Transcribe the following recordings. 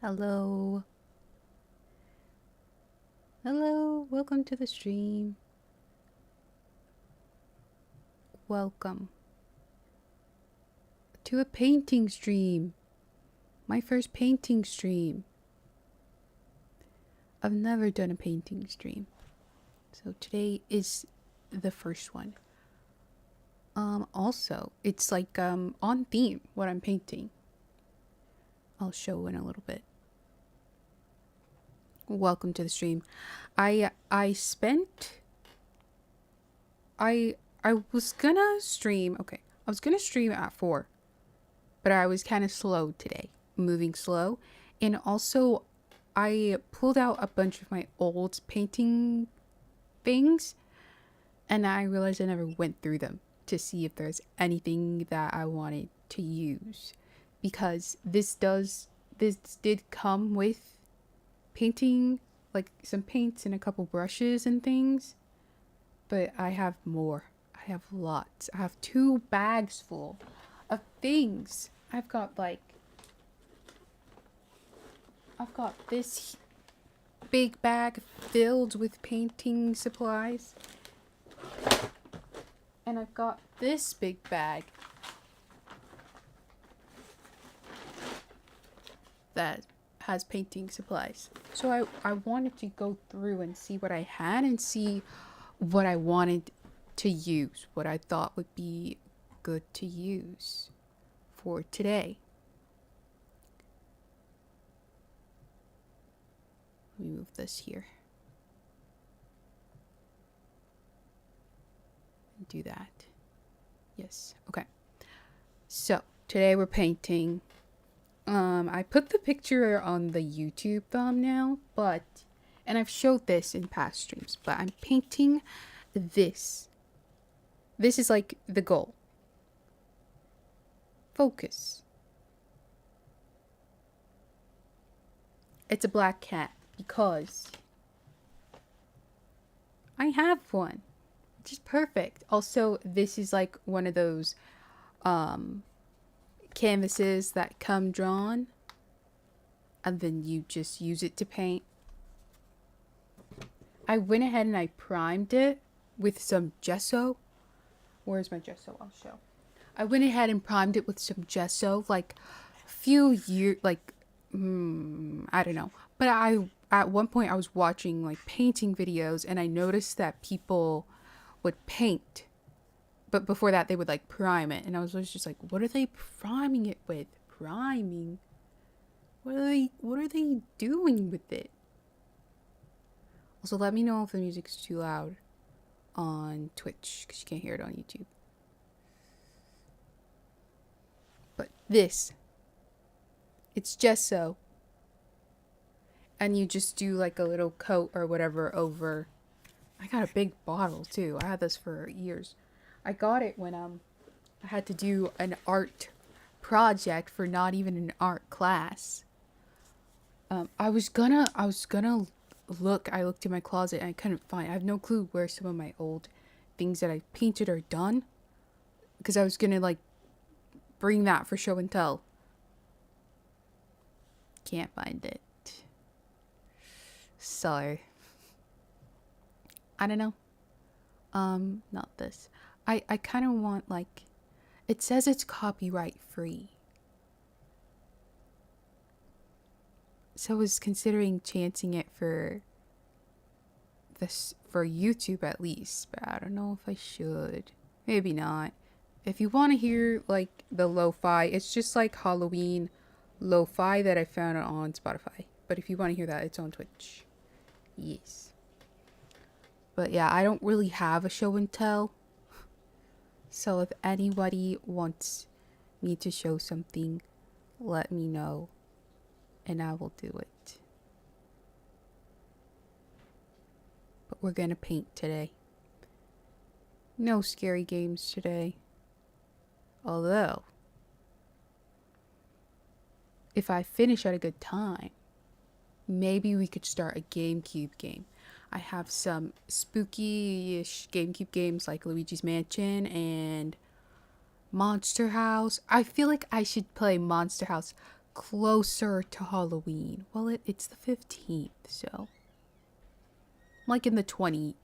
Hello. Hello. Welcome to the stream. Welcome to a painting stream. My first painting stream. I've never done a painting stream. So today is the first one. Also, it's like on theme what I'm painting. I'll show in a little bit. Welcome to the stream. I was gonna stream. Okay, I was gonna stream at 4, but I was kind of slow today, moving slow, and also I pulled out a bunch of my old painting things, and I realized I never went through them to see if there's anything that I wanted to use, because this did come with painting, like some paints and a couple brushes and things, but I have more. I have lots. I have 2 bags full of things. I've got this big bag filled with painting supplies, and I've got this big bag that has painting supplies. So I wanted to go through and see what I had and see what I wanted to use, what I thought would be good to use for today. Let me move this here. Do that. Yes. Okay. So today we're painting. I put the picture on the YouTube thumbnail, and I've showed this in past streams, but I'm painting this. This is like the goal. Focus. It's a black cat because I have one. Which is perfect. Also, this is like one of those canvases that come drawn, and then you just use it to paint. I went ahead and I primed it with some gesso. Where's my gesso? I'll show. I went ahead and primed it with some gesso like a few years, like I don't know, but at one point I was watching like painting videos, and I noticed that people would paint, but before that they would like prime it, and I was always just like, what are they priming it with? Priming? What are they doing with it? Also, let me know if the music's too loud on Twitch, because you can't hear it on YouTube. But it's gesso, and you just do like a little coat or whatever over. I got a big bottle too. I had this for years. I got it when I had to do an art project for not even an art class. I was gonna look. I looked in my closet and I couldn't find. I have no clue where some of my old things that I painted are done, because I was gonna like bring that for show and tell. Can't find it. Sorry. I don't know. Not this. I kind of want, like, it says it's copyright free. So I was considering chancing it for this, for YouTube at least, but I don't know if I should. Maybe not. If you want to hear like the lo-fi, it's just like Halloween lo-fi that I found on Spotify. But if you want to hear that, it's on Twitch. Yes. But yeah, I don't really have a show and tell. So if anybody wants me to show something, let me know and I will do it. But we're gonna paint today. No scary games today. Although, if I finish at a good time, maybe we could start a GameCube game. I have some spooky-ish GameCube games like Luigi's Mansion and Monster House. I feel like I should play Monster House closer to Halloween. Well, it's the 15th, so like in the 20s,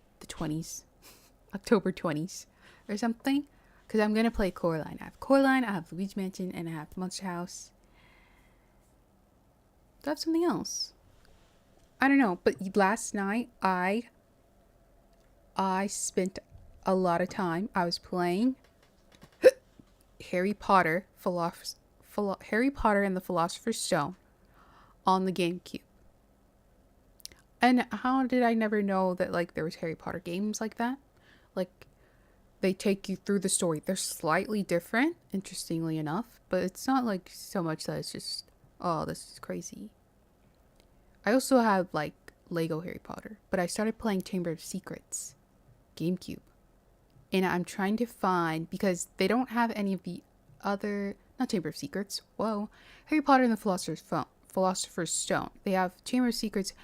October 20s or something. Because I'm going to play Coraline. I have Coraline, I have Luigi Mansion, and I have Monster House. Do I have something else? I don't know, but last night I spent a lot of time. I was playing Harry Potter and the Philosopher's Stone on the GameCube. And how did I never know that like there was Harry Potter games like that? Like they take you through the story. They're slightly different, interestingly enough, but it's not like so much that it's just, oh, this is crazy. I also have like Lego Harry Potter, but I started playing Chamber of Secrets, GameCube. And I'm trying to find, because they don't have any of the other, not Chamber of Secrets, whoa, Harry Potter and the Philosopher's Stone. They have Chamber of Secrets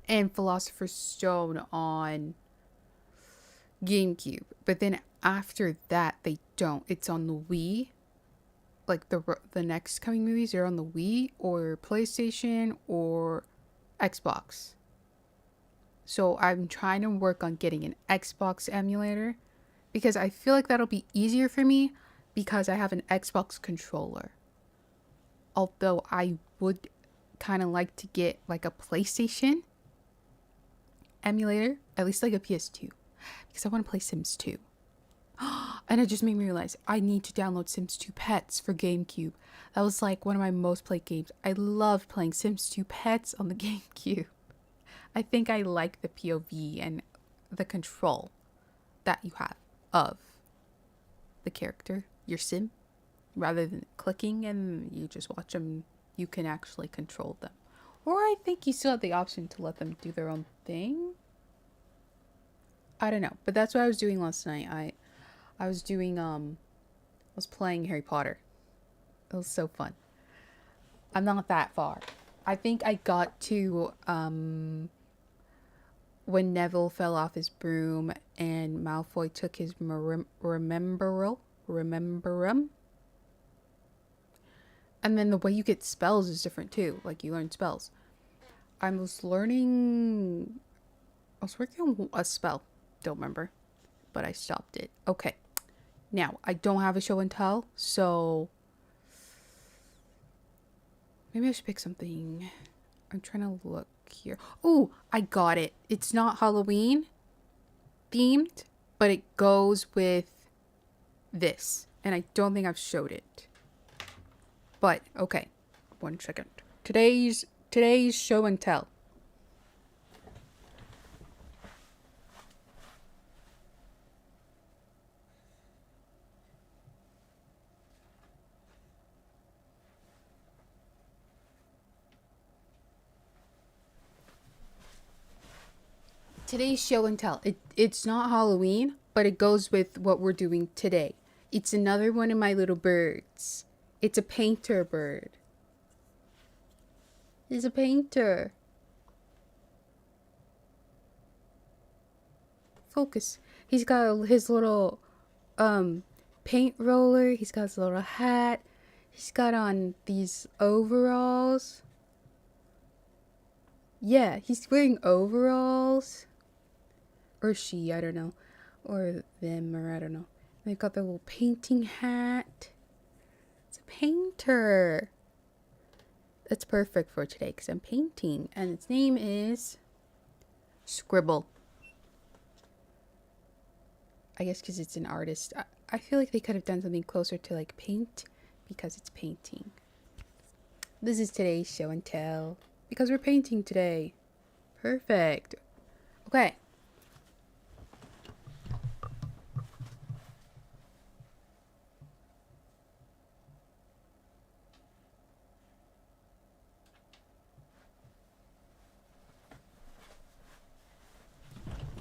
and Philosopher's Stone on GameCube, but then after that they don't. It's on the Wii. Like the next coming movies are on the Wii or PlayStation or Xbox. So I'm trying to work on getting an Xbox emulator because I feel like that'll be easier for me because I have an Xbox controller. Although I would kind of like to get like a PlayStation emulator, at least like a PS2, because I want to play Sims 2. And it just made me realize I need to download Sims 2 Pets for GameCube. That was like one of my most played games. I love playing Sims 2 Pets on the GameCube. I think I like the POV and the control that you have of the character, your sim, rather than clicking and you just watch them. You can actually control them. Or I think you still have the option to let them do their own thing. I don't know, but that's what I was doing last night. I was playing Harry Potter. It was so fun. I'm not that far. I think I got to when Neville fell off his broom and Malfoy took his rememberum. And then the way you get spells is different too. Like you learn spells. I was working on a spell. Don't remember. But I stopped it. Okay. Now, I don't have a show and tell, so maybe I should pick something. I'm trying to look here. Oh, I got it. It's not Halloween themed, but it goes with this. And I don't think I've showed it. But, okay. 1 second. Today's show and tell. Today's show and tell. It's not Halloween, but it goes with what we're doing today. It's another one of my little birds. It's a painter bird. He's a painter. Focus. He's got his little paint roller. He's got his little hat. He's got on these overalls. Yeah, he's wearing overalls. Or she, I don't know. Or them, or I don't know. They've got their little painting hat. It's a painter. That's perfect for today because I'm painting. And its name is Scribble. I guess because it's an artist. I feel like they could have done something closer to like paint because it's painting. This is today's show and tell because we're painting today. Perfect. Okay.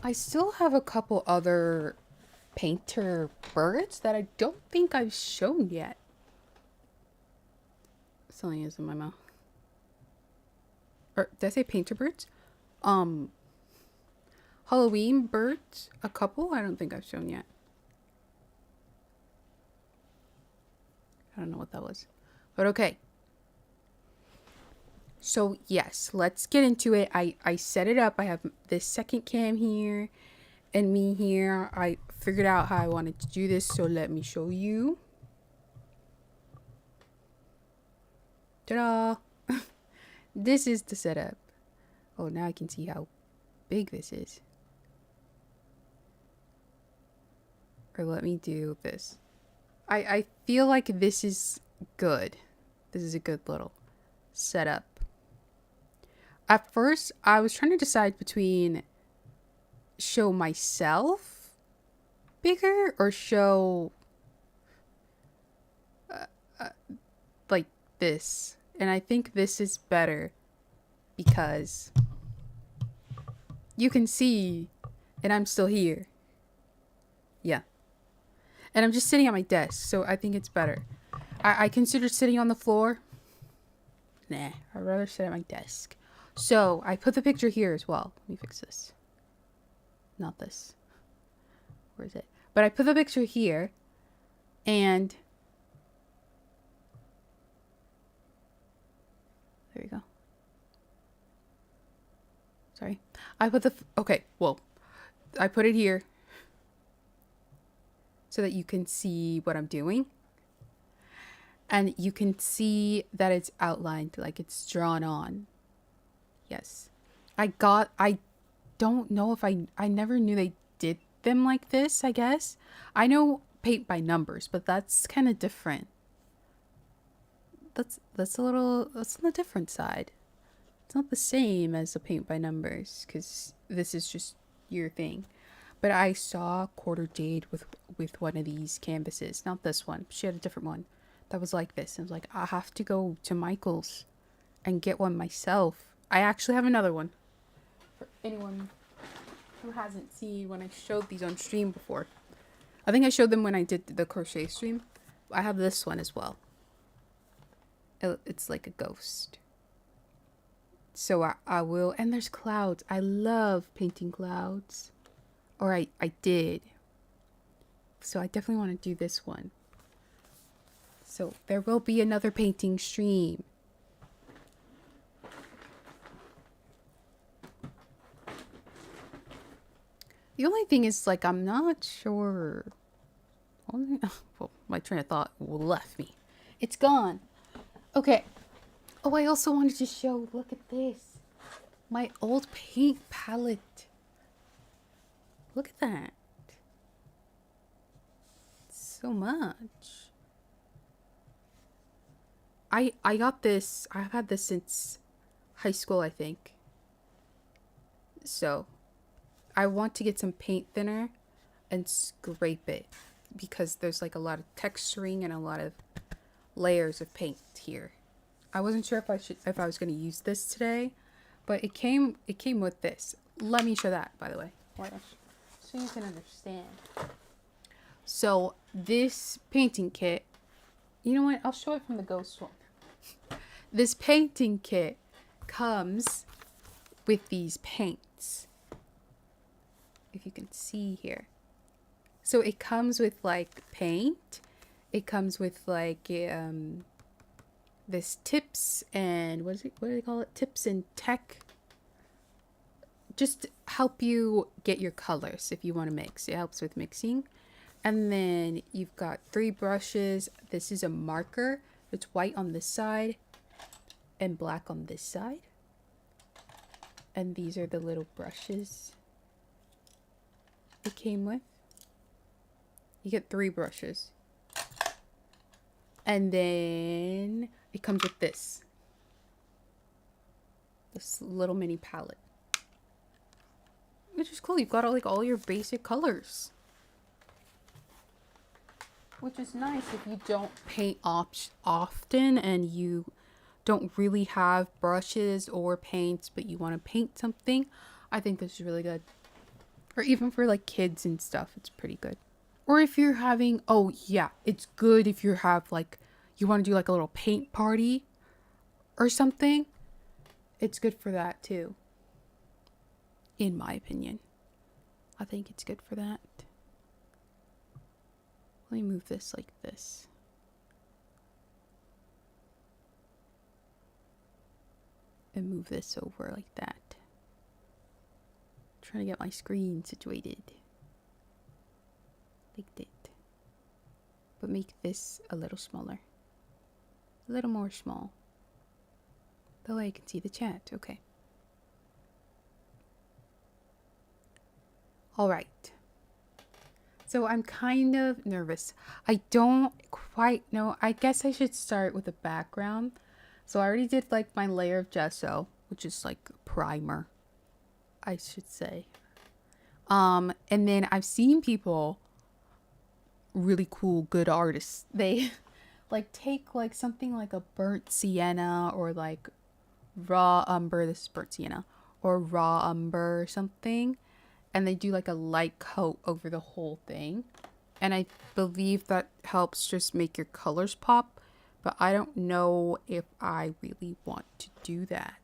I still have a couple other painter birds that I don't think I've shown yet. Something is in my mouth. Or did I say painter birds? Halloween birds, a couple I don't think I've shown yet. I don't know what that was. But okay. So yes, let's get into it. I set it up. I have this second cam here and me here. I figured out how I wanted to do this, so let me show you. Ta-da! This is the setup. Oh, now I can see how big this is. Or let me do this. I feel like this is good. This is a good little setup. At first, I was trying to decide between show myself bigger or show like this. And I think this is better because you can see and I'm still here. Yeah. And I'm just sitting at my desk, so I think it's better. I considered sitting on the floor. Nah, I'd rather sit at my desk. So I put the picture here as well. Let me fix this. Not this. Where is it? But I put the picture here. And there we go. Sorry. I put the... Okay, well, I put it here so that you can see what I'm doing. And you can see that it's outlined, like it's drawn on. Yes. I don't know if I never knew they did them like this, I guess. I know paint by numbers, but that's kind of different. That's on the different side. It's not the same as the paint by numbers, because this is just your thing. But I saw Quarter Jade with one of these canvases. Not this one. She had a different one that was like this. I was like, I have to go to Michael's and get one myself. I actually have another one. For anyone who hasn't seen when I showed these on stream before. I think I showed them when I did the crochet stream. I have this one as well. It's like a ghost. So I will. And there's clouds. I love painting clouds. Or I did. So I definitely want to do this one. So there will be another painting stream. The only thing is, like, I'm not sure. Well, my train of thought left me. It's gone. Okay. Oh, I also wanted to show, look at this. My old paint palette. Look at that. So much. I got this. I've had this since high school, I think. So I want to get some paint thinner and scrape it because there's like a lot of texturing and a lot of layers of paint here. I wasn't sure if I was going to use this today, but it came with this. Let me show that, by the way. So you can understand. So this painting kit, you know what? I'll show it from the ghost one. This painting kit comes with these paints. If you can see here. So it comes with like paint. It comes with like this tips and what do they call it? Tips and tech. Just help you get your colors if you want to mix. It helps with mixing. And then you've got 3 brushes. This is a marker. It's white on this side and black on this side. And these are the little brushes it came with. You get 3 brushes. And then it comes with this little mini palette. Which is cool. You've got all your basic colors. Which is nice if you don't paint often and you don't really have brushes or paints, but you want to paint something. I think this is really good. Or even for like kids and stuff, it's pretty good. Or if you're having, oh yeah, it's good if you have like, you want to do like a little paint party or something. It's good for that too. In my opinion. I think it's good for that. Let me move this like this. and move this over like that. Trying to get my screen situated. Like that. But make this a little smaller. A little more small. That way I can see the chat. Okay. Alright. So I'm kind of nervous. I don't quite know. I guess I should start with the background. So I already did like my layer of gesso, which is like primer, I should say. And then I've seen people, really cool, good artists, they like take like something like a burnt sienna or like raw umber. This is burnt sienna or raw umber or something. And they do like a light coat over the whole thing. And I believe that helps just make your colors pop. But I don't know if I really want to do that.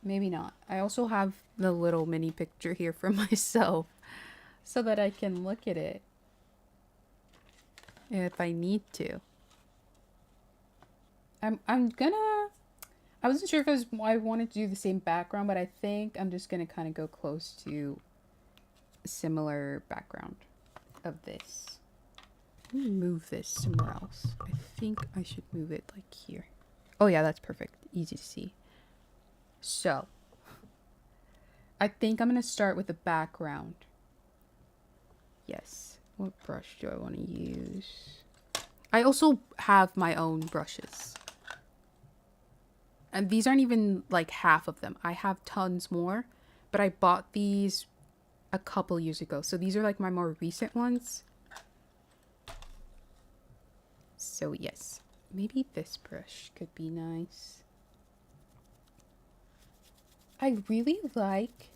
Maybe not. I also have the little mini picture here for myself so that I can look at it if I need to. I wasn't sure if I wanted to do the same background, but I think I'm just gonna kind of go close to a similar background of this. Let me move this somewhere else. I think I should move it like here. Oh yeah, that's perfect. Easy to see. So, I think I'm gonna start with the background. Yes. What brush do I want to use? I also have my own brushes. And these aren't even like half of them. I have tons more, but I bought these a couple years ago. So these are like my more recent ones. So yes, maybe this brush could be nice. I really like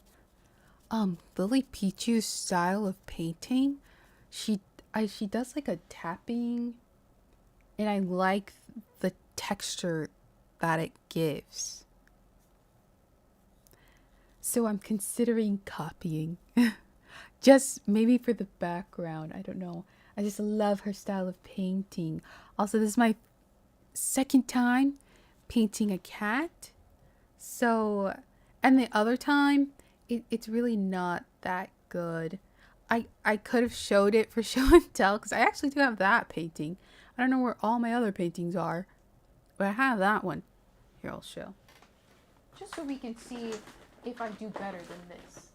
Lily Pichu's style of painting. She does like a tapping, and I like the texture that it gives. So I'm considering copying. Just maybe for the background. I don't know. I just love her style of painting. Also, this is my second time painting a cat. So, and the other time, it's really not that good. I could have showed it for show and tell because I actually do have that painting. I don't know where all my other paintings are, but I have that one. Here, I'll show. Just so we can see if I do better than this.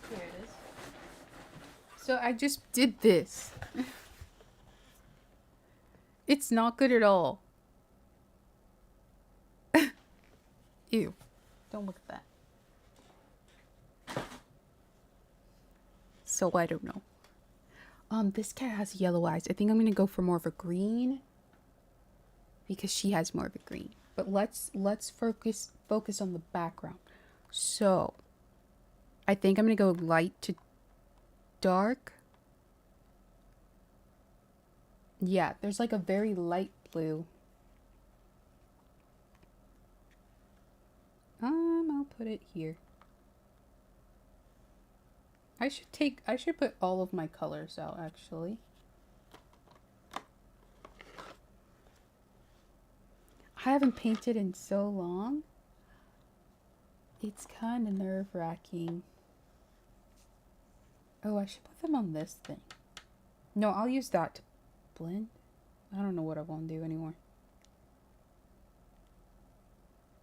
Here it is. So I just did this. It's not good at all. Ew. Don't look at that. So I don't know. This cat has yellow eyes. I think I'm gonna go for more of a green because she has more of a green. But let's focus on the background. So I think I'm gonna go light to dark. Yeah, there's like a very light blue. I'll put it here. I should put all of my colors out actually. I haven't painted in so long. It's kind of nerve-wracking. Oh, I should put them on this thing. No, I'll use that to blend. I don't know what I want to do anymore.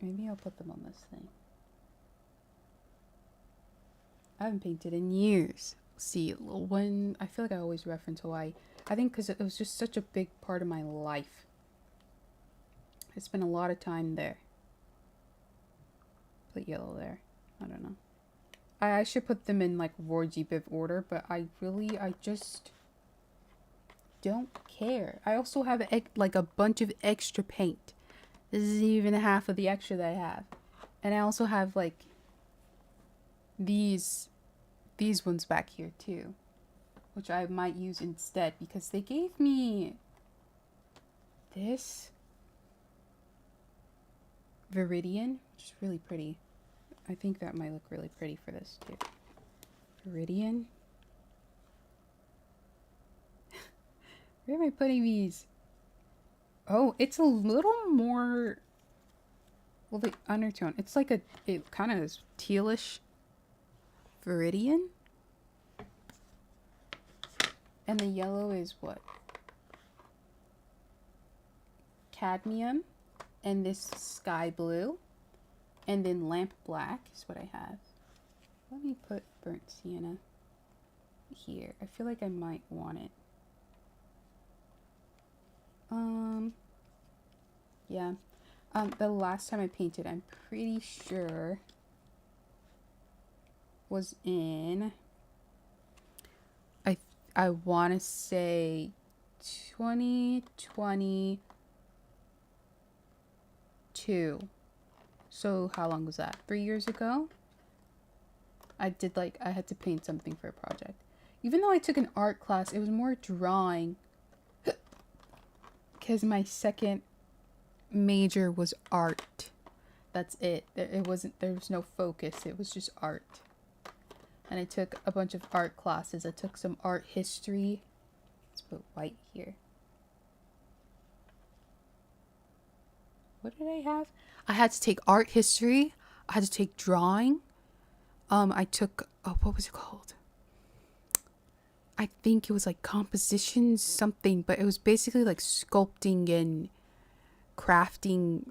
Maybe I'll put them on this thing. I haven't painted in years. See, when I feel like I always reference Hawaii. I think because it was just such a big part of my life. I spent a lot of time there. Put yellow there. I don't know. I should put them in like Roy G. Biv order, but I just don't care. I also have like a bunch of extra paint. This isn't even half of the extra that I have. And I also have like these ones back here too, which I might use instead because they gave me this Viridian, which is really pretty. I think that might look really pretty for this too. Viridian. Where am I putting these? Oh, it's a little more... Well, the undertone. It's like a... It kind of is tealish. Viridian. And the yellow is what? Cadmium. And this sky blue. And then lamp black is what I have. Let me put burnt sienna here. I feel like I might want it. Yeah. The last time I painted, I'm pretty sure was in... I want to say 2022. So how long was that? 3 years ago? I had to paint something for a project. Even though I took an art class, it was more drawing. Because my second major was art. That's it. There was no focus. It was just art. And I took a bunch of art classes. I took some art history. Let's put white here. What did I have? I had to take art history. I had to take drawing. I took, what was it called? I think it was like composition something, but it was basically like sculpting and crafting.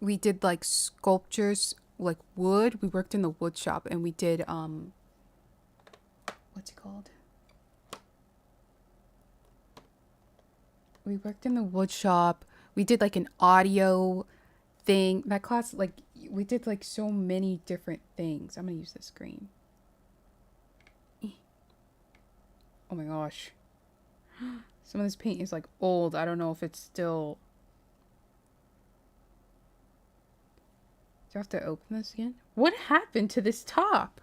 We did like sculptures, like wood. We worked in the wood shop and we did, what's it called? We worked in the wood shop. We did like an audio thing. That class, like, we did like so many different things. I'm gonna use this green. Oh my gosh. Some of this paint is like old. I don't know if it's still... Do I have to open this again? What happened to this top?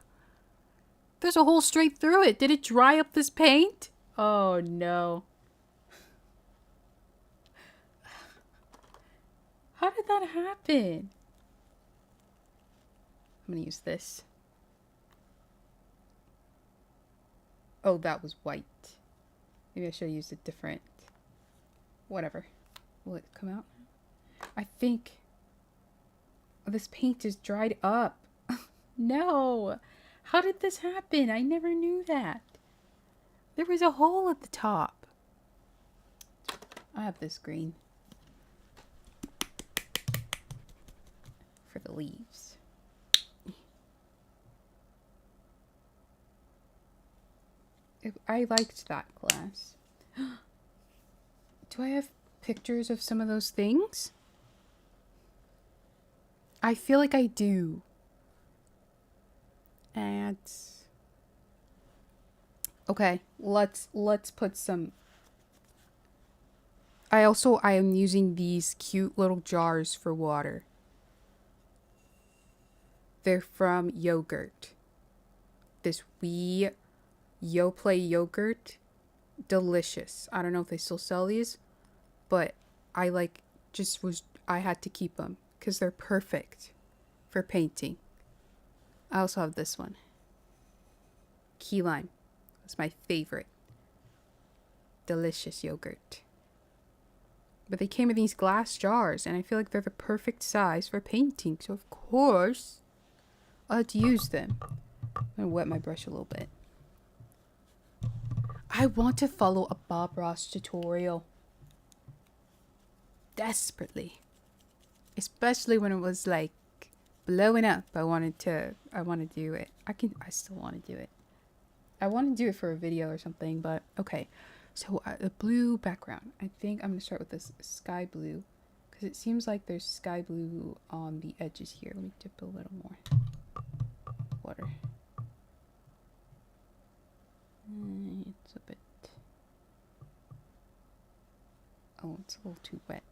There's a hole straight through it. Did it dry up this paint? Oh no. How did that happen? I'm gonna use this. Oh, that was white. Maybe I should have used a different... Whatever. Will it come out? I think... this paint is dried up. No! How did this happen? I never knew that. There was a hole at the top. I have this green. For the leaves. I liked that class. Do I have pictures of some of those things? I feel like I do. And okay, let's put some. I am using these cute little jars for water. They're from yogurt. This wee Yoplait yogurt. Delicious. I don't know if they still sell these, but I had to keep them because they're perfect for painting. I also have this one. Key lime. It's my favorite. Delicious yogurt. But they came in these glass jars, and I feel like they're the perfect size for painting. So, of course, I had to use them. I'm going to wet my brush a little bit. I want to follow a Bob Ross tutorial. Desperately. Especially when it was like blowing up. I want to do it. I still want to do it. I want to do it for a video or something, but okay. So the blue background. I think I'm going to start with this sky blue because it seems like there's sky blue on the edges here. Let me dip a little more water. It's a bit... Oh, it's a little too wet.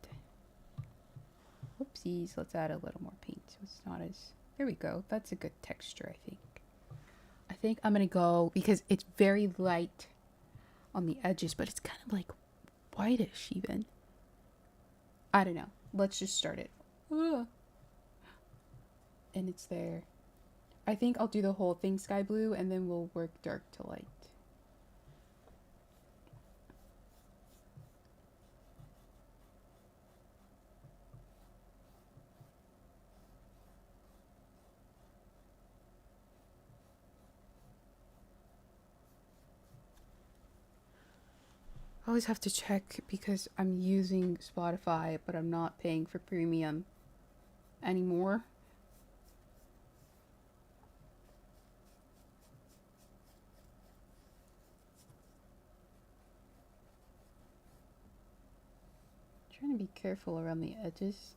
Whoopsies. Let's add a little more paint so it's not as... There we go. That's a good texture, I think. I think I'm going to go... Because it's very light on the edges, but it's kind of like whitish even. I don't know. Let's just start it. Ugh. And it's there. I think I'll do the whole thing sky blue and then we'll work dark to light. I always have to check because I'm using Spotify, but I'm not paying for premium anymore. I'm trying to be careful around the edges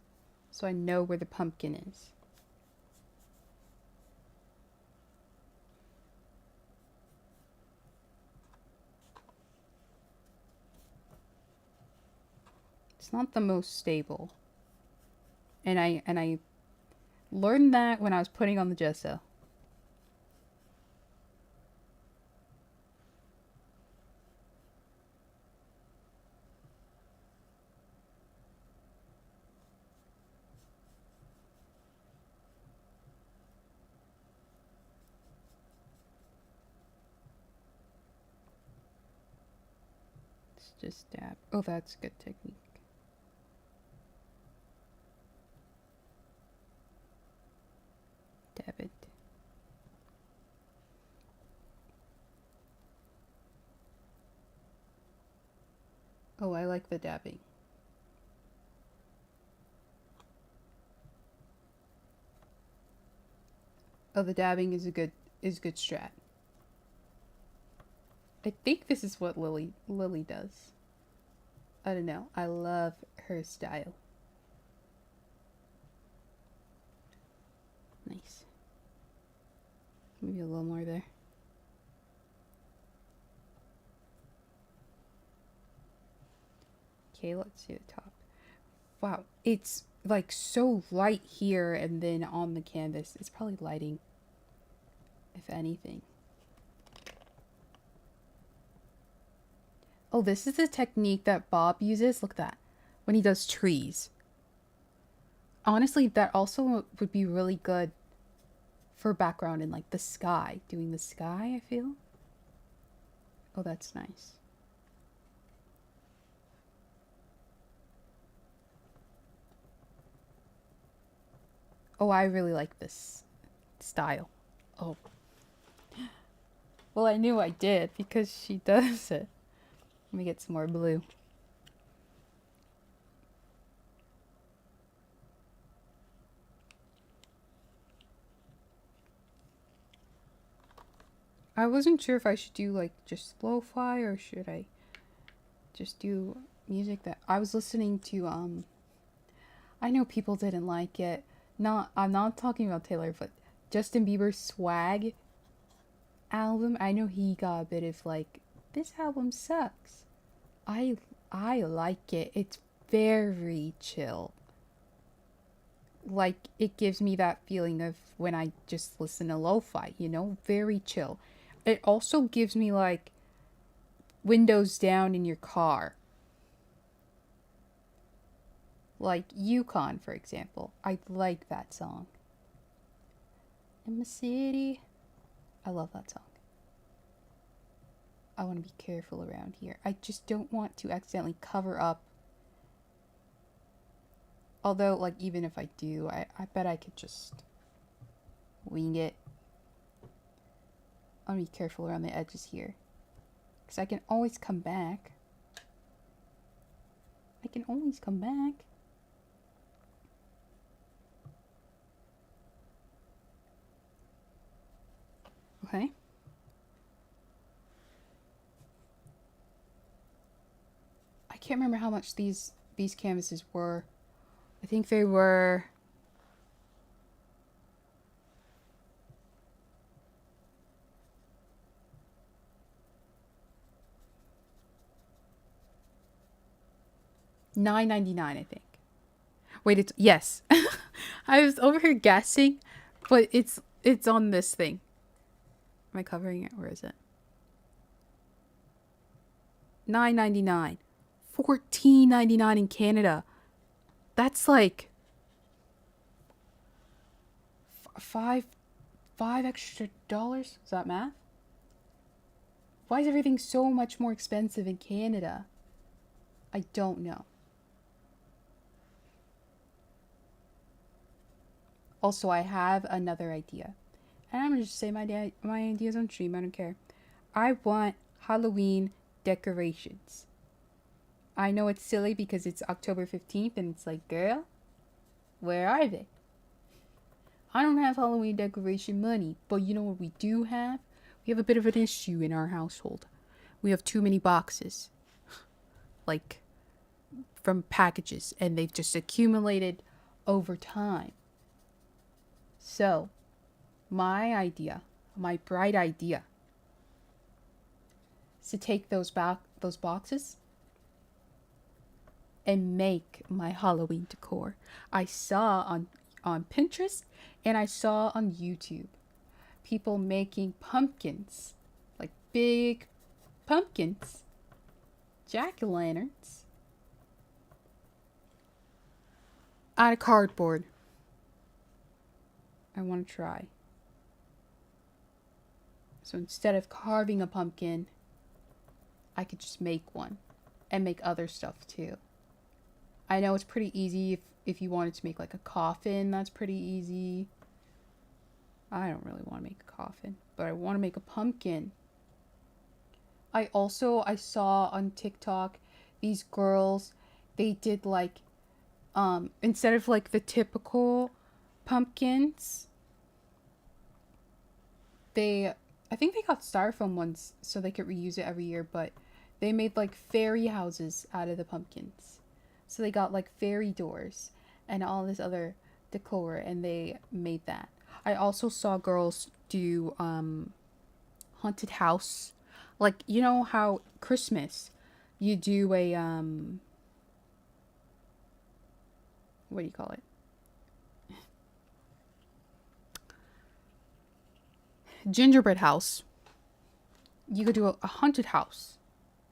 so I know where the pumpkin is. It's not the most stable. And I learned that when I was putting on the gesso. Let's just dab. Oh, that's good technique. Dab it. Oh, I like the dabbing. Oh, the dabbing is a good strat. I think this is what Lily does. I don't know. I love her style. Nice. Maybe a little more there. Okay, let's see the top. Wow, it's like so light here and then on the canvas. It's probably lighting, if anything. Oh, this is the technique that Bob uses. Look at that. When he does trees. Honestly, that also would be really good for background in like the sky. Doing the sky, I feel. Oh, that's nice. Oh, I really like this style. Oh. Well, I knew I did because she does it. Let me get some more blue. I wasn't sure if I should do like just lo-fi or should I just do music that I was listening to. I know people didn't like it. I'm not talking about Taylor, but Justin Bieber's Swag album. I know he got a bit of like, this album sucks. I like it. It's very chill. Like, it gives me that feeling of when I just listen to lo-fi, you know, very chill. It also gives me like windows down in your car. Like Yukon, for example. I like that song. In the city. I love that song. I want to be careful around here. I just don't want to accidentally cover up. Although, like, even if I do, I bet I could just wing it. I want to be careful around the edges here. Because I can always come back. I can always come back. Okay. I can't remember how much these canvases were. I think they were $9.99, I think. Wait, it's yes. I was over here guessing, but it's on this thing. Am I covering it? Where is it? $9.99. $14.99 in Canada. That's like five $5 extra. Is that math? Why is everything so much more expensive in Canada? I don't know. Also, I have another idea. And I'm going to just say my ideas on stream. I don't care. I want Halloween decorations. I know it's silly because it's October 15th and it's like, girl, where are they? I don't have Halloween decoration money, but you know what we do have? We have a bit of an issue in our household. We have too many boxes. Like, from packages, and they've just accumulated over time. So, my idea, my bright idea, is to take those boxes and make my Halloween decor. I saw on Pinterest and I saw on YouTube people making pumpkins, like big pumpkins, jack-o'-lanterns, out of cardboard. I want to try. So instead of carving a pumpkin, I could just make one and make other stuff too. I know it's pretty easy if you wanted to make like a coffin, that's pretty easy. I don't really want to make a coffin, but I want to make a pumpkin. I saw on TikTok these girls, they did like instead of like the typical pumpkins, I think they got styrofoam ones so they could reuse it every year, but they made like fairy houses out of the pumpkins. So they got like fairy doors and all this other decor, and they made that. I also saw girls do haunted house. Like, you know how Christmas you do a what do you call it? Gingerbread house. You could do a haunted house,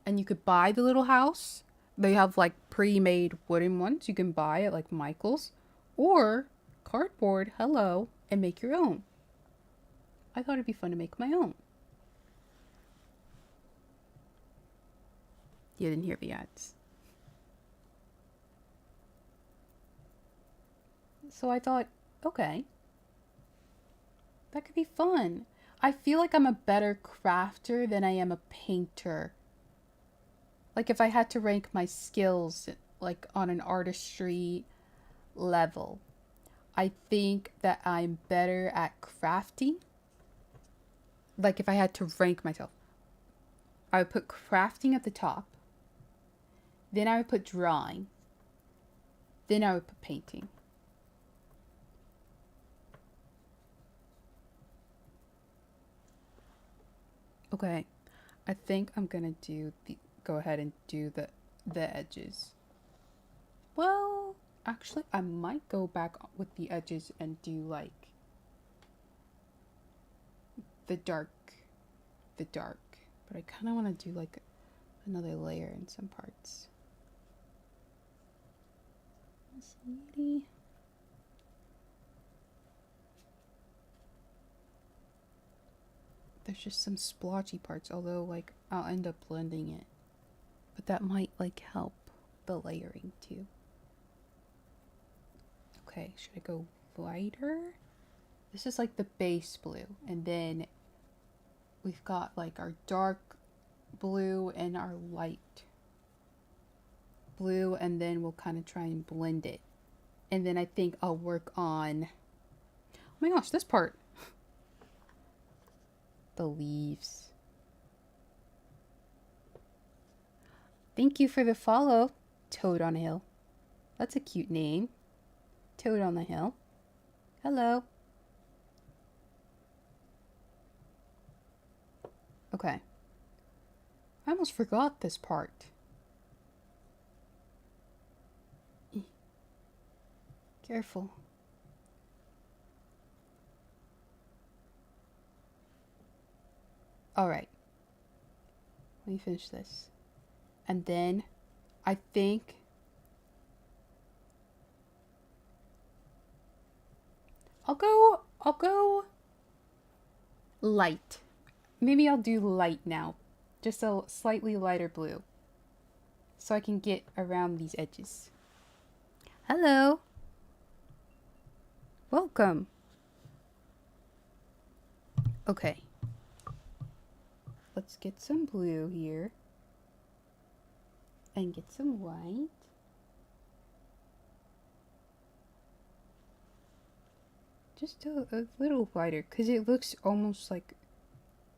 and you could buy the little house. They have like pre-made wooden ones you can buy at like Michael's, or cardboard, hello, and make your own. I thought it'd be fun to make my own. You didn't hear the ads. So I thought, okay, that could be fun. I feel like I'm a better crafter than I am a painter. Like if I had to rank my skills like on an artistry level, I think that I'm better at crafting. Like if I had to rank myself, I would put crafting at the top. Then I would put drawing. Then I would put painting. Okay, I think I'm gonna go ahead and do the edges. Well, actually, I might go back with the edges and do like the dark, but I kind of want to do like another layer in some parts. Sweetie. There's just some splotchy parts, although like I'll end up blending it. But that might like help the layering too. Okay, should I go lighter? This is like the base blue, and then we've got like our dark blue and our light blue, and then we'll kind of try and blend it. And then I think I'll work on, oh my gosh, this part. The leaves. Thank you for the follow, Toad on a Hill. That's a cute name. Toad on the Hill. Hello. Okay. I almost forgot this part. Careful. Alright. Let me finish this. And then I think I'll go Light. Maybe I'll do light now. Just a slightly lighter blue. So I can get around these edges. Hello. Welcome. Okay. Let's get some blue here. And get some white. Just a little lighter, because it looks almost like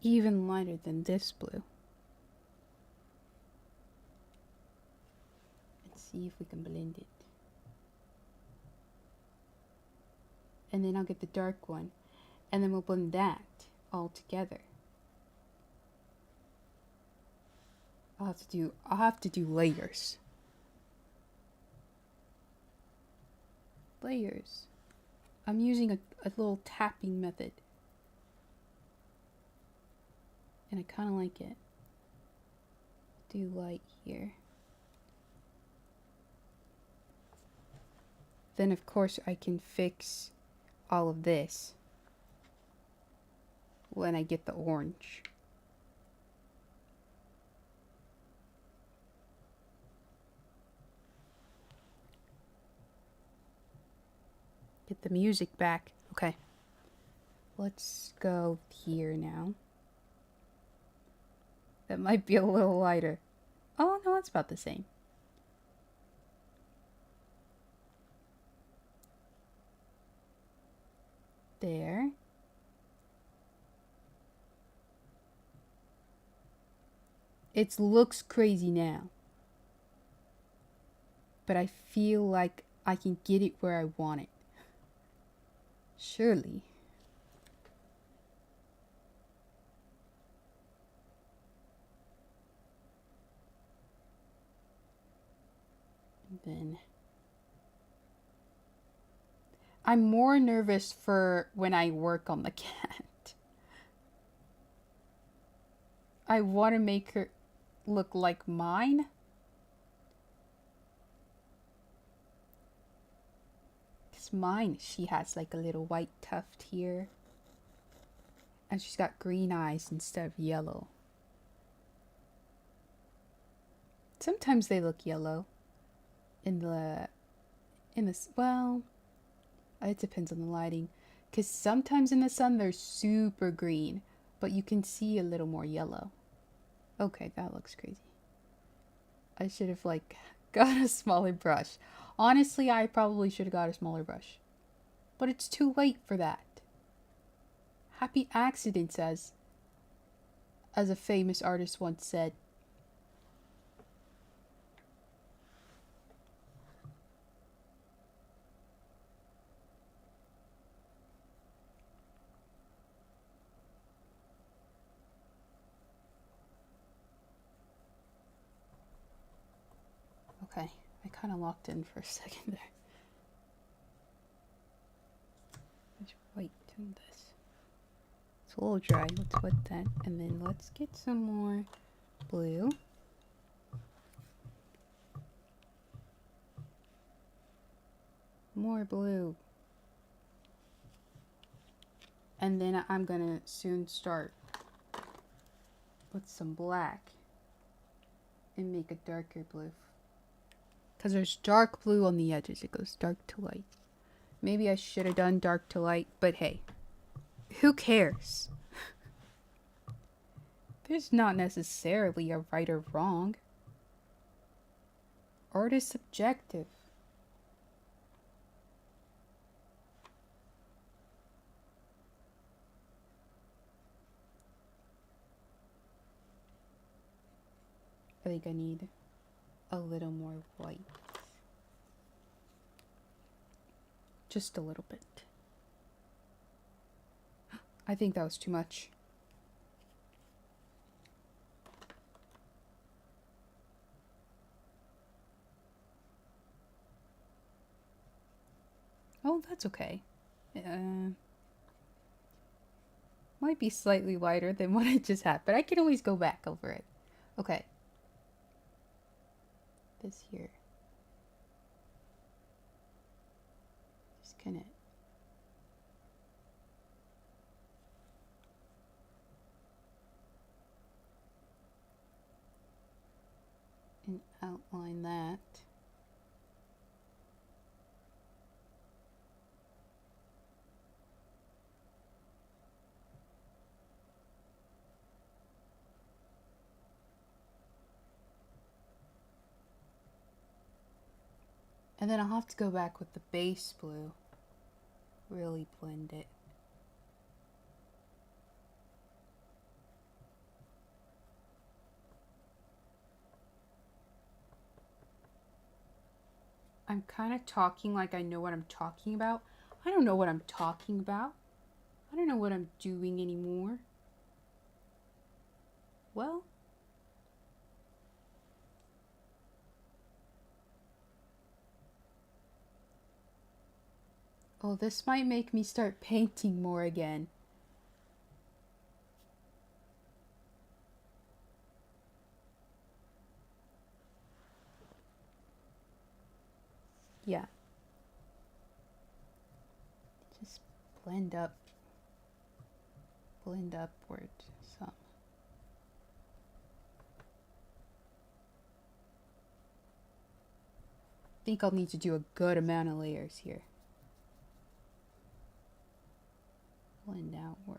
even lighter than this blue. Let's see if we can blend it. And then I'll get the dark one. And then we'll blend that all together. I'll have to do layers. Layers. I'm using a little tapping method. And I kind of like it. Do light here. Then of course I can fix all of this when I get the orange. Get the music back. Okay. Let's go here now. That might be a little lighter. Oh, no, it's about the same. There. It looks crazy now. But I feel like I can get it where I want it. Surely. And then I'm more nervous for when I work on the cat. I want to make her look like mine. Mine, she has like a little white tuft here, and she's got green eyes instead of yellow. Sometimes they look yellow in the well, it depends on the lighting, because sometimes in the sun they're super green, but you can see a little more yellow. Okay, that looks crazy. I should have like got a smaller brush. Honestly, I probably should have got a smaller brush. But it's too late for that. Happy accidents, as a famous artist once said. Okay, I kind of locked in for a second there. Let's whiten this. It's a little dry. Let's wet that, and then let's get some more blue. More blue. And then I'm gonna soon start with some black and make a darker blue. Because there's dark blue on the edges. It goes dark to light. Maybe I should have done dark to light, but hey, who cares? There's not necessarily a right or wrong. Art is subjective. I think I need a little more white. Just a little bit. I think that was too much. Oh, that's okay. Might be slightly lighter than what I just had, but I can always go back over it. Okay. This here. Just kind of and outline that. And then I'll have to go back with the base blue, really blend it. I'm kind of talking like I know what I'm talking about. I don't know what I'm talking about. I don't know what I'm doing anymore. Well, oh, this might make me start painting more again. Yeah. Just blend upward some. I think I'll need to do a good amount of layers here. Blend outward.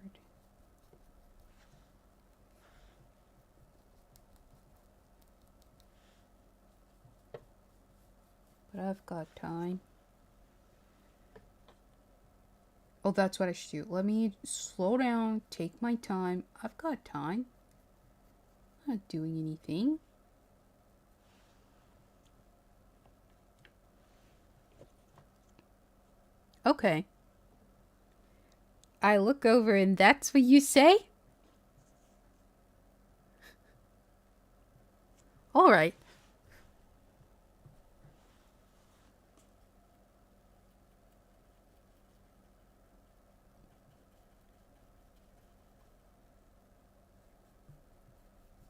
But I've got time. Oh, that's what I should do. Let me slow down, take my time. I've got time. I'm not doing anything. Okay. I look over and that's what you say? All right.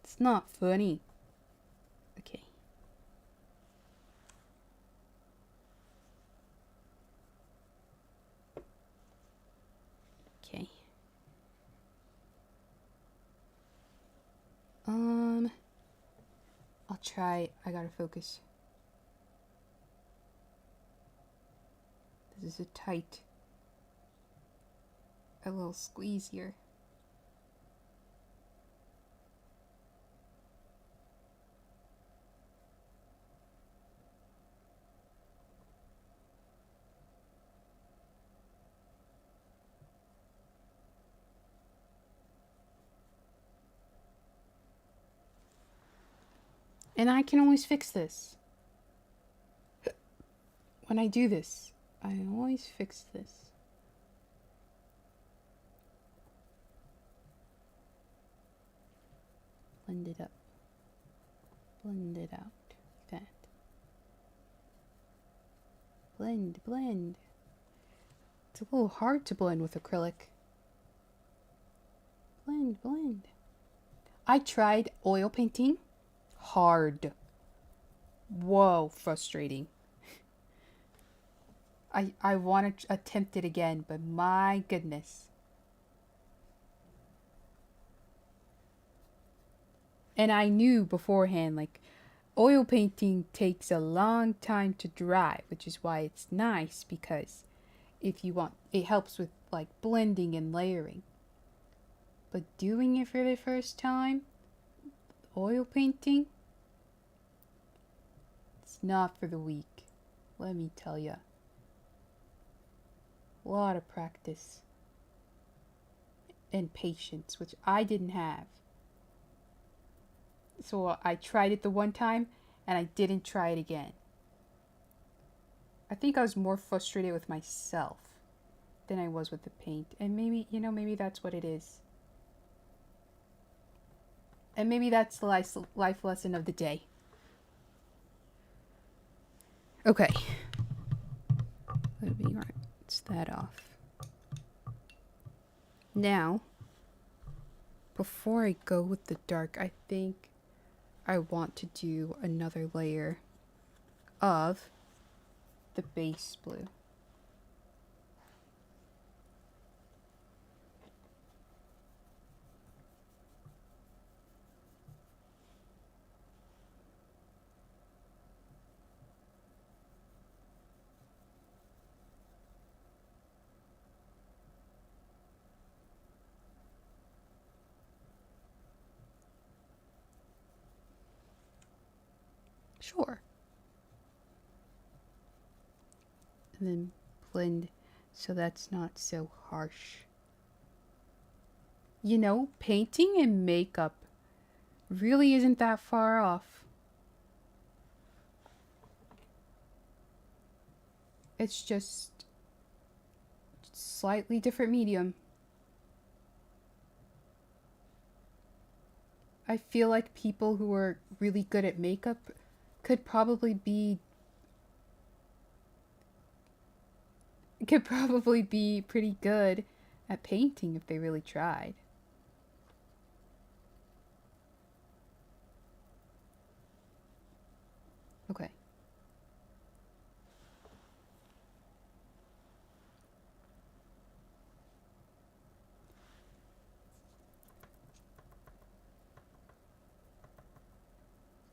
It's not funny. Okay. Okay. I'll try. I gotta focus. This is a little squeeze here. And I can always fix this. When I do this, I always fix this. Blend it up. Blend it out. Like that. Blend, blend. It's a little hard to blend with acrylic. Blend, blend. I tried oil painting. Hard. Whoa, frustrating. I want to attempt it again, but my goodness. And I knew beforehand, like, oil painting takes a long time to dry, which is why it's nice, because if you want, it helps with like blending and layering. But doing it for the first time, oil painting, it's not for the weak, let me tell ya. A lot of practice and patience, which I didn't have. So I tried it the one time and I didn't try it again. I think I was more frustrated with myself than I was with the paint. And maybe, maybe that's what it is. And maybe that's the life lesson of the day. Okay. Moving right. It's that off. Now, before I go with the dark, I think I want to do another layer of the base blue. Sure. And then blend so that's not so harsh. You know, painting and makeup really isn't that far off. It's just slightly different medium. I feel like people who are really good at makeup could probably be pretty good at painting if they really tried. Okay.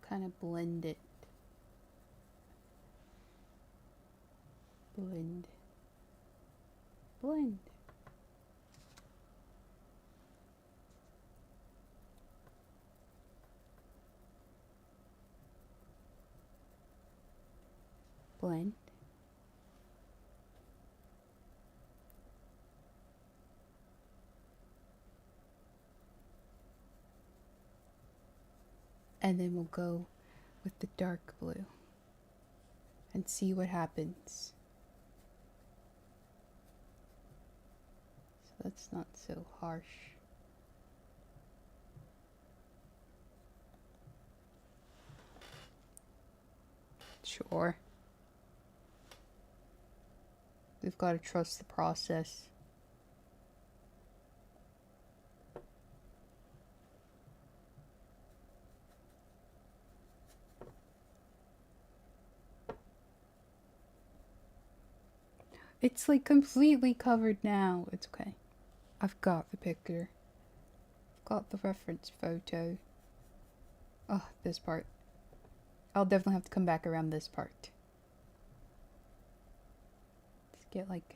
Kind of blend it. Blend. Blend. Blend. And then we'll go with the dark blue and see what happens. So that's not so harsh. Sure. We've got to trust the process. It's like completely covered now. It's okay. I've got the picture. Got the reference photo. Oh, this part. I'll definitely have to come back around this part. Let's get like...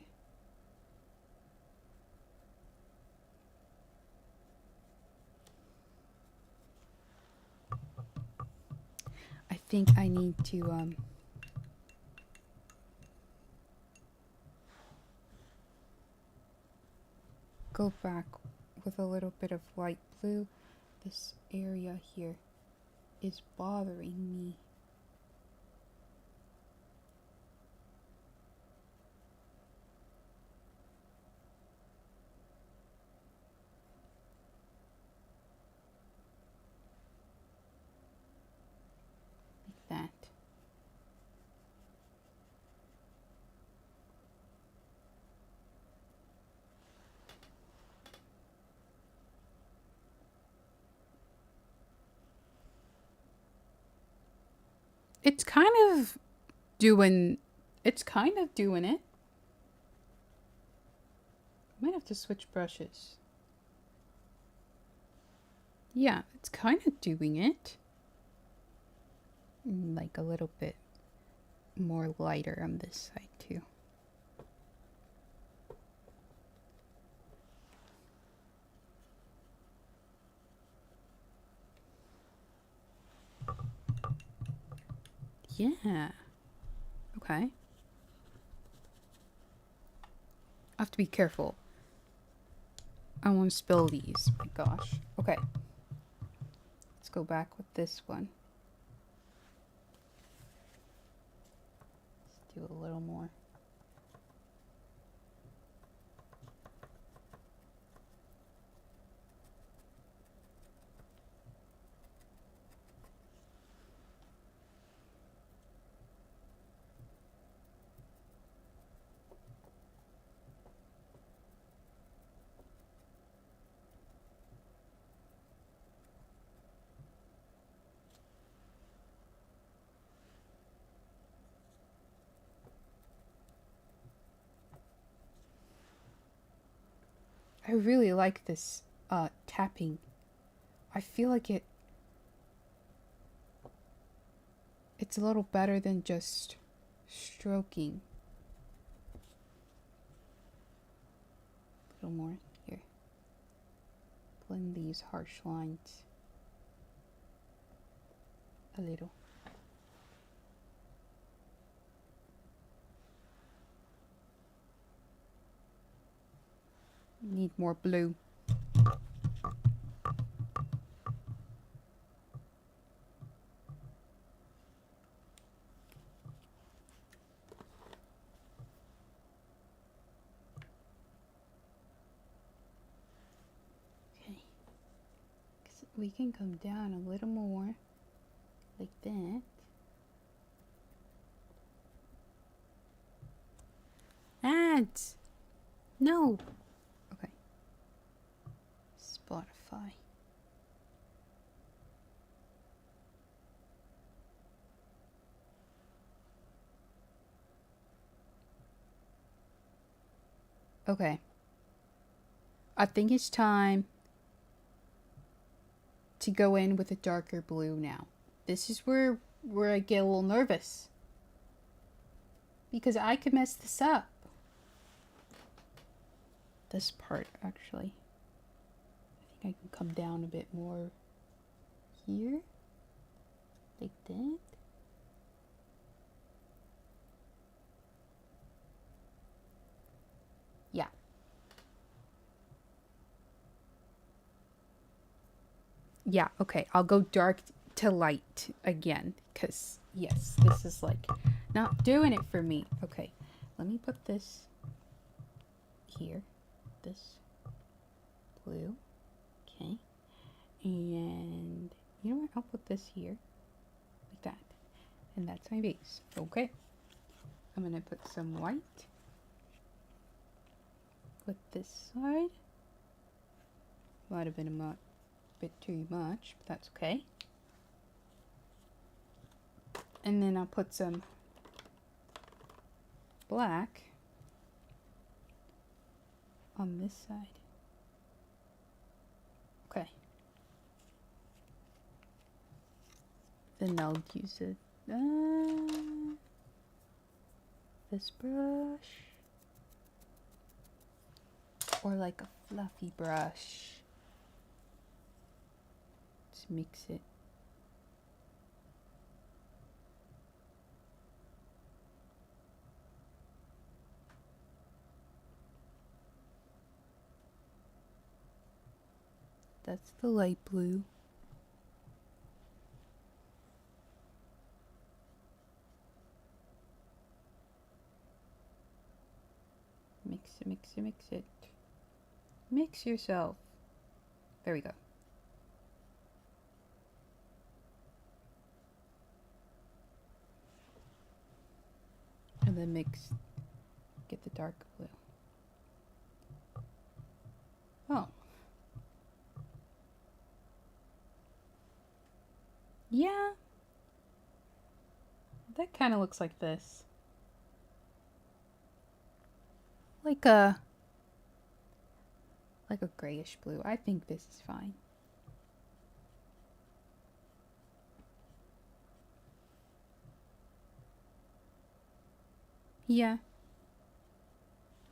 I think I need to go back with a little bit of light blue. This area here is bothering me. Like that. It's kind of doing it. Might have to switch brushes. Yeah, it's kind of doing it. Like a little bit more lighter on this side too. Yeah. Okay. I have to be careful. I don't want to spill these. My gosh. Okay. Let's go back with this one. Let's do a little more. I really like this tapping. I feel like it's a little better than just stroking. A little more here. Blend these harsh lines a little. Need more blue. Okay. We can come down a little more, like that. Ads! No! Okay. Spotify. Okay. I think it's time to go in with a darker blue now. This is where I get a little nervous. Because I could mess this up. This part, actually. I think I can come down a bit more here. Like that. Yeah. Yeah, okay. I'll go dark to light again. Because, yes, this is like not doing it for me. Okay. Let me put this here. This blue. Okay. And you know what? I'll put this here. Like that. And that's my base. Okay. I'm going to put some white. Put this side. Might have been a bit too much, but that's okay. And then I'll put some black on this side. Okay. Then I'll use it. This brush. Or like a fluffy brush. Just mix it. That's the light blue. Mix it, mix it, mix it. Mix yourself. There we go. And then mix, get the dark blue. Oh. Yeah. That kind of looks like this. Like a grayish blue. I think this is fine. Yeah.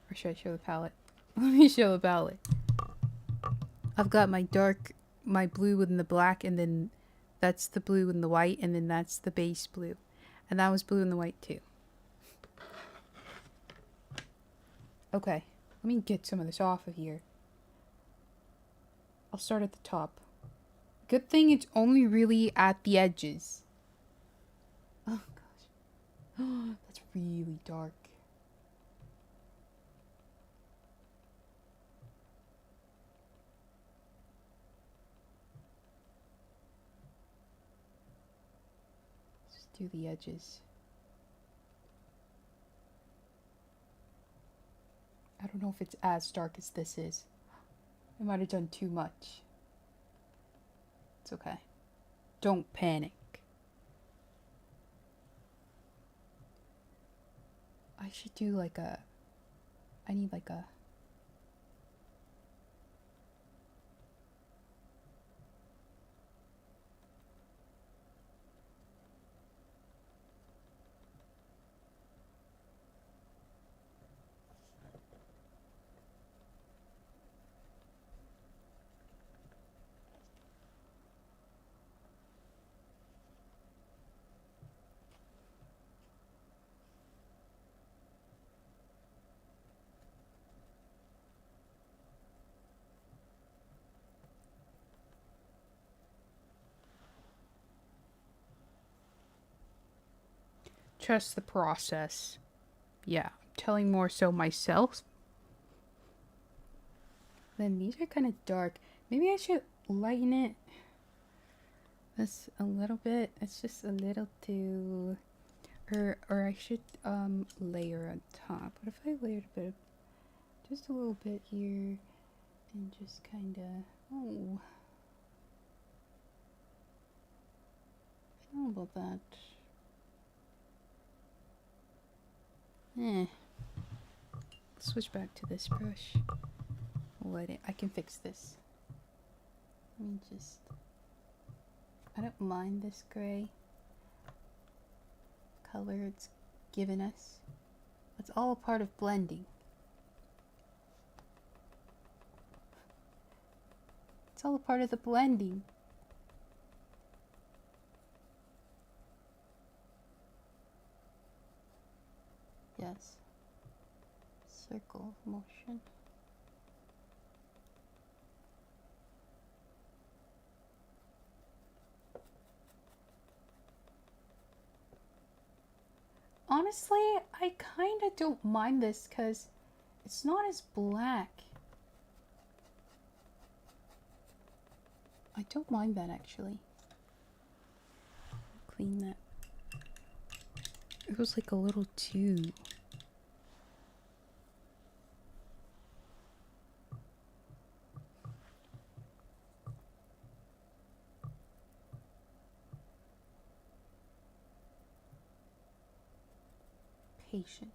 Or should I show the palette? Let me show the palette. I've got my blue and the black, and then that's the blue and the white, and then that's the base blue. And that was blue and the white too. Okay, let me get some of this off of here. I'll start at the top. Good thing it's only really at the edges. Oh gosh. That's really dark. Just do the edges. I don't know if it's as dark as this is. I might have done too much. It's okay. Don't panic. I should do like a... I need like a... Trust the process. Yeah, I'm telling more so myself. Then these are kind of dark. Maybe I should lighten it this a little bit. It's just a little too... Or I should layer on top. What if I layered a bit, just a little bit here, and just kind of... Oh, I don't know about that. Switch back to this brush. Let it. I can fix this. Let me just... I don't mind this gray color it's given us. It's all a part of blending. It's all a part of the blending. Yes. Circle motion. Honestly, I kind of don't mind this because it's not as black. I don't mind that actually. Clean that. It was like a little too... Patience.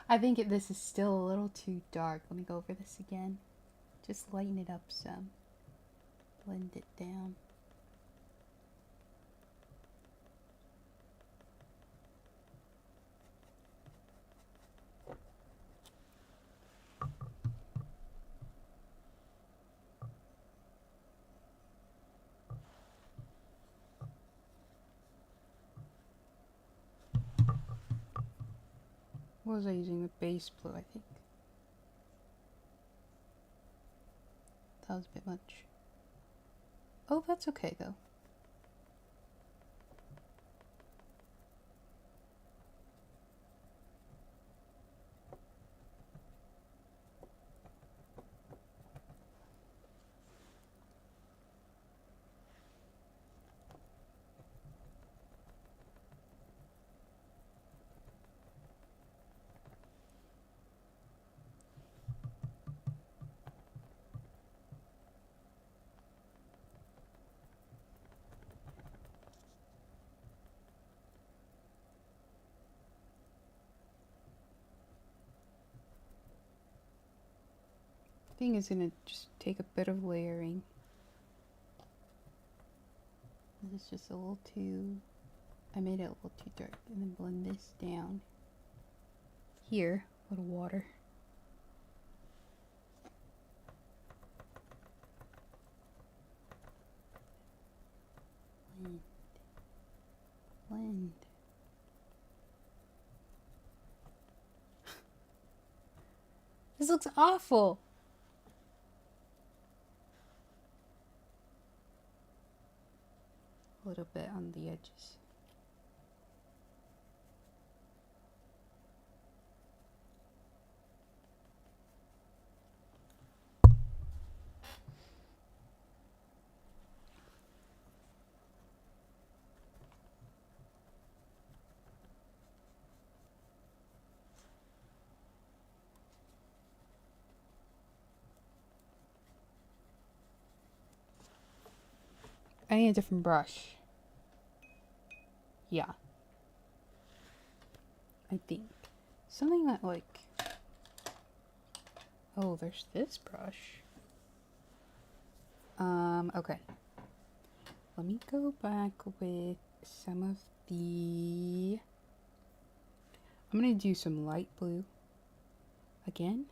I think this is still a little too dark. Let me go over this again. Just lighten it up some. Blend it down. What was I using? The base blue, I think. That was a bit much. Oh, that's okay though. I think it's gonna just take a bit of layering. This is just a little too... I made it a little too dark. And then blend this down. Here, a little water. Blend. Blend. This looks awful! A little bit on the edges. I need a different brush. Yeah. I think. Something that like... Oh, there's this brush. Okay. Let me go back with some of the... I'm gonna do some light blue again.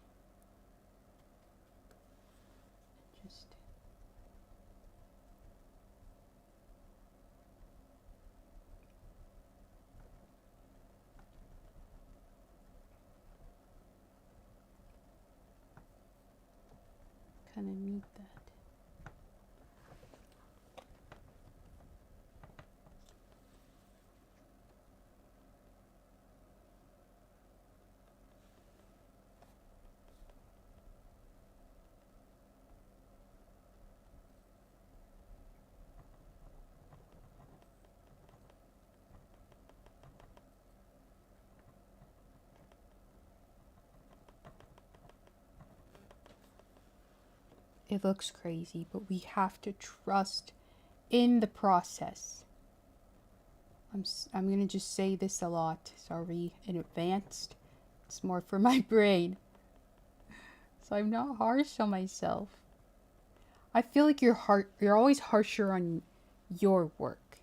Just... kind of need that. It looks crazy, but we have to trust in the process. I'm gonna just say this a lot. Sorry in advance. It's more for my brain. So I'm not harsh on myself. I feel like you're always harsher on your work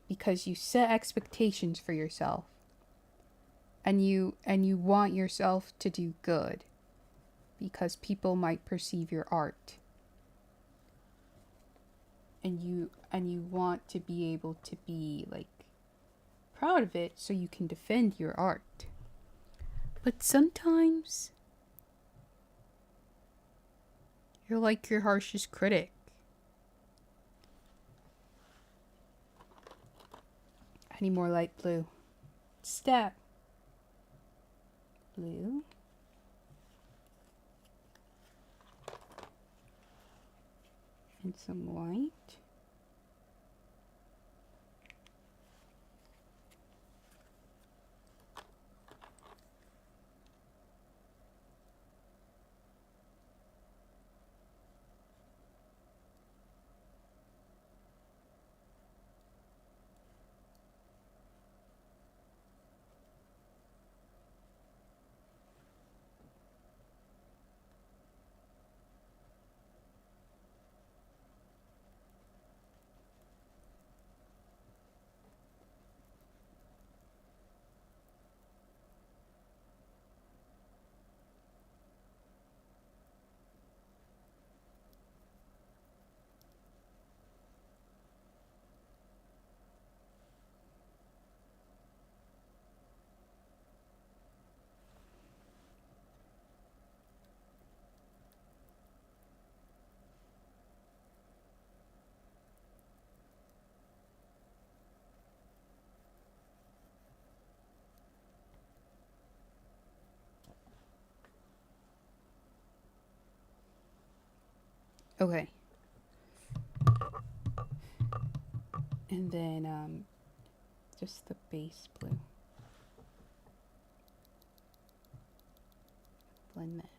because you set expectations for yourself. And you want yourself to do good because people might perceive your art. And you want to be able to be like proud of it so you can defend your art. But sometimes you're like your harshest critic. I need more light blue. Step. Blue. And some white. Okay. And then just the base blue. Blend that.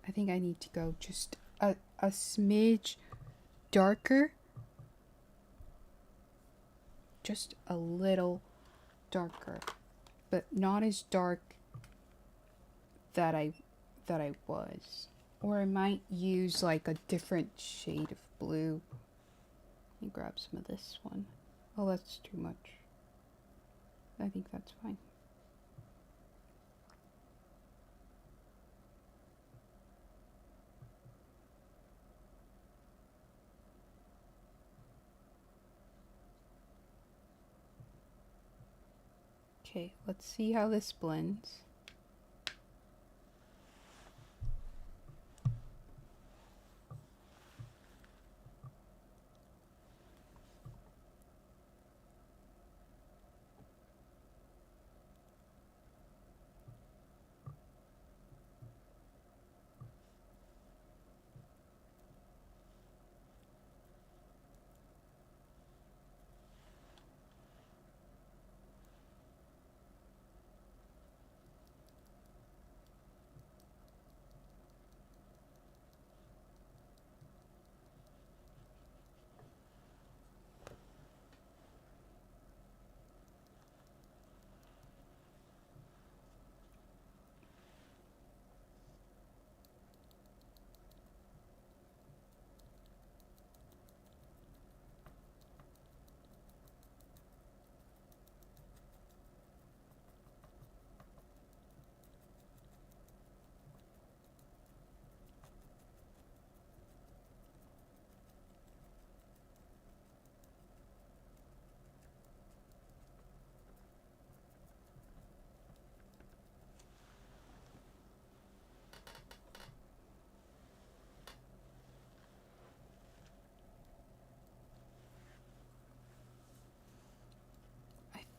I think I need to go just a smidge darker. Just a little darker. But not as dark that I was. Or I might use like a different shade of blue. Let me grab some of this one. Oh, that's too much. I think that's fine. Okay, let's see how this blends.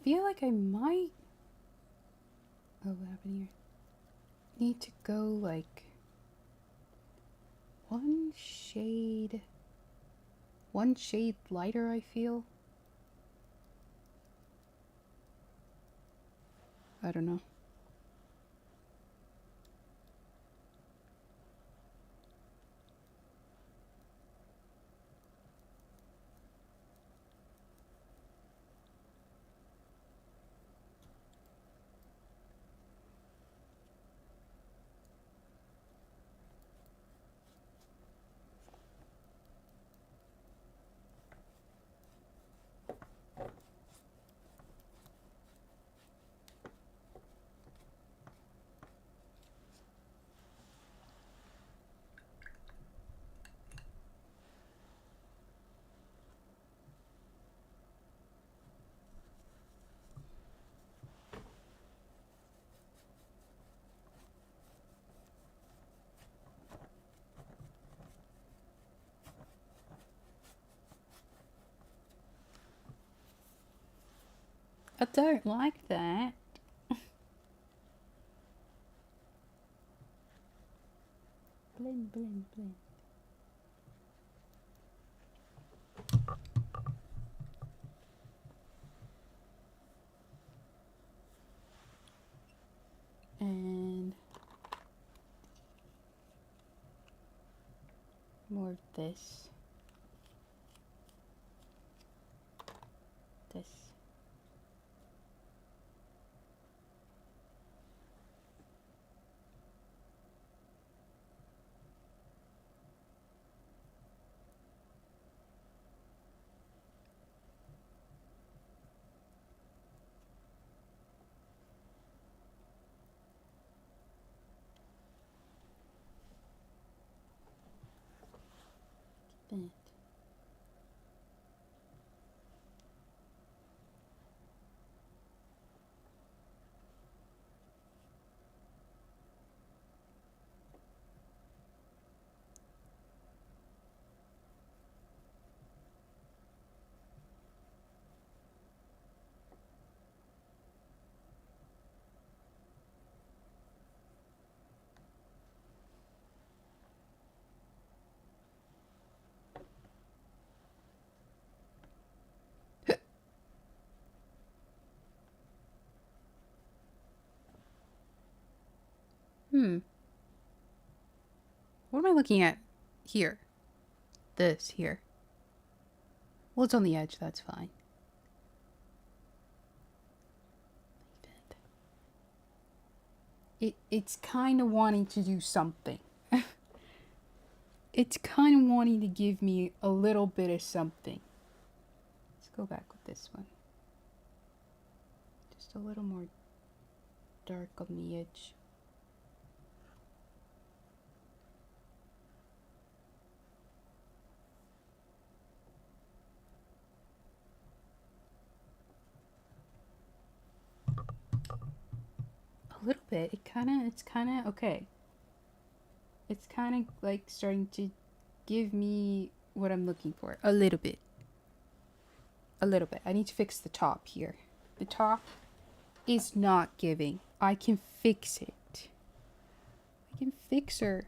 feel like I might... Oh, what happened here? Need to go like one shade lighter, I feel. I don't know. I don't like that. Blend, blend, blend. And more of this. This. That. What am I looking at here? This here. Well, it's on the edge, that's fine. It's kind of wanting to do something. It's kind of wanting to give me a little bit of something. Let's go back with this one. Just a little more dark on the edge. A little bit. It's kind of okay. It's kind of like starting to give me what I'm looking for. A little bit. A little bit. I need to fix the top here. The top is not giving. I can fix it. I can fix her.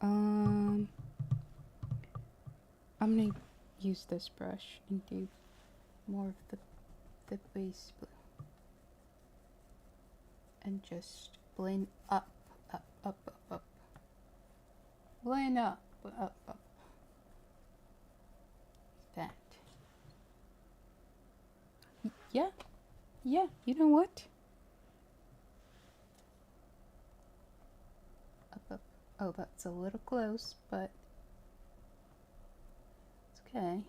I'm gonna use this brush and do more of the base blue. And just blend up, up, up, up, up. Blend up, up, up. That. Yeah, yeah, you know what? Up, up. Oh, that's a little close, but it's okay.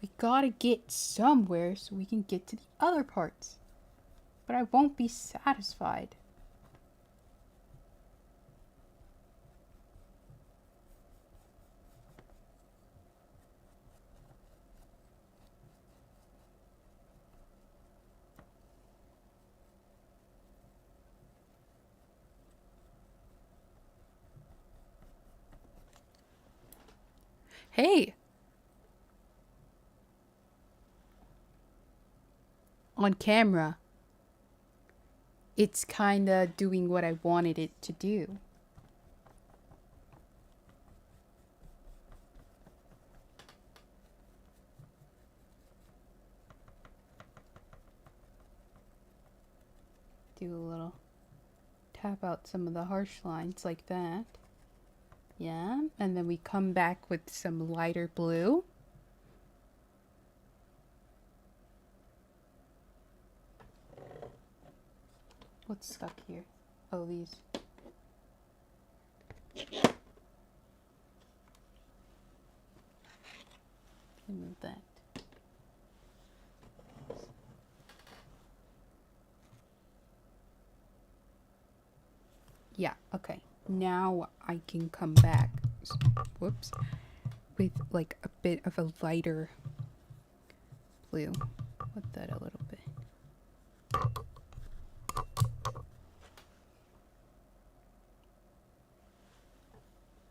We gotta get somewhere so we can get to the other parts. But I won't be satisfied. Hey! On camera, it's kinda doing what I wanted it to do. Do a little tap out some of the harsh lines like that. Yeah, and then we come back with some lighter blue. What's stuck here? Oh, these. Remove that. Yeah, okay. Now I can come back, whoops, with like a bit of a lighter blue. Put that a little bit.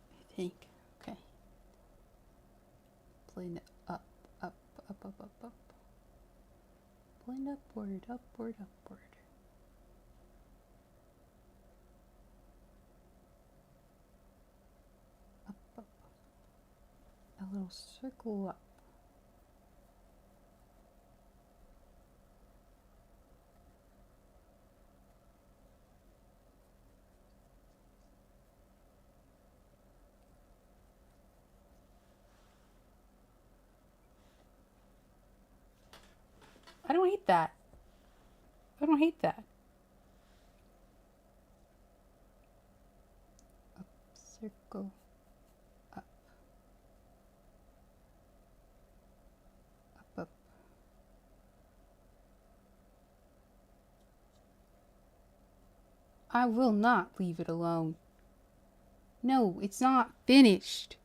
I think, okay. Blend up, up, up, up, up, up. Blend upward, upward, upward. Up, up. A little circle up. I don't hate that. I don't hate that. Up, circle, up. Up, up. I will not leave it alone. No, it's not finished.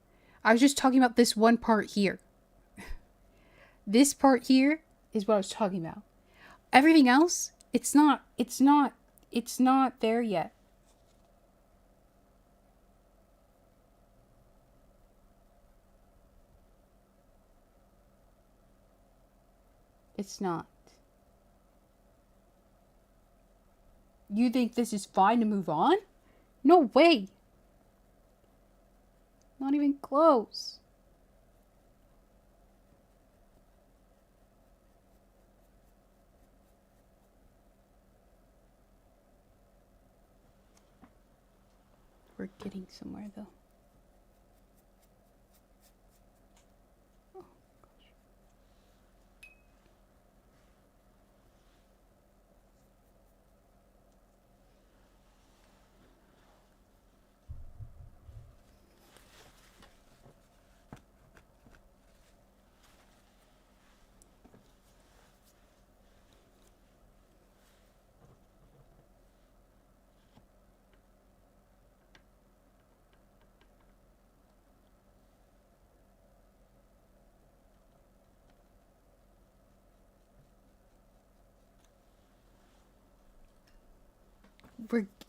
I was just talking about this one part here. This part here is what I was talking about. Everything else, it's not there yet. It's not. You think this is fine to move on? No way. Not even close. We're getting somewhere though. Oh, gosh.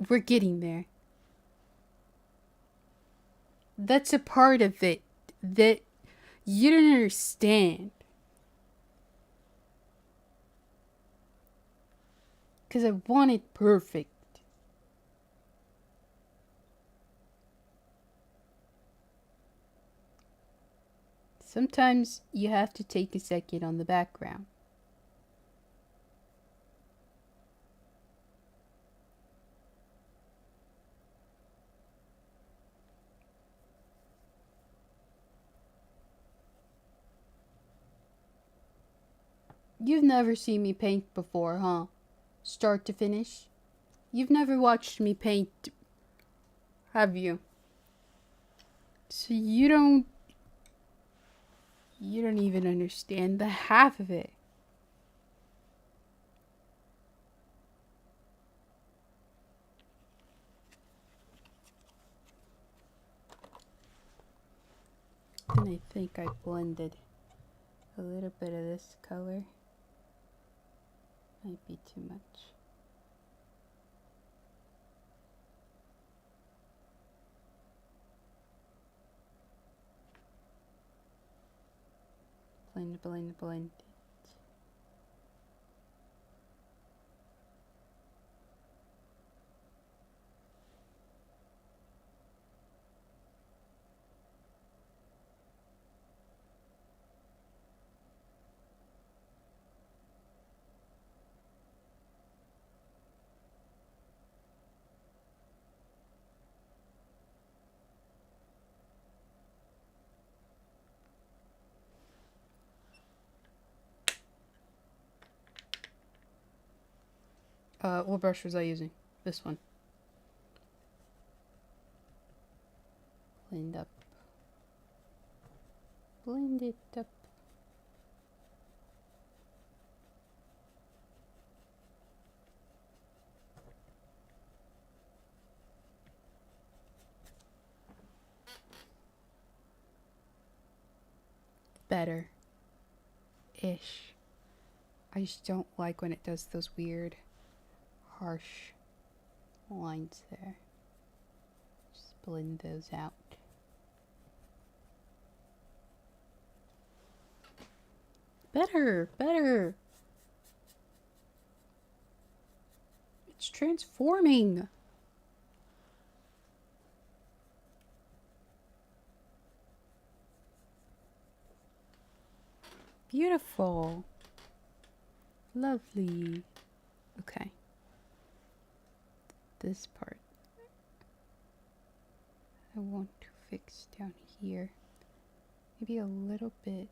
We're getting there. That's a part of it that you don't understand. Because I want it perfect. Sometimes you have to take a second on the background. You've never seen me paint before, huh? Start to finish? You've never watched me paint, have you? So you don't even understand the half of it. And I think I blended a little bit of this color. Might be too much. blend, blend. What brush was I using? This one. Blend up. Blend it up. Better-ish. I just don't like when it does those weird, harsh lines there. Just blend those out. Better, better. It's transforming. Beautiful. Lovely. Okay. This part I want to fix down here. Maybe a little bit.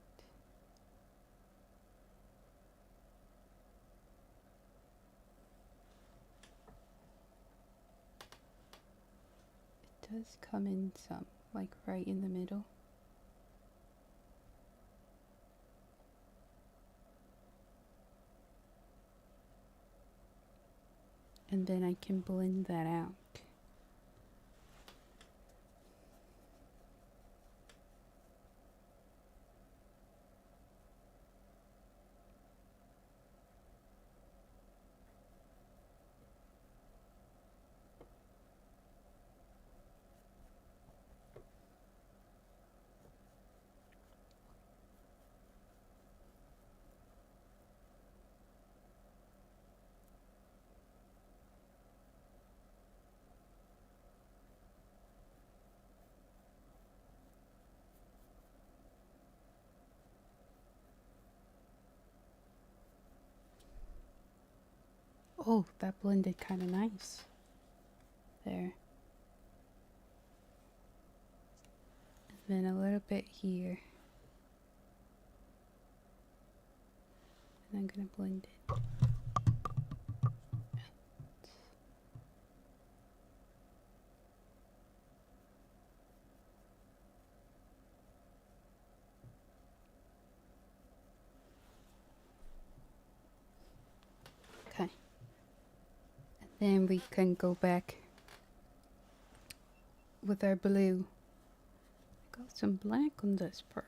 It does come in some, like right in the middle. And then I can blend that out. Oh, that blended kind of nice. There. And then a little bit here. And I'm gonna blend it out. Okay. And then we can go back with our blue. Got some black on this part.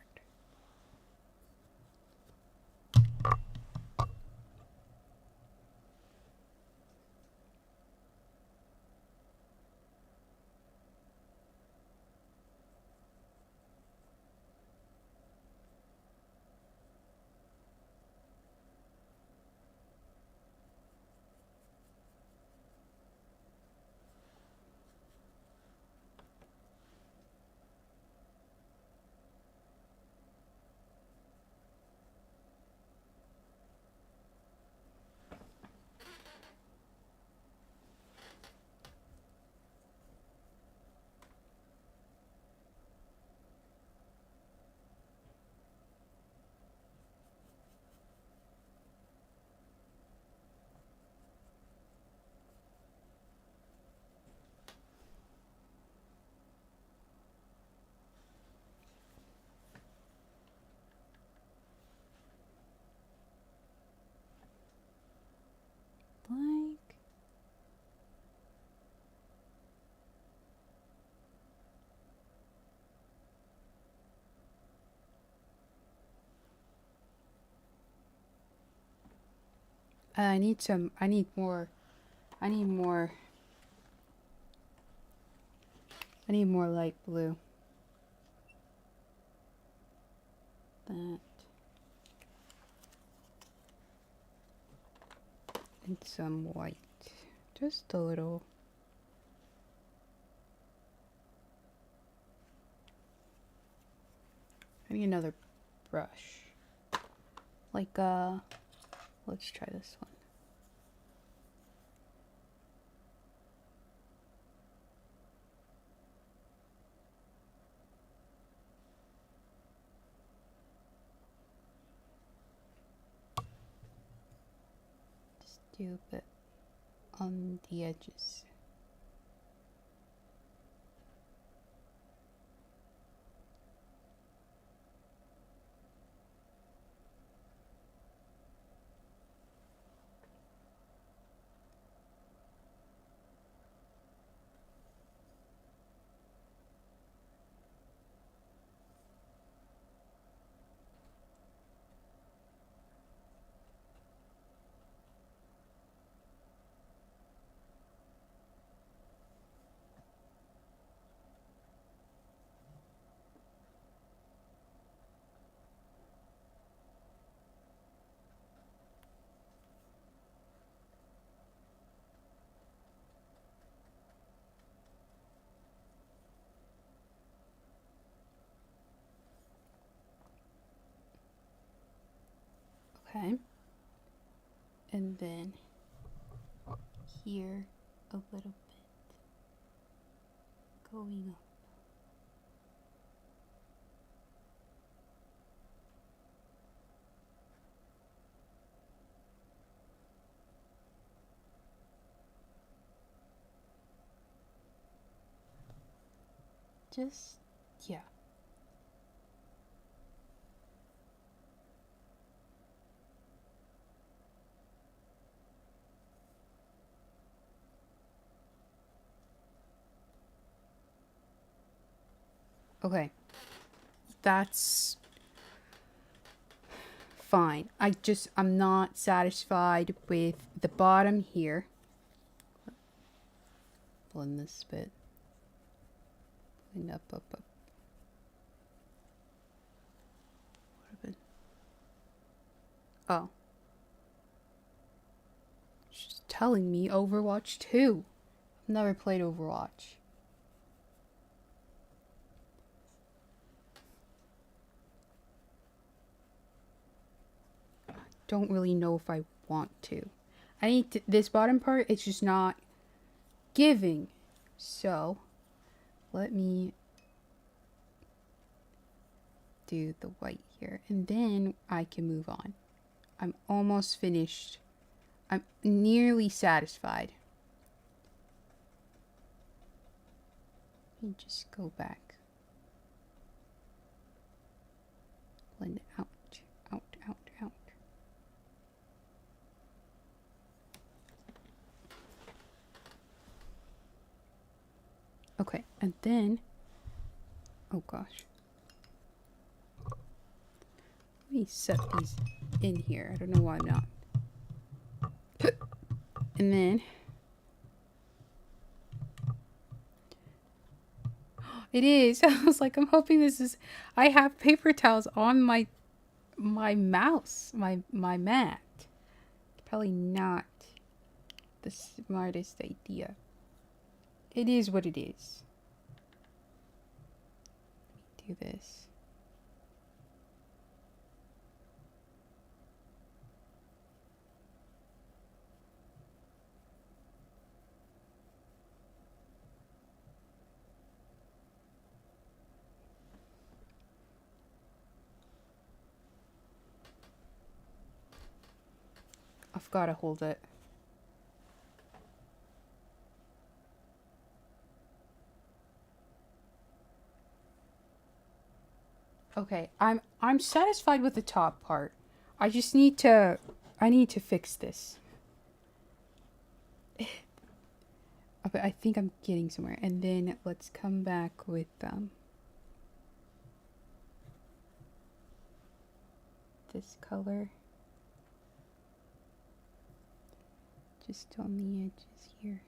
Like I need some, I need more light blue. That. And some white. Just a little. I need another brush. Like, let's try this one. Just do a bit on the edges. Okay. And then here a little bit going up. Just, yeah. Okay. That's fine. I'm not satisfied with the bottom here. Blend this bit. Blend up. What happened? Oh. She's telling me Overwatch 2. I've never played Overwatch. Don't really know if I want to. I need to, this bottom part, it's just not giving. So, let me do the white here. And then I can move on. I'm almost finished. I'm nearly satisfied. Let me just go back. Blend it out. Okay, and then, oh gosh. Let me set these in here. I don't know why I'm not. And then, it is. I was like, I'm hoping this is, I have paper towels on my mouse, my mat. Probably not the smartest idea. It is what it is. Let me do this. I've got to hold it. Okay, I'm satisfied with the top part. I just need to fix this. But I think I'm getting somewhere. And then let's come back with this color. Just on the edges here.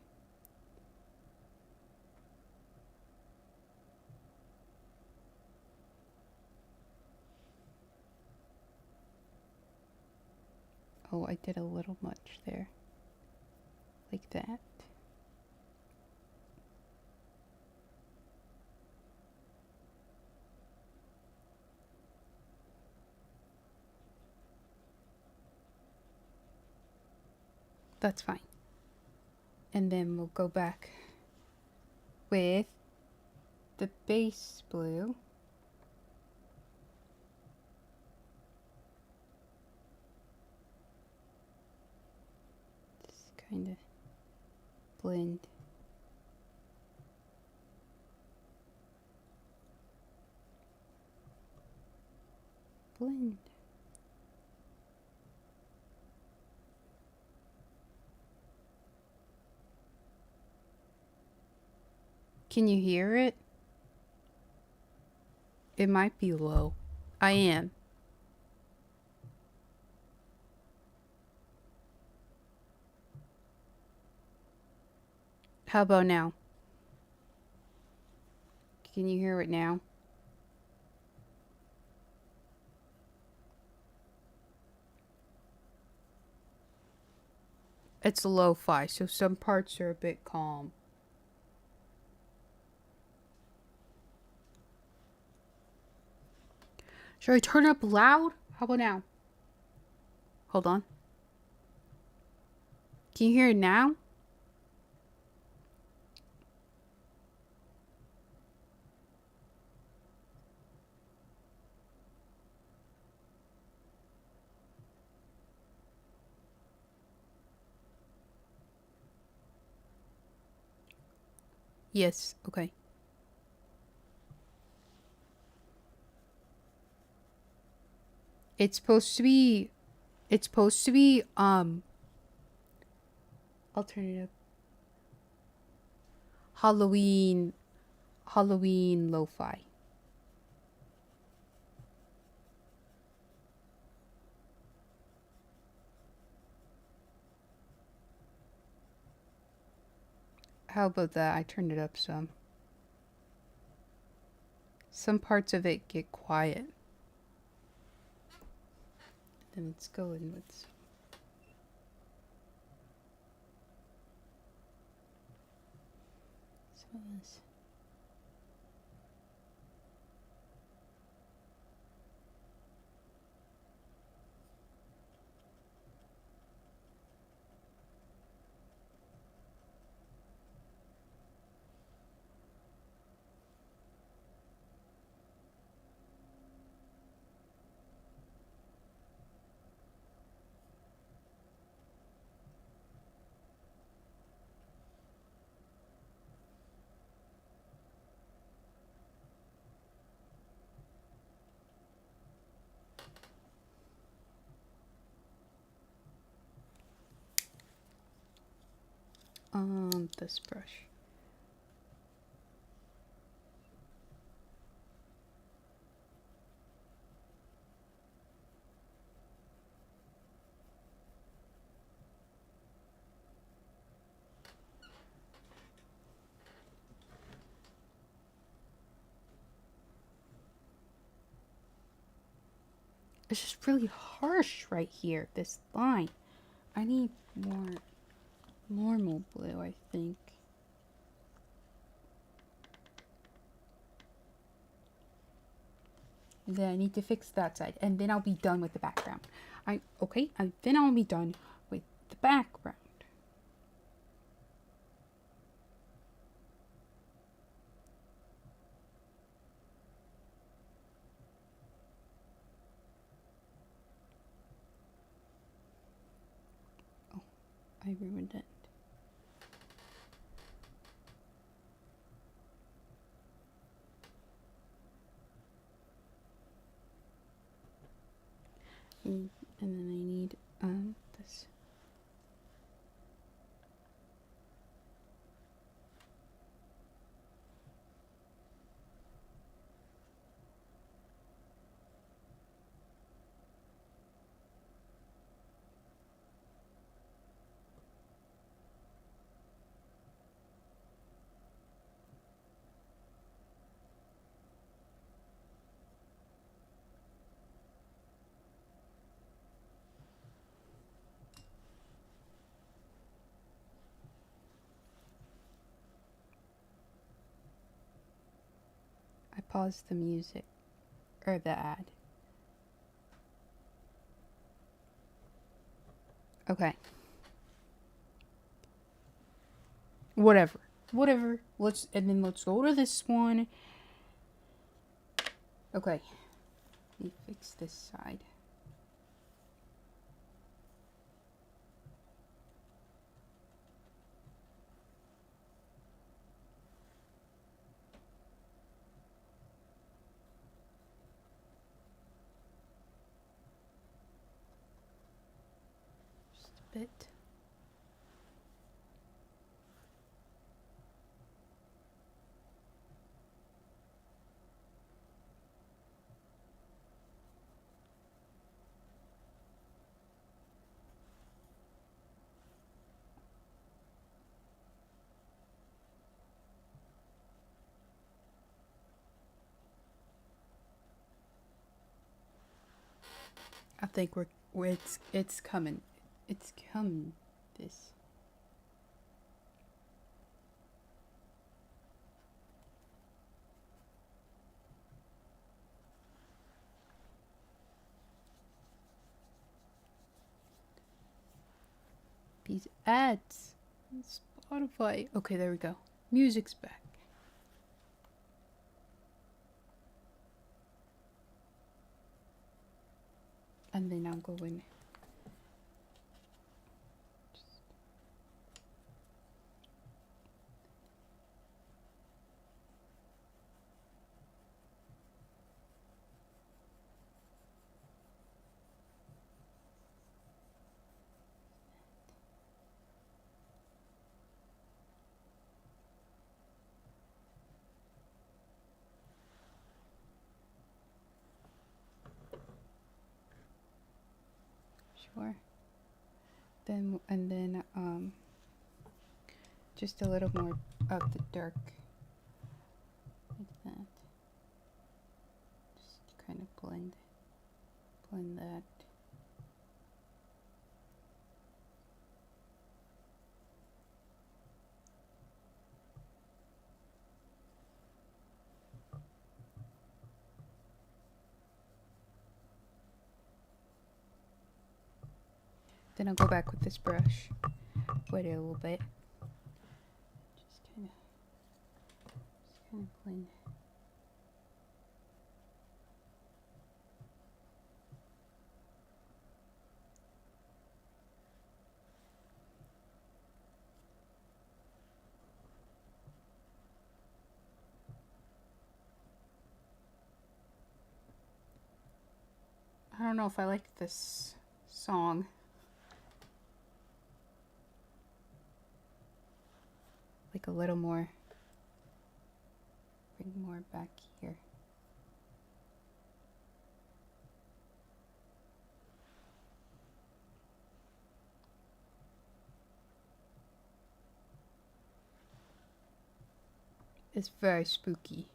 Oh, I did a little much there. like that. That's fine. And then we'll go back with the base blue. Just kind of blend. Blend. Can you hear it? It might be low. I am. How about now? Can you hear it now? It's lo-fi, so some parts are a bit calm. Should I turn up loud? How about now? Hold on. Can you hear it now? Yes, okay. It's supposed to be, I'll turn it up. Halloween lo-fi. How about that? I turned it up some. Some parts of it get quiet. Then let's go in with some of this. This brush. It's just really harsh right here, this line. I need more normal blue, I think. And then I need to fix that side, and then I'll be done with the background. Then I'll be done with the background. Oh, I ruined it. And then I need this. pause the music or the ad. Okay. Whatever. Let's go to this one. Okay. Let me fix this side. Just a bit. I think it's coming. It's coming. This. These ads. Spotify. Okay, there we go. Music's back. And then I'll go in. Sure. Then just a little more of the dark, like that. Just kind of blend that. Then I'll go back with this brush, wet it a little bit. Just kind of blend. I don't know if I like this song. Like a little more, bring more back here. It's very spooky.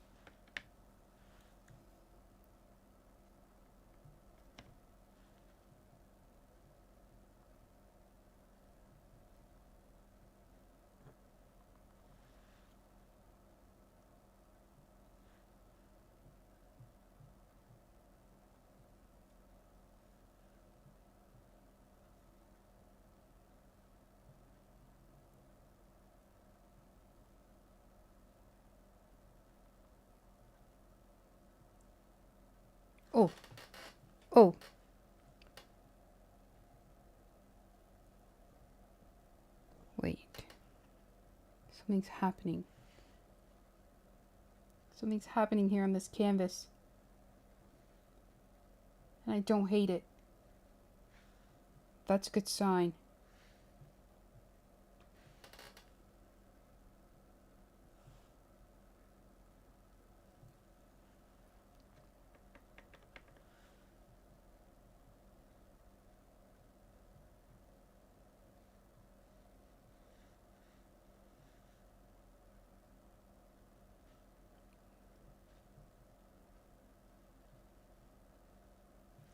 Oh. Oh. Wait. Something's happening. Something's happening here on this canvas. And I don't hate it. That's a good sign.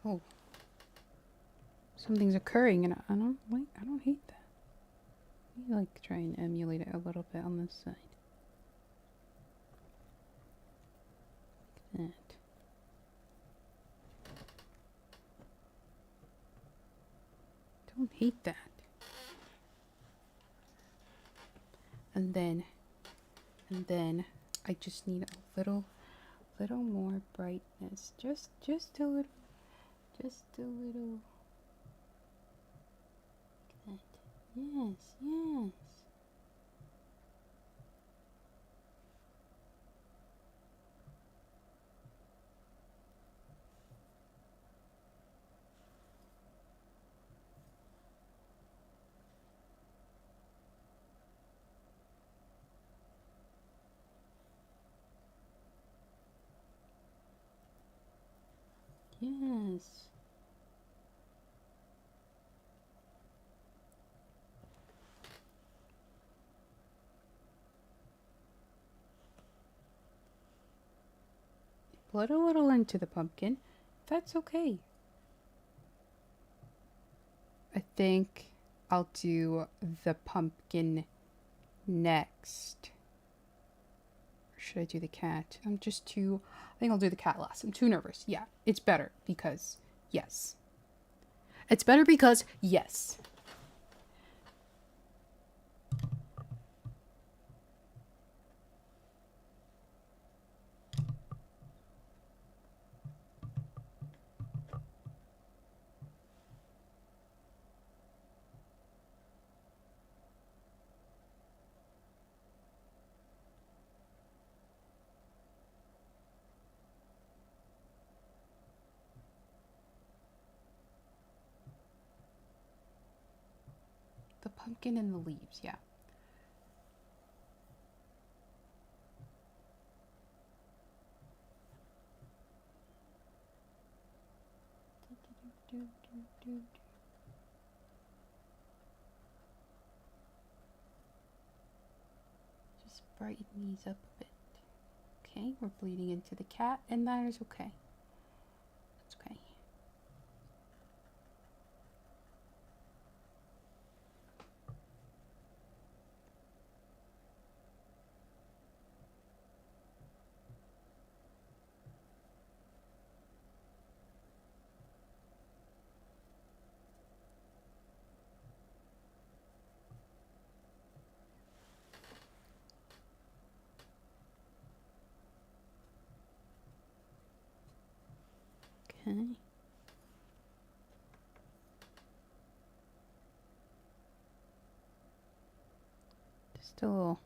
Oh. Something's occurring and I don't hate that. Let me like try and emulate it a little bit on this side. hate that. And then I just need a little more brightness. Just a little. Just a little. Like that. Yes, yes. Yes. Put a little into the pumpkin. That's okay. I think I'll do the pumpkin next. Or should I do the cat? I think I'll do the cat last. I'm too nervous. Yeah, it's better because yes. It's better because yes. The pumpkin and the leaves, yeah. Just brighten these up a bit. Okay, we're bleeding into the cat, and that is okay. That's okay. Okay. Just a little.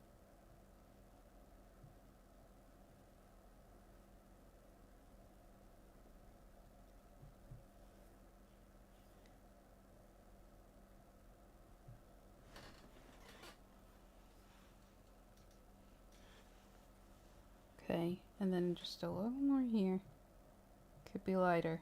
Okay, and then just a little more here. Could be lighter.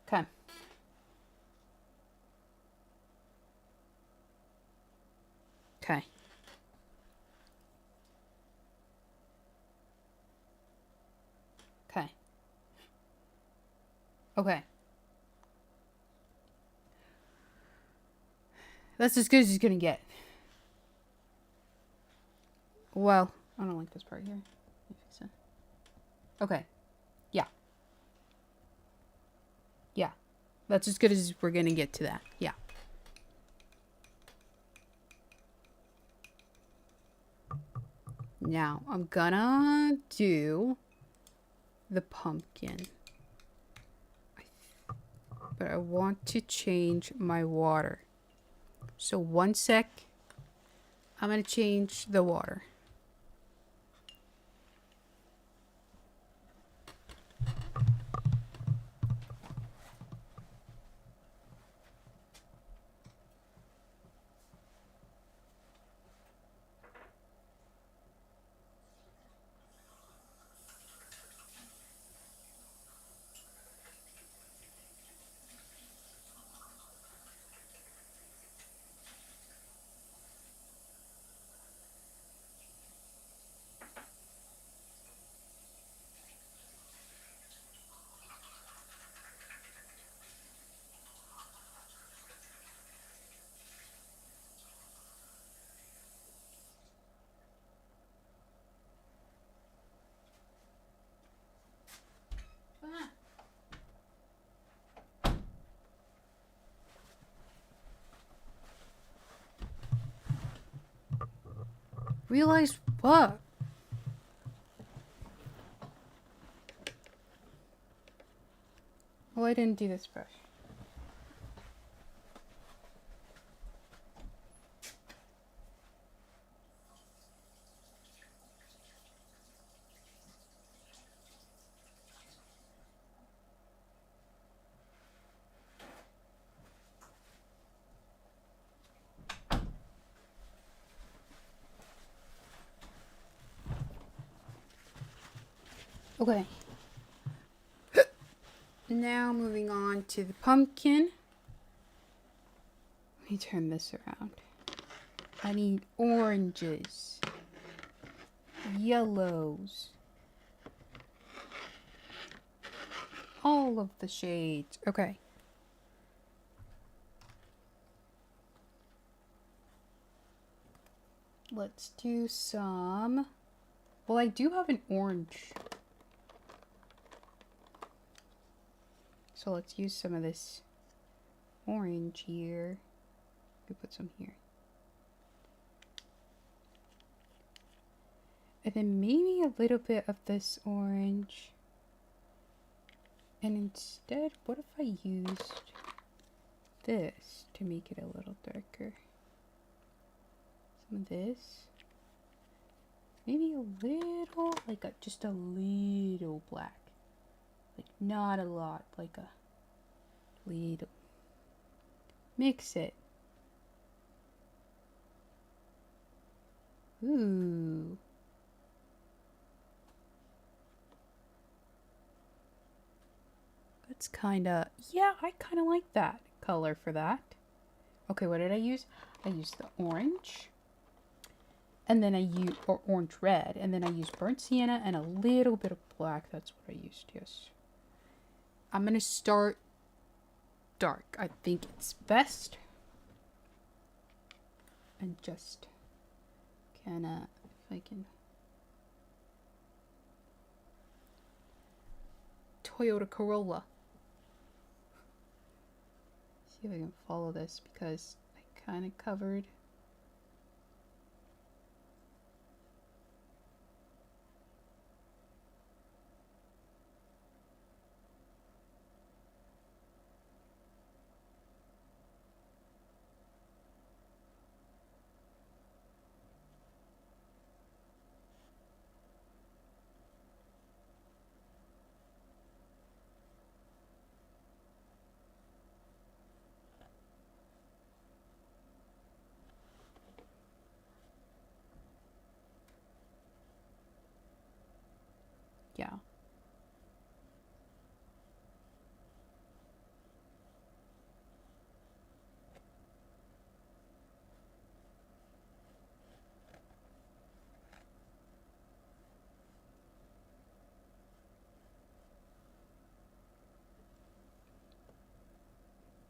Okay. Okay. Okay. Okay. That's as good as he's gonna get. Well, I don't like this part here. Okay. Yeah. Yeah. That's as good as we're gonna get to that. Yeah. Now, I'm gonna do the pumpkin. But I want to change my water. So 1 sec. I'm gonna change the water. Realize what? Well, I didn't do this brush. Okay. Now moving on to the pumpkin. Let me turn this around. I need oranges, yellows, all of the shades. Okay. Let's do some. Well, I do have an orange. So let's use some of this orange here. We put some here. And then maybe a little bit of this orange. And instead, what if I used this to make it a little darker? Some of this. Maybe a little, like just a little black. Like not a lot, like a little. Mix it. Ooh. That's kinda, yeah, I kinda like that color for that. Okay, what did I use? I used the orange. And then I used, or orange red. And then I used burnt sienna and a little bit of black. That's what I used, yes. I'm gonna start dark. I think it's best. And just kinda, if I can. Toyota Corolla. See if I can follow this because I kind of covered. Yeah.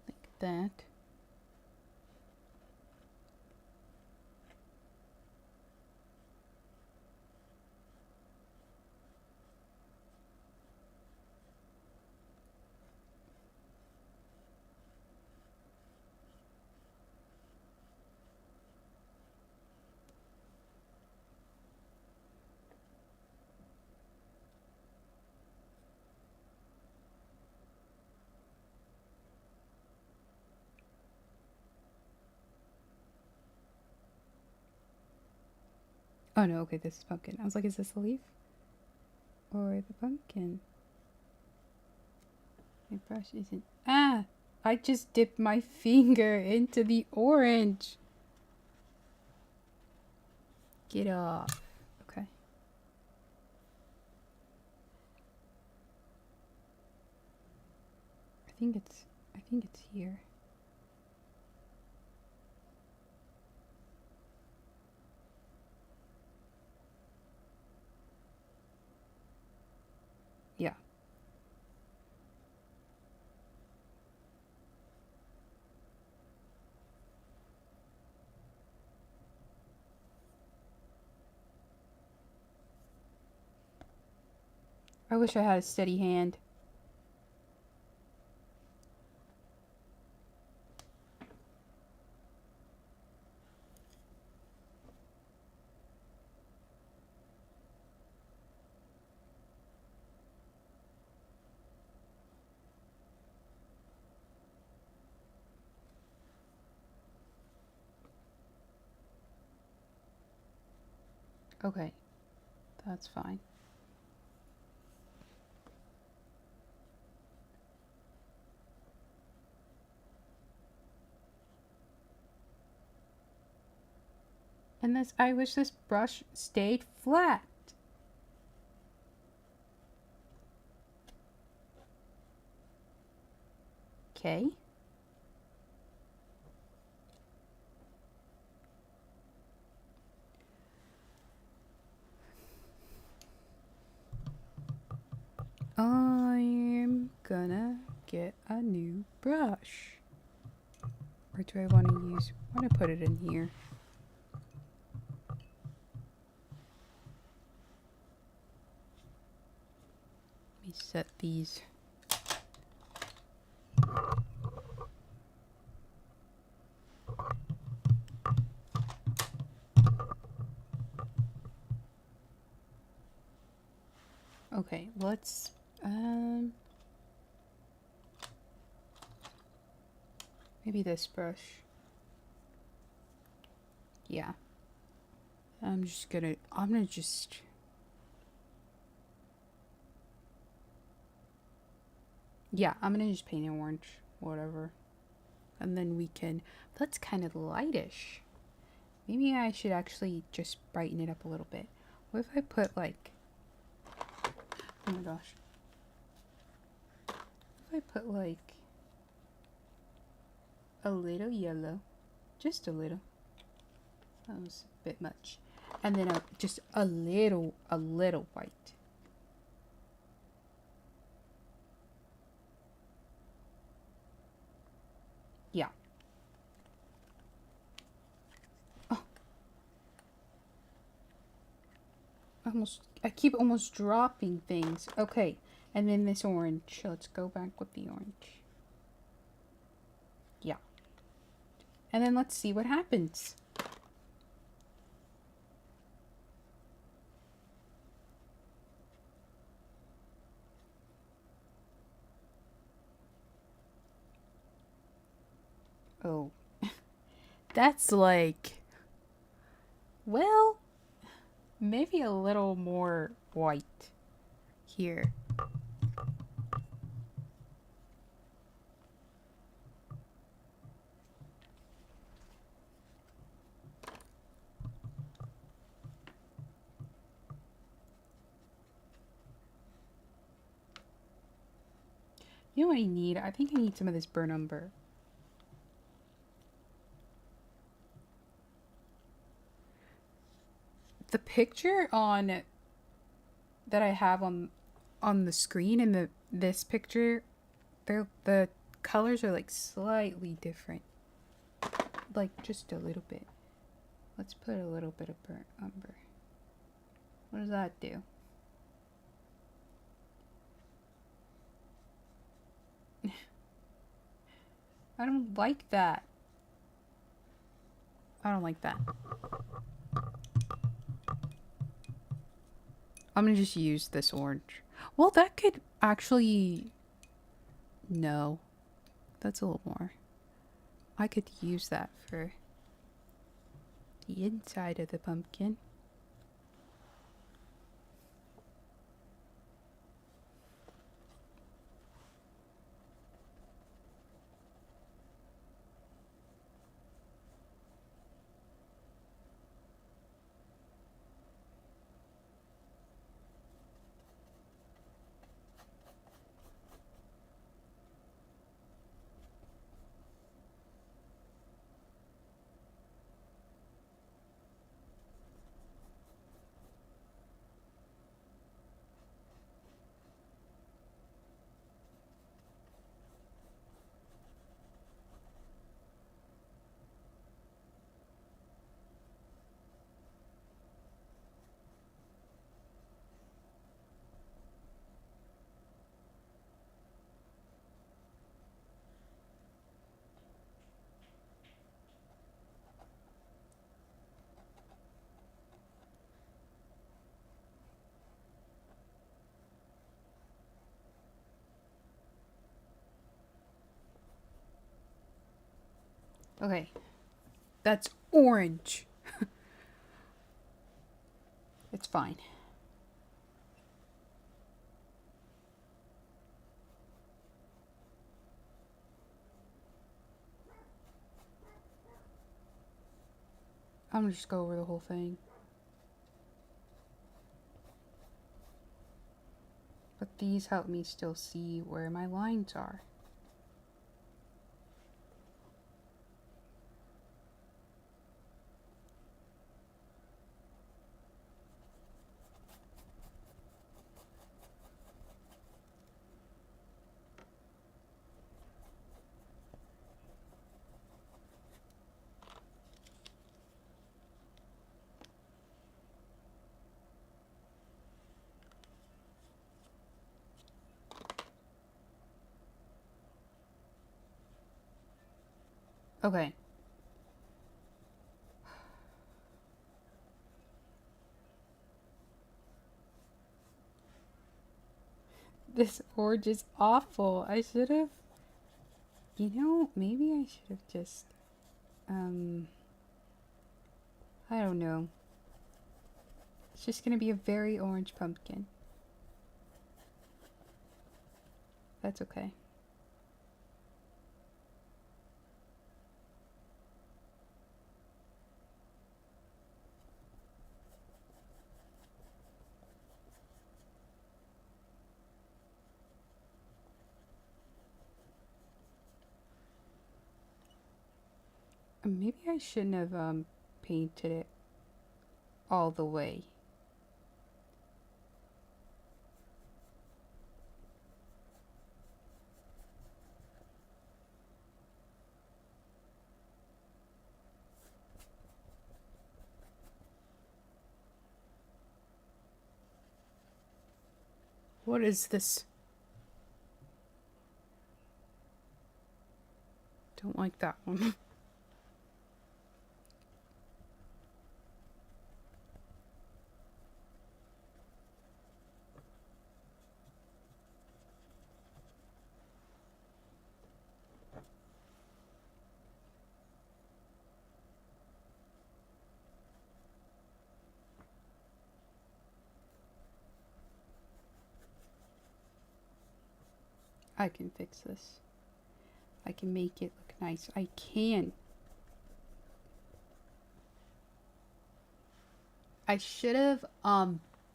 Like that. Oh no, okay, this is pumpkin. I was like, is this the leaf? Or the pumpkin? My brush isn't. Ah! I just dipped my finger into the orange. Get off. Okay. I think it's here. Yeah. I wish I had a steady hand. Okay, that's fine. And this, I wish this brush stayed flat. Okay. I'm gonna get a new brush. Or do I want to use, I want to put it in here. Let me set these. Okay, let's, maybe this brush. Yeah. I'm gonna just, yeah, I'm gonna just paint it orange, whatever. And then we can, that's kind of lightish. Maybe I should actually just brighten it up a little bit. What if I put like, oh my gosh. If I put like a little yellow, just a little. That was a bit much. And then just a little white. Yeah. Oh. I keep almost dropping things. Okay. And then this orange. Let's go back with the orange. Yeah. And then let's see what happens. Oh. That's like, well, maybe a little more white here. You know what I need? I think I need some of this burnt umber. The picture on that I have on the screen and this picture, the colors are like slightly different. Like just a little bit. Let's put a little bit of burnt umber. What does that do? I don't like that. I don't like that. I'm gonna just use this orange. Well, that could actually... No. That's a little more. I could use that for the inside of the pumpkin. Okay. That's orange. It's fine. I'm gonna just go over the whole thing. But these help me still see where my lines are. Okay. This orange is awful. I should have... You know, maybe I should have just... I don't know. It's just gonna be a very orange pumpkin. That's okay. Maybe I shouldn't have painted it all the way. What is this? Don't like that one. I can fix this. I can make it look nice. I can. I should have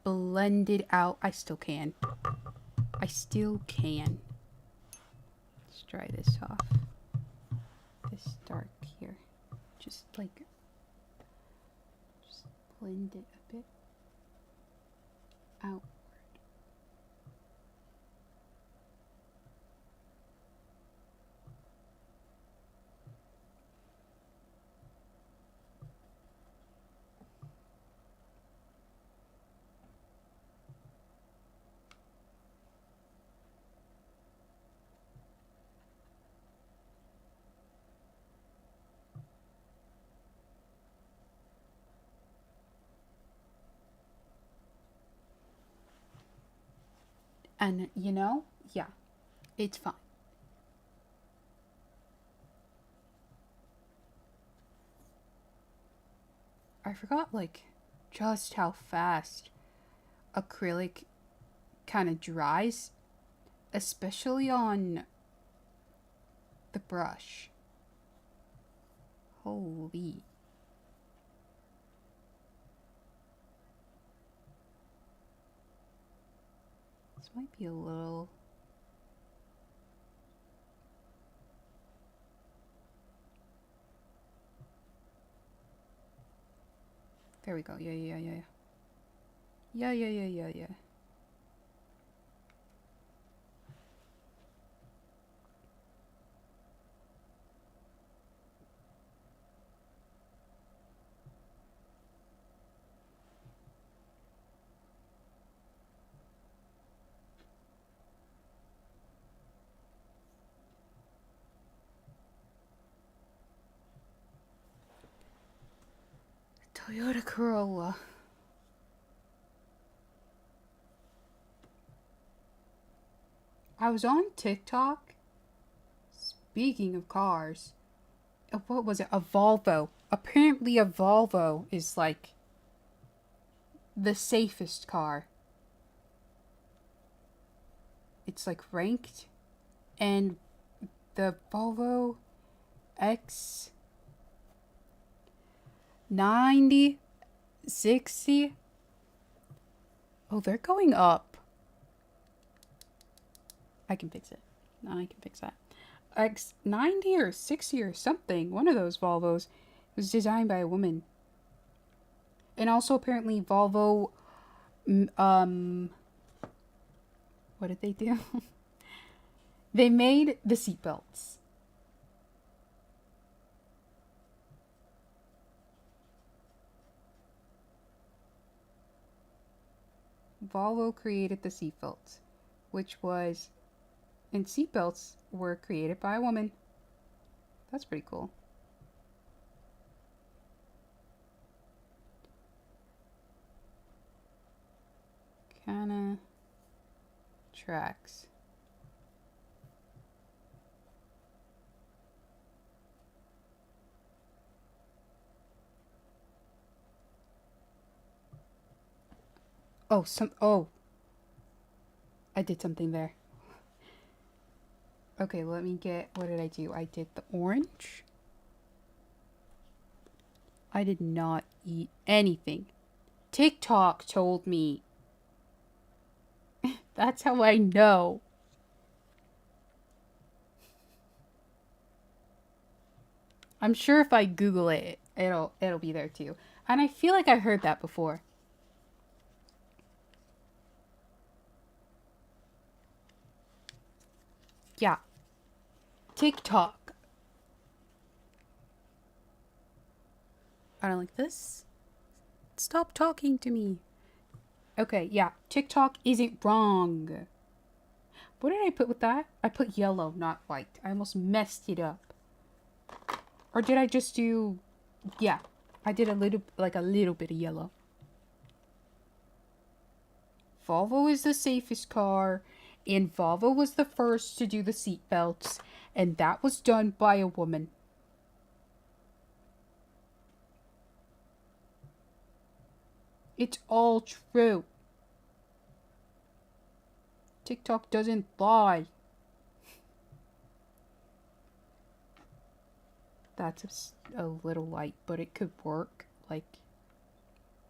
blended out. I still can. I still can. Let's dry this off. This dark here. Just like blend it a bit out. And you know, yeah, it's fine. I forgot like just how fast acrylic kind of dries, especially on the brush. Holy. This might be a little... There we go. Yeah. Yeah. Toyota Corolla. I was on TikTok. Speaking of cars, what was it? A Volvo. Apparently a Volvo is like the safest car. It's like ranked. And the Volvo X90, 60. Oh, they're going up. I can fix it. No, I can fix that. X90 or 60 or something. One of those Volvos was designed by a woman. And also apparently Volvo, what did they do? They made the seatbelts. Volvo created the seatbelts, and seatbelts were created by a woman. That's pretty cool. Kinda tracks. Oh, I did something there. Okay, let me get, what did I do? I did the orange. I did not eat anything. TikTok told me. That's how I know. I'm sure if I Google it, it'll be there too. And I feel like I heard that before. Yeah. TikTok. I don't like this. Stop talking to me. Okay, yeah. TikTok isn't wrong. What did I put with that? I put yellow, not white. I almost messed it up. Or did I just do... Yeah. I did a little bit of yellow. Volvo is the safest car. And Volvo was the first to do the seat belts. And that was done by a woman. It's all true. TikTok doesn't lie. That's a little light, but it could work. Like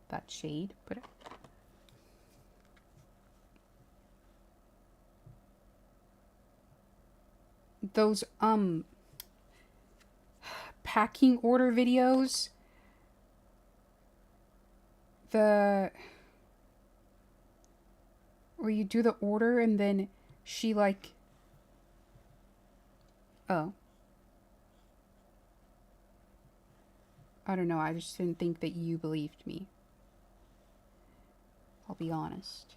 that shade. But those packing order videos, where you do the order and then she like, oh, I don't know, I just didn't think that you believed me. I'll be honest.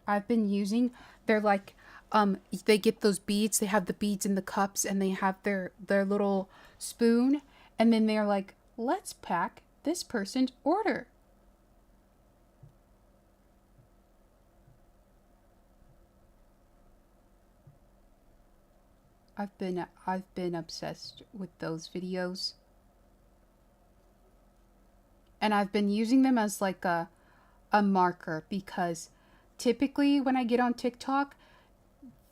I've been using, they're like, they get those beads, they have the beads in the cups, and they have their little spoon, and then they're like, let's pack this person's order. I've been obsessed with those videos. And I've been using them as like a marker, because typically when I get on TikTok,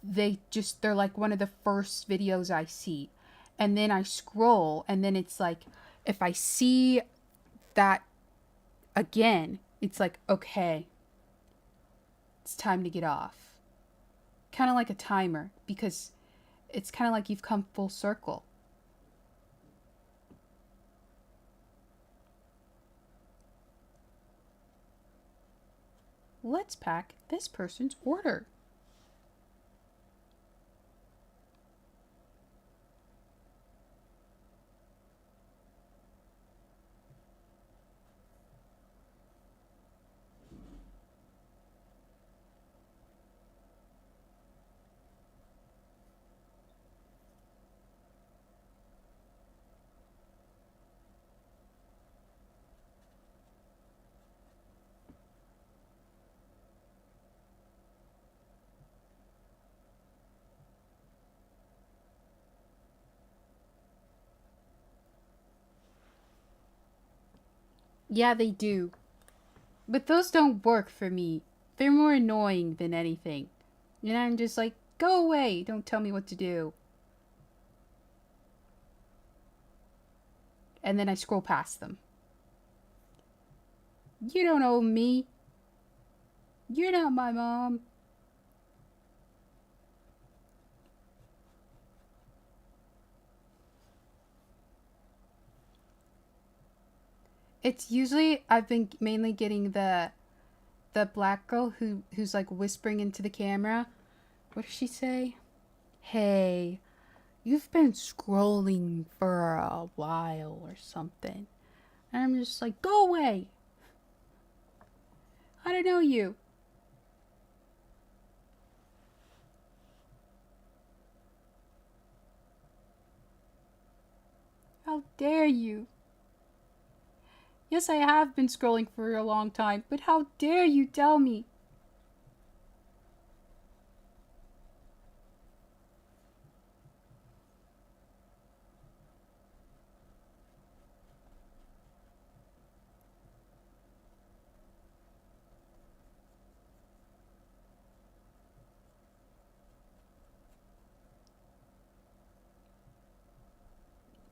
they're like one of the first videos I see. And then I scroll, and then it's like, if I see that again, it's like, okay, it's time to get off. Kind of like a timer, because it's kind of like you've come full circle. Let's pack this person's order. Yeah, they do. But those don't work for me. They're more annoying than anything. And I'm just like, go away. Don't tell me what to do. And then I scroll past them. You don't owe me. You're not my mom. It's usually I've been mainly getting the black girl who's like whispering into the camera. What does she say? Hey, you've been scrolling for a while or something. And I'm just like, go away. I don't know you. How dare you? Yes, I have been scrolling for a long time, but how dare you tell me?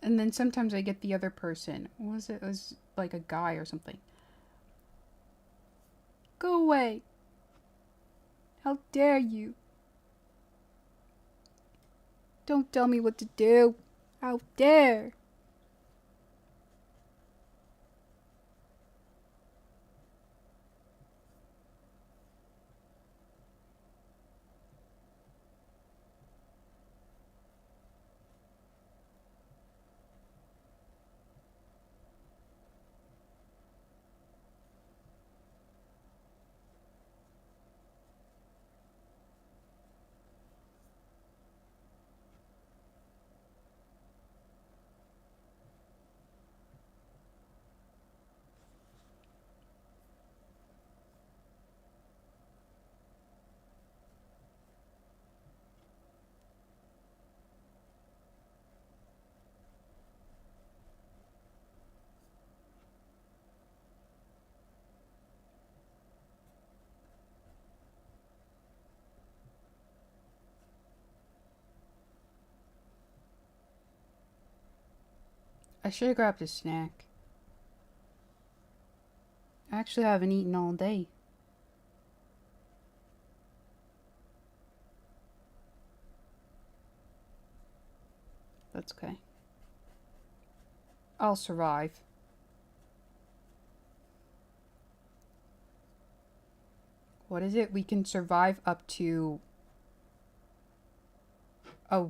And then sometimes I get the other person. What was it? It was like a guy or something. Go away. How dare you? Don't tell me what to do. How dare? I should have grabbed a snack. I actually haven't eaten all day. That's okay. I'll survive. What is it? We can survive up to a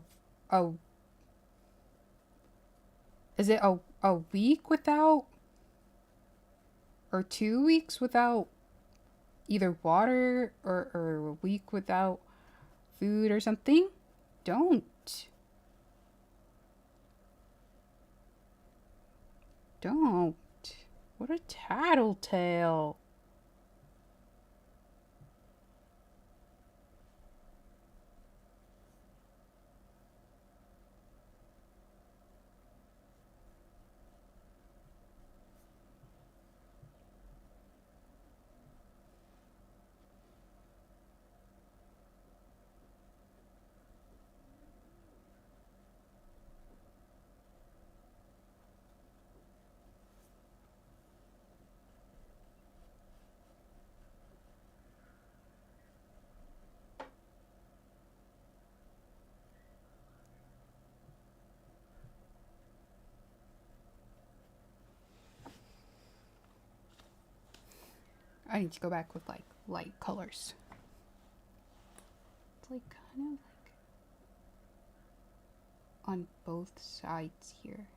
a is it a week without or 2 weeks without either water or a week without food or something? Don't. Don't. What a tattletale. I need to go back with like light colors. It's like kind of like on both sides here.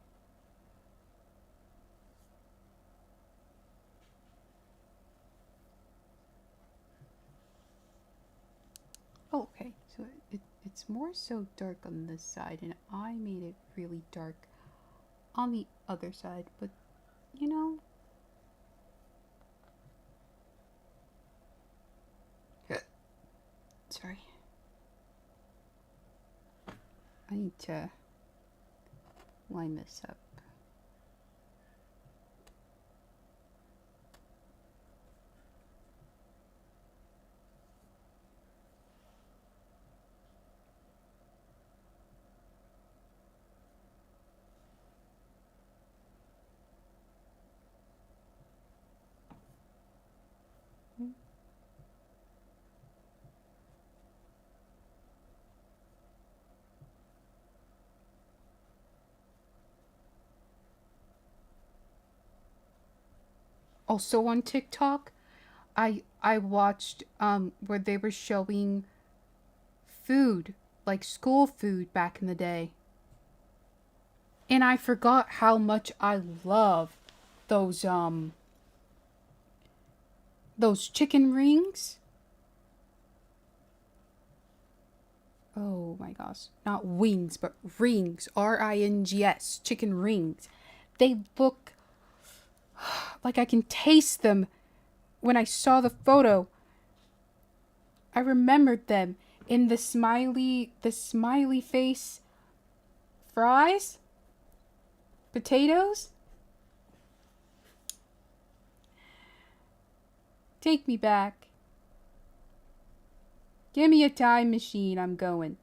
Oh, okay. So it's more so dark on this side, and I made it really dark on the other side, but you know. Sorry. I need to line this up. Also on TikTok, I watched where they were showing food, like school food back in the day. And I forgot how much I love those chicken rings. Oh my gosh. Not wings, but rings. R-I-N-G-S. Chicken rings. They look like I can taste them. When I saw the photo, I remembered them in the smiley face fries, potatoes. Take me back. Give me a time machine, I'm going.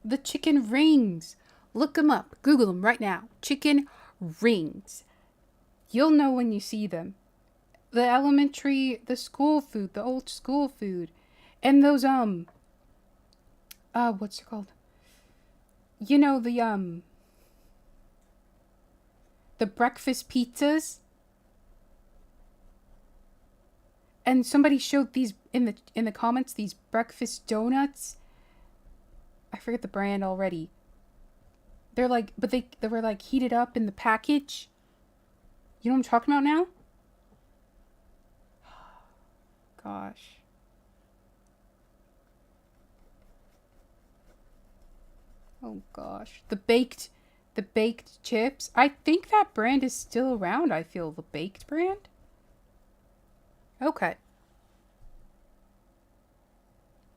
The chicken rings. Look them up. Google them right now. Chicken rings. You'll know when you see them. The school food, the old school food. And those, what's it called? You know, the breakfast pizzas. And somebody showed these in the comments, these breakfast donuts. I forget the brand already. They're like, but they were like heated up in the package. You know what I'm talking about now? Gosh. Oh gosh. The baked chips. I think that brand is still around, I feel. The baked brand? Okay.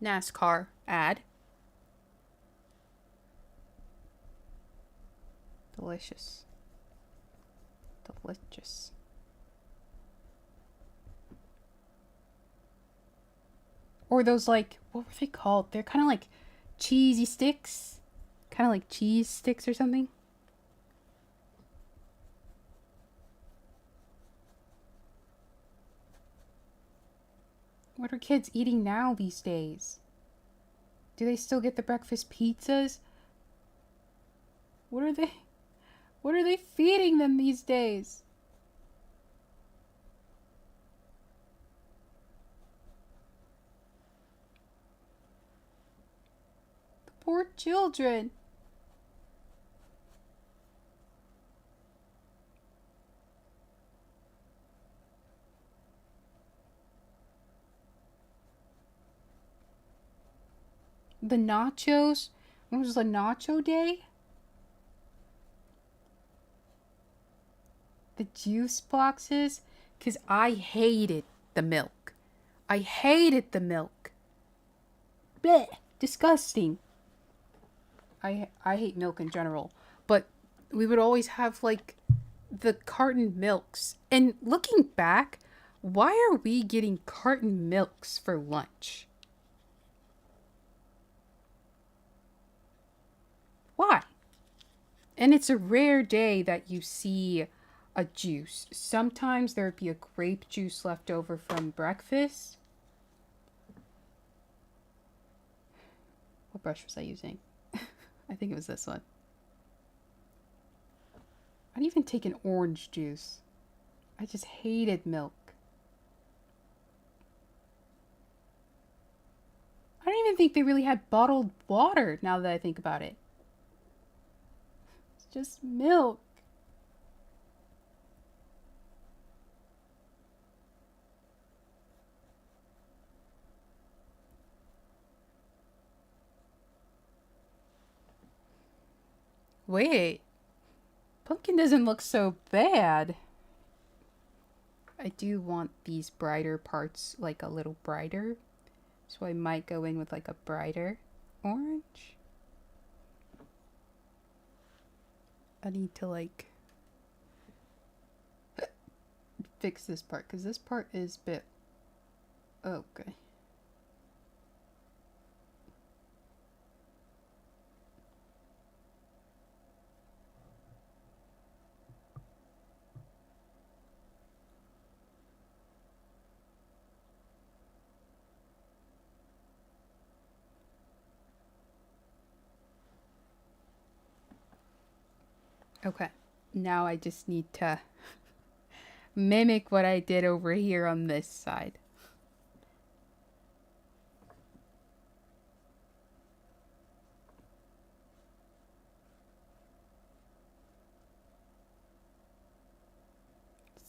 NASCAR ad. Delicious. Delicious. Or those, like, what were they called? They're kind of like cheesy sticks. Kind of like cheese sticks or something. What are kids eating now these days? Do they still get the breakfast pizzas? What are they feeding them these days? The poor children. The nachos? When was the nacho day? The juice boxes? Because I hated the milk. I hated the milk. Blech. Disgusting. I hate milk in general. But we would always have, like, the carton milks. And looking back, why are we getting carton milks for lunch? Why? And it's a rare day that you see a juice. Sometimes there would be a grape juice left over from breakfast. What brush was I using? I think it was this one. I'd even take an orange juice. I just hated milk. I don't even think they really had bottled water now that I think about it. It's just milk. Wait. Pumpkin doesn't look so bad. I do want these brighter parts like a little brighter. So I might go in with like a brighter orange. I need to like fix this part because this part is a bit okay. Okay. Now I just need to mimic what I did over here on this side.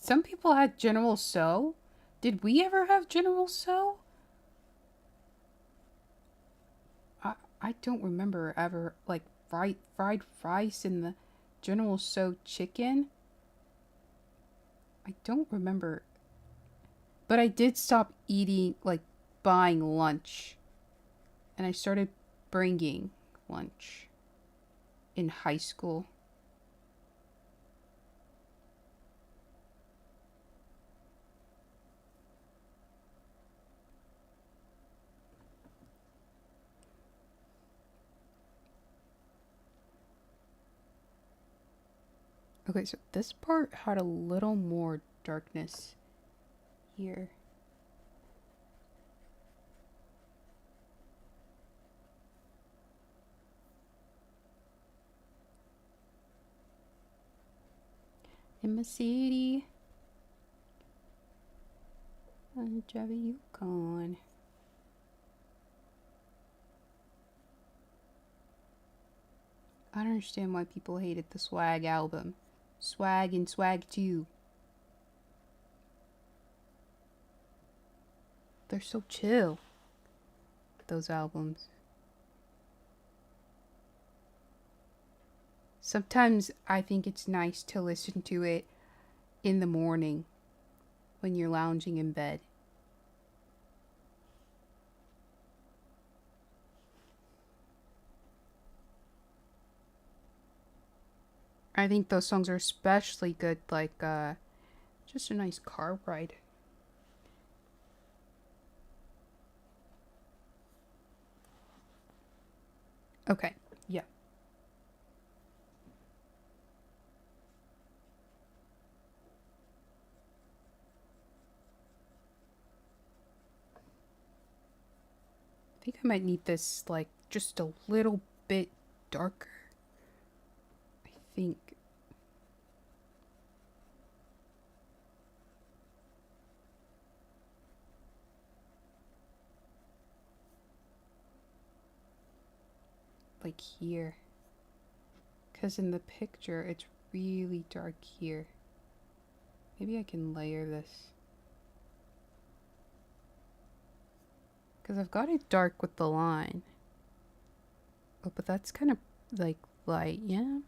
Some people had General So. Did we ever have General So? I don't remember ever like fried rice in the General So chicken. I don't remember. But I did stop eating, like buying lunch. And I started bringing lunch in high school. Okay, so this part had a little more darkness here. In my city, I'm driving you gone. I don't understand why people hated the Swag album. Swag and Swag 2. They're so chill, those albums. Sometimes I think it's nice to listen to it in the morning when you're lounging in bed. I think those songs are especially good, like just a nice car ride. Okay, yeah. I think I might need this like just a little bit darker. I think. Like here. Because in the picture, it's really dark here. Maybe I can layer this. Because I've got it dark with the line. Oh, but that's kind of like light, yeah?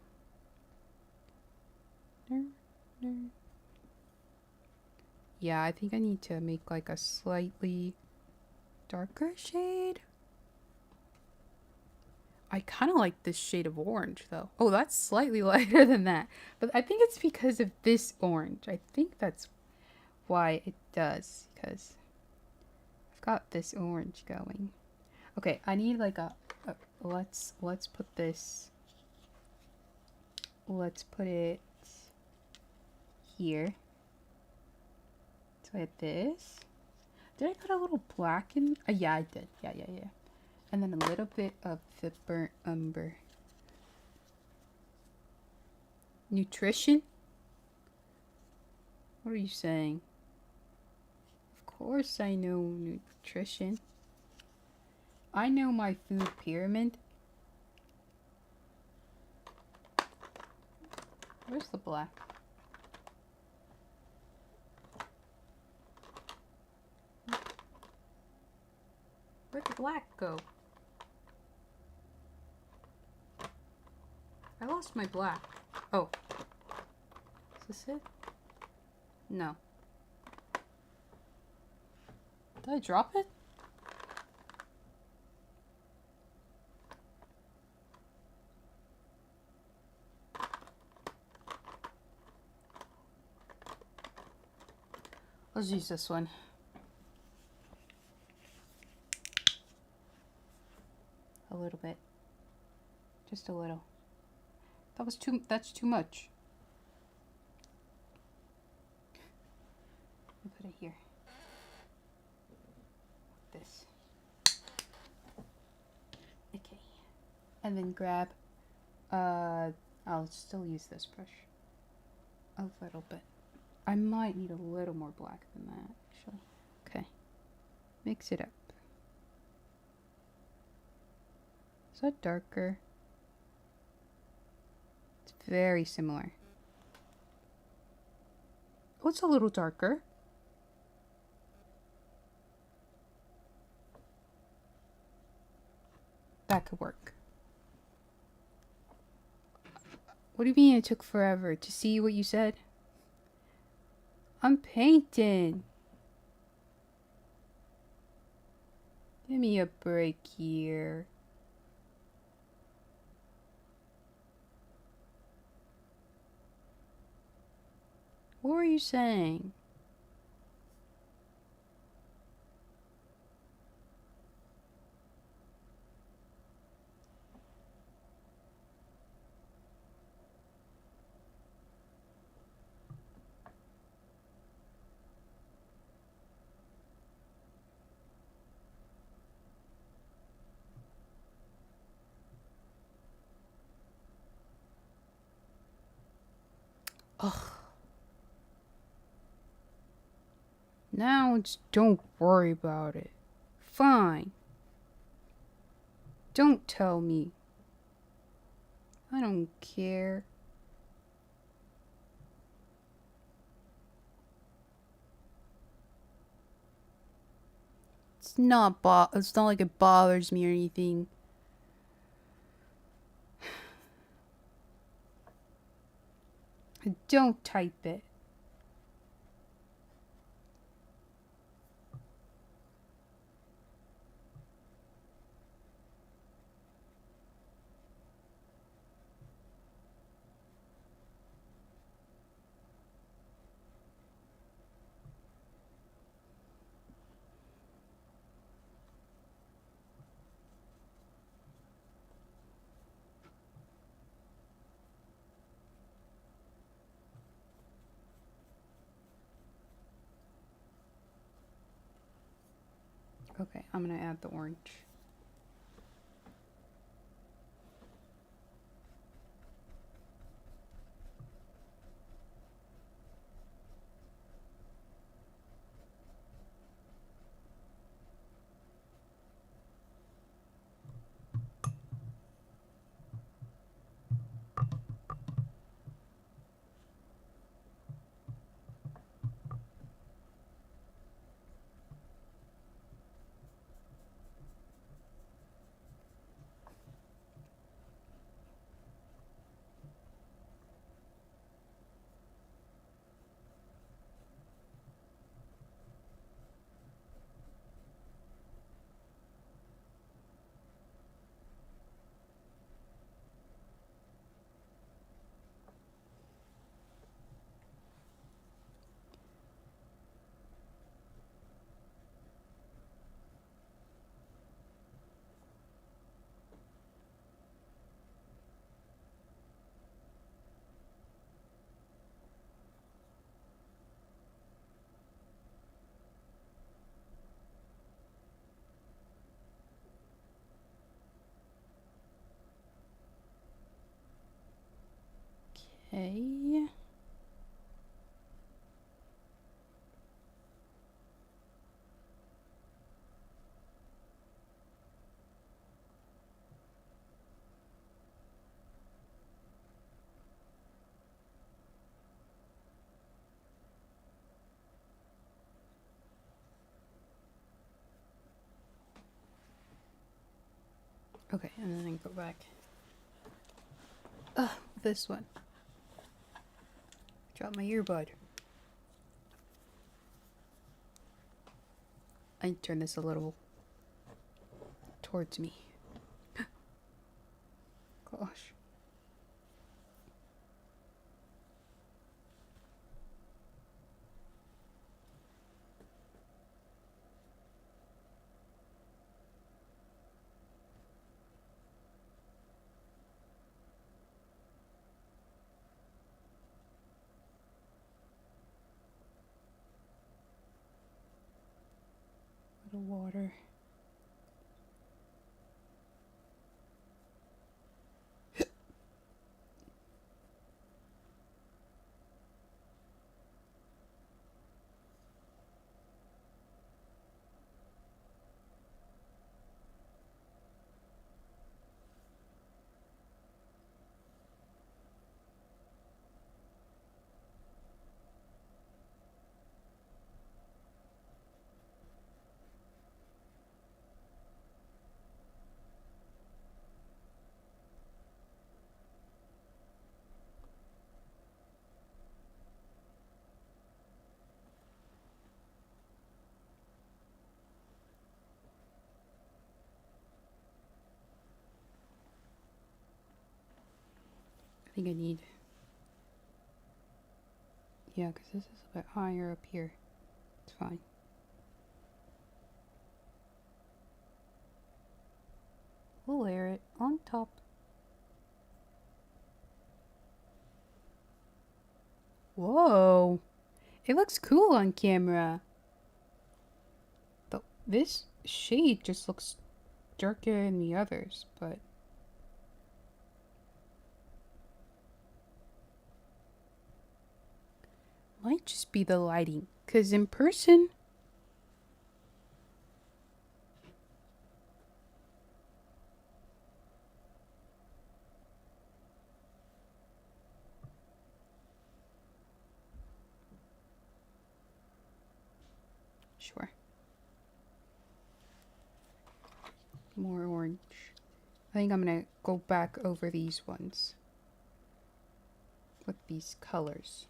Yeah, I think I need to make like a slightly darker shade. I kind of like this shade of orange though. Oh, that's slightly lighter than that. But I think it's because of this orange. I think that's why it does. Because I've got this orange going. Okay, I need like a let's put this. Let's put it here. So I had this. Did I put a little black in? Yeah, I did. Yeah. And then a little bit of the burnt umber. Nutrition? What are you saying? Of course I know nutrition. I know my food pyramid. Where's the black? Where'd the black go? I lost my black. Oh. Is this it? No. Did I drop it? Let's use this one. A little bit. Just a little. That's too much. I'll put it here. This. Okay. And then grab I'll still use this brush a little bit. I might need a little more black than that, actually. Okay. Mix it up. Is that darker? It's very similar. Oh, it's a little darker. That could work. What do you mean it took forever to see what you said? I'm painting. Give me a break here. What were you saying? Ugh. Now it's don't worry about it. Fine. Don't tell me. I don't care. It's not like it bothers me or anything. Don't type it. Okay, I'm gonna add the orange. Okay. Okay, and then go back. This one. Drop my earbud. I turn this a little towards me. Gosh. Little water. think I need... Yeah, because this is a bit higher up here. It's fine. We'll layer it on top. Whoa! It looks cool on camera. Though this shade just looks darker than the others, but... Might just be the lighting, because in person... Sure. More orange. I think I'm gonna go back over these ones with these colors.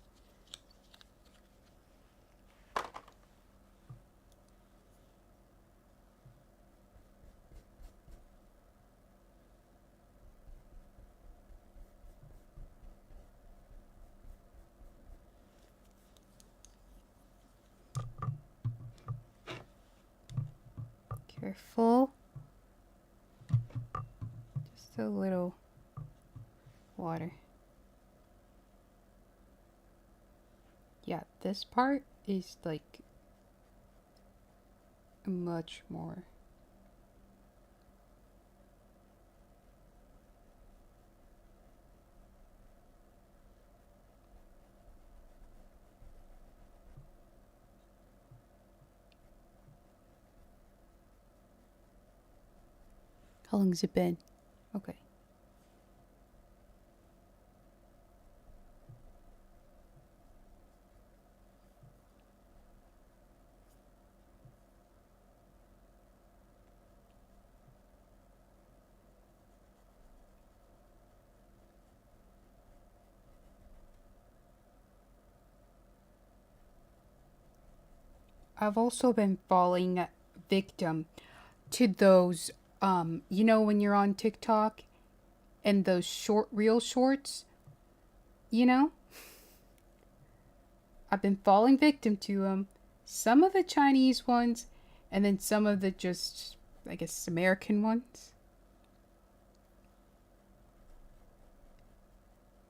Careful. Just a little water. Yeah, this part is like much more. How long has it been? Okay. I've also been falling victim to those, you know, when you're on TikTok and those short reel shorts, you know? I've been falling victim to them. Some of the Chinese ones, and then some of the just, I guess, American ones.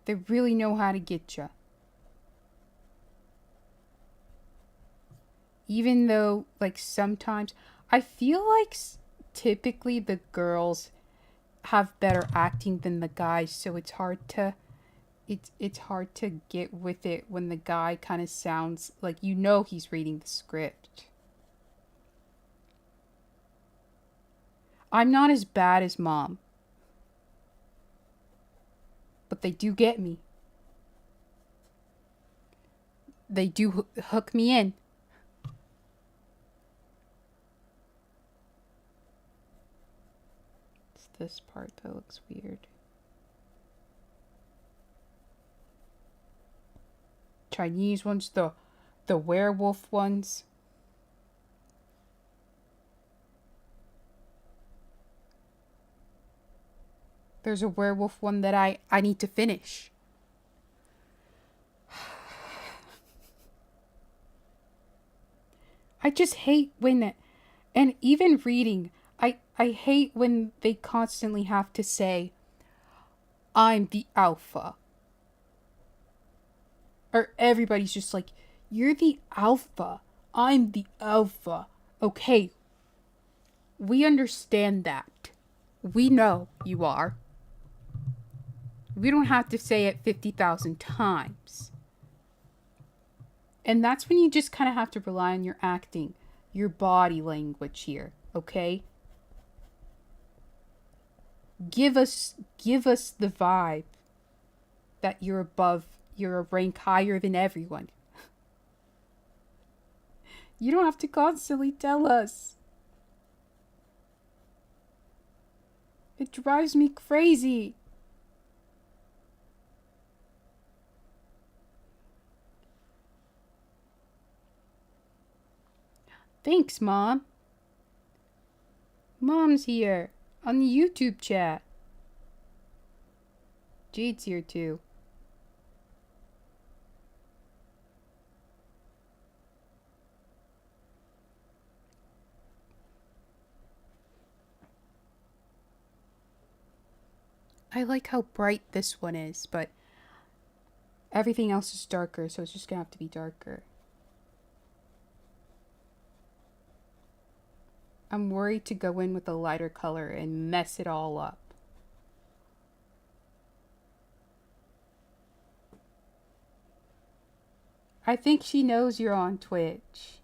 They really know how to get you. Even though, like, sometimes I feel like typically the girls have better acting than the guys, so it's hard to get with it when the guy kind of sounds like, you know, he's reading the script. I'm not as bad as Mom, but they do get me. They do hook me in. It's this part that looks weird. Chinese ones, the werewolf ones. There's a werewolf one that I need to finish. I just hate when, and even reading, I hate when they constantly have to say, I'm the alpha. Or everybody's just like, you're the alpha. I'm the alpha. Okay. We understand that. We know you are. We don't have to say it 50,000 times. And that's when you just kind of have to rely on your acting, your body language here, okay? Give us the vibe that you're a rank higher than everyone. You don't have to constantly tell us. It drives me crazy. Thanks, Mom. Mom's here on the YouTube chat. Jade's here too. I like how bright this one is, but everything else is darker, so it's just gonna have to be darker. I'm worried to go in with a lighter color and mess it all up. I think she knows you're on Twitch.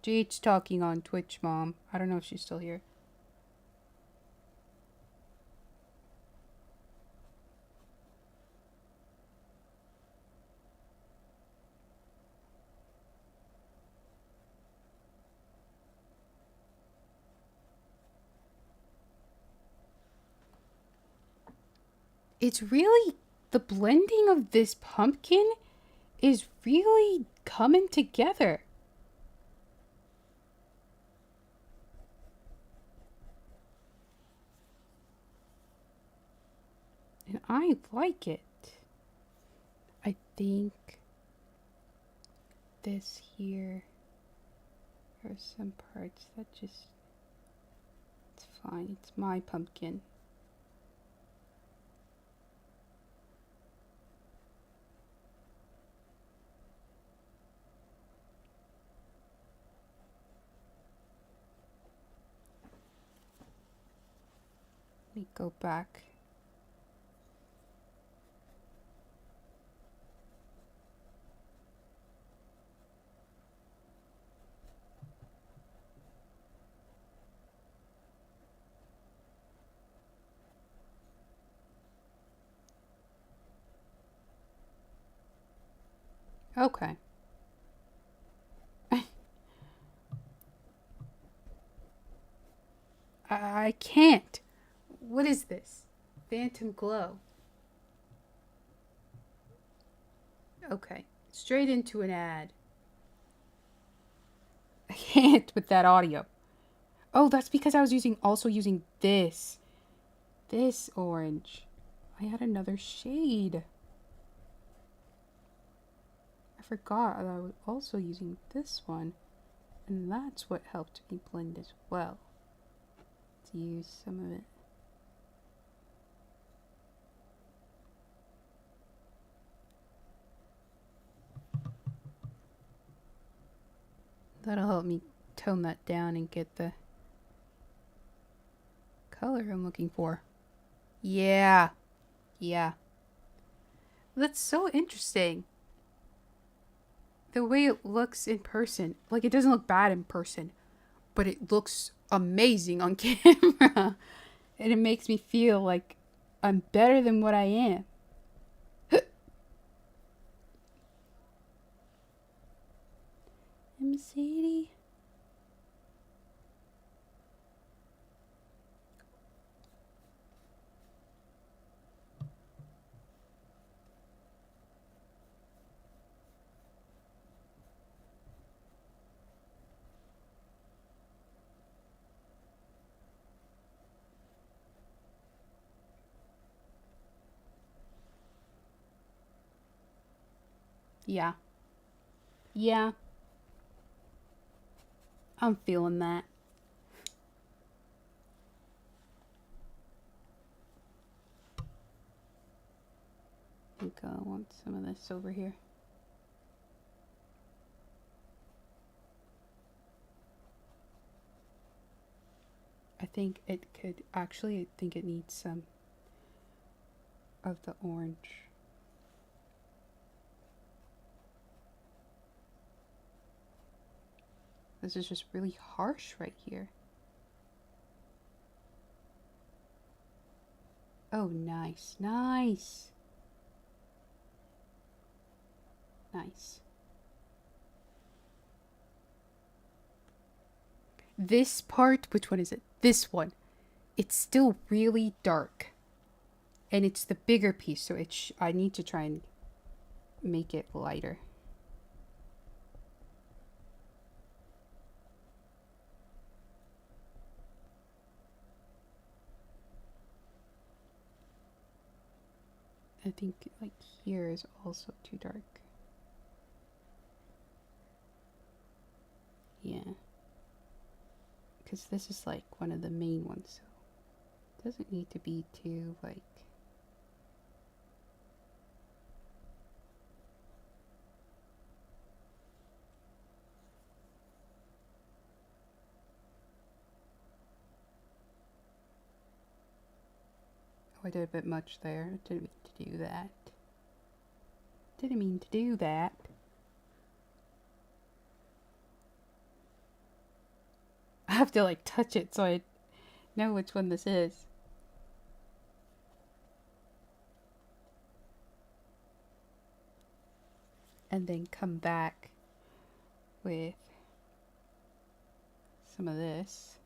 Jade's talking on Twitch, Mom. I don't know if she's still here. It's really, the blending of this pumpkin is really coming together. And I like it. I think this here are some parts that just, it's fine. It's my pumpkin. Let me go back. Okay. I can't. What is this? Phantom glow. Okay. Straight into an ad. I can't with that audio. Oh, that's because I was also using this. This orange. I had another shade. I forgot that I was also using this one. And that's what helped me blend as well. To use some of it. That'll help me tone that down and get the color I'm looking for. Yeah. Yeah. That's so interesting. The way it looks in person. Like, it doesn't look bad in person, but it looks amazing on camera. And it makes me feel like I'm better than what I am. Sadie. Yeah. Yeah. I'm feeling that. I think I want some of this over here. I think it could, actually, I think it needs some of the orange. This is just really harsh right here. Oh, nice, nice. Nice. This part, which one is it? This one. It's still really dark. And it's the bigger piece, so I need to try and make it lighter. I think like here is also too dark. Yeah. Because this is like one of the main ones, so it doesn't need to be too like... Oh, I did a bit much there. I didn't mean to do that. Didn't mean to do that. I have to like touch it so I know which one this is. And then come back with some of this.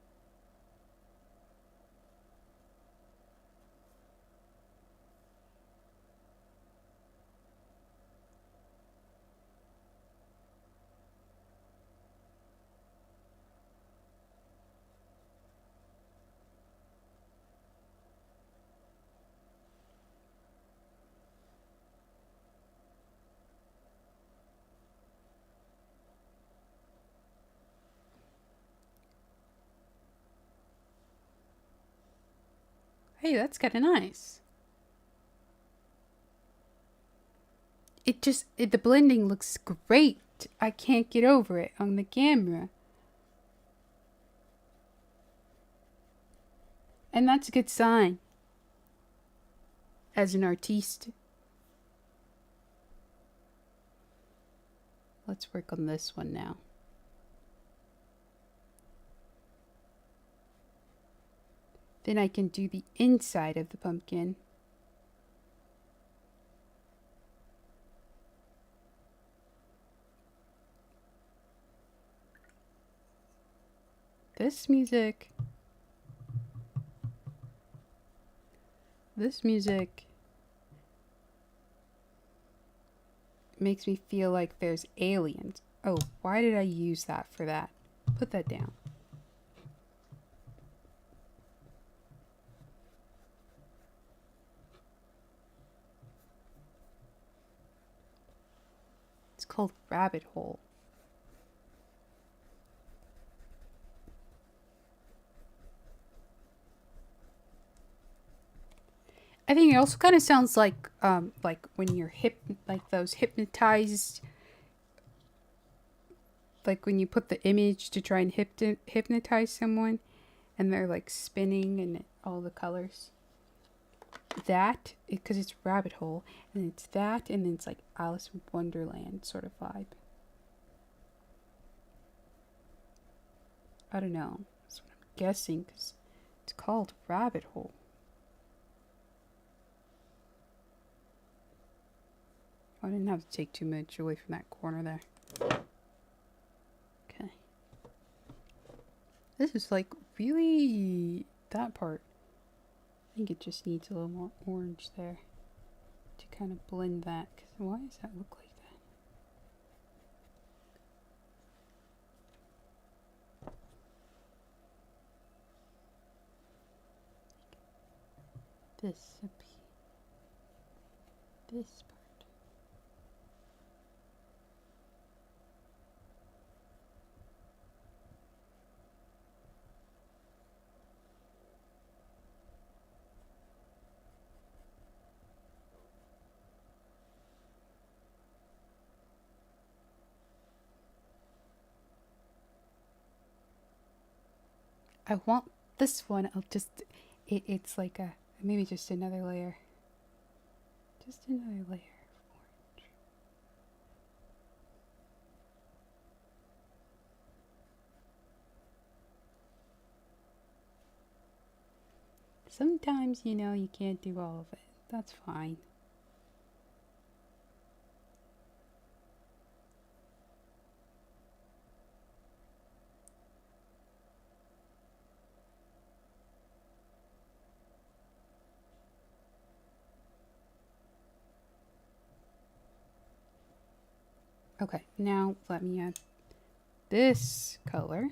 Hey, that's kind of nice. The blending looks great. I can't get over it on the camera. And that's a good sign. As an artiste. Let's work on this one now. Then I can do the inside of the pumpkin. This music makes me feel like there's aliens. Oh, why did I use that for that? Put that down. It's called Rabbit Hole. I think it also kind of sounds like when you're like those hypnotized, like when you put the image to try and hypnotize someone, and they're like spinning and all the colors. That, because it's Rabbit Hole, and it's that, and then it's like Alice in Wonderland sort of vibe. I don't know. That's what I'm guessing, because it's called Rabbit Hole. I didn't have to take too much away from that corner there. Okay. This is like really that part. I think it just needs a little more orange there to kind of blend that. Because why does that look like that? This up here. This part. I want this one. I'll just, it's like a, maybe just another layer. Just another layer of orange. Sometimes, you know, you can't do all of it. That's fine. Okay, now let me add this color.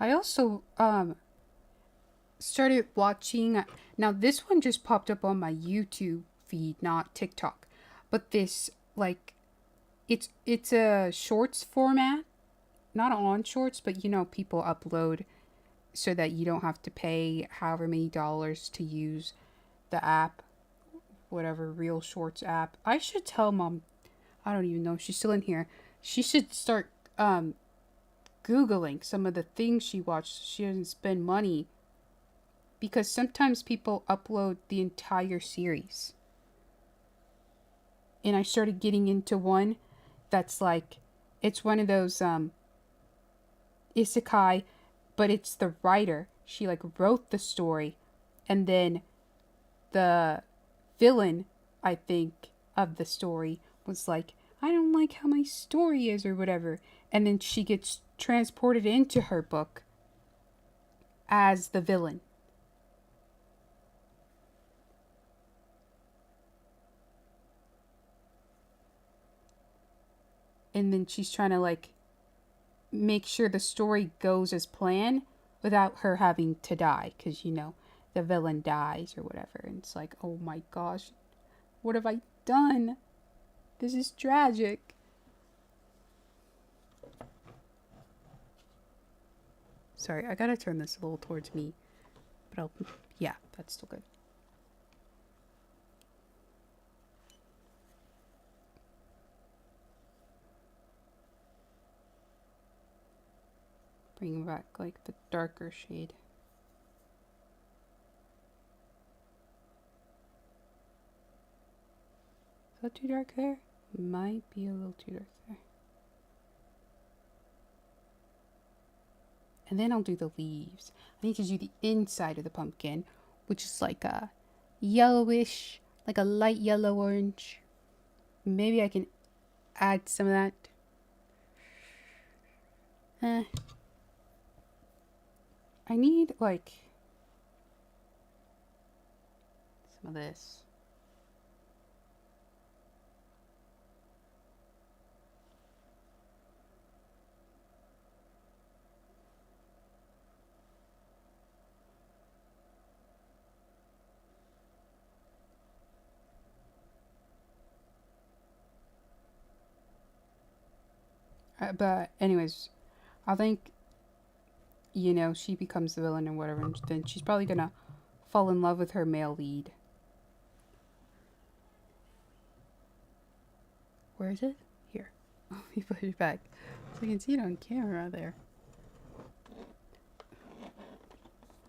I also started watching. Now this one just popped up on my YouTube feed, not TikTok. But this like it's a shorts format, not on shorts, but you know people upload so that you don't have to pay however many dollars to use the app, whatever Real Shorts app. I should tell mom. I don't even know if she's still in here. She should start googling some of the things she watched so she doesn't spend money, because sometimes people upload the entire series. And I started getting into one that's like, it's one of those isekai, but it's the writer. She like wrote the story, and then the villain, I think, of the story was like, I don't like how my story is or whatever. And then she gets transported into her book as the villain. And then she's trying to like make sure the story goes as planned without her having to die, because you know the villain dies or whatever. And it's like, oh my gosh, what have I done? This is tragic. Sorry, I gotta turn this a little towards me. But yeah, that's still good. Bring back like the darker shade. Is that too dark there? Might be a little too dark there. And then I'll do the leaves. I need to do the inside of the pumpkin, which is like a yellowish, like a light yellow orange. Maybe I can add some of that. I need like some of this. But anyways, I think, you know, she becomes the villain and whatever, and then she's probably gonna fall in love with her male lead. Where is it? Here. Let me put it back so you can see it on camera there.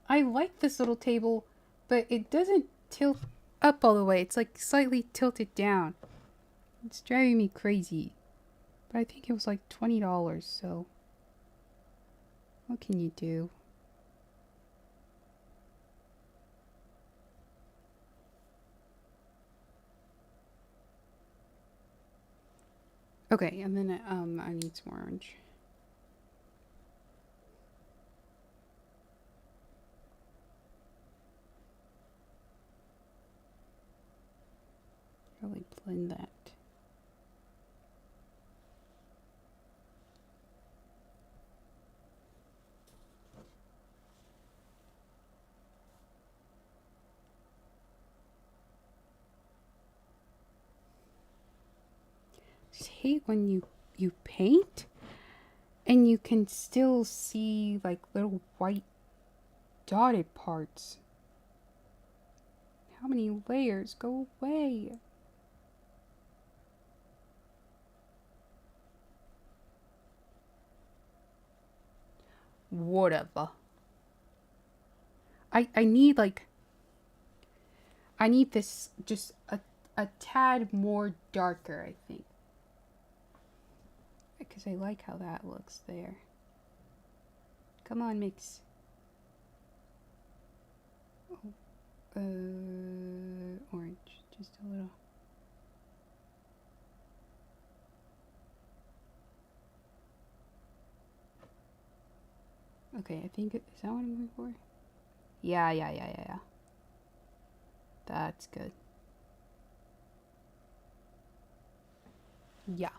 I like this little table, but it doesn't tilt up all the way. It's like slightly tilted down. It's driving me crazy. But I think it was like $20, so what can you do? Okay, and then I need some orange. Really blend that. I hate when you paint and you can still see like little white dotted parts. How many layers? Go away. Whatever. I need like, I need this just a tad more darker, I think. Because I like how that looks there. Come on, mix. Oh, orange, just a little. Okay, I think is that what I'm going for? Yeah. That's good. Yeah.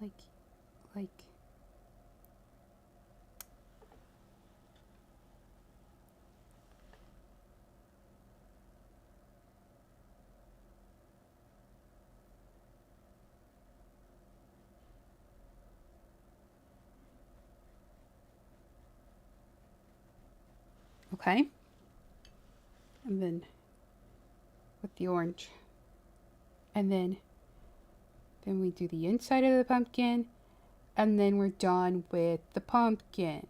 like. Okay. And then with the orange. And then we do the inside of the pumpkin. And then we're done with the pumpkin.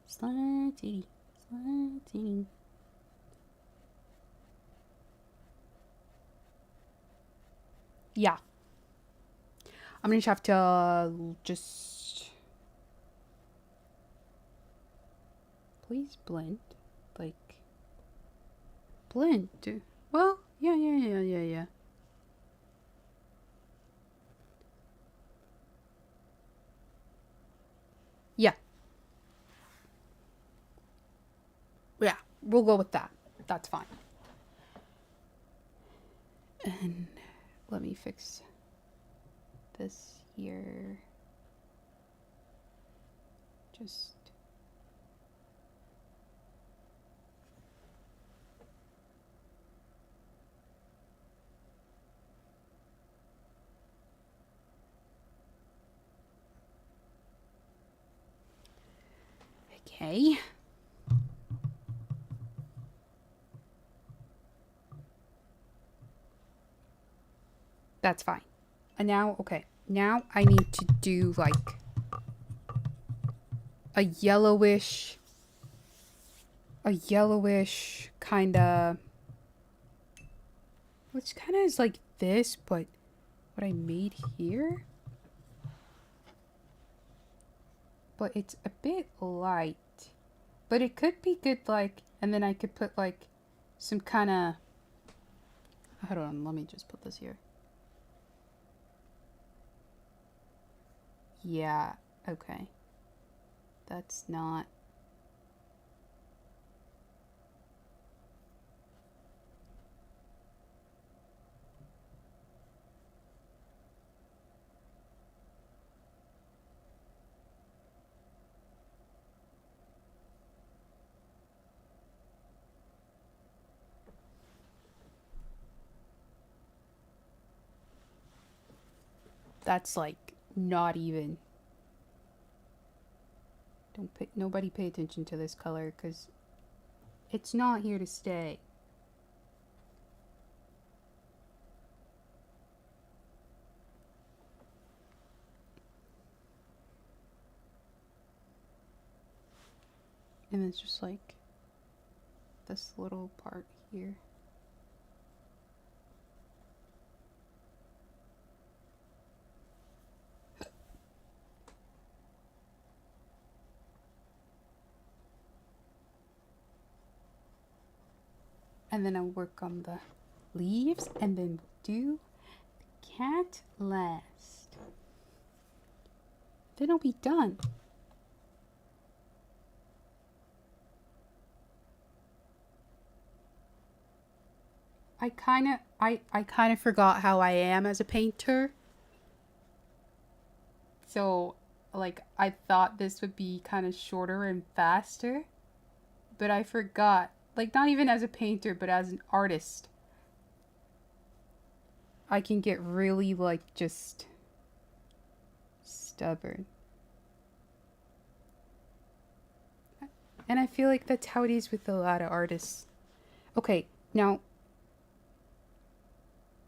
Slanty, slanty. Yeah. I'm gonna have to just... Please blend. Like... Blend. Well, yeah. Yeah. Yeah, we'll go with that. That's fine. And let me fix this here. Just... Okay. That's fine. And now, okay. Now I need to do like a yellowish kind of, which kind of is like this, but what I made here. But it's a bit light. But it could be good, like, and then I could put like some kind of, hold on, let me just put this here. Yeah, okay. That's not... That's like not even... Nobody pay attention to this color because it's not here to stay. And it's just like this little part here. And then I'll work on the leaves and then do the cat last. Then I'll be done. I kind of forgot how I am as a painter. So, like, I thought this would be kind of shorter and faster. But I forgot. Like, not even as a painter, but as an artist. I can get really, like, just stubborn. And I feel like that's how it is with a lot of artists. Okay, now...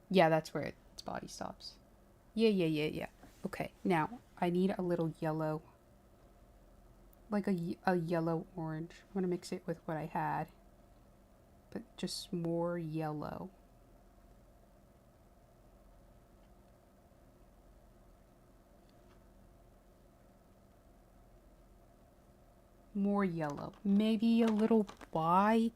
Yeah, that's where its body stops. Yeah. Okay, now, I need a little yellow. Like a yellow-orange. I'm going to mix it with what I had. But just more yellow. More yellow. Maybe a little white.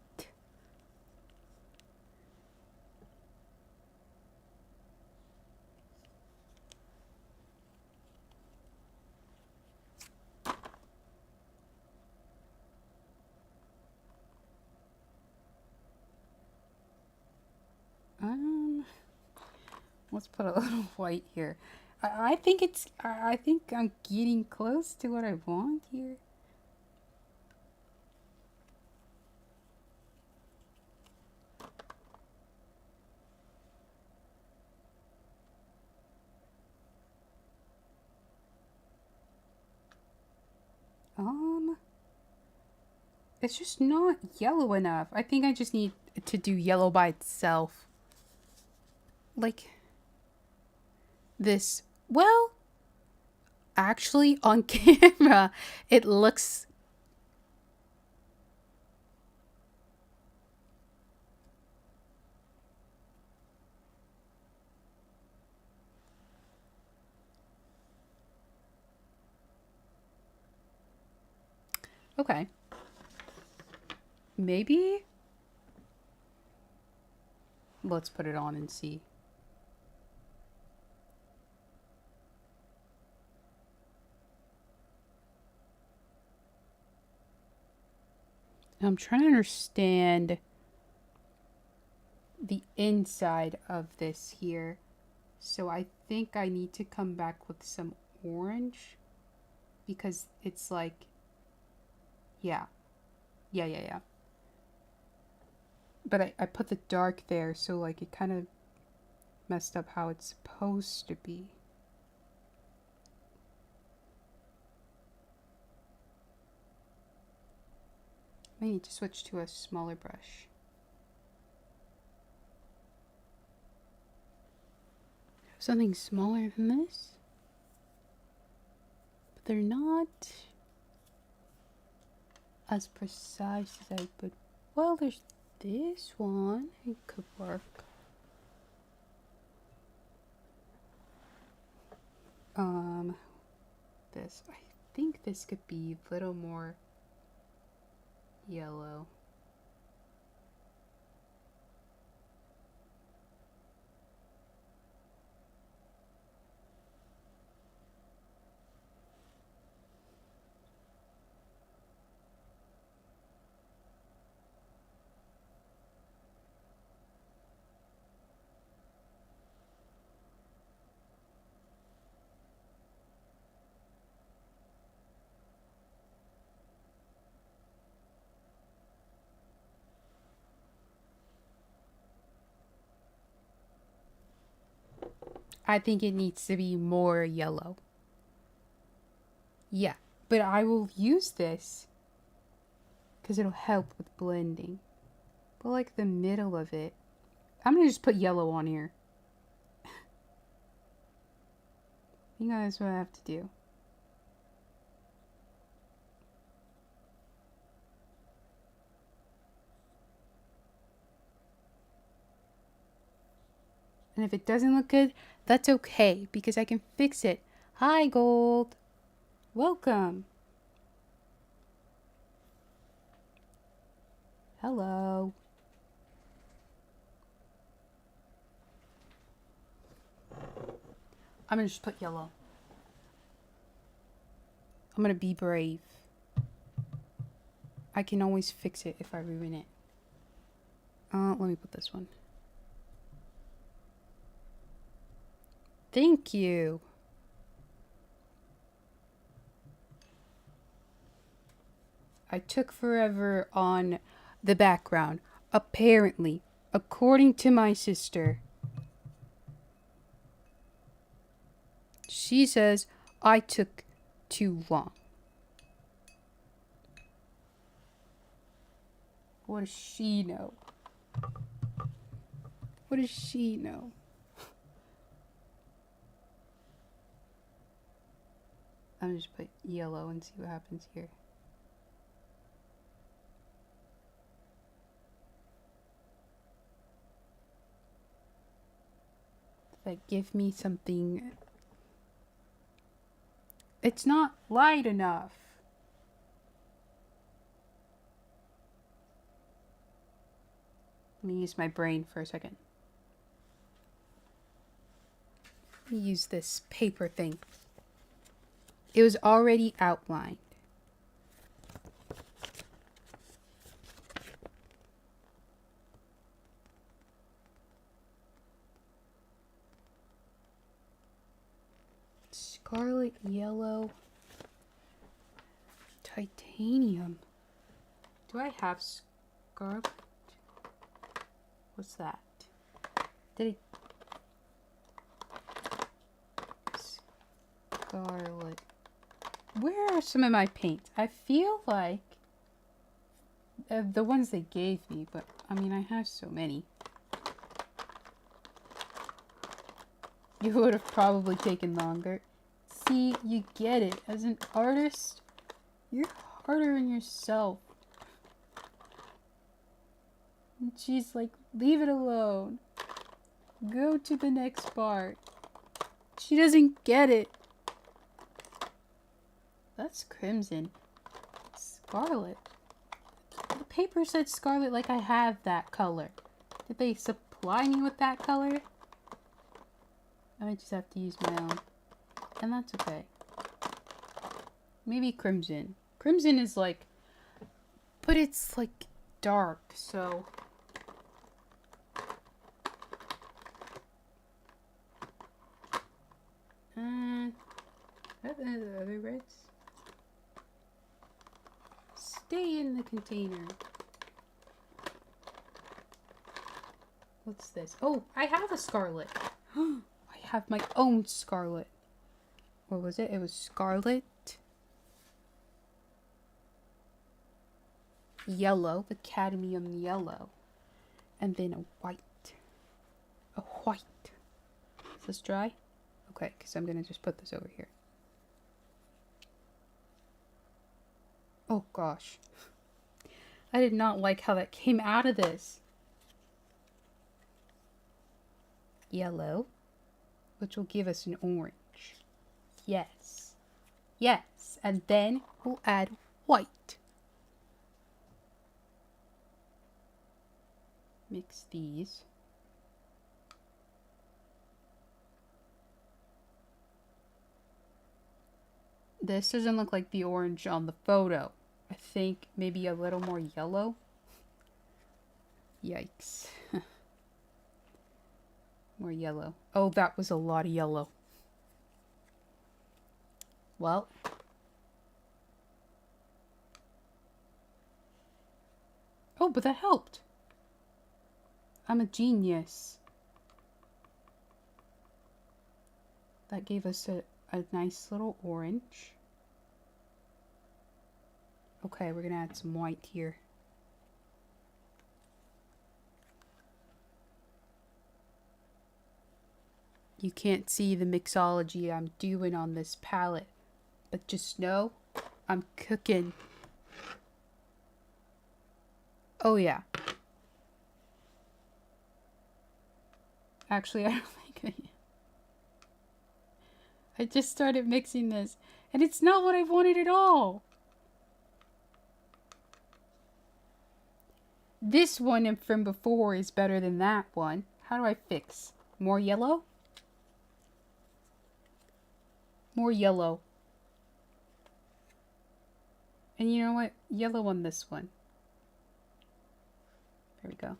Let's put a little white here. I think it's, I think I'm getting close to what I want here. It's just not yellow enough. I think I just need to do yellow by itself. Like this. Well, actually on camera, it looks... Okay. Maybe? Let's put it on and see. I'm trying to understand the inside of this here. So I think I need to come back with some orange because it's like, yeah. But I put the dark there, so like it kind of messed up how it's supposed to be. I need to switch to a smaller brush. Something smaller than this, but they're not as precise as I would. Well, there's this one. It could work. This. I think this could be a little more yellow. I think it needs to be more yellow. Yeah, but I will use this because it'll help with blending. But like the middle of it, I'm gonna just put yellow on here. I think that's what I have to do. And if it doesn't look good, that's okay because I can fix it. Hi, Gold. Welcome. Hello. I'm gonna just put yellow. I'm gonna be brave. I can always fix it if I ruin it. Let me put this one. Thank you. I took forever on the background. Apparently, according to my sister. She says I took too long. What does she know? What does she know? I'm gonna just put yellow and see what happens here. That give me something. It's not light enough. Let me use my brain for a second. Let me use this paper thing. It was already outlined. Scarlet yellow. Titanium. Do I have scarlet? What's that? Did it... Scarlet. Where are some of my paints? I feel like the ones they gave me, but I mean, I have so many. You would have probably taken longer. See, you get it. As an artist, you're harder on yourself. And she's like, leave it alone. Go to the next part. She doesn't get it. That's crimson. Scarlet. The paper said scarlet like I have that color. Did they supply me with that color? I might just have to use my own. And that's okay. Maybe crimson. Crimson is like... But it's like dark, so... Are there the other reds? Stay in the container. What's this? Oh, I have a scarlet. I have my own scarlet. What was it? It was scarlet. Yellow, the cadmium yellow. And then a white. A white. Is this dry? Okay, because I'm going to just put this over here. Oh gosh. I did not like how that came out of this. Yellow, which will give us an orange. Yes. Yes. And then we'll add white. Mix these. This doesn't look like the orange on the photo. I think maybe a little more yellow. Yikes. More yellow. Oh, that was a lot of yellow. Well. Oh, but that helped. I'm a genius. That gave us a nice little orange. Okay, we're gonna add some white here. You can't see the mixology I'm doing on this palette, but just know I'm cooking. Oh yeah. Actually, I don't think I just started mixing this, and it's not what I wanted at all. This one from before is better than that one. How do I fix? More yellow? More yellow. And you know what? Yellow on this one. There we go.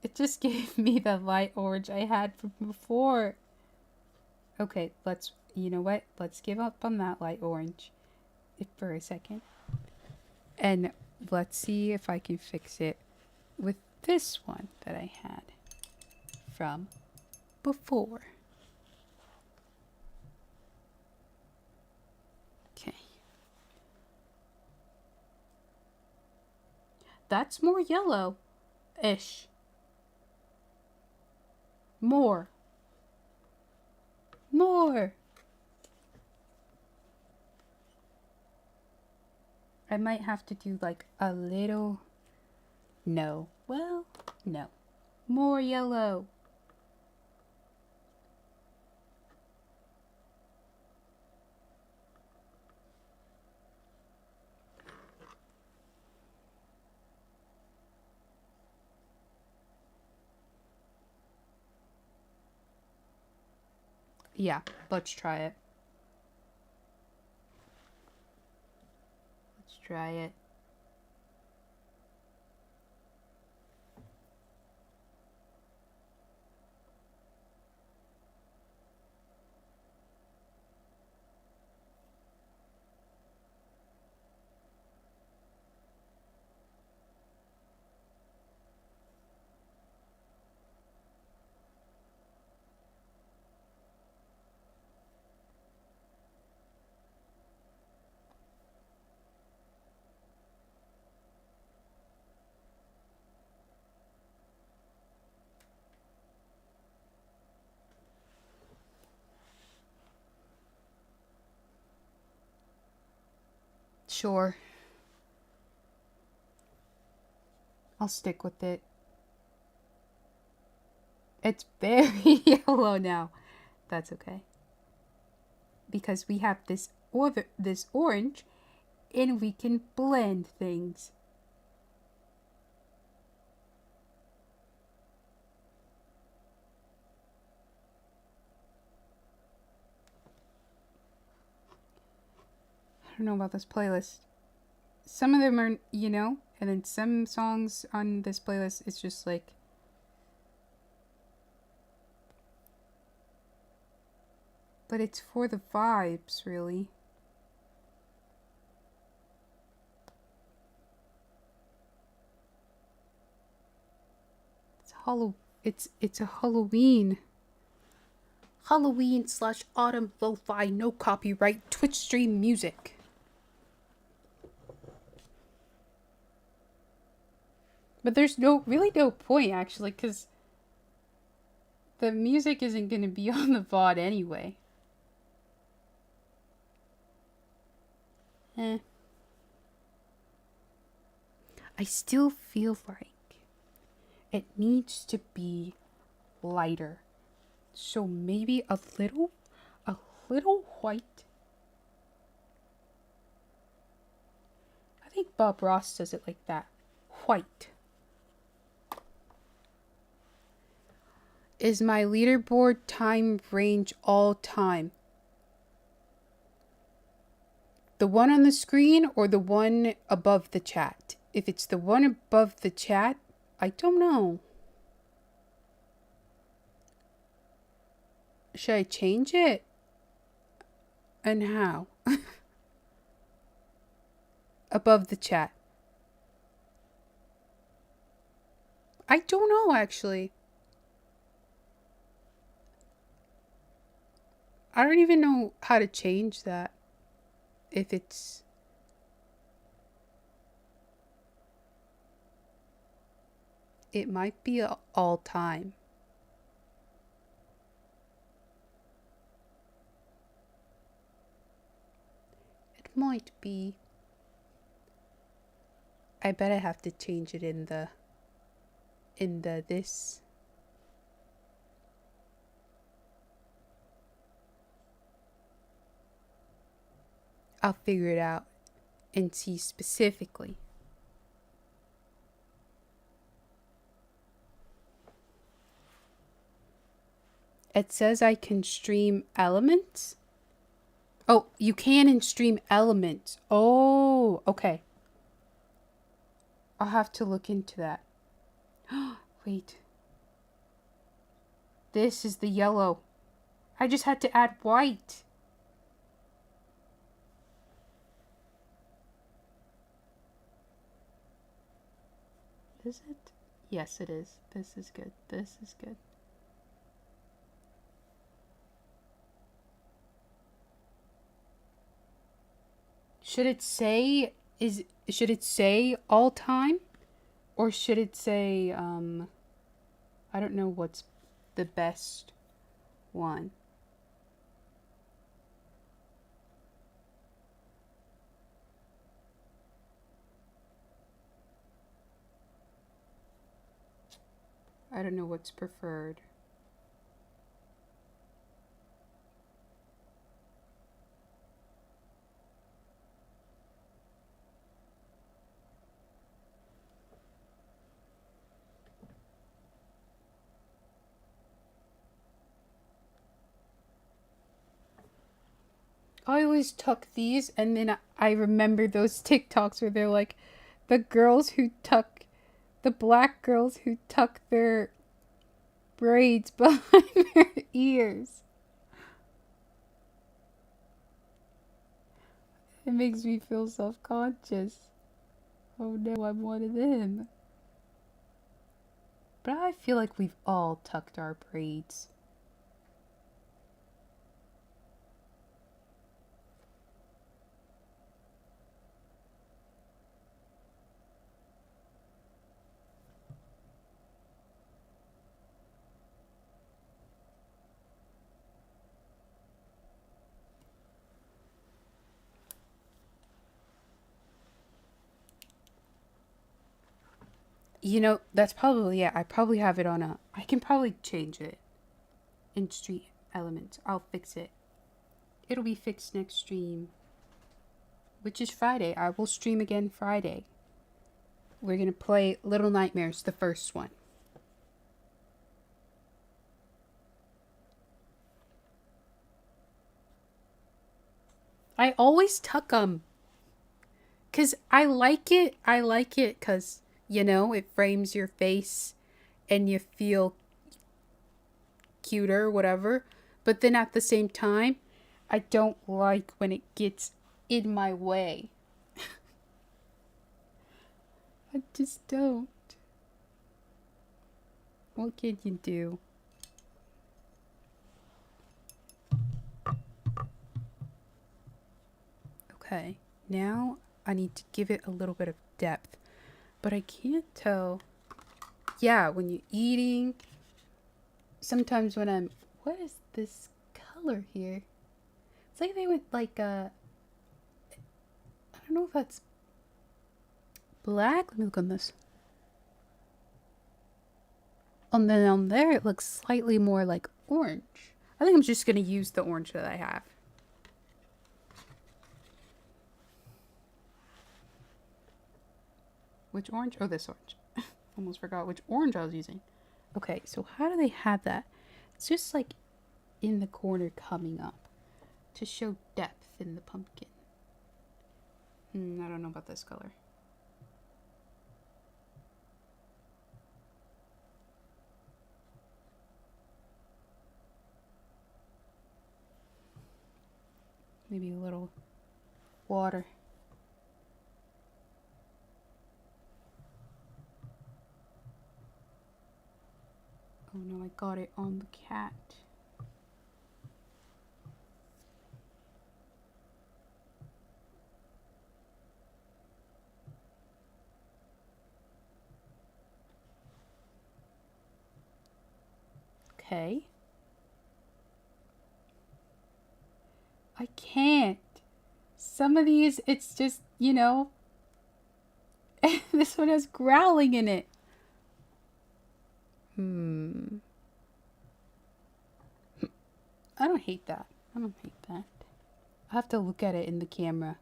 It just gave me the light orange I had from before. Okay, you know what? Let's give up on that light orange for a second. And let's see if I can fix it with this one that I had from before. Okay. That's more yellow-ish. More. More. I might have to do like a little... No. Well, no. More yellow. Yeah, let's try it. try it. Sure. I'll stick with it. It's very yellow now. That's okay. Because we have this orange and we can blend things. I don't know about this playlist. Some of them are, you know, and then some songs on this playlist, it's just like, but it's for the vibes, really. It's a Halloween / autumn lo-fi, no copyright Twitch stream music. But there's really no point, actually, because the music isn't going to be on the VOD anyway. I still feel like it needs to be lighter. So maybe a little white. I think Bob Ross does it like that. White. Is my leaderboard time range all time? The one on the screen or the one above the chat? If it's the one above the chat, I don't know. Should I change it? And how? Above the chat. I don't know, actually. I don't even know how to change that. If it's... It might be all time. It might be. I bet I have to change it in the this. I'll figure it out and see specifically. It says I can stream elements. Oh, you can in stream elements. Oh, okay. I'll have to look into that. Wait. This is the yellow. I just had to add white. Is it? Yes, it is. This is good. This is good. Should it say all time? Or should it say I don't know what's the best one. I don't know what's preferred. I always tuck these, and then I remember those TikToks where they're like, the girls who tuck, the black girls who tuck their braids behind their ears. It makes me feel self-conscious. Oh no, I'm one of them. But I feel like we've all tucked our braids. You know, that's probably it. I probably have it on a... I can probably change it in Street Elements. I'll fix it. It'll be fixed next stream, which is Friday. I will stream again Friday. We're going to play Little Nightmares, the first one. I always tuck them. Because I like it. I like it because, you know, it frames your face and you feel cuter, whatever. But then at the same time, I don't like when it gets in my way. I just don't. What can you do? Okay, now I need to give it a little bit of depth. But I can't tell. Yeah, when you're eating. Sometimes when I'm... What is this color here? It's like they went like I don't know if that's black. Let me look on this. And then on there it looks slightly more like orange. I think I'm just going to use the orange that I have. Which orange? Oh, this orange. Almost forgot which orange I was using. Okay, so how do they have that? It's just like in the corner coming up to show depth in the pumpkin. I don't know about this color. Maybe a little water. Oh no, I got it on the cat. Okay. I can't. Some of these, it's just, you know. This one has growling in it. I don't hate that. I don't hate that. I have to look at it in the camera.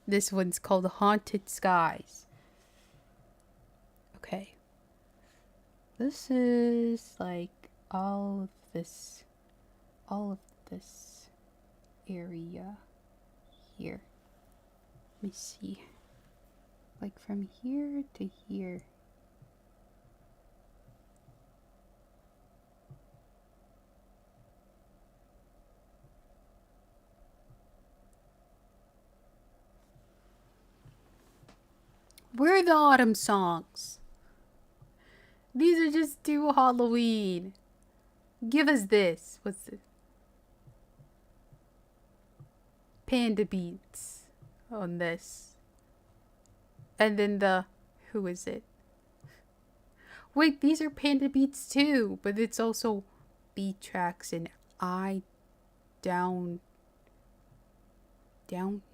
This one's called Haunted Skies. Okay. This is like all of this area here. Let me see. Like from here to here. Where are the autumn songs? These are just too Halloween. Give us this. What's it? Panda beats on this. And then the... Who is it? Wait, these are panda beats too. But it's also beat tracks and I down...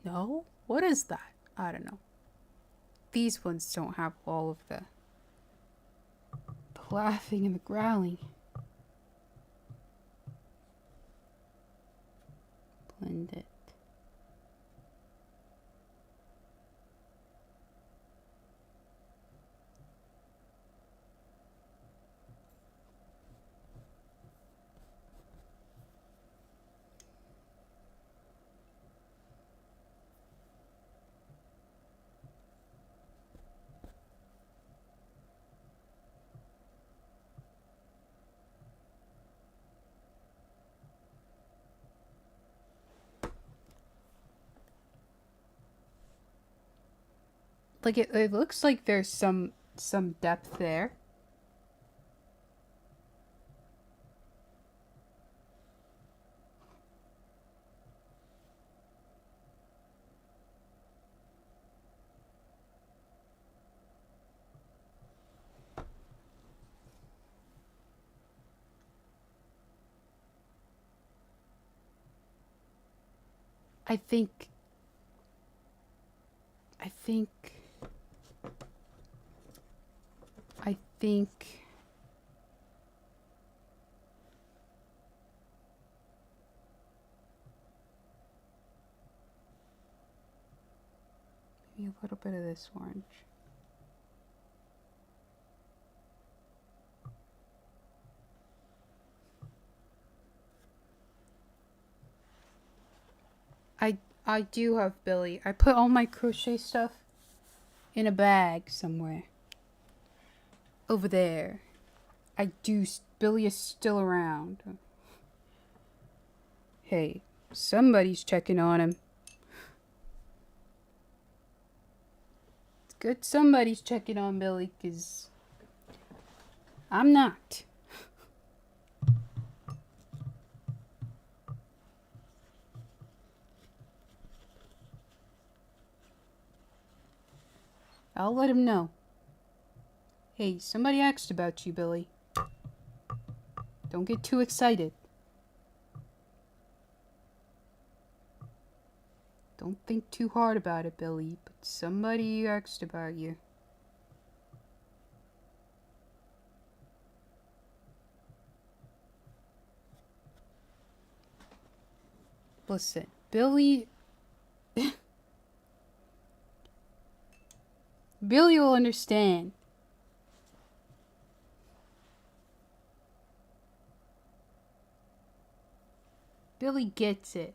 No? What is that? I don't know. These ones don't have all of the laughing and the growling. Blend it. Like it looks like there's some depth there. I think I think I think maybe a little bit of this orange. I do have Billy. I put all my crochet stuff in a bag somewhere. Over there. I do. Billy is still around. Hey, somebody's checking on him. It's good somebody's checking on Billy, 'cause I'm not. I'll let him know. Hey, somebody asked about you, Billy. Don't get too excited. Don't think too hard about it, Billy, but somebody asked about you. Listen, Billy... Billy will understand. Billy gets it.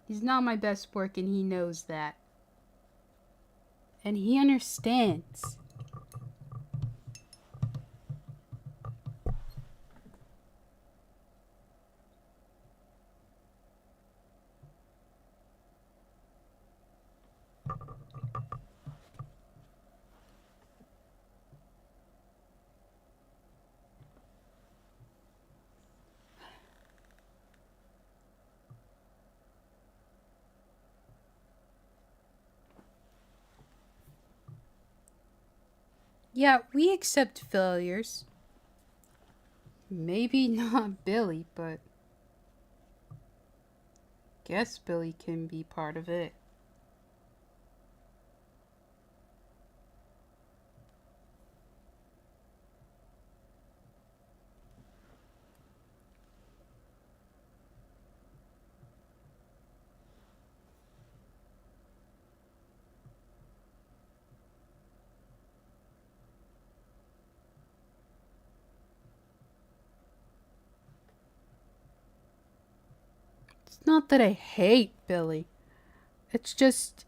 He's not my best work and he knows that. And he understands. Yeah, we accept failures. Maybe not Billy, but guess Billy can be part of it. It's not that I hate Billy. It's just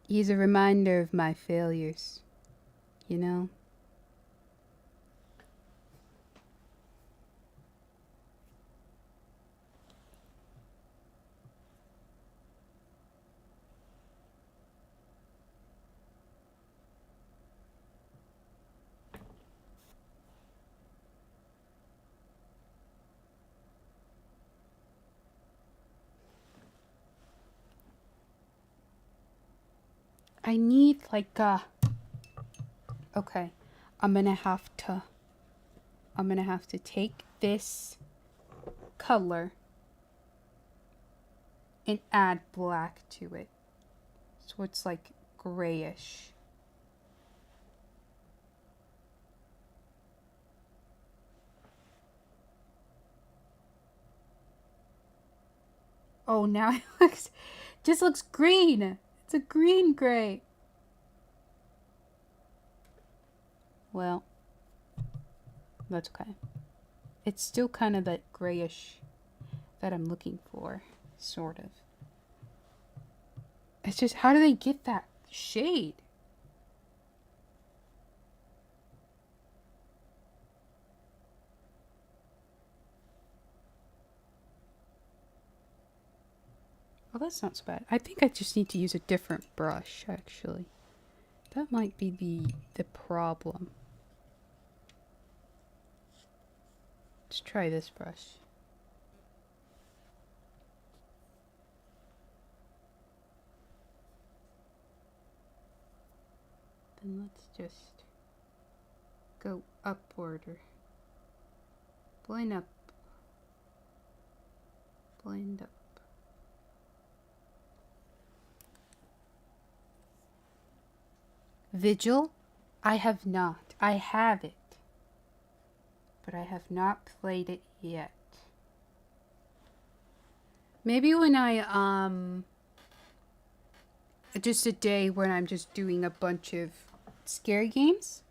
he's a reminder of my failures. You know? I need like okay. I'm gonna have to take this color and add black to it. So it's like grayish. Oh, now it just looks green. It's a green gray. Well, that's okay. It's still kind of that grayish that I'm looking for, sort of. It's just, how do they get that shade? Oh, that's not so bad. I think I just need to use a different brush, actually. That might be the problem. Let's try this brush. Then let's just go upward or blend up. Blend up. Vigil? I have not. I have it. But I have not played it yet. Maybe when just a day when I'm just doing a bunch of scary games,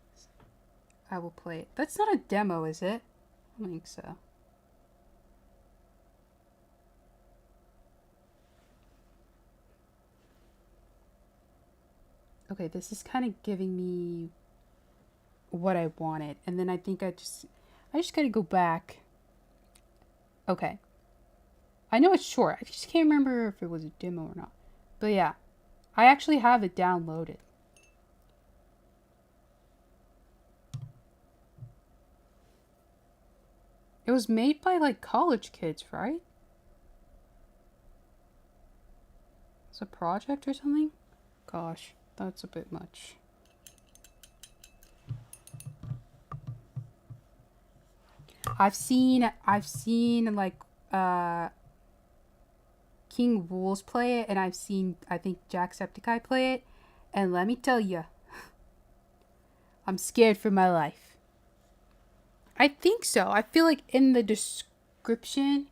I will play it. That's not a demo, is it? I don't think so. Okay, this is kind of giving me what I wanted. And then I think I just gotta go back. Okay. I know it's short. I just can't remember if it was a demo or not. But yeah, I actually have it downloaded. It was made by like college kids, right? It's a project or something? Gosh, that's a bit much. I've seen like King Rules play it, and I think Jacksepticeye play it, and let me tell you, I'm scared for my life. I think so. I feel like in the description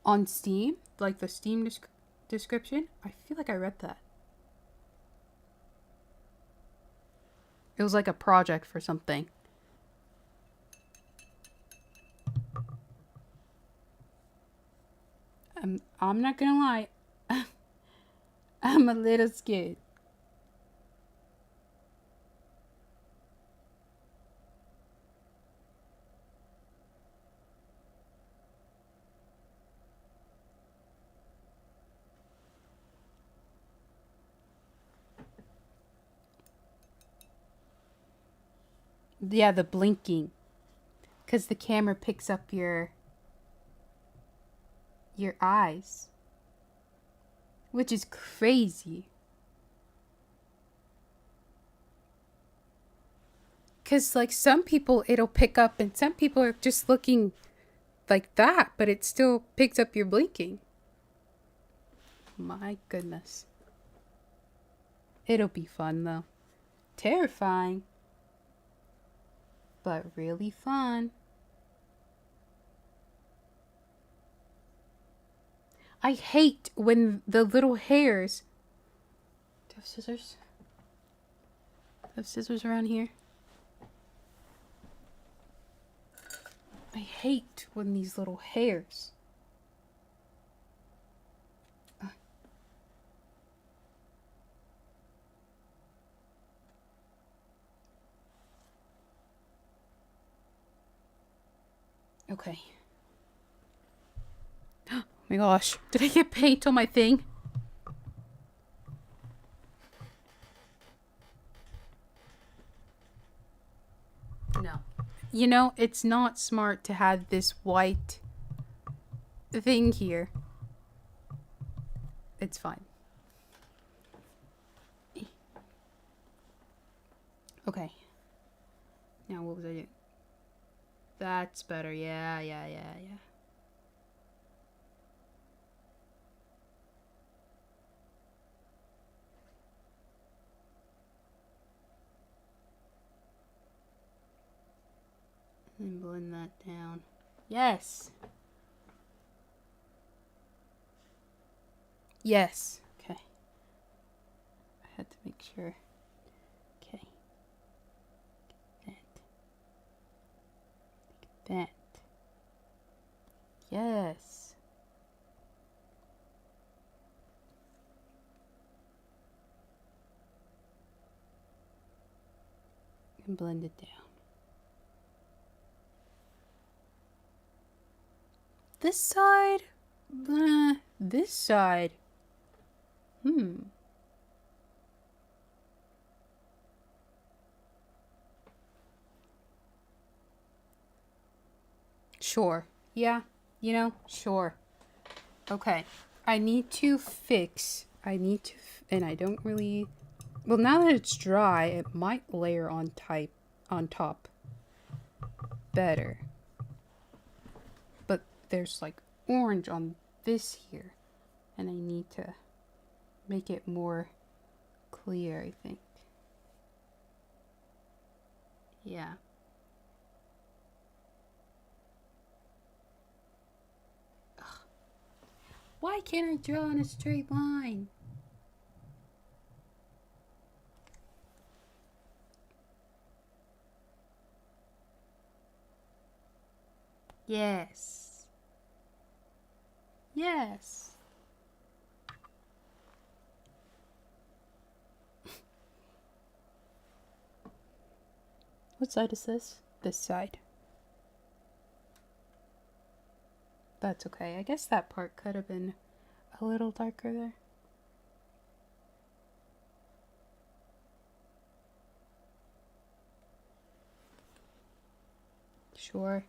on Steam, like the Steam description, I feel like I read that. It was like a project for something. I'm not gonna lie. I'm a little scared. Yeah, the blinking. Because the camera picks up your eyes. Which is crazy. Because, like, some people it'll pick up, and some people are just looking like that, but it still picks up your blinking. My goodness. It'll be fun, though. Terrifying. But really fun. I hate when the little hairs... Do I have scissors? Do I have scissors around here? I hate when these little hairs... Okay. Oh my gosh. Did I get paint on my thing? No. You know, it's not smart to have this white thing here. It's fine. Okay. Now what was I doing? That's better. Yeah. And blend that down. Yes. Yes. Okay. I had to make sure. Okay. That. Yes. And blend it down. This side, this side, Sure. Yeah. Sure. Okay. And I don't really, well, now that it's dry, it might layer on top better. But there's like orange on this here, and I need to make it more clear, I think. Yeah. Ugh. Why can't I draw in a straight line? Yes. Yes. What side is this? This side. That's okay. I guess that part could have been a little darker there. Sure.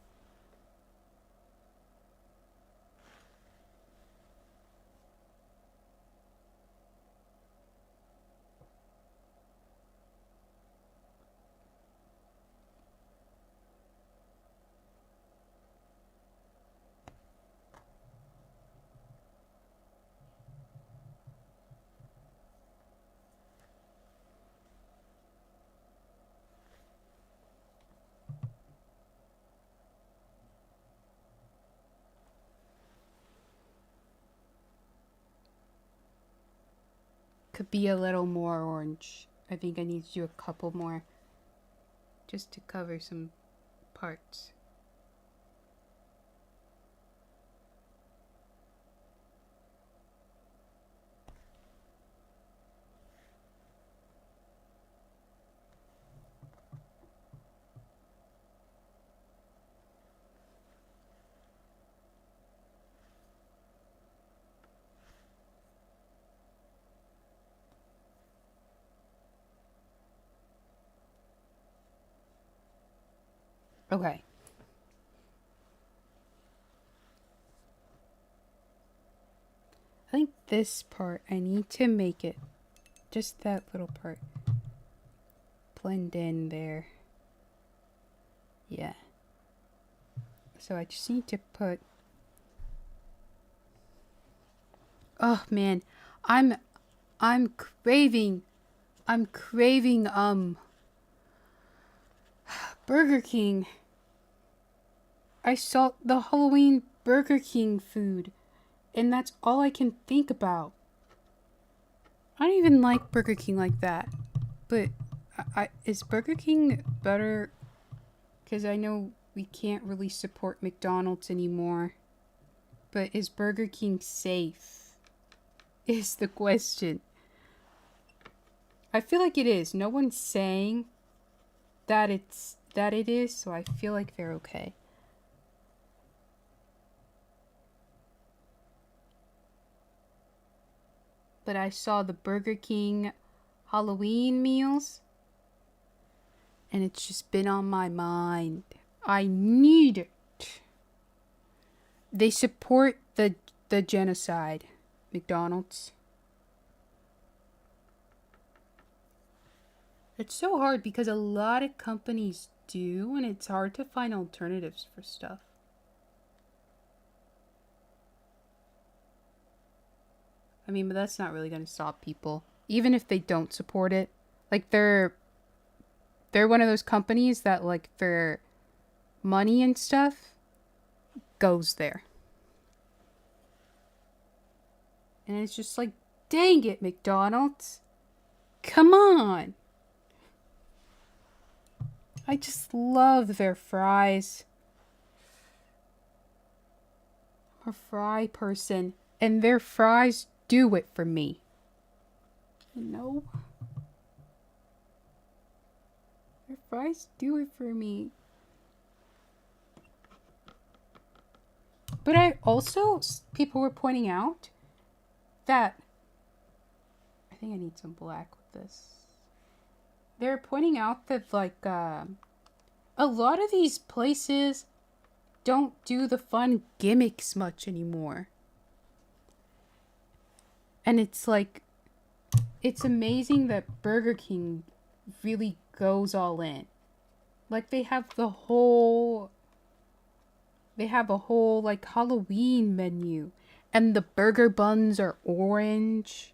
Could be a little more orange. I think I need to do a couple more just to cover some parts. Okay. I think this part, I need to make it, just that little part, blend in there. Yeah. So I just need to put, oh man, I'm craving, Burger King. I saw the Halloween Burger King food, and that's all I can think about. I don't even like Burger King like that, but is Burger King better? Because I know we can't really support McDonald's anymore, but is Burger King safe? Is the question. I feel like it is. No one's saying that it is, so I feel like they're okay. But I saw the Burger King Halloween meals, and it's just been on my mind. I need it. They support the genocide, McDonald's. It's so hard because a lot of companies do, and it's hard to find alternatives for stuff. I mean, but that's not really going to stop people, even if they don't support it. Like they're one of those companies that like their money and stuff goes there. And it's just like, dang it, McDonald's. Come on. I just love their fries. I'm a fry person, and their fries do it for me. You know? Their fries do it for me. But I also, people were pointing out that think I need some black with this. They're pointing out that, like, a lot of these places don't do the fun gimmicks much anymore. And it's like, it's amazing that Burger King really goes all in. Like, they have a whole, like, Halloween menu. And the burger buns are orange.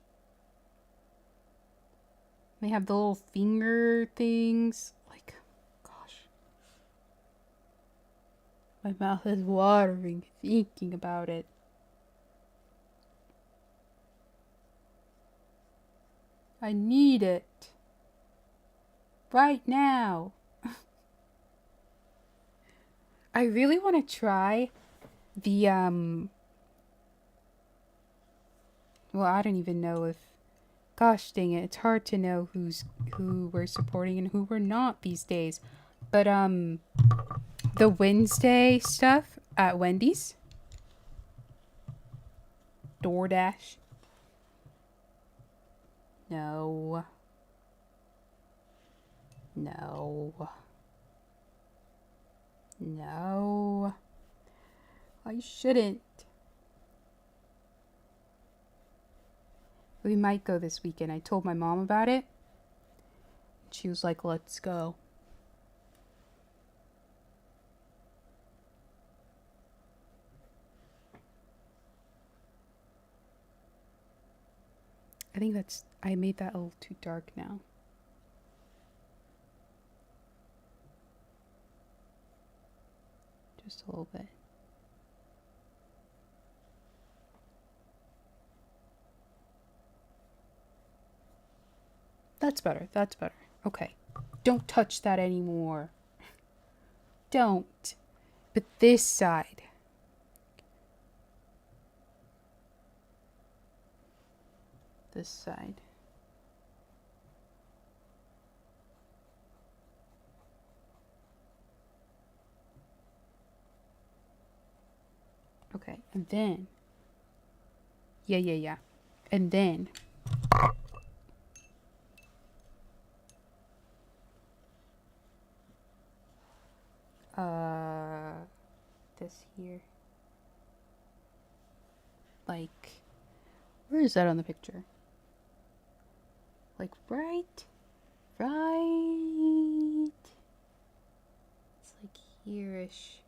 They have the little finger things. Like, gosh. My mouth is watering thinking about it. I need it. Right now. I really want to try the, well, I don't even know if, gosh dang it, it's hard to know who we're supporting and who we're not these days. But, the Wednesday stuff at Wendy's. DoorDash. No. No. No. I shouldn't. We might go this weekend. I told my mom about it. She was like, let's go. I think I made that a little too dark now. Just a little bit. That's better. That's better. Okay. Don't touch that anymore. Don't. But this side. This side. Okay, and then. Yeah. And then. This here. Like, where is that on the picture? Like, right? It's like here-ish.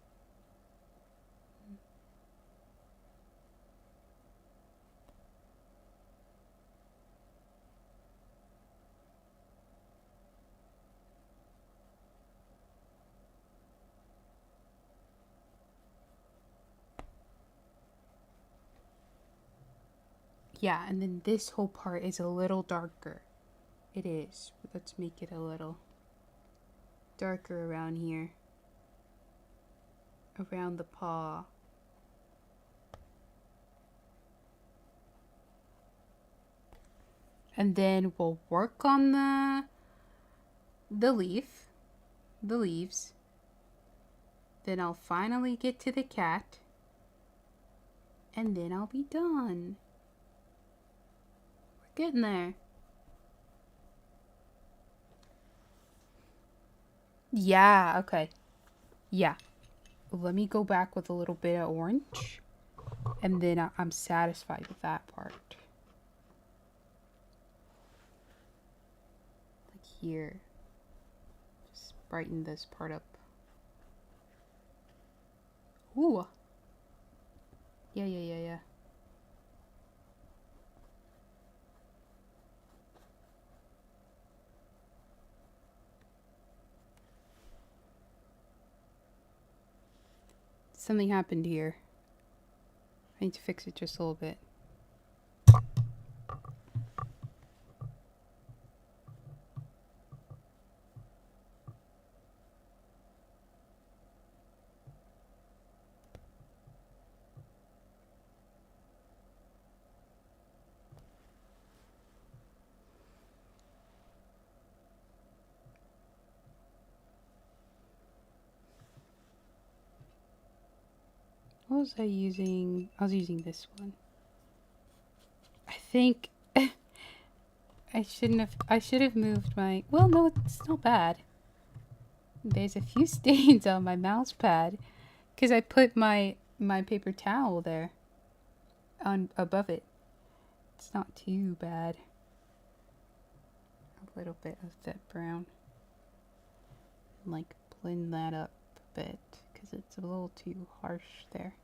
Yeah, and then this whole part is a little darker. It is. Let's make it a little darker around here. Around the paw. And then we'll work on the leaves. Then I'll finally get to the cat. And then I'll be done. We're getting there. Yeah, okay. Yeah. Let me go back with a little bit of orange. And then I'm satisfied with that part. Like here. Just brighten this part up. Ooh. Yeah. Something happened here. I need to fix it just a little bit. What was I using? I was using this one. I think I should have moved my, well, no, it's not bad. There's a few stains on my mouse pad because I put my paper towel there on above it. It's not too bad. A little bit of that brown. And like blend that up a bit because it's a little too harsh there.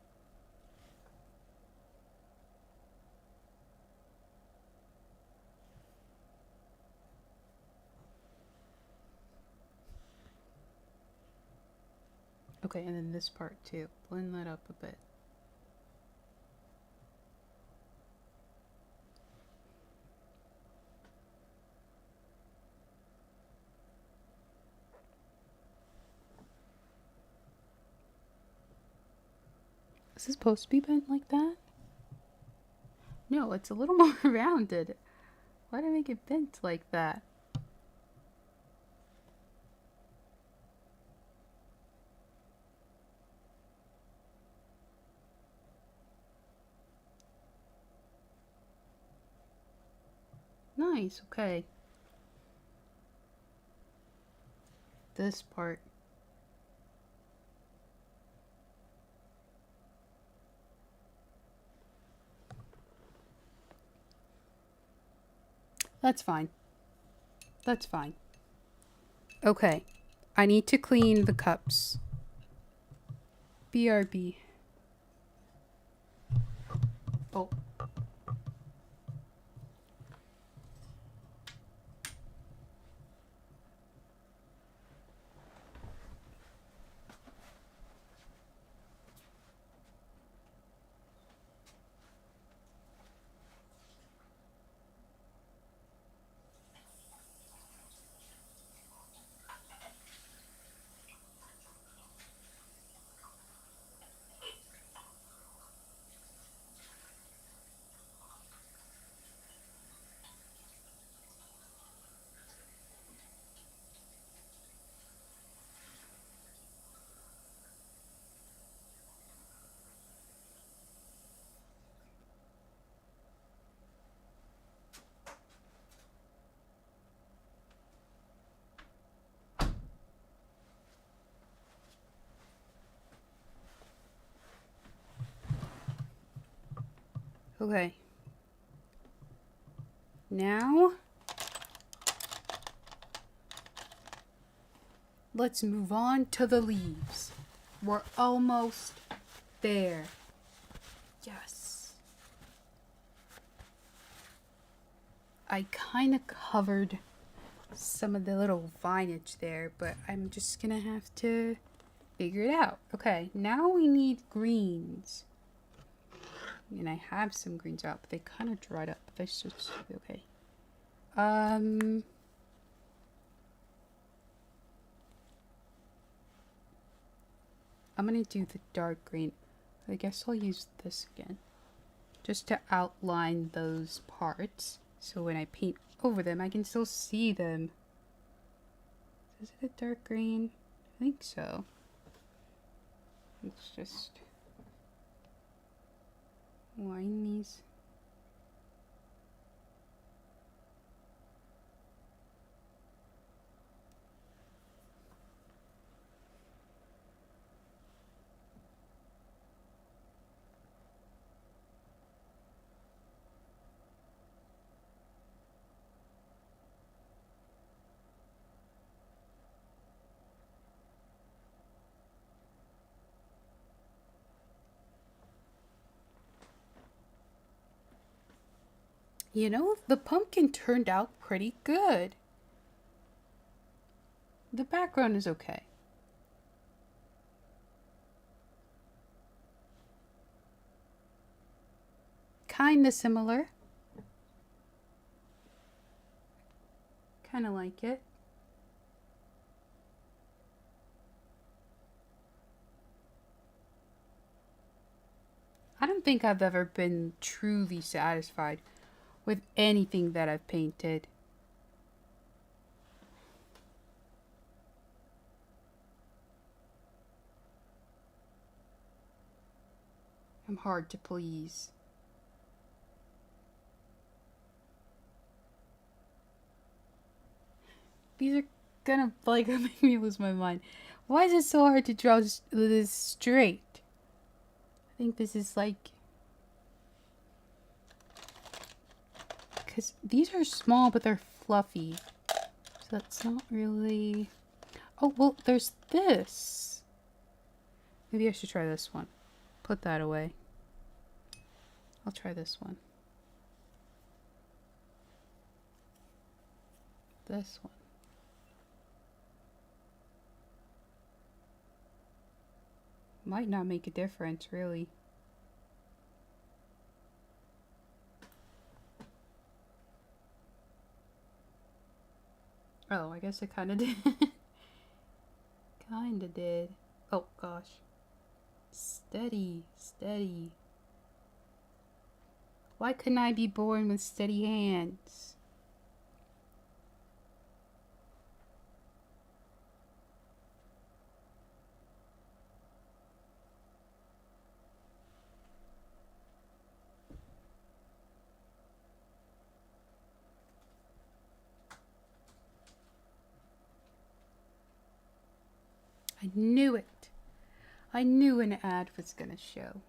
Okay, and then this part too. Blend that up a bit. Is this supposed to be bent like that? No, it's a little more rounded. Why did I make it bent like that? Nice, okay. This part. That's fine. That's fine. Okay. I need to clean the cups. BRB. Oh. Okay. Now, let's move on to the leaves. We're almost there. Yes. I kind of covered some of the little vinage there, but I'm just gonna have to figure it out. Okay, now we need greens. And I have some greens out, but they kind of dried up. They should be okay. I'm gonna do the dark green. I guess I'll use this again. Just to outline those parts. So when I paint over them, I can still see them. Is it a dark green? I think so. Let's just line these. You know, the pumpkin turned out pretty good. The background is okay. Kinda similar. Kinda like it. I don't think I've ever been truly satisfied with anything that I've painted. I'm hard to please. These are gonna like make me lose my mind. Why is it so hard to draw this straight? I think this is like... Because these are small, but they're fluffy. So that's not really... Oh, well, there's this. Maybe I should try this one. Put that away. I'll try this one. This one. Might not make a difference, really. Oh, I guess it kind of did. Kind of did. Oh, gosh. Steady, steady. Why couldn't I be born with steady hands? I knew it. I knew an ad was gonna show.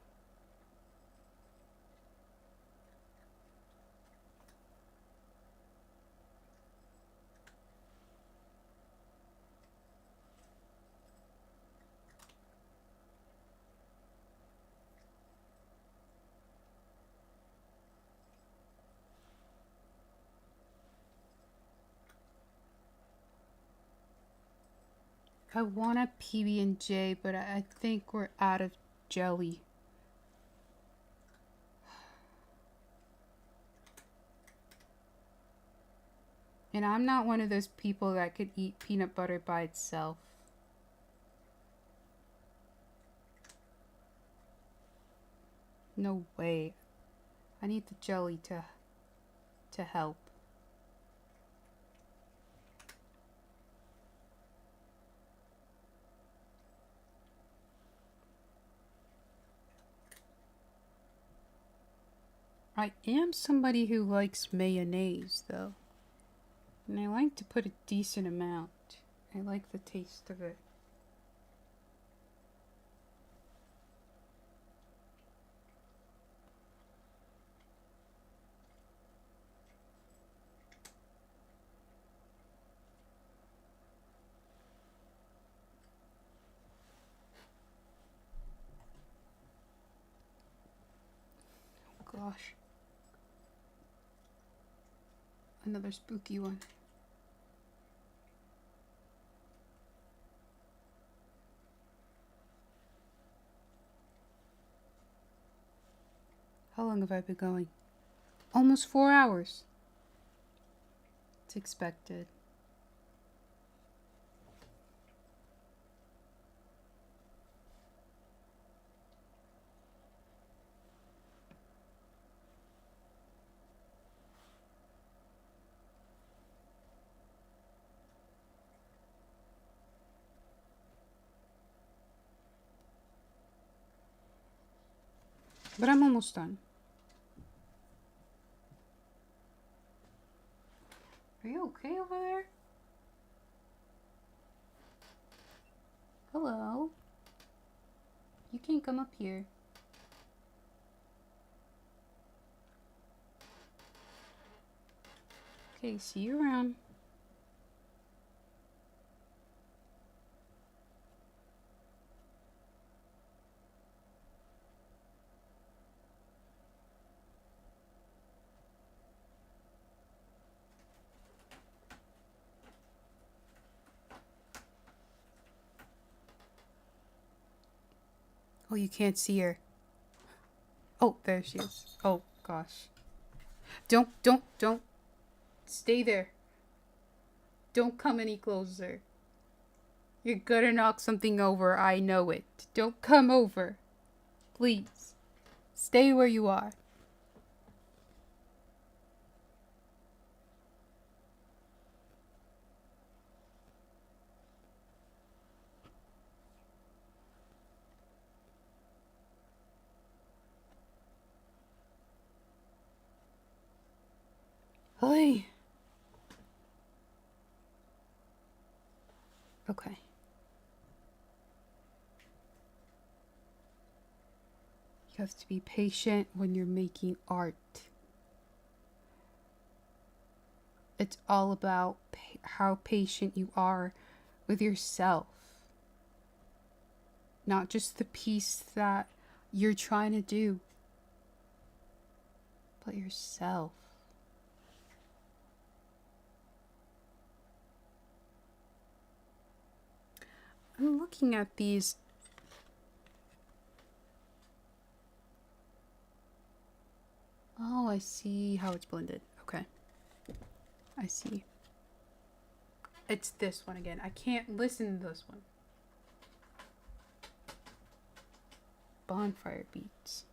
I want a PB&J, but I think we're out of jelly. And I'm not one of those people that could eat peanut butter by itself. No way. I need the jelly to help. I am somebody who likes mayonnaise, though. And I like to put a decent amount. I like the taste of it. Oh gosh. Another spooky one. How long have I been going? Almost 4 hours. It's expected. But I'm almost done. Are you okay over there? Hello? You can come up here. Okay, see you around. Oh, you can't see her. Oh, there she is. Oh, gosh. Don't. Stay there. Don't come any closer. You're gonna knock something over, I know it. Don't come over. Please. Stay where you are. Hey. Okay. You have to be patient when you're making art. It's all about how patient you are with yourself. Not just the piece that you're trying to do, but yourself. I'm looking at these. Oh, I see how it's blended. Okay. I see. It's this one again. I can't listen to this one. Bonfire beats.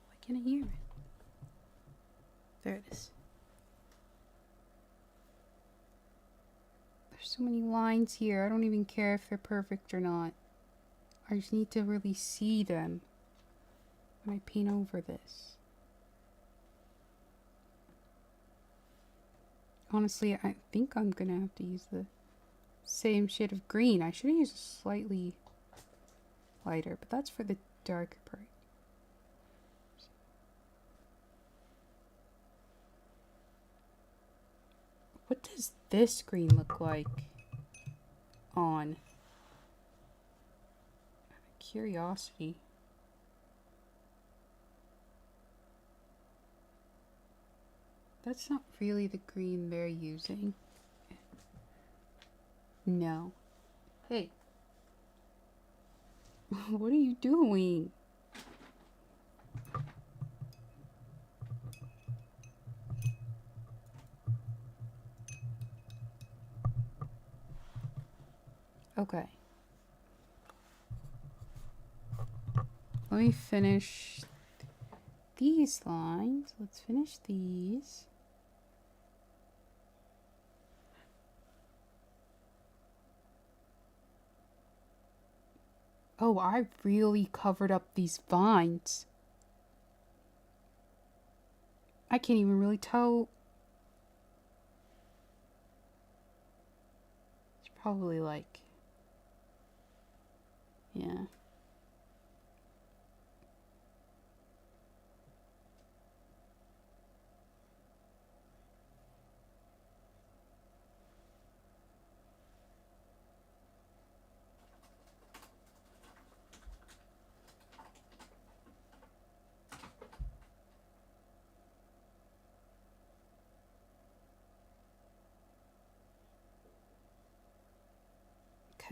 Why can't I hear it? There it is. There's so many lines here. I don't even care if they're perfect or not. I just need to really see them when I paint over this. Honestly, I think I'm gonna have to use the same shade of green. I should have used a slightly lighter, but that's for the darker part. What does this green look like on? Curiosity. That's not really the green they're using. No. Hey. What are you doing? Okay. Let me finish these lines. Let's finish these. Oh, I really covered up these vines. I can't even really tell. It's probably like, yeah.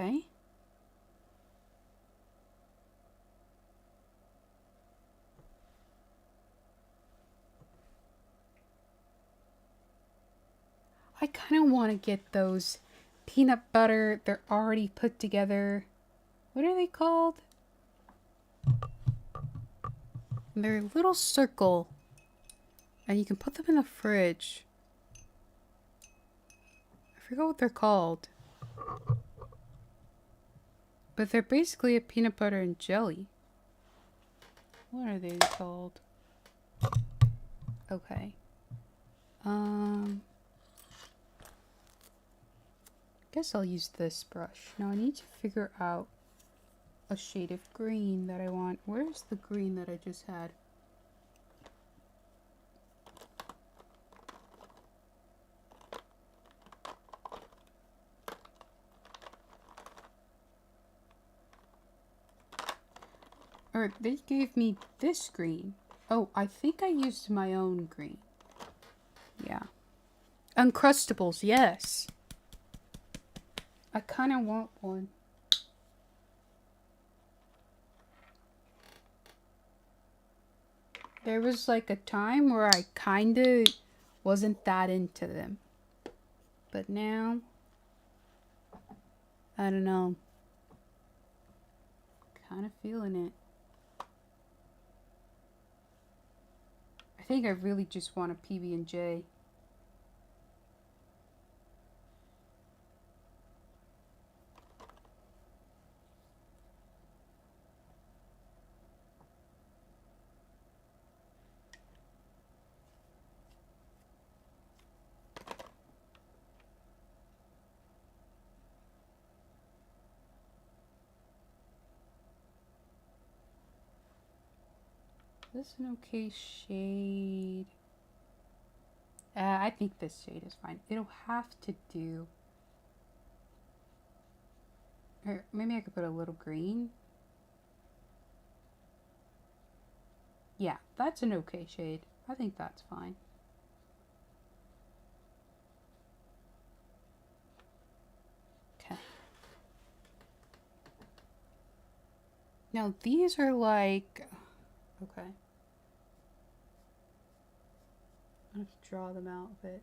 Okay. I kind of want to get those peanut butter. They're already put together. What are they called? They're a little circle. And you can put them in the fridge. I forgot what they're called. But they're basically a peanut butter and jelly. What are they called? Okay. Guess I'll use this brush. Now I need to figure out a shade of green that I want. Where's the green that I just had? Or they gave me this green. Oh, I think I used my own green. Yeah. Uncrustables, yes. I kind of want one. There was like a time where I kind of wasn't that into them. But now, I don't know. Kind of feeling it. I think I really just want a PB&J. this an okay shade? I think this shade is fine. It'll have to do. Or maybe I could put a little green. Yeah, that's an okay shade. I think that's fine. Okay. Now these are like, okay. I have to draw them out a bit.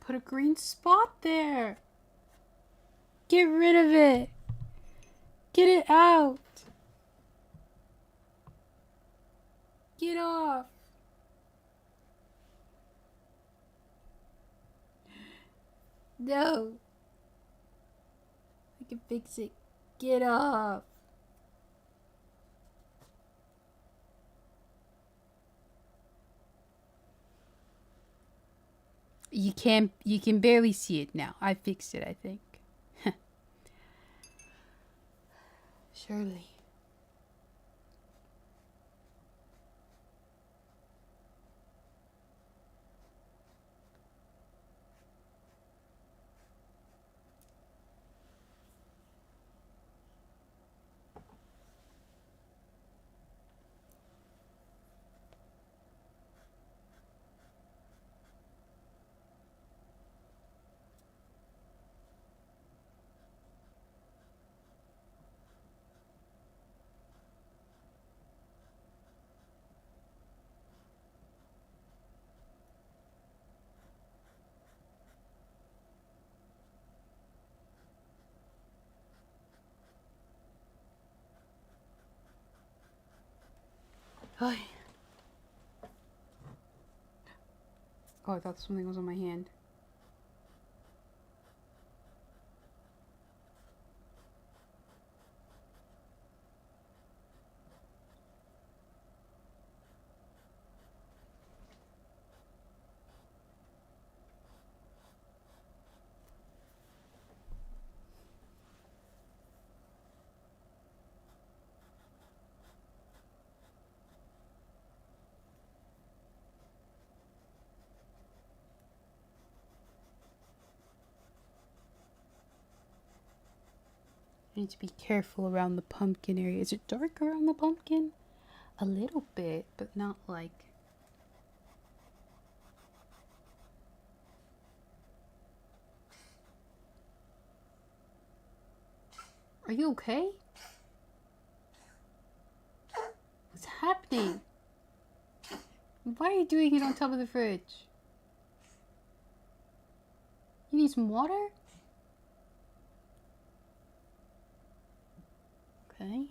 Put a green spot there. Get rid of it. Get it out. Get off. No. I can fix it. Get off. You can barely see it now. I fixed it, I think. Surely. Oh, I thought something was on my hand. I need to be careful around the pumpkin area. Is it dark around the pumpkin? A little bit, but not like... Are you okay? What's happening? Why are you doing it on top of the fridge? You need some water? Okay.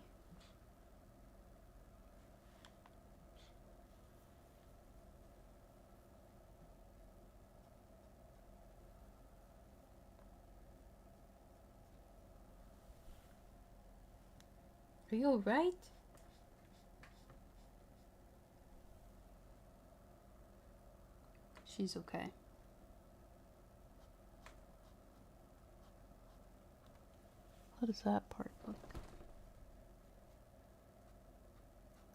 Are you alright? She's okay. How does that part look?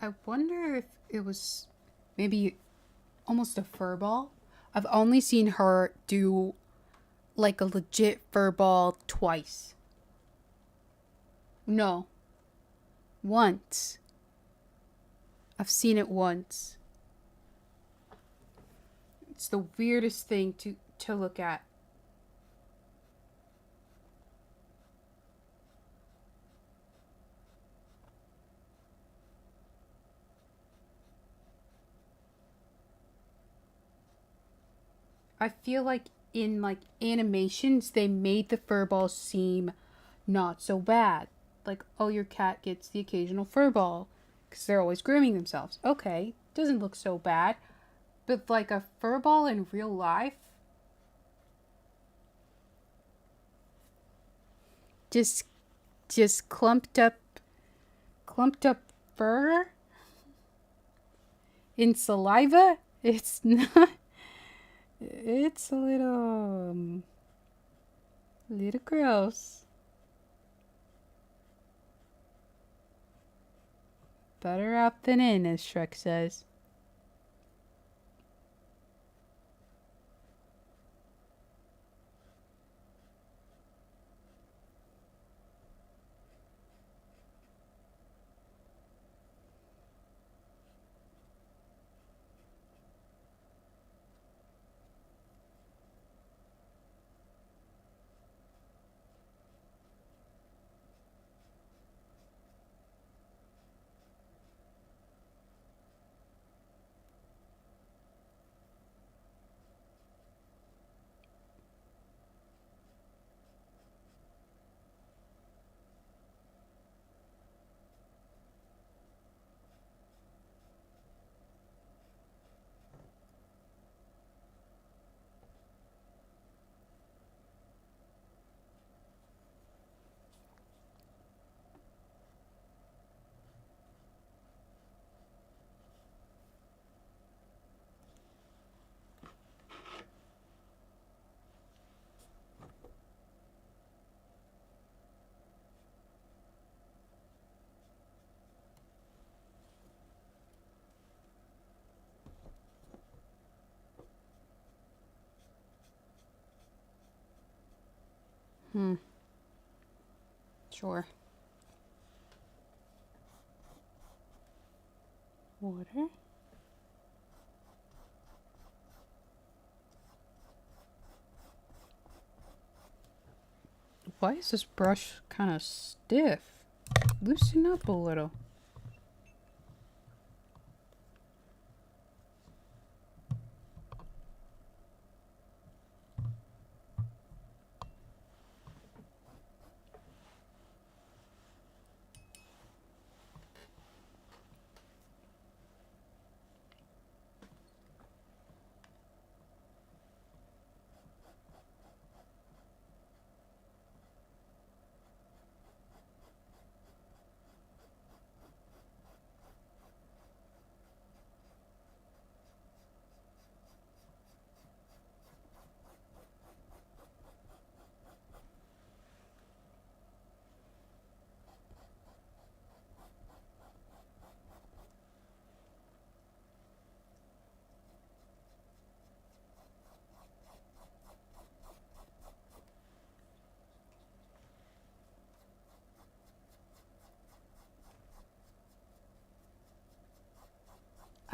I wonder if it was maybe almost a fur ball. I've only seen her do like a legit fur ball twice. No. Once. I've seen it once. It's the weirdest thing to look at. I feel like in like animations they made the furball seem not so bad. Like, oh, your cat gets the occasional furball because they're always grooming themselves. Okay, doesn't look so bad. But like a furball in real life, just just clumped up fur in saliva. It's not. It's a little gross. Better out than in, as Shrek says. Sure. Water. Why is this brush kind of stiff? Loosen up a little.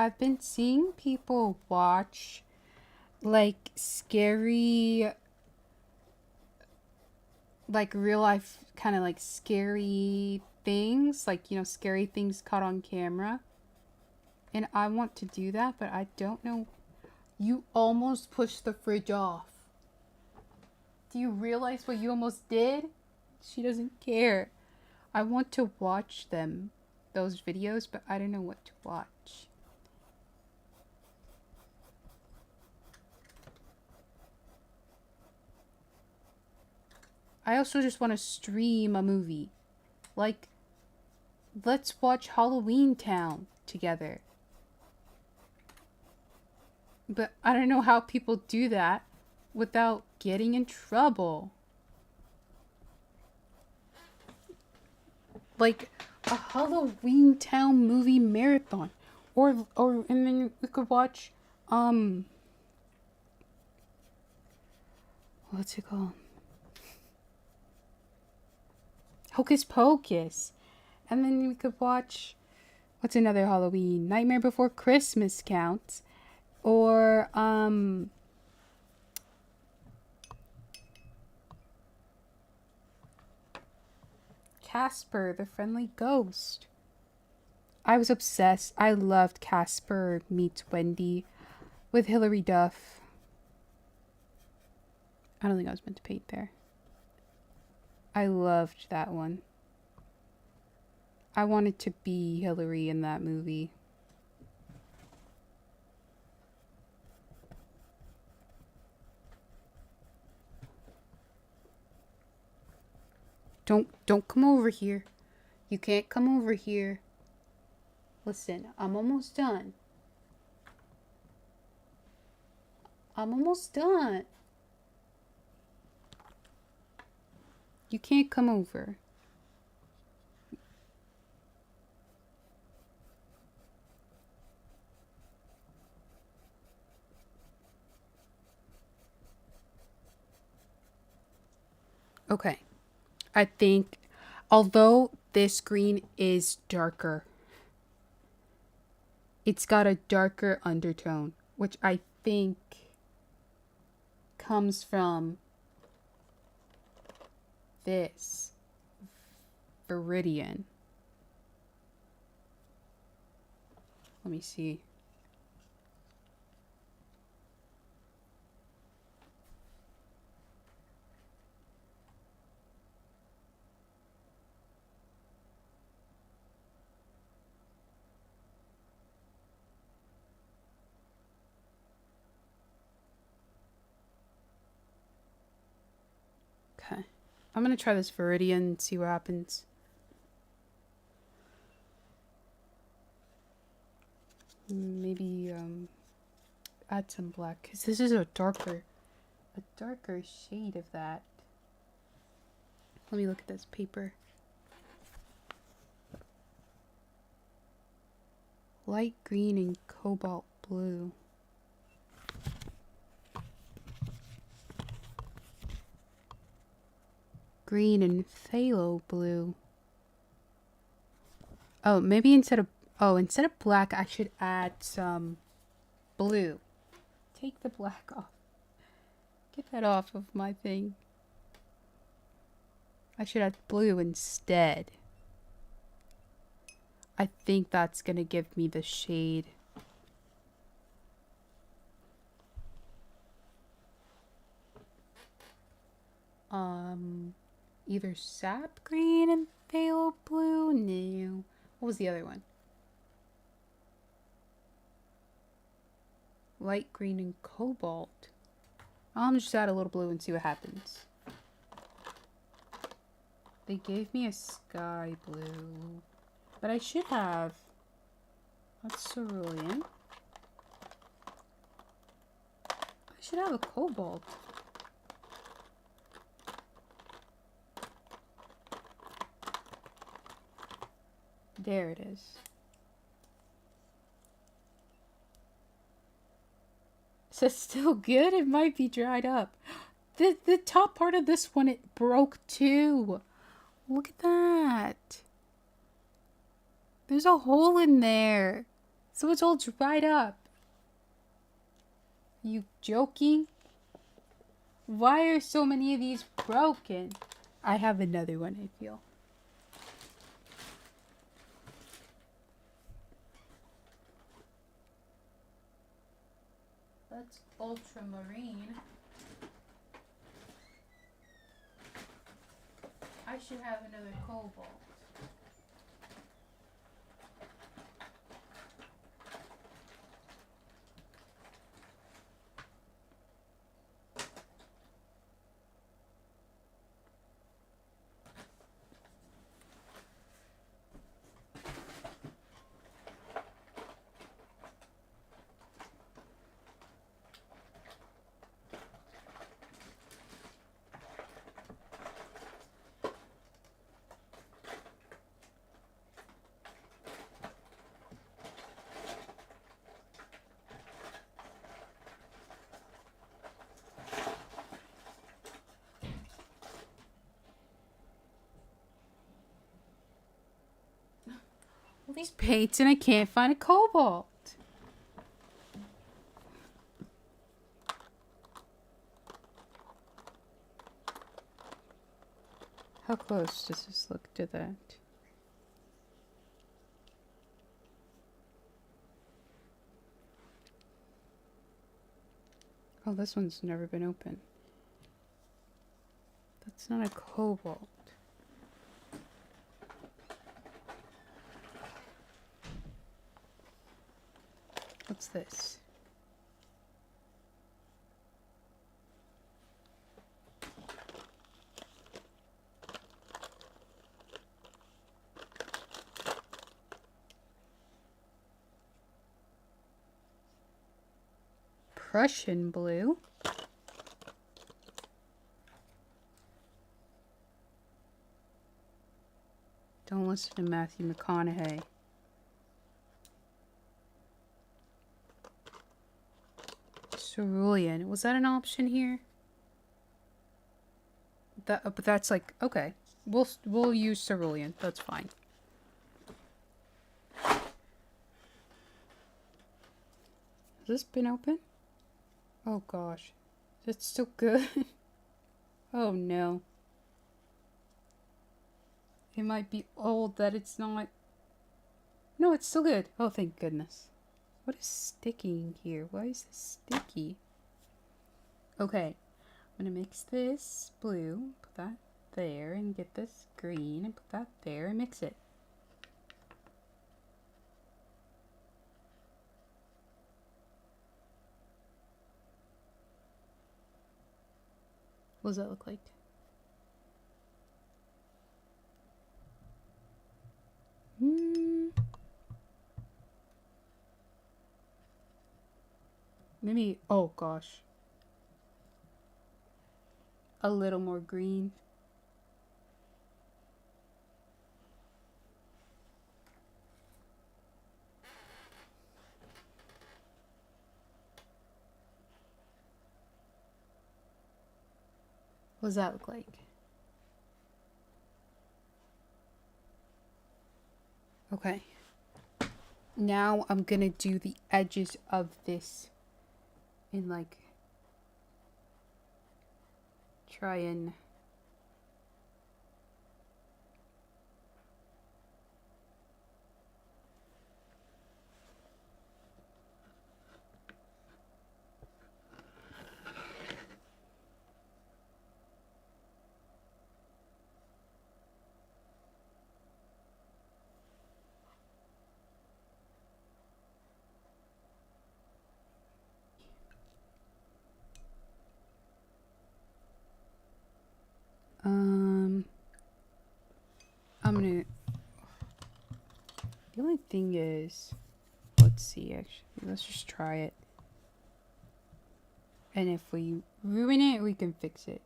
I've been seeing people watch like scary, like real life kind of like scary things, like, you know, scary things caught on camera. And I want to do that, but I don't know. You almost pushed the fridge off. Do you realize what you almost did? She doesn't care. I want to watch them, those videos, but I don't know what to watch. I also just want to stream a movie. Like, let's watch Halloween Town together. But I don't know how people do that without getting in trouble. Like a Halloween Town movie marathon. Or and then we could watch what's it called? Hocus Pocus. And then we could watch, what's another Halloween? Nightmare Before Christmas counts. Or Casper the Friendly Ghost. I was obsessed. I loved Casper Meets Wendy with Hilary Duff. I don't think I was meant to paint there. I loved that one. I wanted to be Hillary in that movie. Don't come over here. You can't come over here. Listen, I'm almost done. I'm almost done. You can't come over. Okay. I think, although this green is darker, it's got a darker undertone, which I think comes from this Viridian. Let me see. Okay. I'm going to try this Viridian and see what happens. Maybe add some black, because this is a darker shade of that. Let me look at this paper. Light green and cobalt blue. Green and phthalo blue. Oh, maybe instead of black, I should add some blue. Take the black off. Get that off of my thing. I should add blue instead. I think that's gonna give me the shade. Either sap green and phthalo blue? No. What was the other one? Light green and cobalt. I'll just add a little blue and see what happens. They gave me a sky blue. But I should have... That's cerulean. I should have a cobalt. There it is. So it's still good? It might be dried up. The top part of this one, it broke too. Look at that. There's a hole in there. So it's all dried up. You joking? Why are so many of these broken? I have another one, I feel. That's ultramarine. I should have another cobalt. All these paints and I can't find a cobalt. How close does this look to that? Oh, this one's never been open. It's not a cobalt. What's this? Prussian blue. Don't listen to Matthew McConaughey. Cerulean. Was that an option here? But that's like, okay. We'll use cerulean. That's fine. Has this been open? Oh gosh. Is it still good? Oh no. It might be old that it's not. No, it's still good. Oh, thank goodness. What is sticking here? Why is this sticky? Okay. I'm gonna mix this blue, put that there, and get this green, and put that there, and mix it. What does that look like? Maybe, oh gosh. A little more green. What does that look like? Okay. Now I'm gonna do the edges of this and like try and I'm gonna, the only thing is, let's see, actually, let's just try it. And if we ruin it, we can fix it.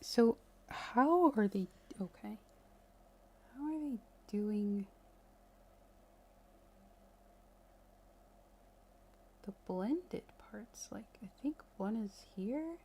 So, how are they, okay. How are they doing the blended parts? Like, I think one is here.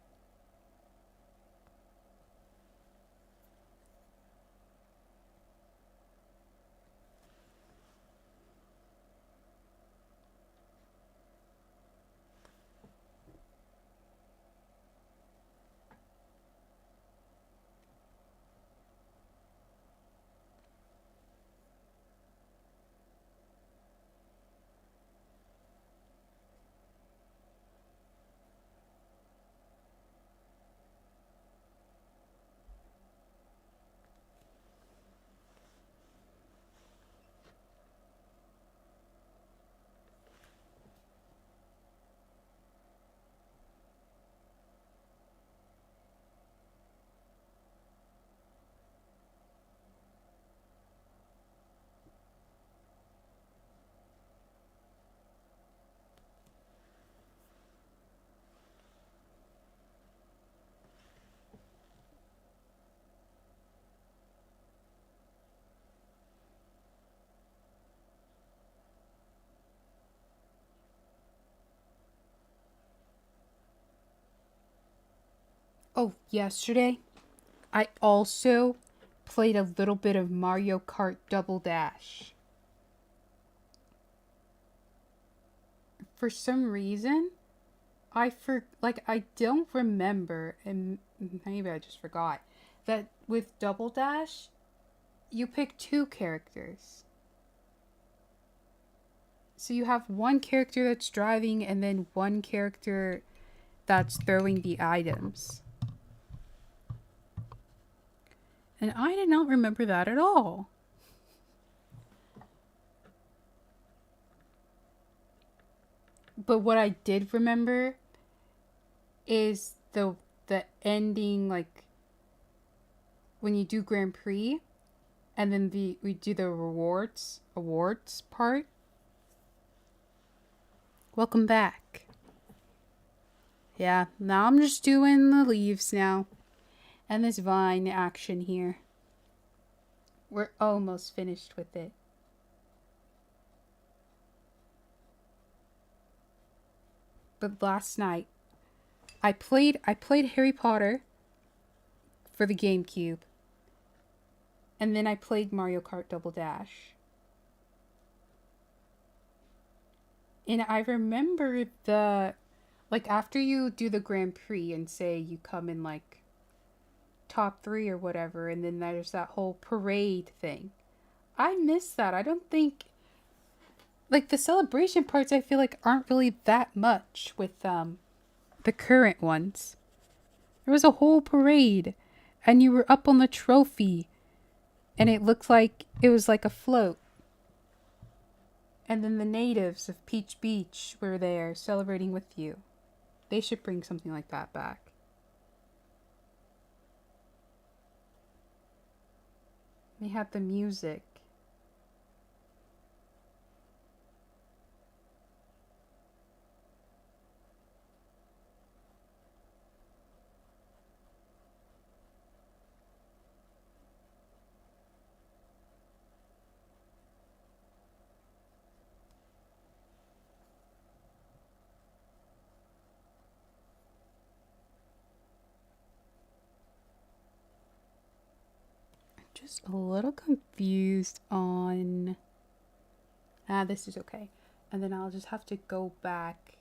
Oh, yesterday, I also played a little bit of Mario Kart Double Dash. For some reason, I don't remember, and maybe I just forgot, that with Double Dash, you pick 2 characters. So you have one character that's driving and then one character that's throwing the items. And I did not remember that at all. But what I did remember is the ending, like when you do Grand Prix and then we do the awards part. Welcome back. Yeah, now I'm just doing the leaves now. And this vine action here. We're almost finished with it. But last night I played Harry Potter for the GameCube. And then I played Mario Kart Double Dash. And I remember like after you do the Grand Prix and say you come in like top 3 or whatever, and then there's that whole parade thing. I miss that. I don't think like the celebration parts I feel like aren't really that much with the current ones. There was a whole parade and you were up on the trophy and it looked like it was like a float. And then the natives of Peach Beach were there celebrating with you. They should bring something like that back. They had the music. Just a little confused on... this is okay. And then I'll just have to go back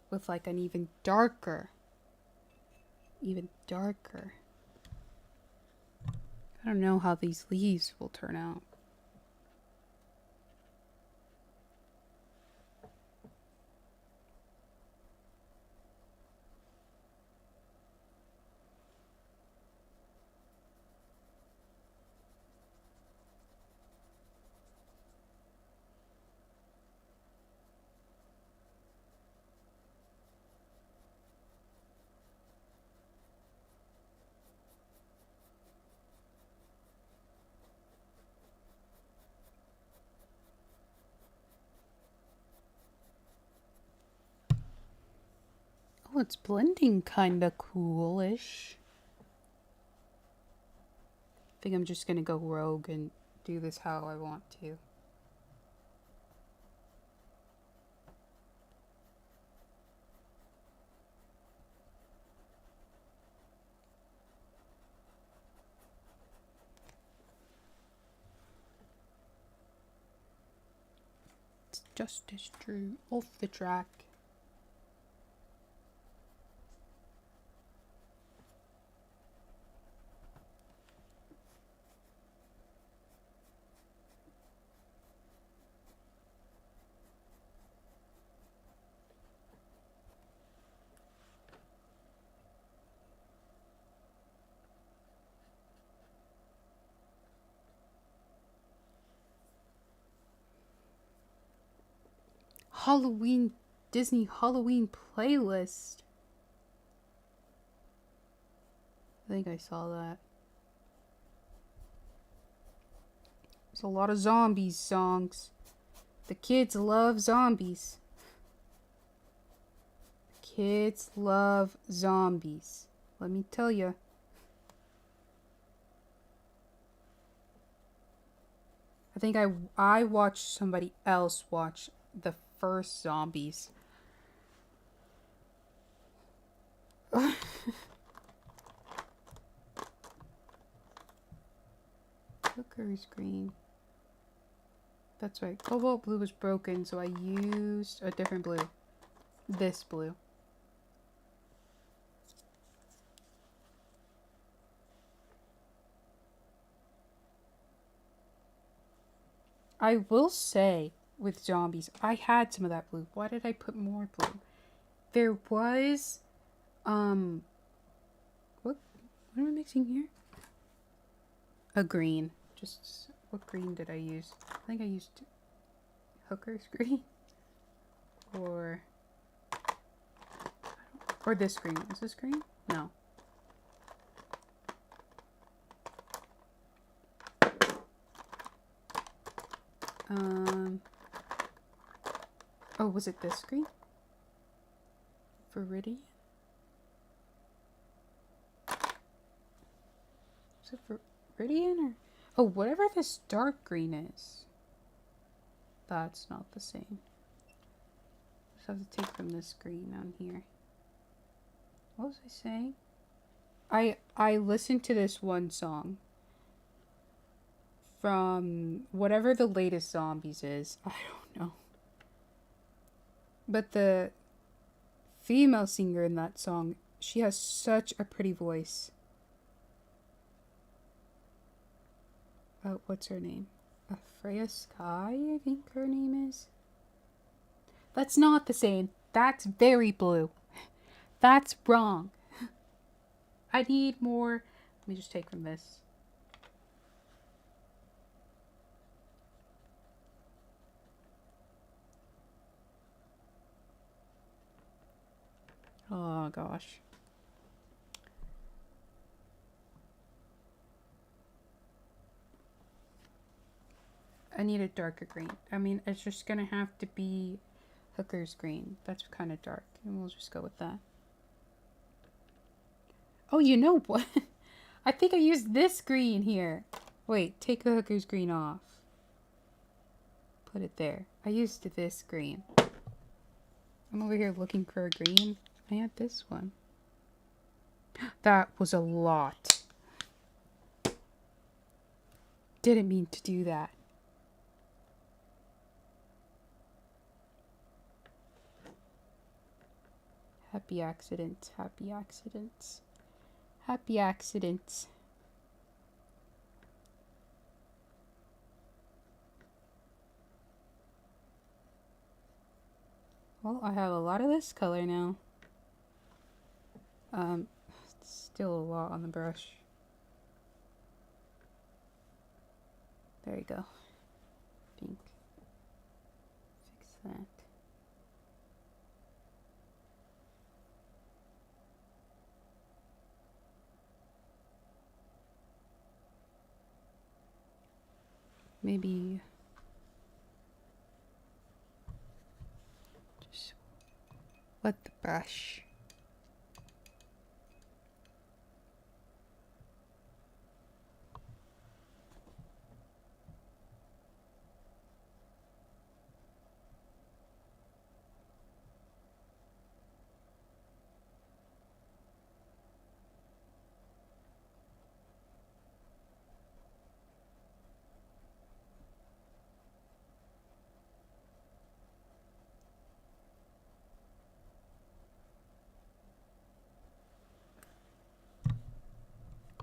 with like an even darker. I don't know how these leaves will turn out. Oh, it's blending kinda coolish. I think I'm just gonna go rogue and do this how I want to. It's Justice Drew off the track. Disney Halloween playlist. I think I saw that. There's a lot of zombies songs. The kids love zombies. Kids love zombies. Let me tell you. I think I watched somebody else watch the first zombies. Cooker's green. That's right. Cobalt blue was broken, so I used a different blue. This blue. I will say, with zombies. I had some of that blue. Why did I put more blue? There was, what am I mixing here? A green. Just, what green did I use? I think I used Hooker's green. Or this green. Is this green? No. Oh, was it this green? Viridian? Is it Viridian or? Oh, whatever this dark green is. That's not the same. Just have to take from this green on here. What was I saying? I listened to this one song from whatever the latest Zombies is. I don't know. But the female singer in that song, she has such a pretty voice. What's her name? Freya Sky, I think her name is. That's not the same. That's very blue. That's wrong. I need more. Let me just take from this. Oh gosh. I need a darker green. I mean, it's just gonna have to be Hooker's green. That's kind of dark, and we'll just go with that. Oh, you know what? I think I used this green here. Wait, take the Hooker's green off. Put it there. I used this green. I'm over here looking for a green. I had this one. That was a lot. Didn't mean to do that. Happy accidents, happy accidents. Happy accidents. Well, I have a lot of this color now. Still a lot on the brush. There you go. Pink. Fix that. Maybe just wet the brush.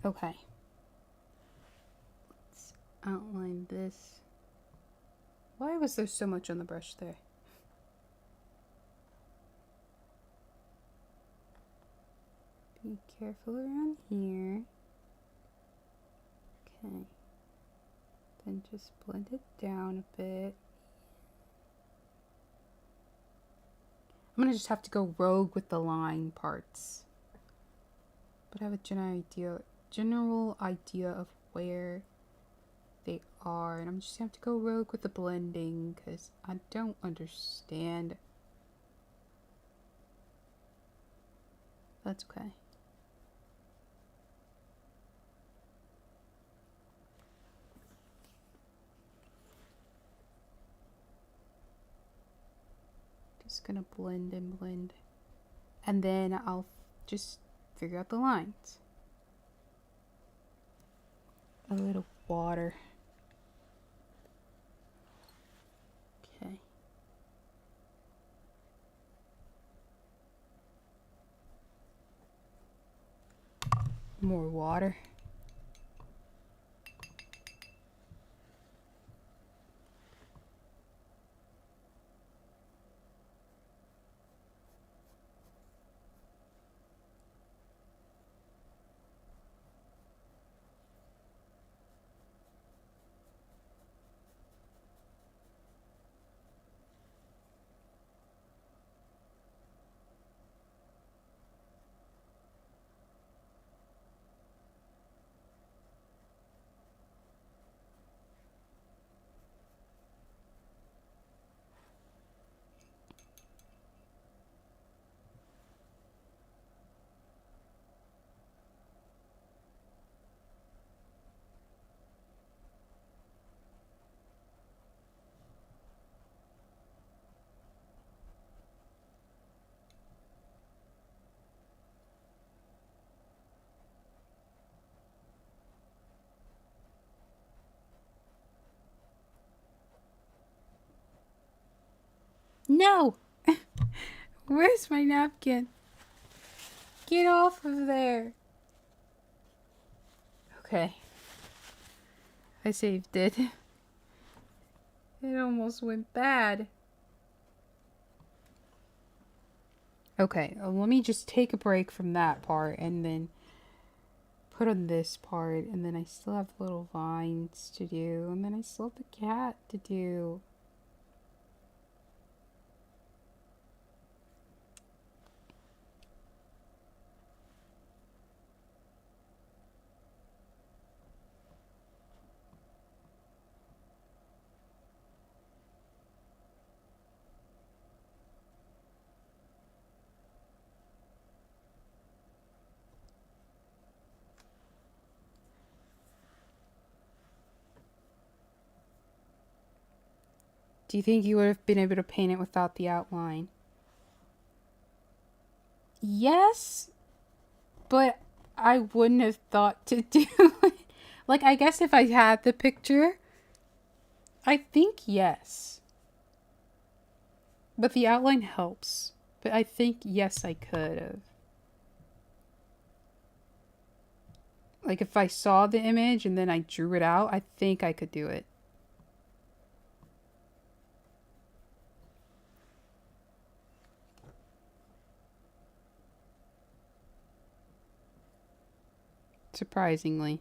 Okay. Let's outline this. Why was there so much on the brush there? Be careful around here. Okay. Then just blend it down a bit. I'm gonna just have to go rogue with the line parts. But I have a general idea of where they are, and I'm just gonna have to go rogue with the blending because I don't understand. That's okay. Just gonna blend and blend, and then I'll just figure out the lines. A little water. Okay. More water. No! Where's my napkin? Get off of there. Okay. I saved it. It almost went bad. Okay, let me just take a break from that part and then put on this part, and then I still have little vines to do, and then I still have the cat to do. Do you think you would have been able to paint it without the outline? Yes, but I wouldn't have thought to do it. Like, I guess if I had the picture, I think yes. But the outline helps. But I think yes, I could have. Like, if I saw the image and then I drew it out, I think I could do it. Surprisingly.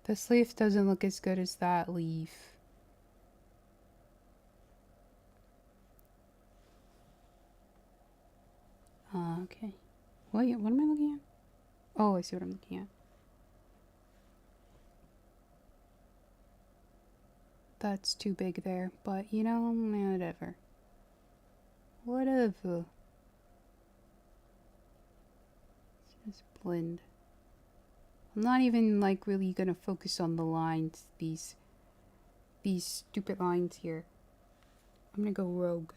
This leaf doesn't look as good as that leaf. Okay. Wait, what am I looking at? Oh, I see what I'm looking at. That's too big there, but you know, whatever. Whatever. Let's just blend. I'm not even like really gonna focus on the lines, these stupid lines here. I'm gonna go rogue.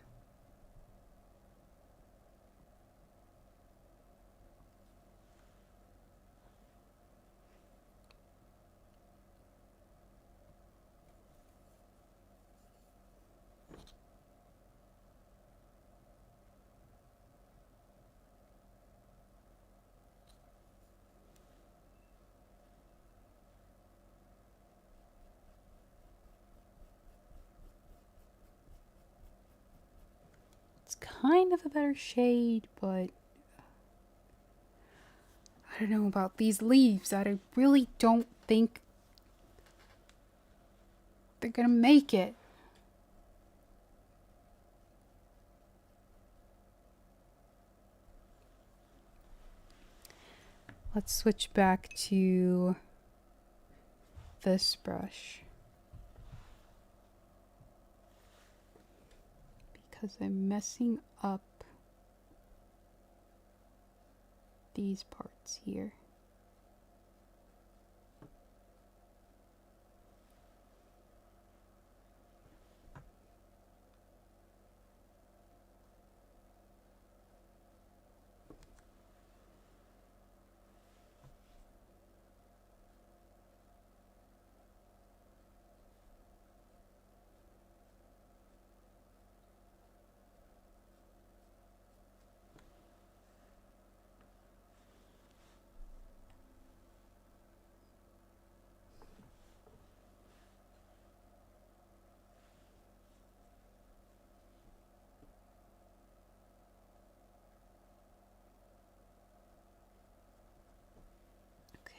It's kind of a better shade, but I don't know about these leaves. I really don't think they're gonna make it. Let's switch back to this brush. Because I'm messing up these parts here.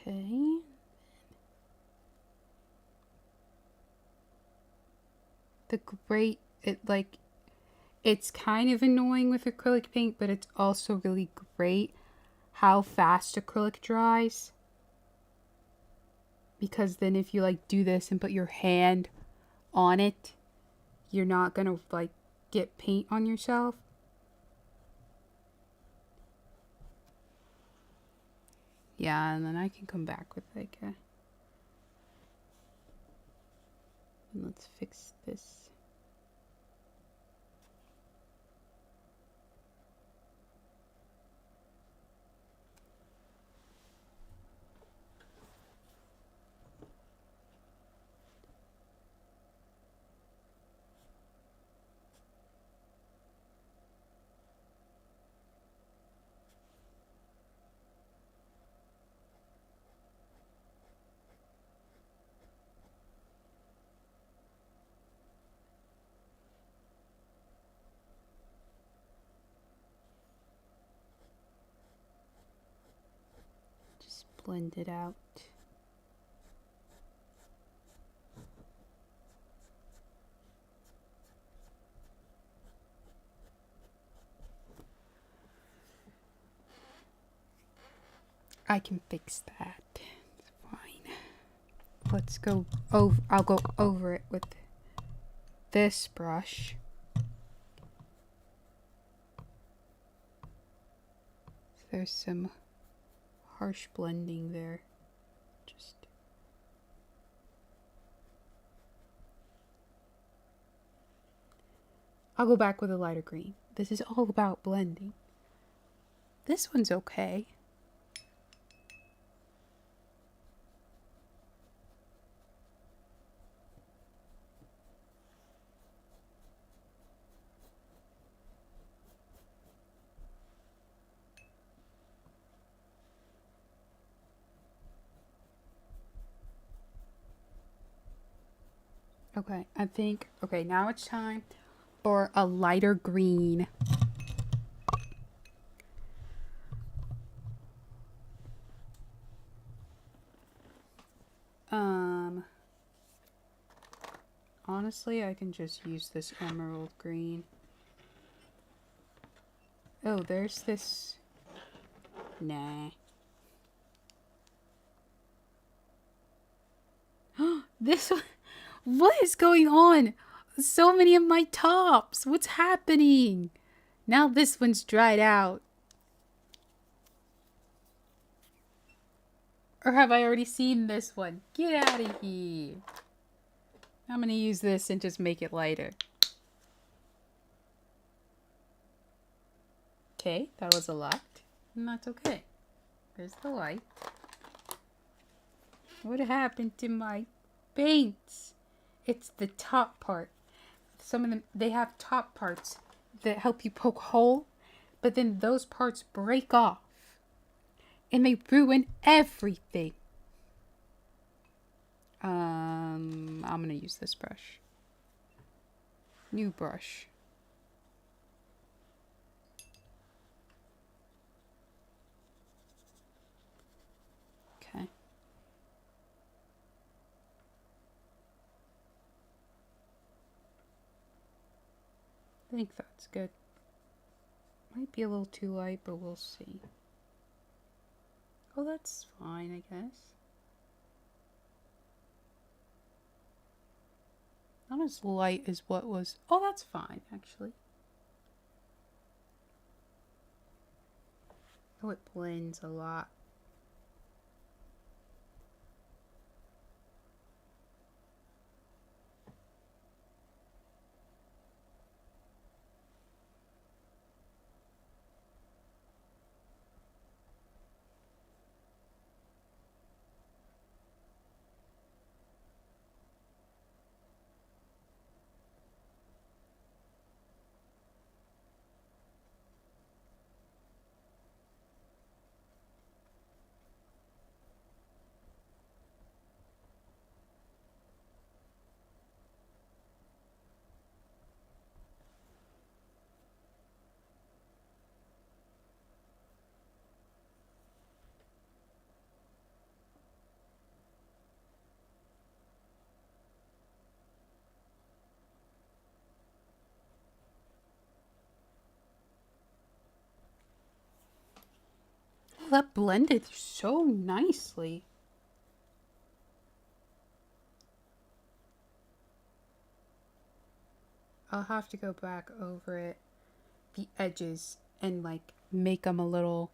Okay. The gray, it's kind of annoying with acrylic paint, but it's also really great how fast acrylic dries. Because then if you like do this and put your hand on it, you're not gonna like get paint on yourself. Yeah, and then I can come back with like a... Let's fix this. blend it out. I can fix that. It's fine. Let's go over. I'll go over it with this brush. There's some harsh blending there. Just I'll go back with a lighter green. This is all about blending. This one's okay. Okay, I think, okay, now it's time for a lighter green. Honestly, I can just use this emerald green. Oh, there's this. Nah. This one. What is going on? So many of my tops. What's happening? Now this one's dried out. Or have I already seen this one? Get out of here. I'm going to use this and just make it lighter. Okay, that was a lot. And that's okay. There's the light. What happened to my paints? It's the top part. Some of them, they have top parts that help you poke a hole, but then those parts break off and they ruin everything. I'm gonna use this brush. New brush. Okay. I think that's good. Might be a little too light, but we'll see. Oh, that's fine, I guess. Not as light as what was. Oh, that's fine, actually. Oh, it blends a lot. Oh, that blended so nicely. I'll have to go back over it, the edges, and like make them a little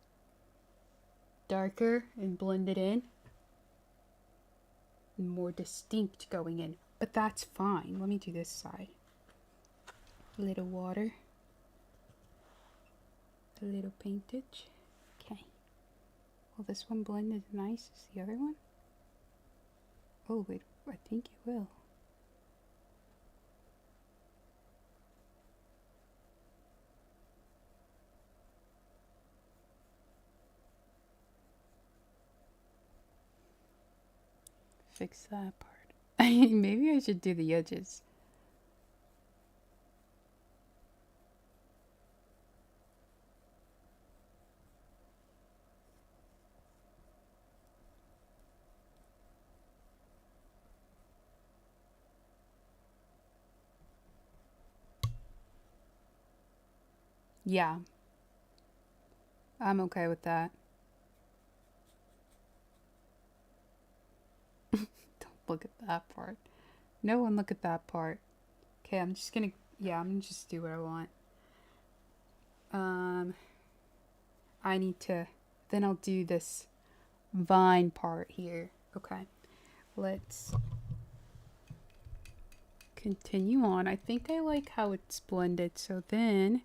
darker and blend it in. More distinct going in, but that's fine. Let me do this side. A little water. A little paintage. Okay. Will this one blend as nice as the other one? Oh, wait, I think it will. Fix that part. Maybe I should do the edges. Yeah, I'm okay with that. Don't look at that part. No one look at that part. Okay, I'm just gonna, yeah, I'm gonna just do what I want. Um, I need to, then I'll do this vine part here. Okay, let's continue on. I think I like how it's blended. So then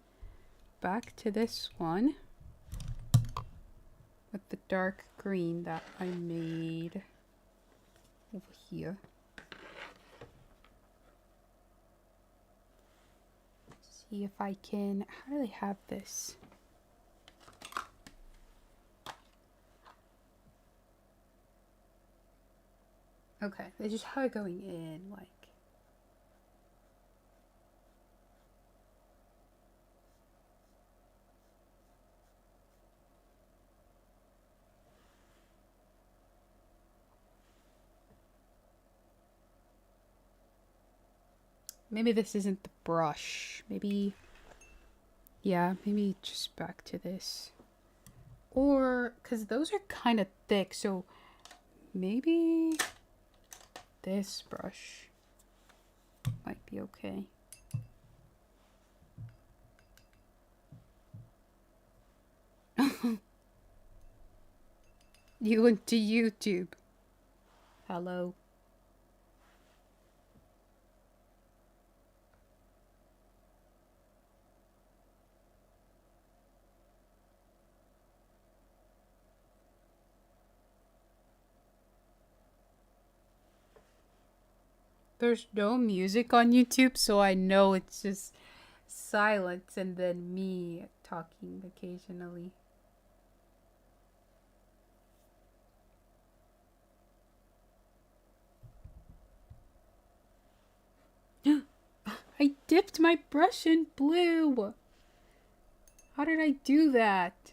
back to this one with the dark green that I made over here. See if I can, how do they have this? Okay, they just have it going in like. Maybe this isn't the brush. Maybe, yeah, maybe just back to this. Or, because those are kind of thick, so maybe this brush might be okay. You went to YouTube. Hello. There's no music on YouTube, so I know it's just silence and then me talking occasionally. I dipped my brush in blue. How did I do that?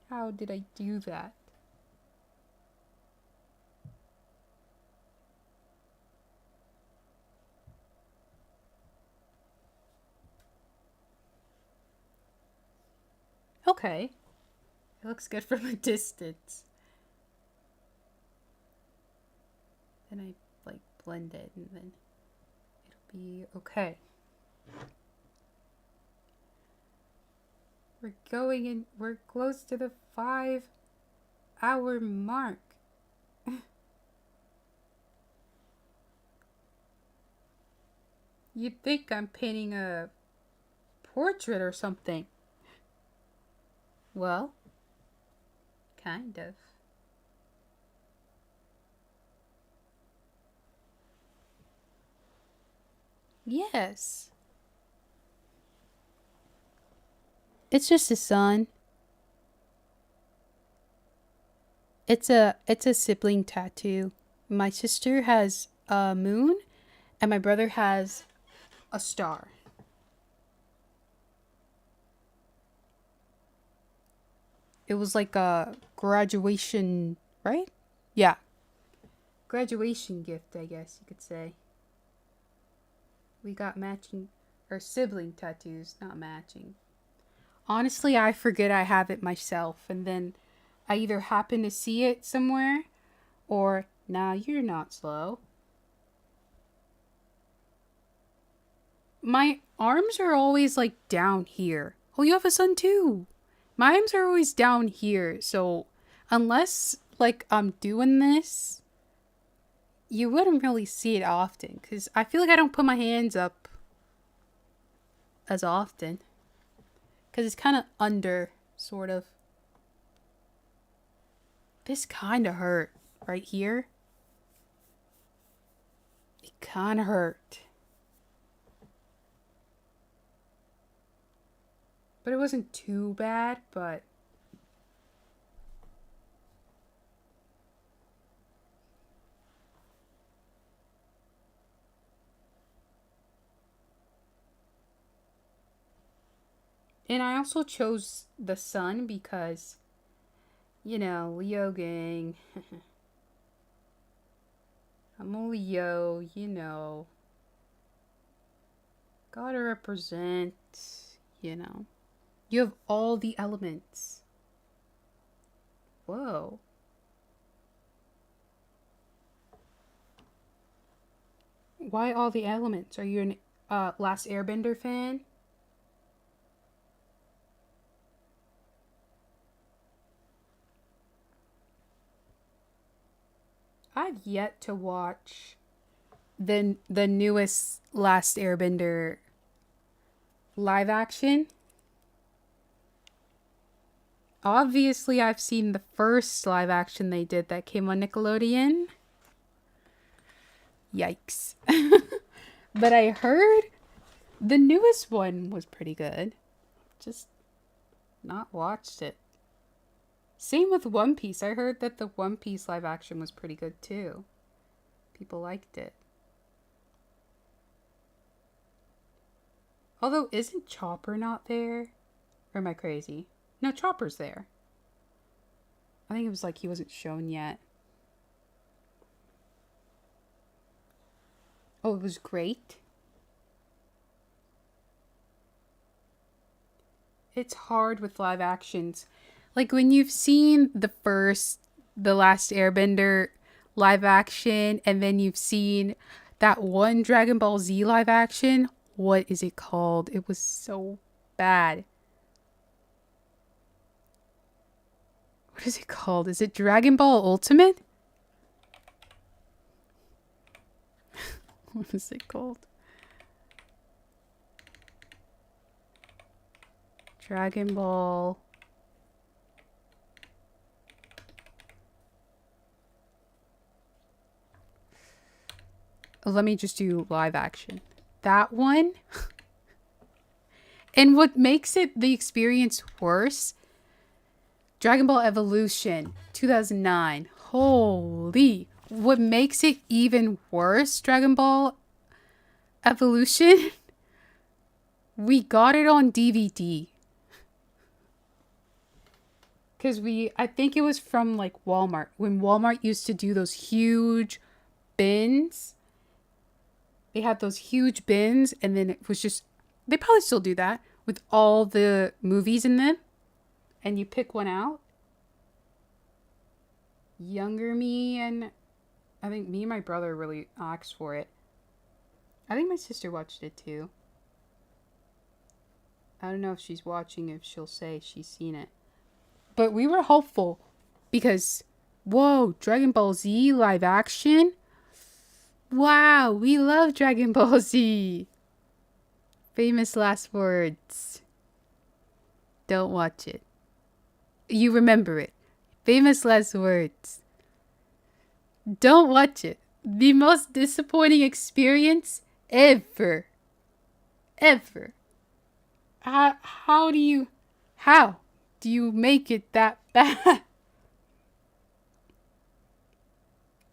How did I do that? Okay. It looks good from a distance. Then I like blend it and then it'll be okay. We're going in, we're close to the 5-hour mark. You'd think I'm painting a portrait or something. Well, kind of. Yes. It's just a sun. It's a sibling tattoo. My sister has a moon and my brother has a star. It was like a graduation, right? Yeah. Graduation gift, I guess you could say. We got matching, or sibling tattoos, not matching. Honestly, I forget I have it myself, and then I either happen to see it somewhere, or, nah, you're not slow. My arms are always like down here. Oh, you have a son too. My arms are always down here, so unless like I'm doing this, you wouldn't really see it often because I feel like I don't put my hands up as often because it's kind of under, sort of. This kind of hurt right here. It kind of hurt. But it wasn't too bad, but and I also chose the sun because, you know, Leo gang. I'm a Leo, you know. Gotta represent, you know. You have all the elements. Whoa. Why all the elements? Are you an Last Airbender fan? I've yet to watch the newest Last Airbender live action. Obviously, I've seen the first live action they did that came on Nickelodeon. Yikes. But I heard the newest one was pretty good. Just not watched it. Same with One Piece. I heard that the One Piece live action was pretty good too. People liked it. Although, isn't Chopper not there? Or am I crazy? No, Chopper's there. I think it was like he wasn't shown yet. Oh, it was great. It's hard with live actions. Like when you've seen the Last Airbender live action, and then you've seen that one Dragon Ball Z live action. What is it called? It was so bad. What is it called? Is it Dragon Ball Ultimate? What is it called? Dragon Ball. Let me just do live action. That one. And what makes it the experience worse, Dragon Ball Evolution 2009. Holy. What makes it even worse, Dragon Ball Evolution, we got it on DVD. Because I think it was from like Walmart. When Walmart used to do those huge bins. They had those huge bins, and then it was just, they probably still do that with all the movies in them. And you pick one out. Younger me, and I think me and my brother really asked for it. I think my sister watched it too. I don't know if she's watching, if she'll say she's seen it. But we were hopeful because, whoa, Dragon Ball Z live action? Wow, we love Dragon Ball Z. Famous last words. Don't watch it. You remember it. Famous last words. Don't watch it. The most disappointing experience ever. Ever. How do you make it that bad?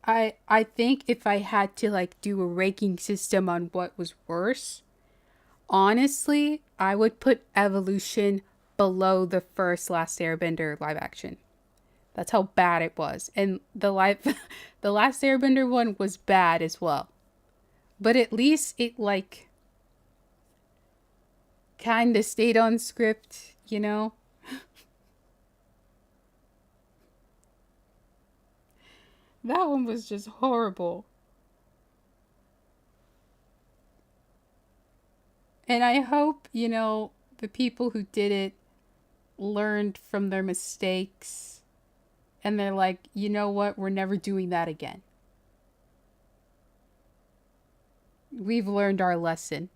I think if I had to like do a ranking system on what was worse, honestly, I would put Evolution below the first Last Airbender live action. That's how bad it was. And the Last Airbender one was bad as well. But at least it like kind of stayed on script, you know? That one was just horrible. And I hope, you know, the people who did it learned from their mistakes. And they're like, you know what? We're never doing that again. We've learned our lesson.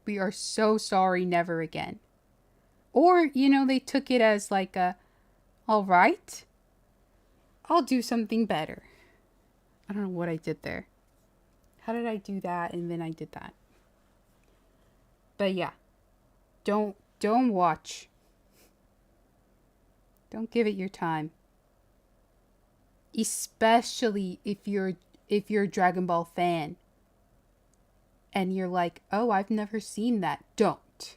We are so sorry, never again. Or, you know, they took it as like a, all right, I'll do something better. I don't know what I did there. How did I do that? And then I did that. But yeah, don't watch. Don't give it your time. Especially if you're a Dragon Ball fan. And you're like, oh, I've never seen that. Don't.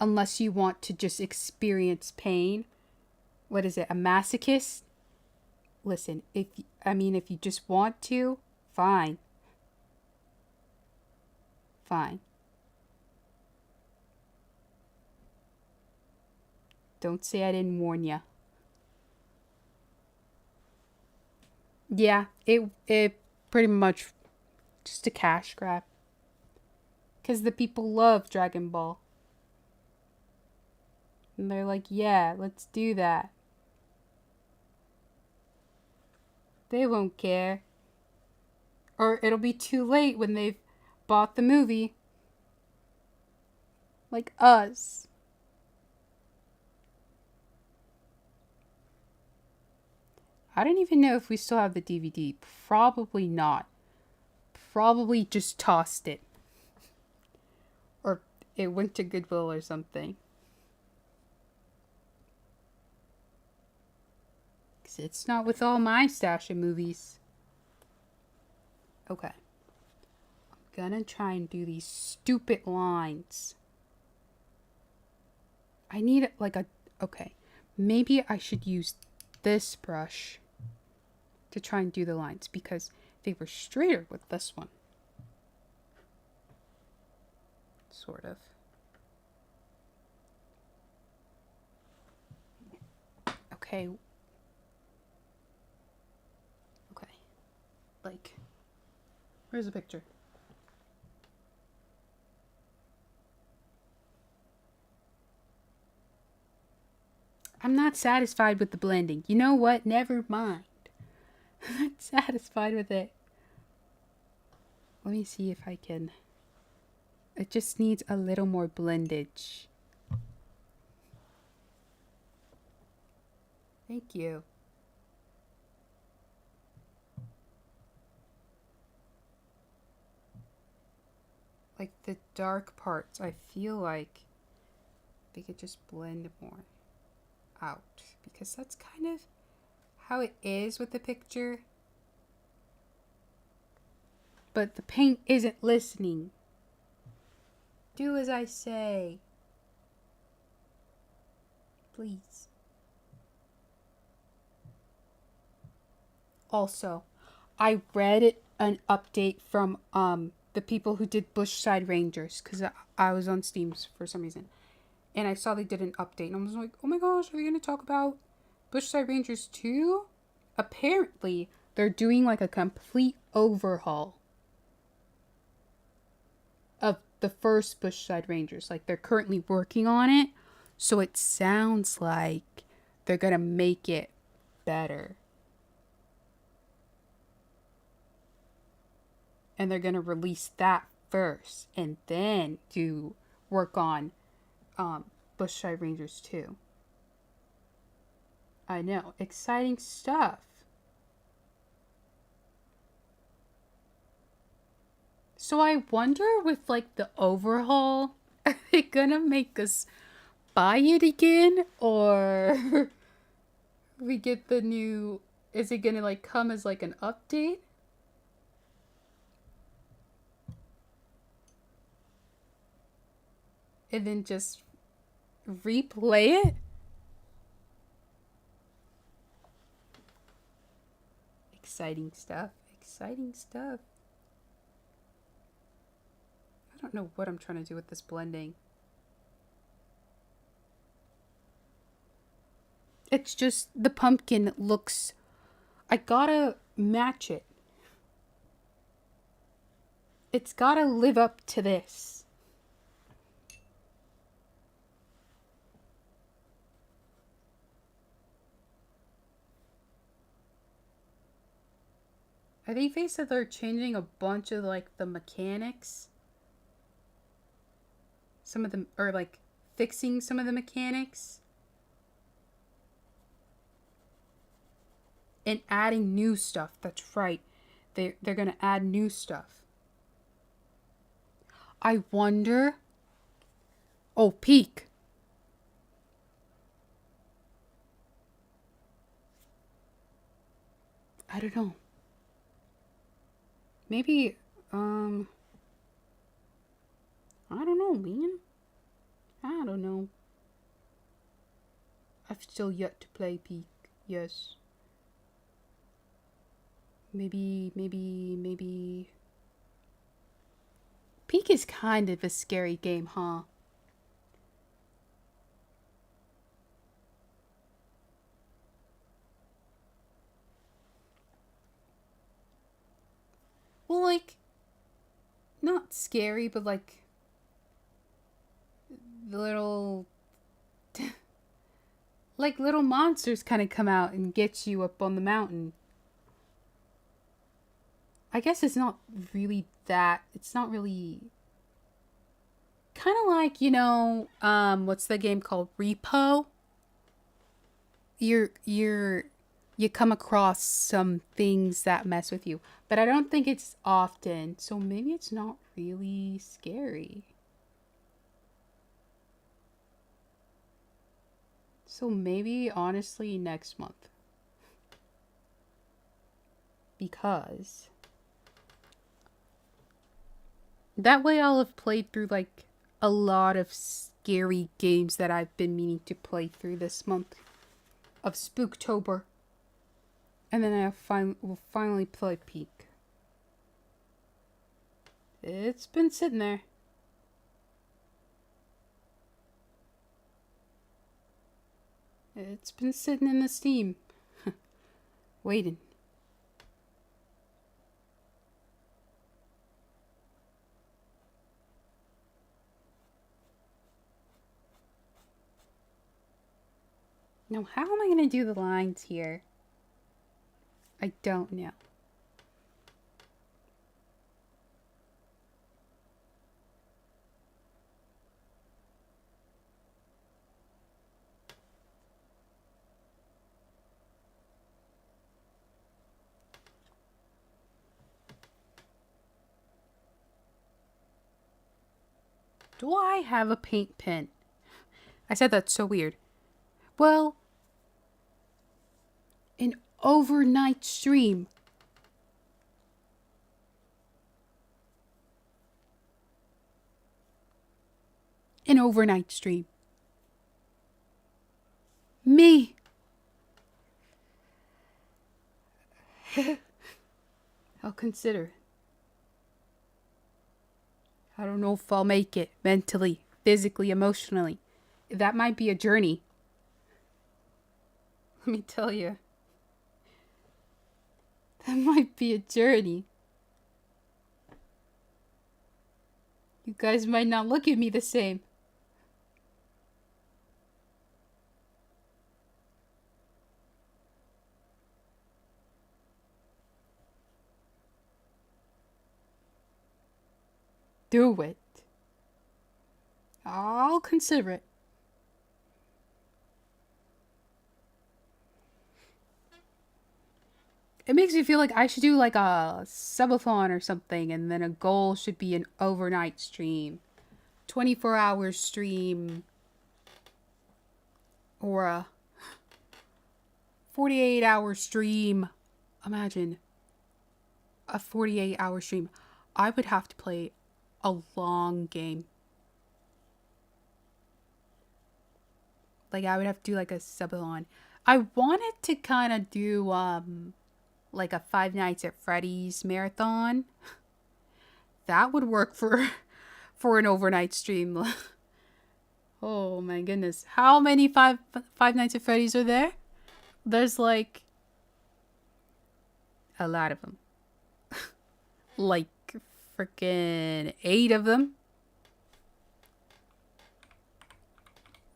Unless you want to just experience pain. What is it? A masochist? listen, if you just want to, fine. Fine. Don't say I didn't warn ya. Yeah, it pretty much just a cash grab. Because the people love Dragon Ball. And they're like, yeah, let's do that. They won't care. Or it'll be too late when they've bought the movie. Like us. I don't even know if we still have the DVD. Probably not. Probably just tossed it. Or it went to Goodwill or something. Because it's not with all my stash of movies. Okay. I'm gonna try and do these stupid lines. I need like a... Okay. Maybe I should use this brush to try and do the lines because they were straighter with this one. Sort of. Okay. Okay. Like, where's the picture? I'm not satisfied with the blending. You know what? Never mind. I'm not satisfied with it. Let me see if I can. It just needs a little more blendage. Thank you. Like the dark parts, I feel like they could just blend more out because that's kind of how it is with the picture. But the paint isn't listening. Do as I say. Please. Also, I read an update from the people who did Bushside Rangers because I was on Steam for some reason. And I saw they did an update and I was like, oh my gosh, are they going to talk about Bushside Rangers 2? Apparently, they're doing like a complete overhaul of the first Bushside Rangers. Like they're currently working on it. So it sounds like they're going to make it better. And they're going to release that first and then do work on Bushside Rangers 2. I know. Exciting stuff. So I wonder with like the overhaul, are they gonna make us buy it again? Or we get the new... Is it gonna like come as like an update? And then just replay it? Exciting stuff. Exciting stuff. I don't know what I'm trying to do with this blending. It's just the pumpkin looks... I gotta match it. It's gotta live up to this. I think they said they're changing a bunch of like the mechanics. Some of them are like fixing some of the mechanics. And adding new stuff. That's right. They're going to add new stuff. I wonder... Oh, peek. I don't know. Maybe, I don't know, man. I don't know. I've still yet to play peek. Yes. Maybe. Peak is kind of a scary game, huh? Well, like, not scary, but like the little like little monsters kind of come out and get you up on the mountain. I guess it's not really that. It's not really kind of like, what's the game called? Repo? You come across some things that mess with you, but I don't think it's often. So maybe it's not really scary. So maybe honestly next month. Because that way I'll have played through like a lot of scary games that I've been meaning to play through this month of Spooktober. And then will finally play Peak. It's been sitting there. It's been sitting in the Steam. Waiting. Now, how am I going to do the lines here? I don't know. Do I have a paint pen? I said that's so weird. Well, an overnight stream. An overnight stream. Me. I'll consider. I don't know if I'll make it mentally, physically, emotionally. That might be a journey. Let me tell you. That might be a journey. You guys might not look at me the same. Do it. I'll consider it. It makes me feel like I should do like a subathon or something, and then a goal should be an overnight stream. 24-hour stream. Or a 48-hour stream. Imagine a 48-hour stream. I would have to play a long game. Like I would have to do like a subathon. I wanted to kind of do like a Five Nights at Freddy's marathon. That would work for an overnight stream. Oh my goodness. How many Five Nights at Freddy's are there? There's like a lot of them. Like freaking 8 of them.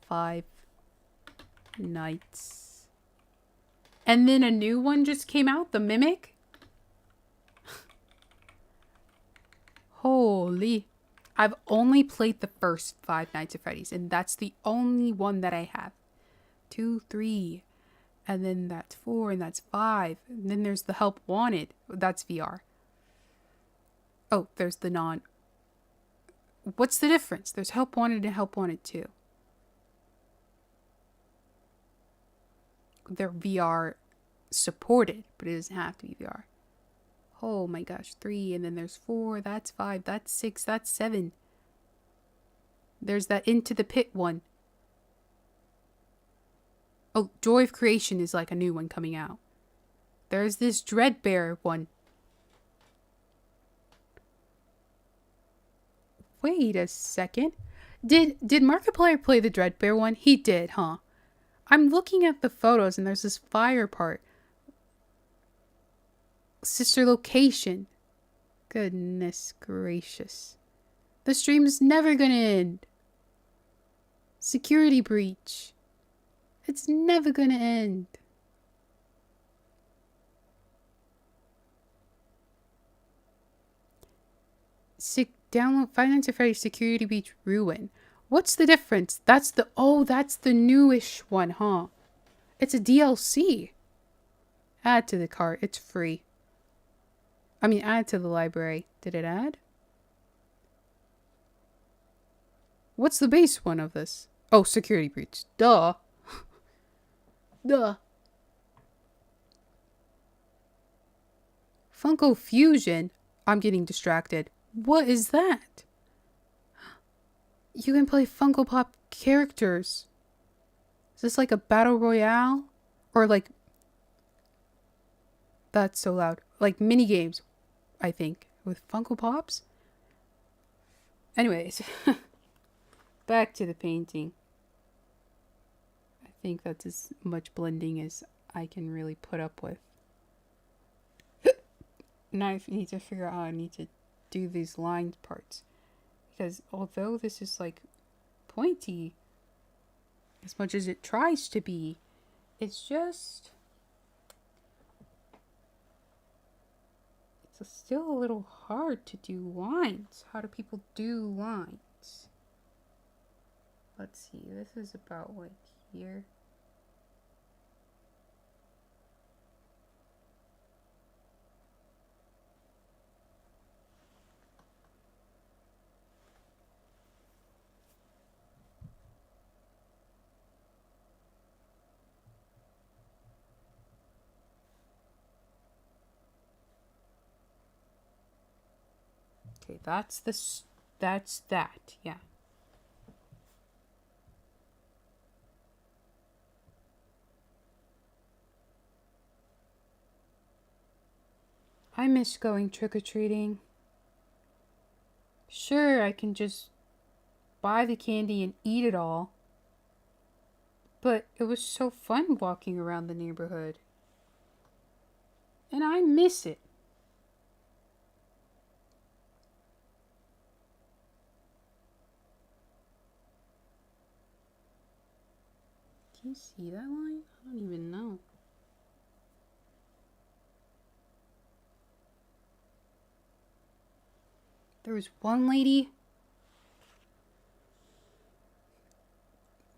5 Nights. And then a new one just came out, the Mimic. Holy. I've only played the first Five Nights at Freddy's, and that's the only one that I have. 2, 3, and then that's 4, and that's 5. And then there's the Help Wanted. That's VR. Oh, there's the non. What's the difference? There's Help Wanted and Help Wanted 2. They're VR supported, but it doesn't have to be VR. Oh my gosh, 3, and then there's 4, that's 5, that's 6, that's 7. There's that Into the Pit one. Oh, Joy of Creation is like a new one coming out. There's this Dreadbear one. Wait a second. Did Markiplier play the Dreadbear one? He did, huh? I'm looking at the photos and there's this fire part. Sister location. Goodness gracious. The stream's never gonna end. Security breach. It's never gonna end. Download Five Nights at Freddy's Security Breach Ruin. What's the difference? That's the newish one, huh? It's a DLC. Add to the cart. It's free. I mean, add to the library. Did it add? What's the base one of this? Oh, Security Breach. Duh. Duh. Funko Fusion. I'm getting distracted. What is that? You can play Funko Pop characters. Is this like a battle royale? Or like... That's so loud. Like mini games, I think, with Funko Pops. Anyways, back to the painting. I think that's as much blending as I can really put up with. Now I need to figure out how I need to do these line parts. Because although this is like pointy, as much as it tries to be, it's just... It's still a little hard to do lines. How do people do lines? Let's see, this is about like here. Okay, that's that, yeah. I miss going trick-or-treating. Sure, I can just buy the candy and eat it all. But it was so fun walking around the neighborhood. And I miss it. Can you see that line? I don't even know. There was one lady.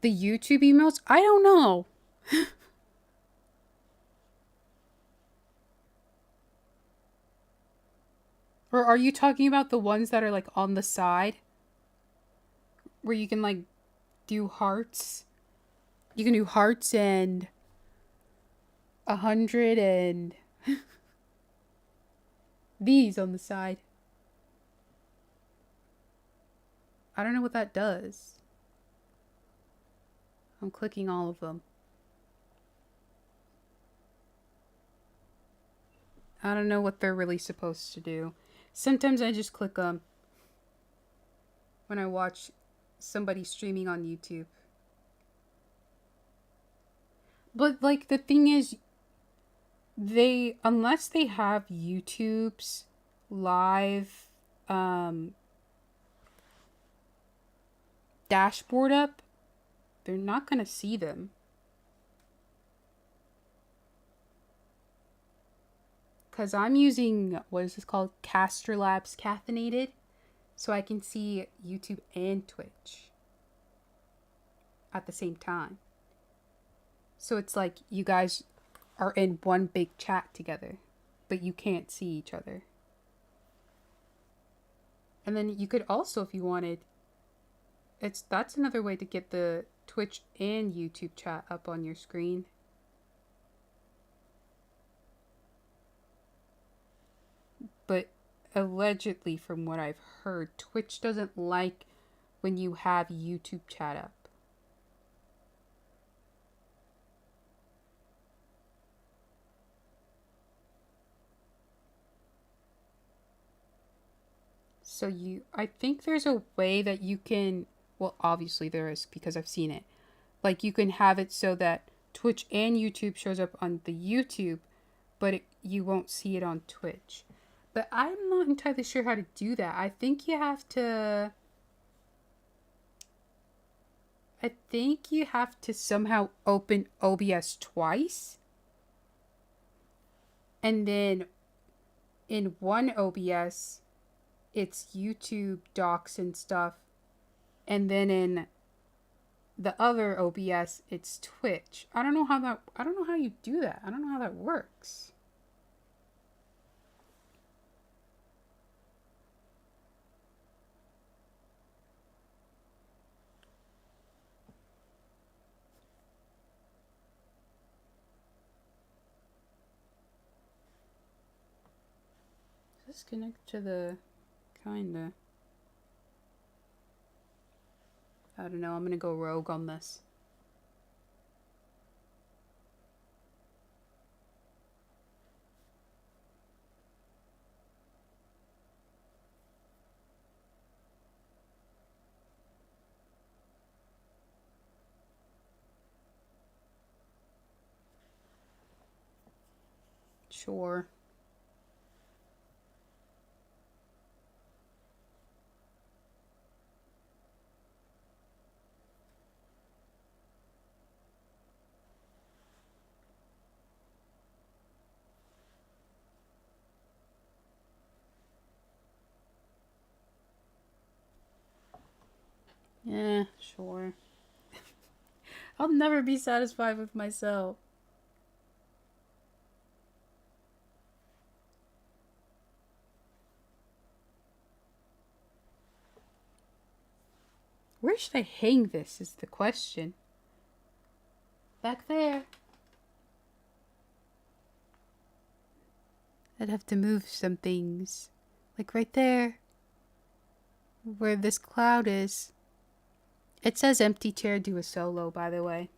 The YouTube emails? I don't know. Or are you talking about the ones that are like on the side? Where you can like do hearts? You can do hearts and 100 and these on the side. I don't know what that does. I'm clicking all of them. I don't know what they're really supposed to do. Sometimes I just click them when I watch somebody streaming on YouTube. But like the thing is, unless they have YouTube's live dashboard up, they're not gonna see them. Because I'm using, what is this called? Caster Labs Caffeinated. So I can see YouTube and Twitch at the same time. So it's like you guys are in one big chat together, but you can't see each other. And then you could also, if you wanted, that's another way to get the Twitch and YouTube chat up on your screen. But allegedly, from what I've heard, Twitch doesn't like when you have YouTube chat up. So I think there's a way that you can, well, obviously there is because I've seen it. Like you can have it so that Twitch and YouTube shows up on the YouTube, but you won't see it on Twitch. But I'm not entirely sure how to do that. I think you have to somehow open OBS twice. And then in one OBS, it's YouTube docs and stuff. And then in the other OBS, it's Twitch. I don't know how you do that. I don't know how that works. Does this connect to the kinda? I don't know. I'm gonna go rogue on this. Sure. Yeah, sure. I'll never be satisfied with myself. Where should I hang this is the question. Back there. I'd have to move some things. Like right there. Where this cloud is. It says empty chair do a solo, by the way.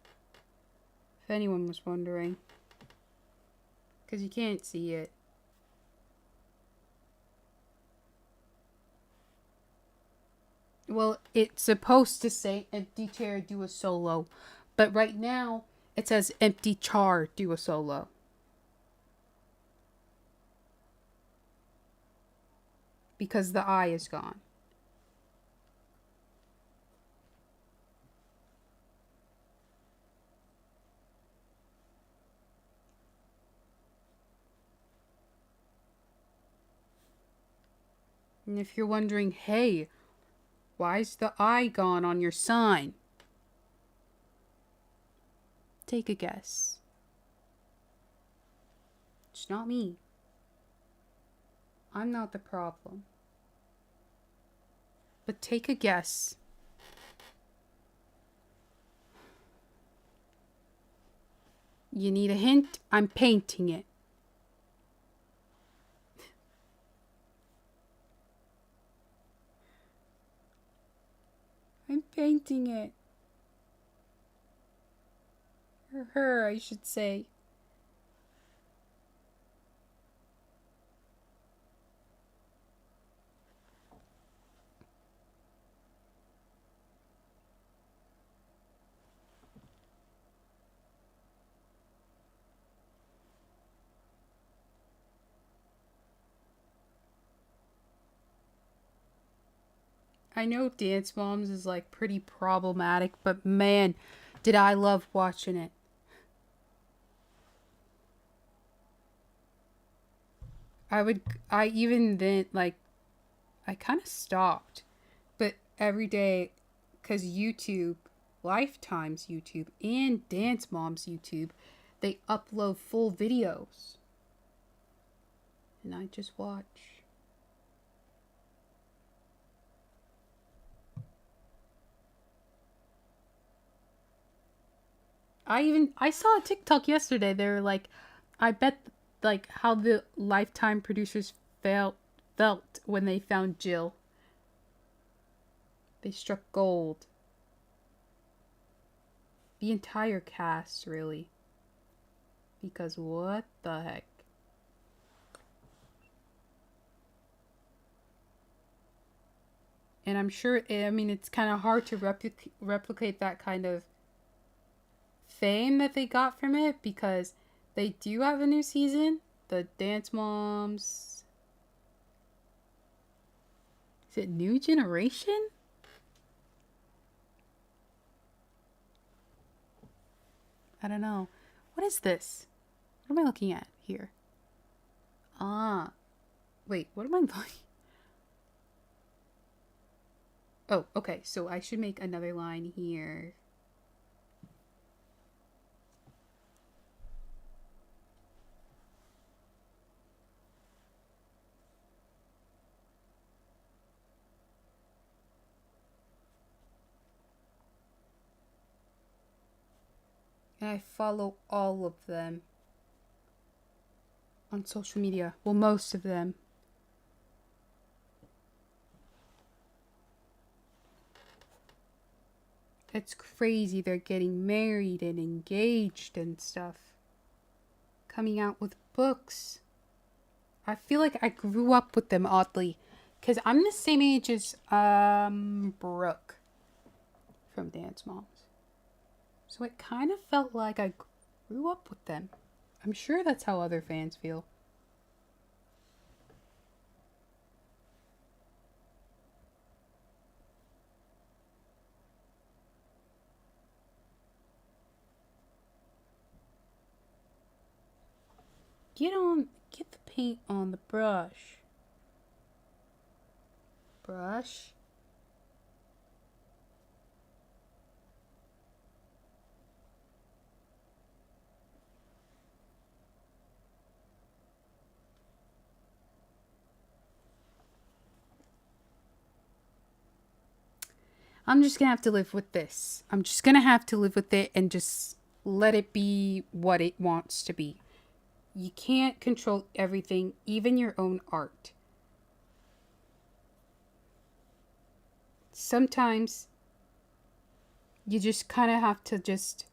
If anyone was wondering. Because you can't see it. Well, it's supposed to say empty chair do a solo. But right now, it says empty char do a solo. Because the I is gone. And if you're wondering, hey, why's the I gone on your sign? Take a guess. It's not me. I'm not the problem. But take a guess. You need a hint? I'm painting it. I'm painting it. Or her, I should say. I know Dance Moms is like pretty problematic, but man, did I love watching it. I even then, like, I kind of stopped. But every day, because YouTube, Lifetime's YouTube, and Dance Mom's YouTube, they upload full videos. And I just watch. I saw a TikTok yesterday. They were like, I bet like how the Lifetime producers felt when they found Jill. They struck gold. The entire cast, really. Because what the heck? And I'm sure, I mean, it's kind of hard to replicate that kind of fame that they got from it, because they do have a new season. The Dance Moms. Is it New Generation? I don't know. What is this? What am I looking at here? Ah. Wait, what am I looking? Oh, okay. So I should make another line here. And I follow all of them on social media. Well, most of them. It's crazy. They're getting married and engaged and stuff. Coming out with books. I feel like I grew up with them oddly. Because I'm the same age as Brooke from Dance Moms. So it kind of felt like I grew up with them. I'm sure that's how other fans feel. Get the paint on the brush. Brush. I'm just gonna have to live with this. I'm just gonna have to live with it and just let it be what it wants to be. You can't control everything, even your own art. Sometimes you just kind of have to just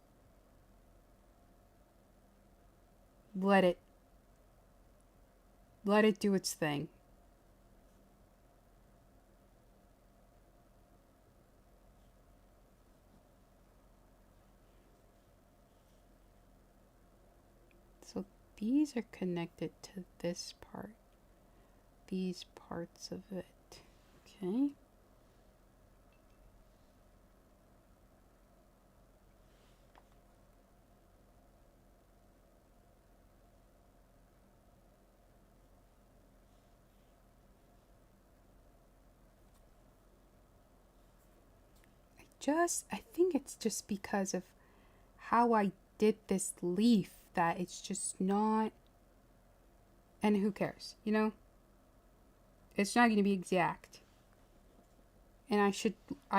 let it do its thing. So these are connected to this part. These parts of it. Okay. I think it's just because of how I did this leaf that it's just not, and who cares, you know? It's not going to be exact. And I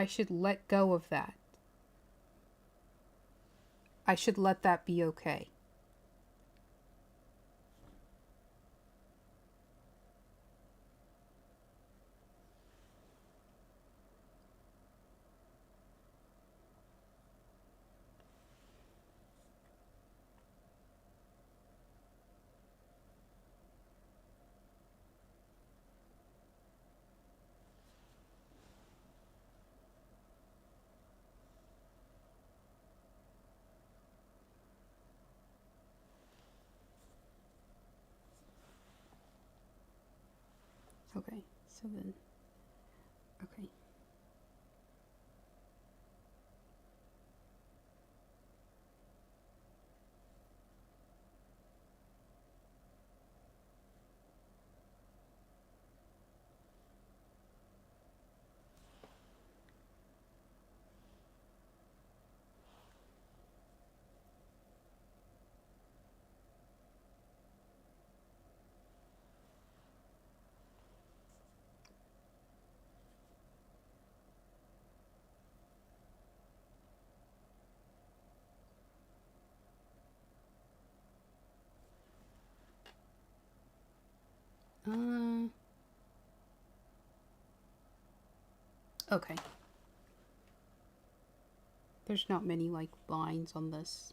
should let go of that. I should let that be okay. Okay, so then, okay. Okay. There's not many like lines on this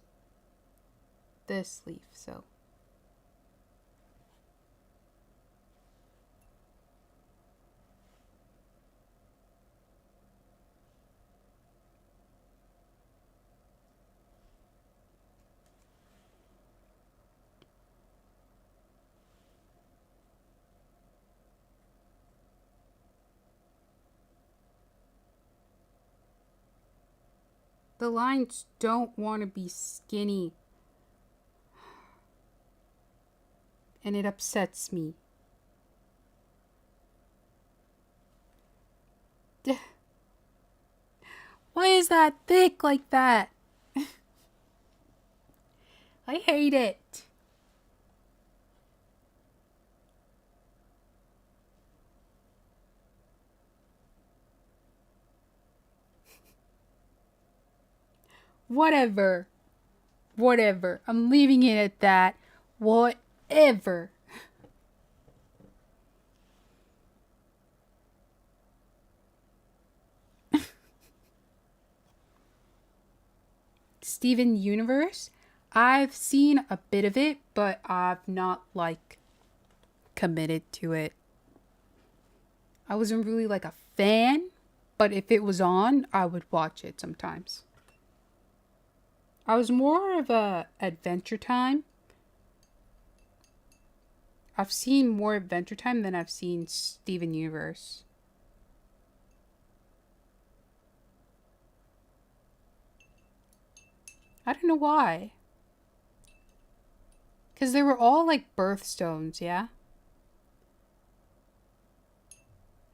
leaf, so. The lines don't want to be skinny. And it upsets me. Why is that thick like that? I hate it. Whatever. Whatever. I'm leaving it at that. Whatever. Steven Universe. I've seen a bit of it, but I've not like committed to it. I wasn't really like a fan, but if it was on, I would watch it sometimes. I was more of a Adventure Time. I've seen more Adventure Time than I've seen Steven Universe. I don't know why. Because they were all like birthstones, yeah?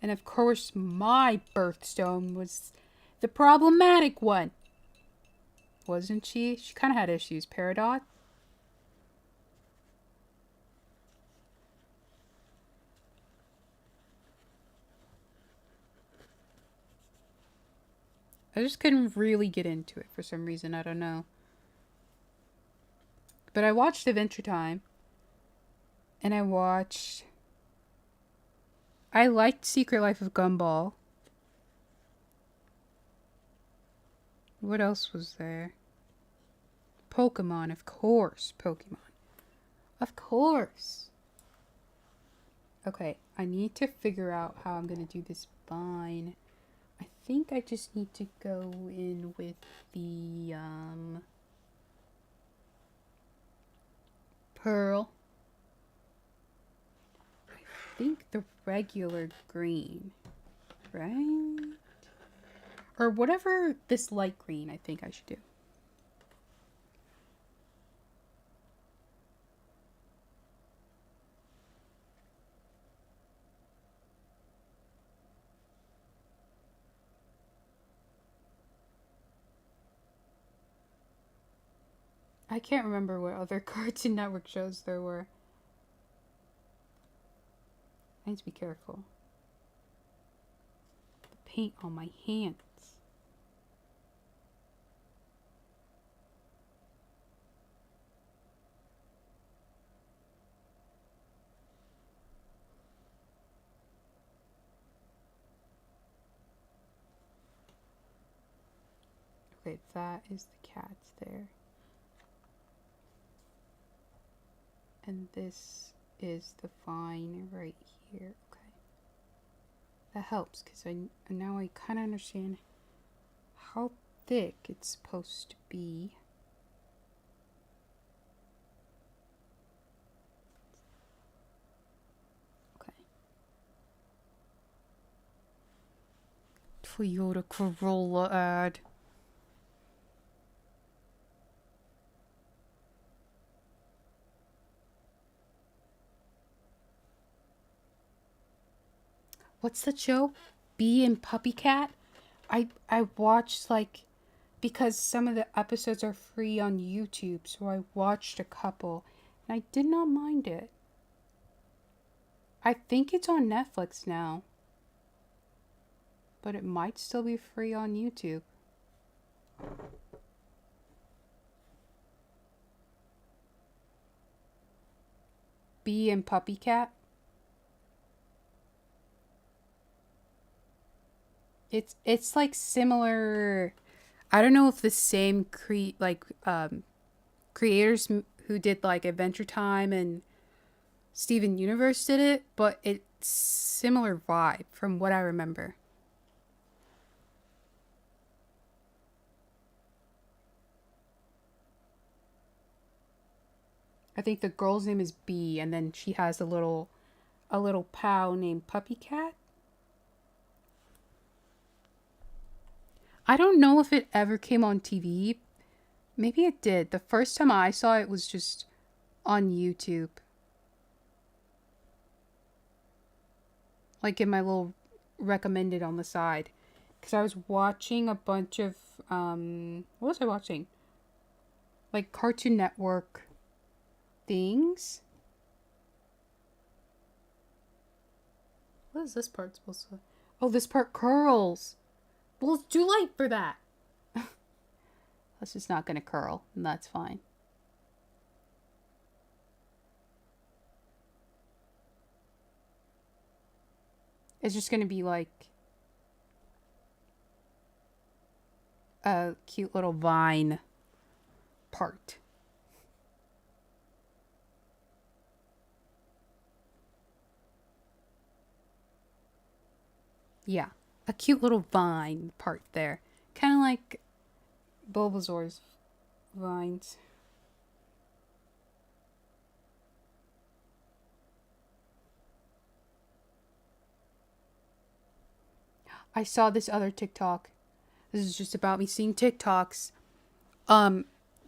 And of course, my birthstone was the problematic one. Wasn't she? She kind of had issues. Peridot? I just couldn't really get into it for some reason. I don't know. But I watched Adventure Time. And I liked Secret Life of Gumball. What else was there? Pokemon, of course. Pokemon. Of course. Okay, I need to figure out how I'm going to do this vine. I think I just need to go in with the pearl. I think the regular green, right? Or whatever this light green I think I should do. I can't remember what other Cartoon Network shows there were. I need to be careful. The paint on my hands. Okay, that is the cats there. And this is the vine right here. Okay. That helps because now I kind of understand how thick it's supposed to be. Okay. Toyota Corolla ad. What's the show? Bee and Puppy Cat? I watched like because some of the episodes are free on YouTube, so I watched a couple and I did not mind it. I think it's on Netflix now. But it might still be free on YouTube. Bee and Puppy Cat? It's like similar. I don't know if the same creators who did like Adventure Time and Steven Universe did it, but it's similar vibe from what I remember. I think the girl's name is Bee, and then she has a little pal named Puppy Cat. I don't know if it ever came on TV. Maybe it did. The first time I saw it was just on YouTube. Like in my little recommended on the side. Because I was watching a bunch of, what was I watching? Like Cartoon Network things. What is this part supposed to... Oh, this part curls. Well, it's too late for that. That's just not going to curl, and that's fine. It's just going to be like a cute little vine part. Yeah, a cute little vine part there. Kind of like Bulbasaur's vines. I saw this other TikTok. This is just about me seeing TikToks.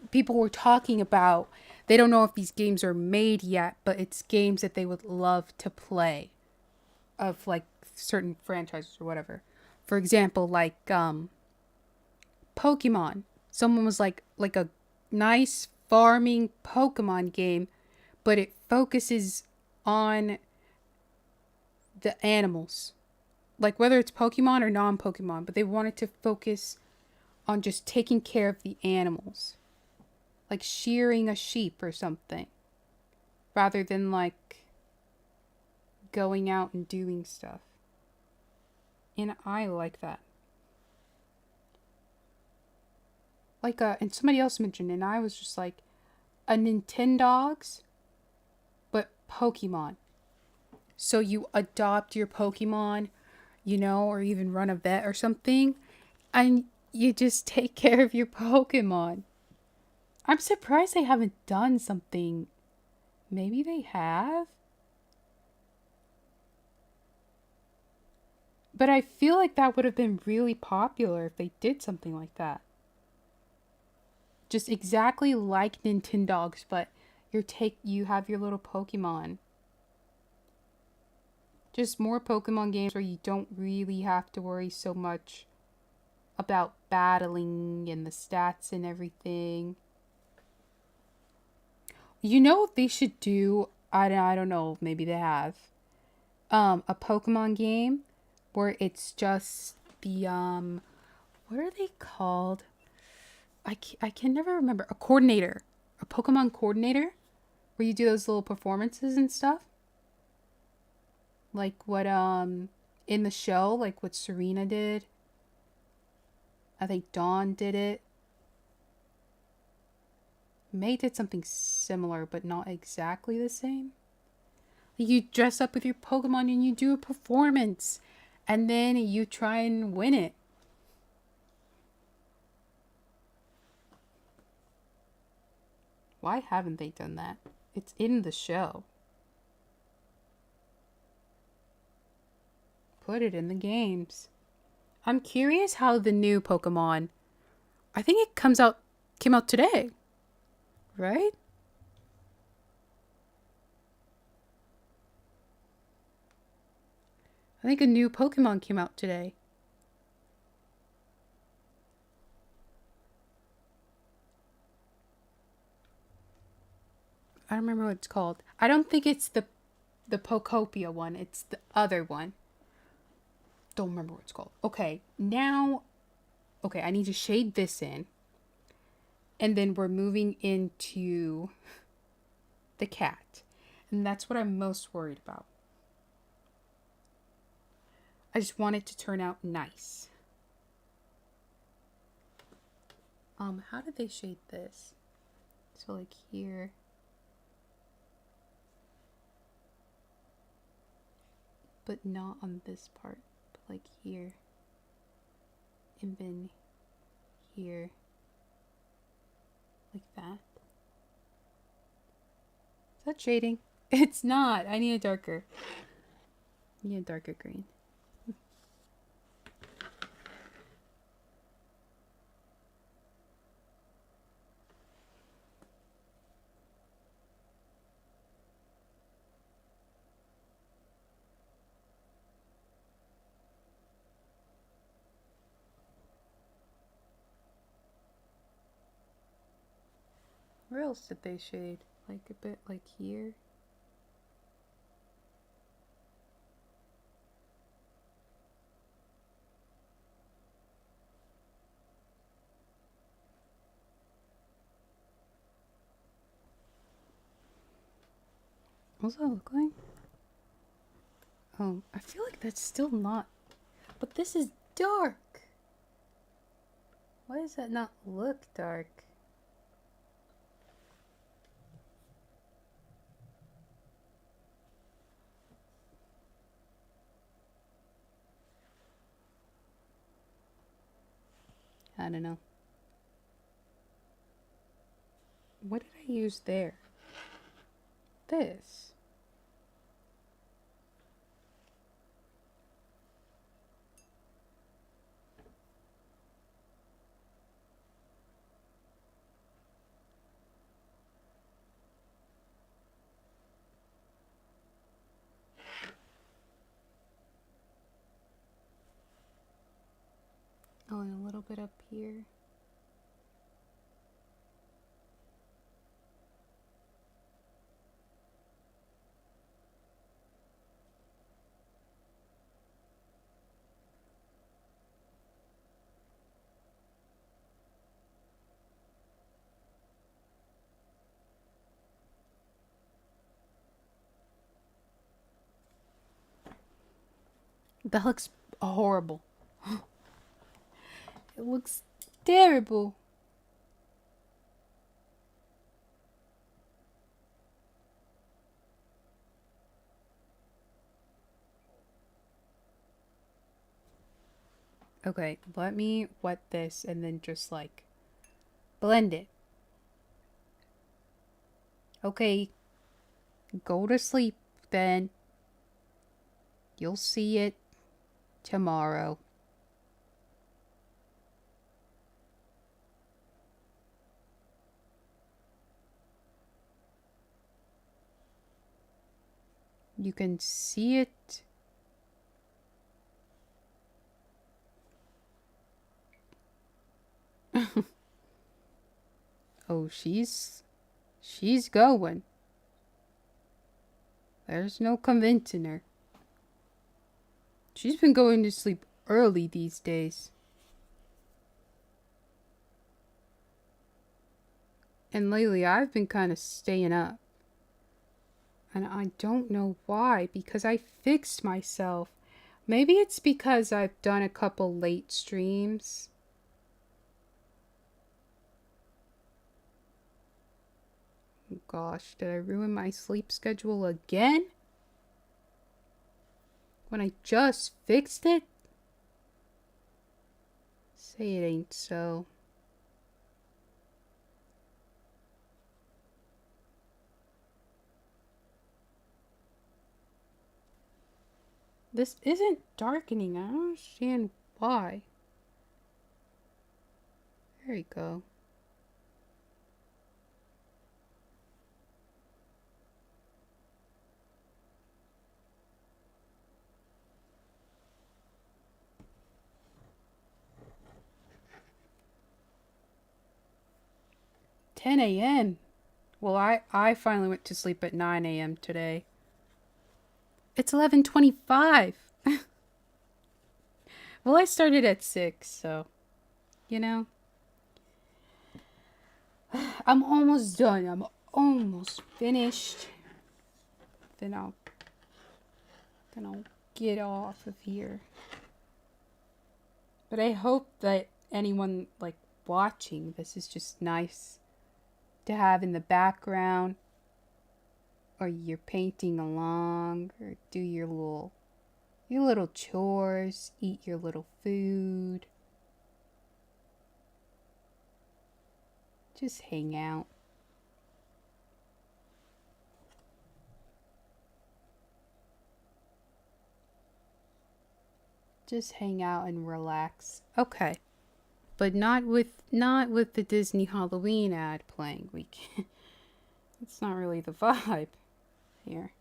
People were talking about, they don't know if these games are made yet, but it's games that they would love to play of like certain franchises or whatever. For example, like Pokemon. Someone was like a nice farming Pokemon game, but it focuses on the animals. Like whether it's Pokemon or non-Pokemon, but they wanted to focus on just taking care of the animals. Like shearing a sheep or something. Rather than like going out and doing stuff. And I like that. Like and somebody else mentioned, and I was just like, a Nintendogs, but Pokemon. So you adopt your Pokemon, you know, or even run a vet or something, and you just take care of your Pokemon. I'm surprised they haven't done something. Maybe they have? But I feel like that would have been really popular if they did something like that. Just exactly like Nintendogs, but you have your little Pokemon. Just more Pokemon games where you don't really have to worry so much about battling and the stats and everything. You know what they should do? I don't know, maybe they have. A Pokemon game where it's just the what are they called? I can never remember. A coordinator. A Pokemon coordinator where you do those little performances and stuff. Like what in the show, like what Serena did. I think Dawn did it. May did something similar, but not exactly the same. You dress up with your Pokemon and you do a performance. And then you try and win it. Why haven't they done that? It's in the show. Put it in the games. I'm curious how the new Pokemon, I think it came out today. Right? I think a new Pokemon came out today. I don't remember what it's called. I don't think it's the Pokopia one. It's the other one. Don't remember what it's called. Okay, now... Okay, I need to shade this in. And then we're moving into the cat. And that's what I'm most worried about. I just want it to turn out nice. How did they shade this? So like here. But not on this part. But like here. And then here. Like that. Is that shading? It's not. I need a darker. I need a darker green. Where else did they shade? Like a bit like here? What's that look like? Oh, I feel like that's still not. But this is dark. Why does that not look dark? I don't know. What did I use there? This. Oh, and a little bit up here. That looks horrible. It looks terrible. Okay, let me wet this and then just like blend it. Okay, go to sleep then. You'll see it tomorrow. You can see it. Oh, she's going. There's no convincing her. She's been going to sleep early these days. And lately I've been kind of staying up. And I don't know why, because I fixed myself. Maybe it's because I've done a couple late streams. Oh gosh, did I ruin my sleep schedule again? When I just fixed it? Say it ain't so. This isn't darkening. I don't understand why. There you go. "10 a.m. Well, I finally went to sleep at 9 a.m. today. It's 11:25. Well, I started at 6, so, you know. I'm almost done. I'm almost finished. Then I'll get off of here. But I hope that anyone like watching this is just nice to have in the background, or you're painting along, or do your little chores, eat your little food. Just hang out. Just hang out and relax. Okay. But not with the Disney Halloween ad playing. We can't. It's not really the vibe here.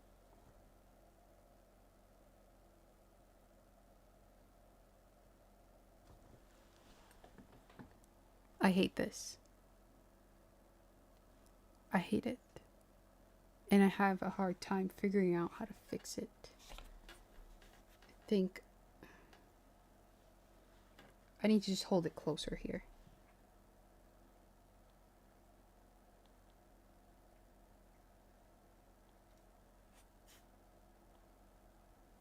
I hate this. I hate it. And I have a hard time figuring out how to fix it. I think I need to just hold it closer here.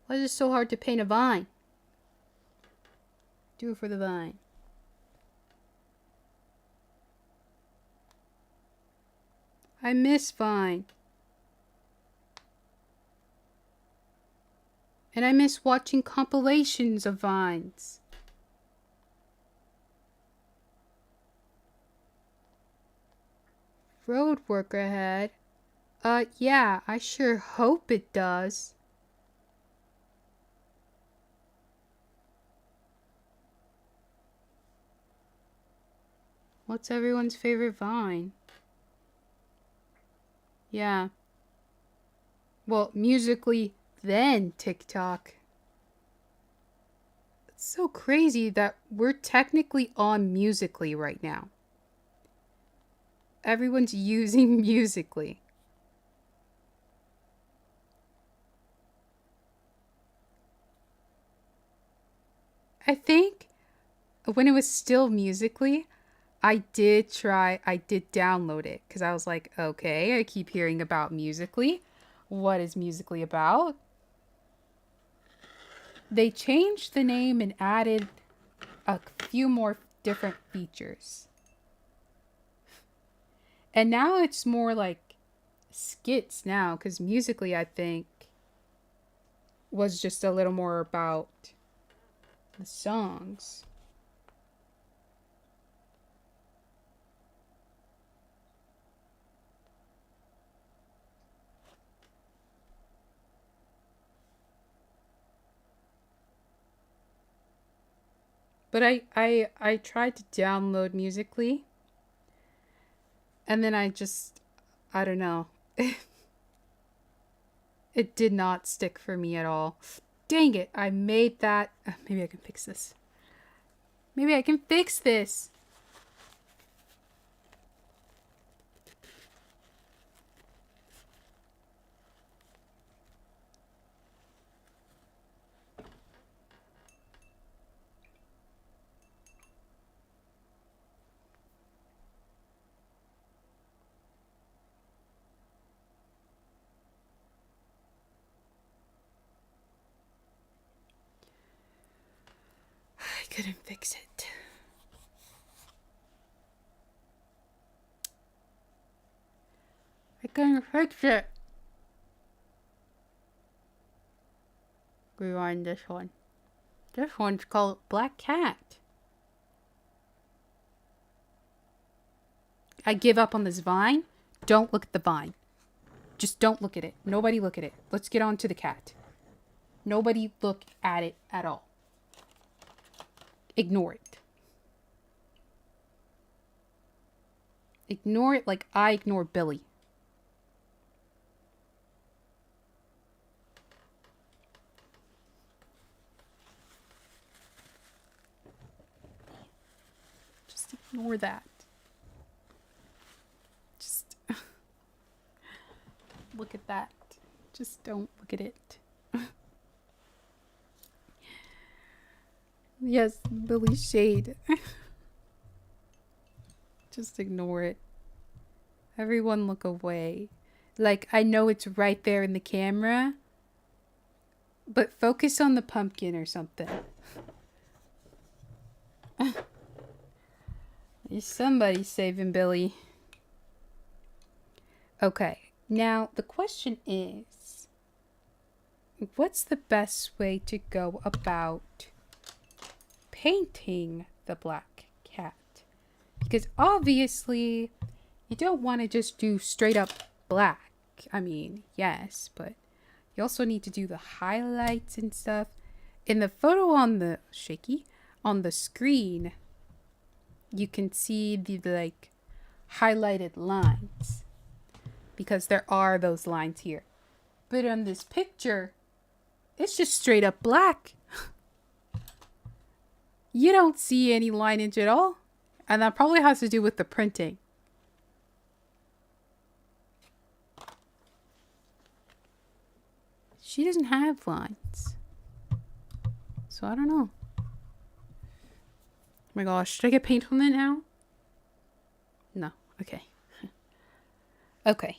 Why is it so hard to paint a vine? Do it for the vine. I miss Vine. And I miss watching compilations of vines. Road work ahead. Yeah, I sure hope it does. What's everyone's favorite vine? Yeah. Well, Musically, then TikTok. It's so crazy that we're technically on Musically right now. Everyone's using Musically. I think when it was still Musically, I did download it because I was like, okay, I keep hearing about Musically. What is Musically about? They changed the name and added a few more different features. And now it's more like skits now because Musically, I think, was just a little more about the songs. But I tried to download Musically. And then I don't know. It did not stick for me at all. Dang it, I made that. Maybe I can fix this. Maybe I can fix this. I couldn't fix it. I couldn't fix it. Rewind this one. This one's called Black Cat. I give up on this vine. Don't look at the vine. Just don't look at it. Nobody look at it. Let's get on to the cat. Nobody look at it at all. Ignore it. Ignore it like I ignore Billy. Just ignore that. Just look at that. Just don't look at it. Yes, Billy Shade. Just ignore it. Everyone look away. Like, I know it's right there in the camera, but focus on the pumpkin or something. Is somebody saving Billy? Okay, now the question is, what's the best way to go about painting the black cat? Because obviously you don't want to just do straight up black. I mean, yes, but you also need to do the highlights and stuff. In the photo on the screen, you can see the like highlighted lines because there are those lines here. But on this picture, it's just straight up black. You don't see any lineage at all. And that probably has to do with the printing. she doesn't have lines. So I don't know. Oh my gosh, should I get paint on it now? No. Okay. Okay.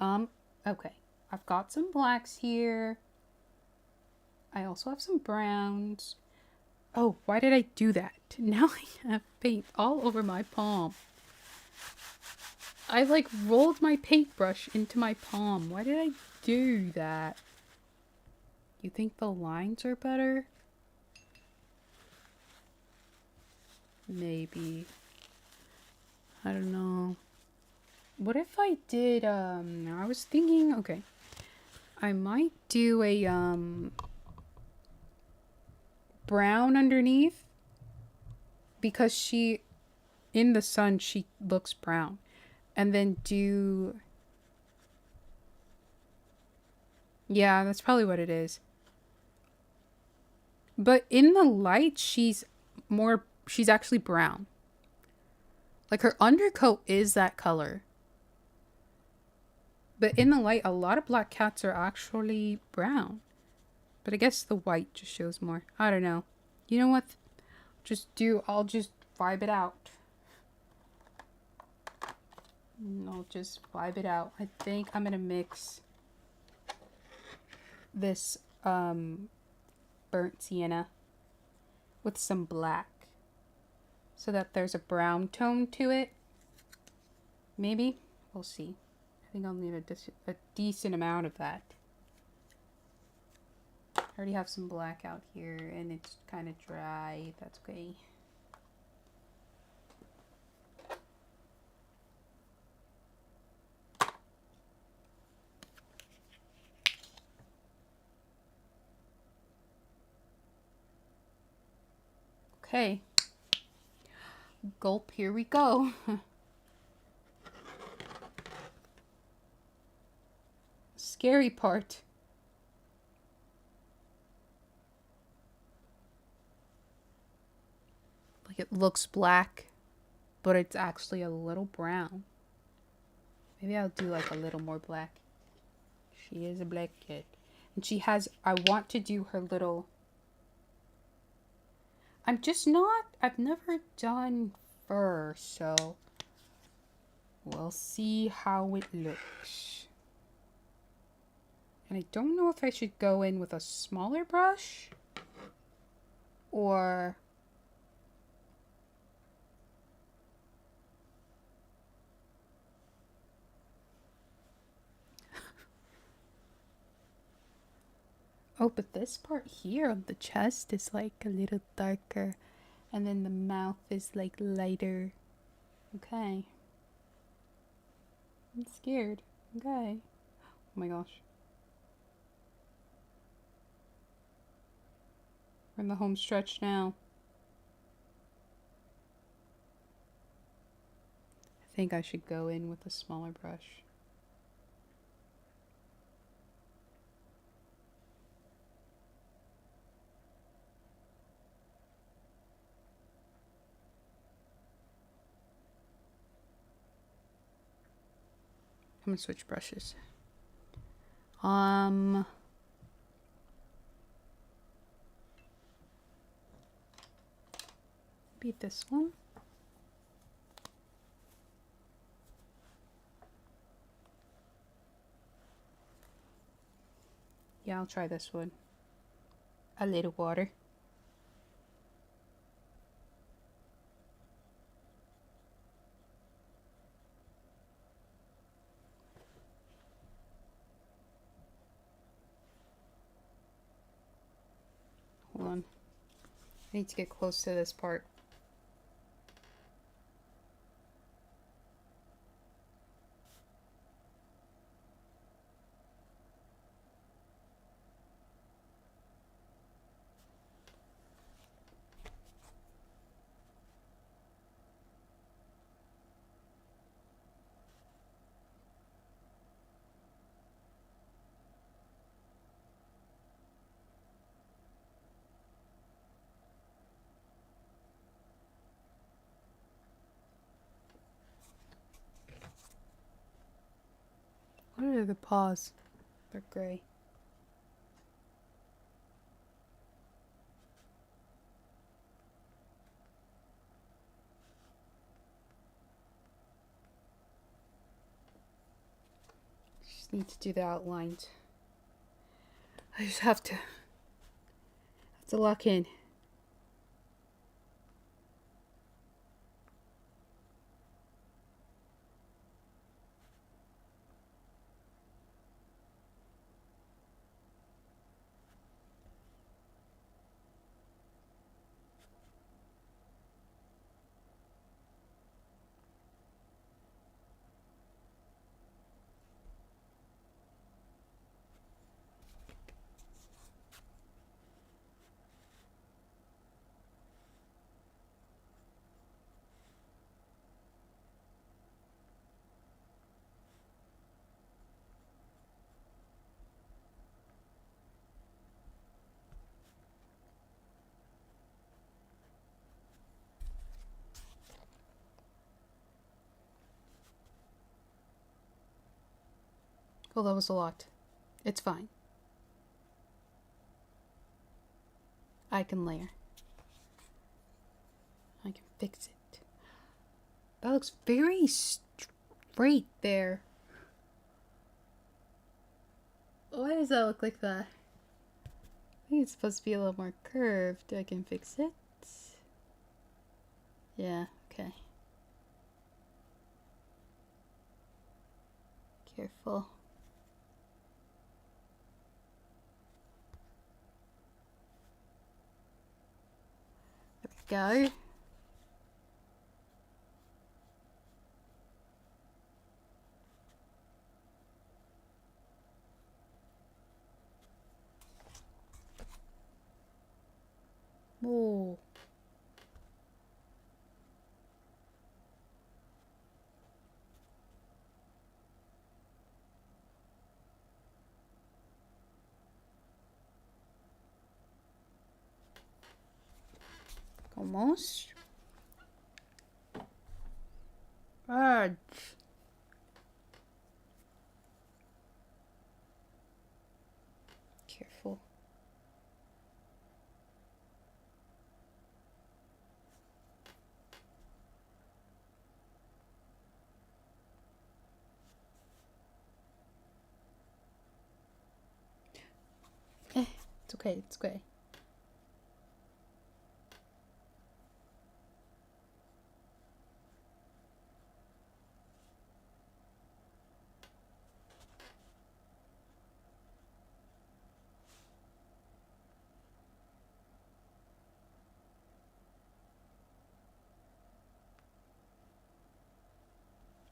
Okay. I've got some blacks here. I also have some browns. Oh, why did I do that? Now I have paint all over my palm. I like rolled my paintbrush into my palm. Why did I do that? You think the lines are better? Maybe. I don't know. What if I did, I was thinking, okay. I might do a, brown underneath. Because she, in the sun, she looks brown. And then do... Yeah, that's probably what it is. But in the light, she's actually brown. Like her undercoat is that color. But in the light, a lot of black cats are actually brown. But I guess the white just shows more. I don't know. You know what? I'll just vibe it out. I'll just vibe it out. I think I'm gonna mix this burnt sienna with some black so that there's a brown tone to it. Maybe. We'll see. I think I'll need a decent amount of that. I already have some black out here and it's kind of dry. That's okay. Okay. Gulp, here we go. Scary part. Like it looks black, but it's actually a little brown. Maybe I'll do like a little more black. She is a black cat. And she has, I want to do her little... I've never done fur, so we'll see how it looks. And I don't know if I should go in with a smaller brush or... Oh, but this part here of the chest is like a little darker. And then the mouth is like lighter. Okay. I'm scared. Okay. Oh my gosh. We're in the home stretch now. I think I should go in with a smaller brush. I'm gonna switch brushes. Beat this one. Yeah, I'll try this one. A little water. Hold on. I need to get close to this part. What are the paws? They're gray. just need to do the outlines. I just have to lock in. Well, that was a lot. It's fine. I can layer. I can fix it. That looks very straight there. Why does that look like that? I think it's supposed to be a little more curved. I can fix it. Yeah, okay. Careful. There we go. Whoa. Almost. Ah. Careful. It's okay, it's okay.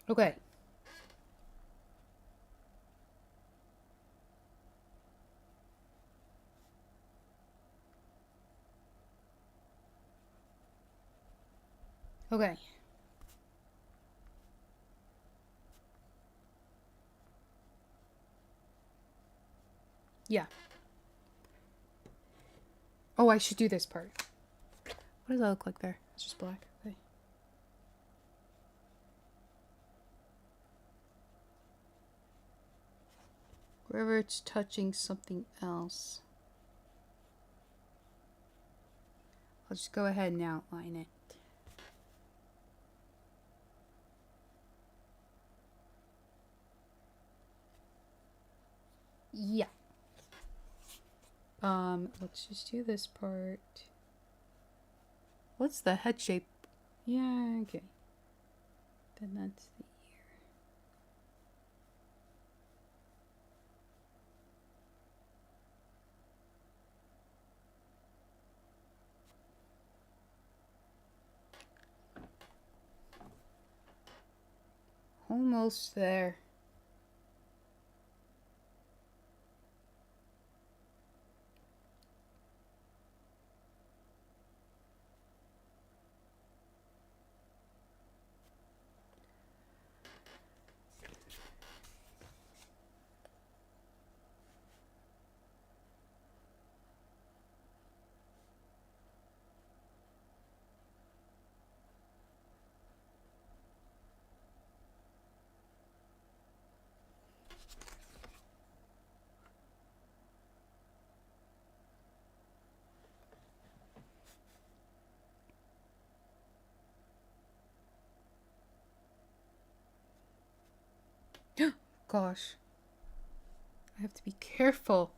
Okay. Okay. Yeah. Oh, I should do this part. What does that look like there? It's just black. Okay. Wherever it's touching something else. I'll just go ahead and outline it. Yeah. Let's just do this part. What's the head shape? Yeah, okay. Then that's the ear. Almost there. Gosh. I have to be careful.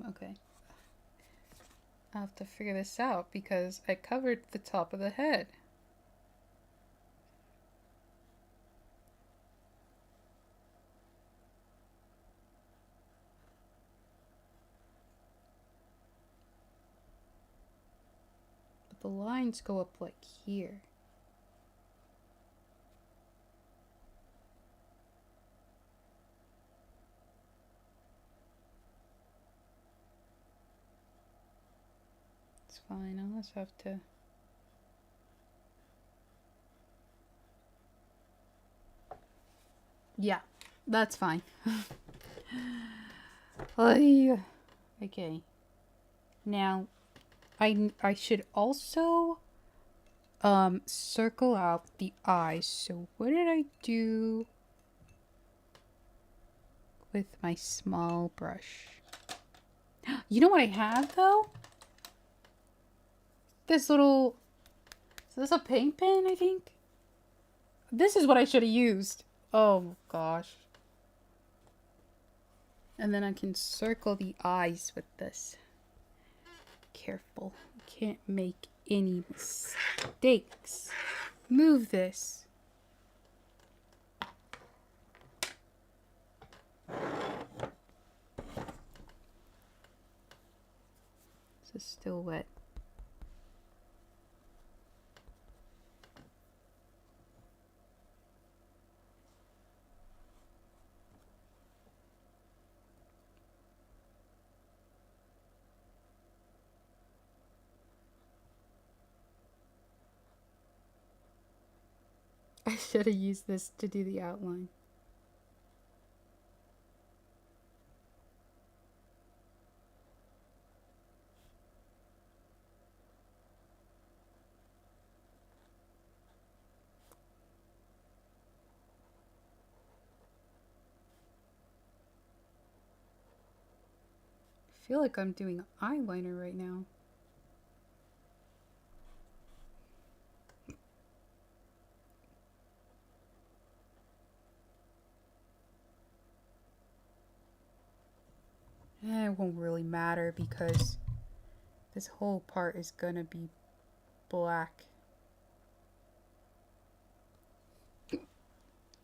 Okay. I have to figure this out because I covered the top of the head. But the lines go up like here. It's fine, I'll just have to... Yeah, that's fine. Okay. Now, I should also circle out the eyes. So what did I do with my small brush? You know what I have though? This little... Is this a paint pen, I think? This is what I should have used. Oh gosh. And then I can circle the eyes with this. Careful. Can't make any mistakes. Move this. This is still wet. I should have used this to do the outline. I feel like I'm doing eyeliner right now. It won't really matter because this whole part is gonna be black.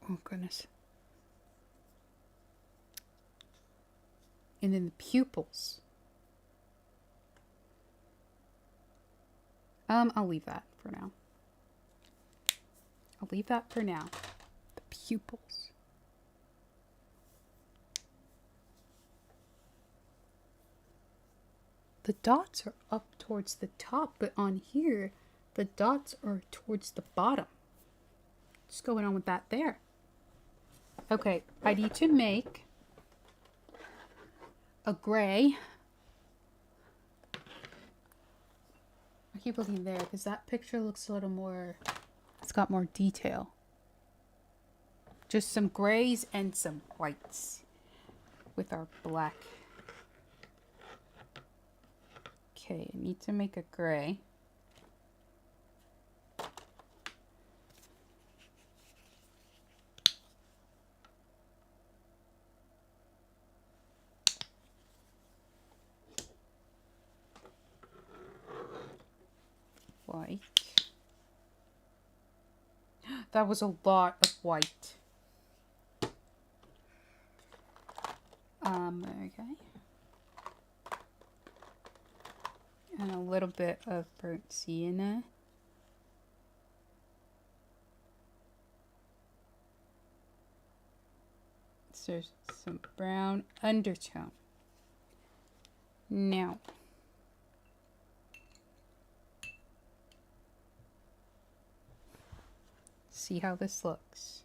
Oh goodness. And then the pupils. I'll leave that for now. I'll leave that for now. The pupils. The dots are up towards the top, but on here, the dots are towards the bottom. What's going on with that there? Okay, I need to make a gray. I keep looking there because that picture looks a little more, it's got more detail. Just some grays and some whites with our black. Okay, I need to make a gray. White. That was a lot of white. Okay. And a little bit of burnt sienna. So there's some brown undertone. Now, see how this looks.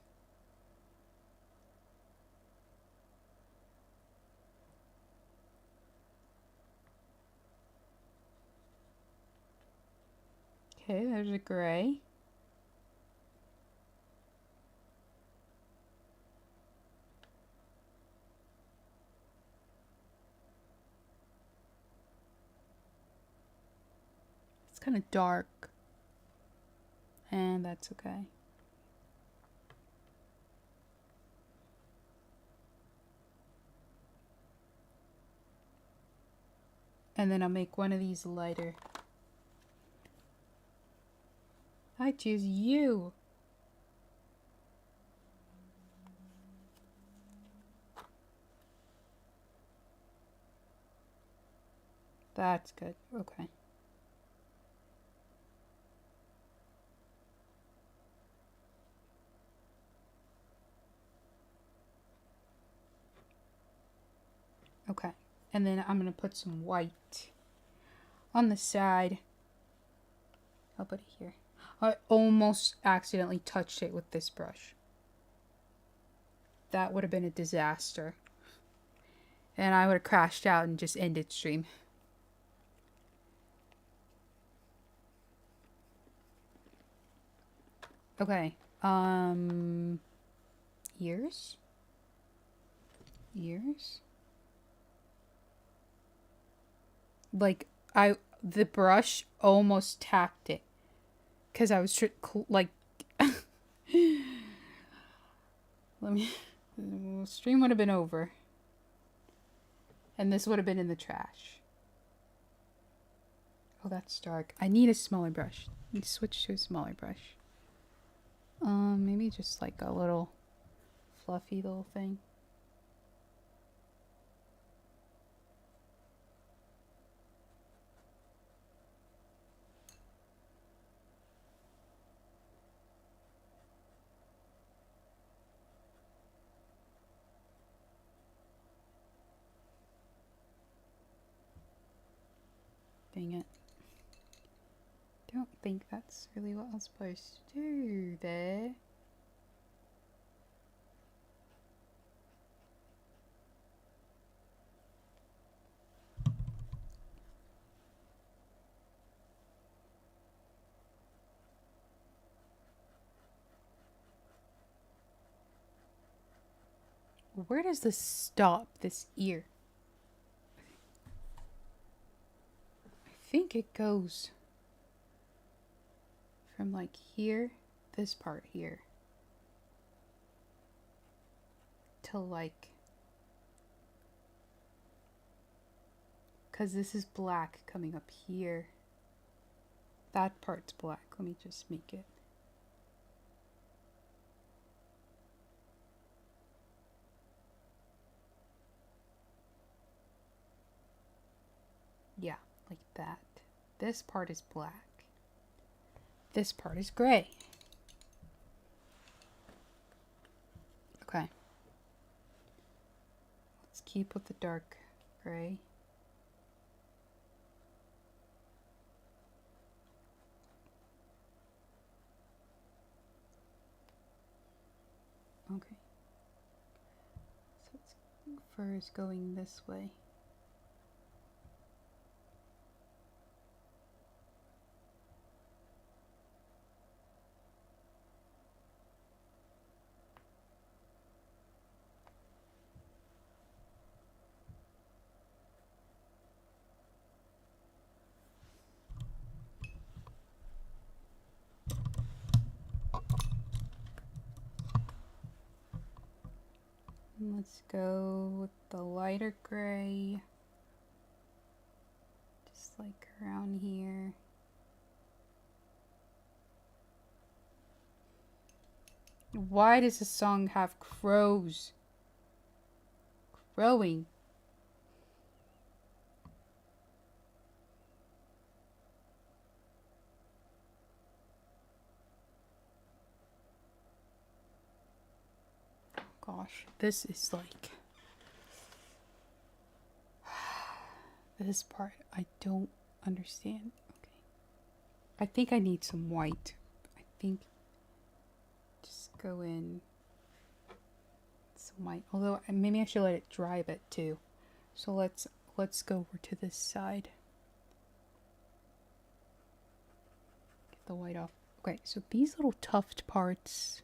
Okay, there's a gray. It's kind of dark. And that's okay. And then I'll make one of these lighter. I choose you. That's good. Okay. Okay. And then I'm going to put some white on the side. I'll put it here. I almost accidentally touched it with this brush. That would have been a disaster. And I would have crashed out and just ended stream. Okay. Ears? Ears? Like, the brush almost tapped it. Because I was like... Let me... Stream would have been over. And this would have been in the trash. Oh, that's dark. I need a smaller brush. Let me switch to a smaller brush. Maybe just like a little fluffy little thing. Dang it. Don't think that's really what I was supposed to do there. Where does this stop, this ear? I think it goes from like here, this part here, to like, because this is black coming up here. That part's black. Let me just make it. Yeah, like that. This part is black. This part is gray. Okay. Let's keep with the dark gray. Okay. So its fur is going this way. Let's go with the lighter gray, just like around here. Why does this song have crows crowing? Gosh, this is like... This part, I don't understand. Okay. I think I need some white. I think... Just go in some white. Although, maybe I should let it dry a bit too. So let's go over to this side. the white off. Okay, so these little tuft parts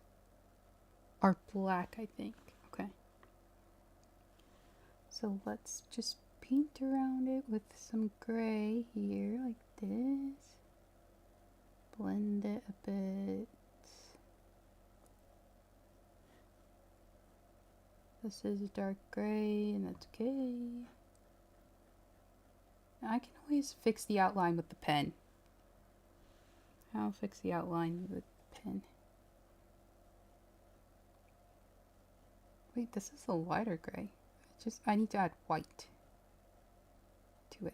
are black, I think. Okay. So let's just paint around it with some gray here, like this. Blend it a bit. This is dark gray, and that's okay. I can always fix the outline with the pen. I'll fix the outline with the pen. Wait, this is a lighter gray. I need to add white to it.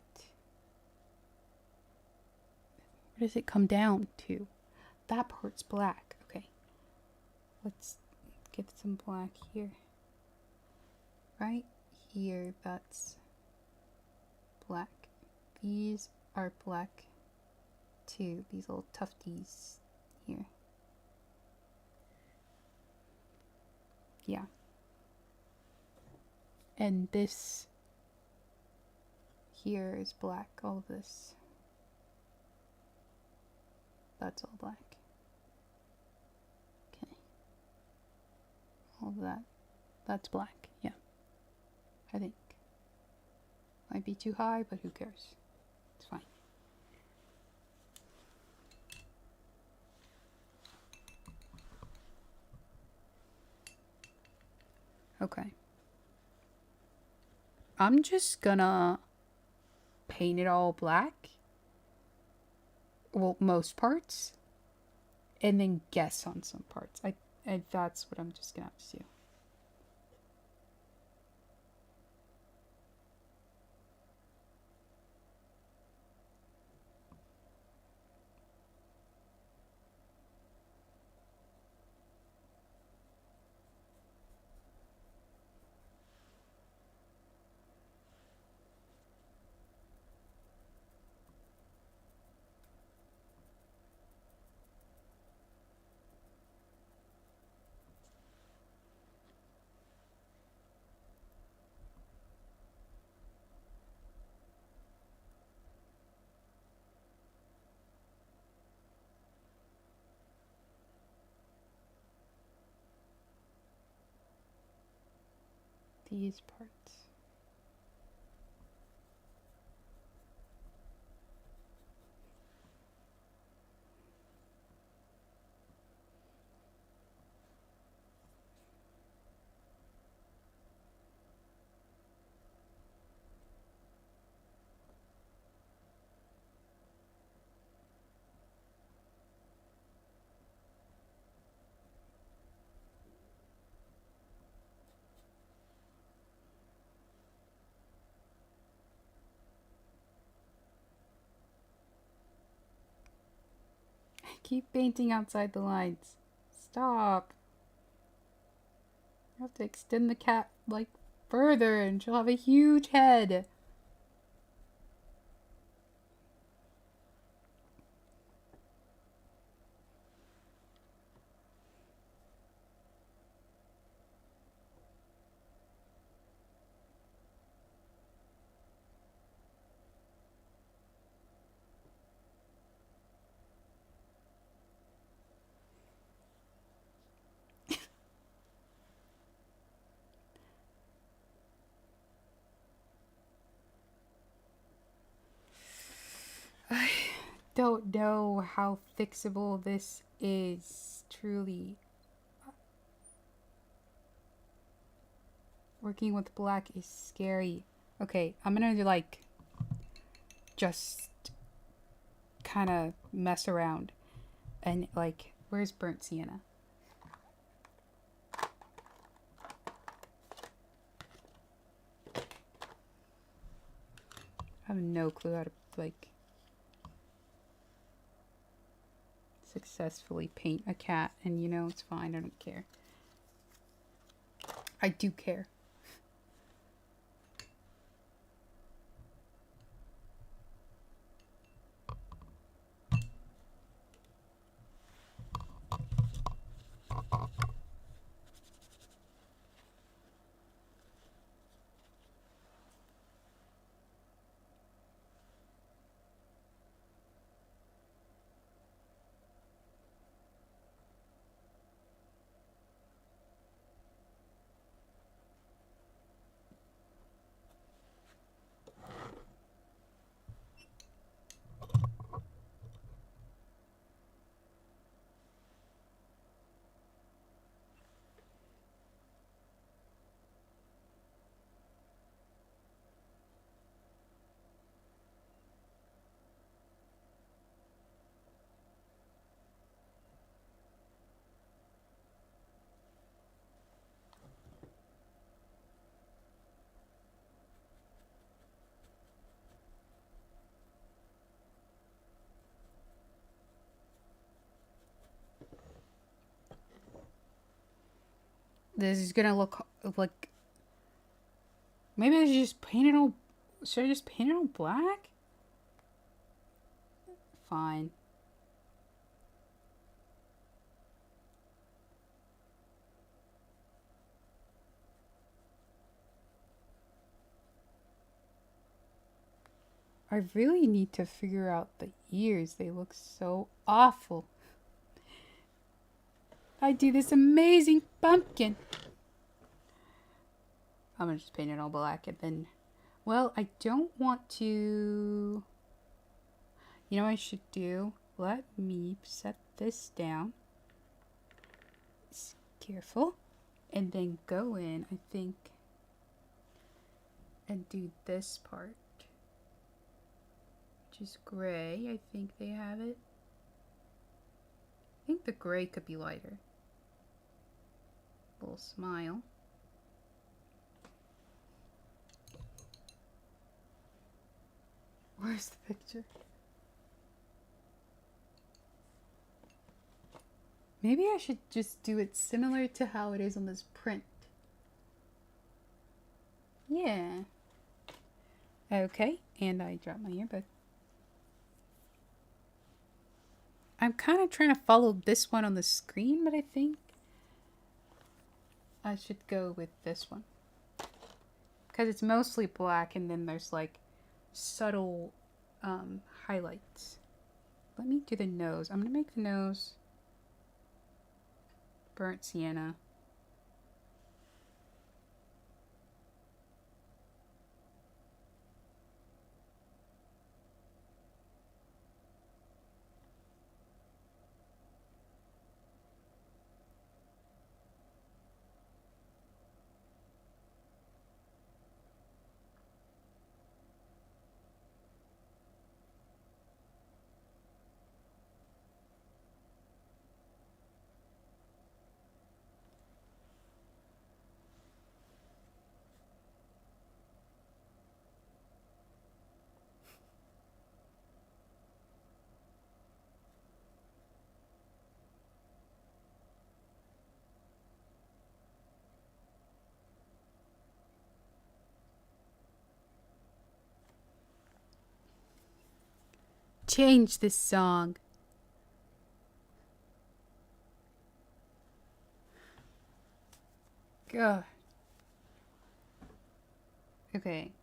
Where does it come down to? That part's black. Okay. Let's get some black here. Right here, that's black. These are black too. These little tufties here. Yeah. And this here is black. All of this. That's all black. Okay. All of that. That's black. Yeah. I think. Might be too high, but who cares? It's fine. Okay. I'm just gonna paint it all black. Well, most parts. And then guess on some parts. That's what I'm just gonna have to do. These parts. Keep painting outside the lines. Stop. You have to extend the cat, like, further, and she'll have a huge head. I don't know how fixable this is, truly. Working with black is scary. Okay, I'm gonna like just kind of mess around and like, where's burnt sienna? I have no clue how to like successfully paint a cat, and you know, it's fine. I don't care. I do care. This is gonna look like... Maybe I should just paint it all... Should I just paint it all black? Fine. I really need to figure out the ears. They look so awful. I do this amazing pumpkin. I'm gonna just paint it all black and then... Well, I don't want to... You know what I should do? Let me set this down. Careful. And then go in, I think, and do this part. Which is gray. I think they have it. I think the gray could be lighter. Little smile. Where's the picture? Maybe I should just do it similar to how it is on this print. Yeah. Okay, and I dropped my earbud. I'm kind of trying to follow this one on the screen, but I think I should go with this one. Because it's mostly black and then there's like subtle highlights. Let me do the nose. I'm going to make the nose burnt sienna. Change this song. God. Okay.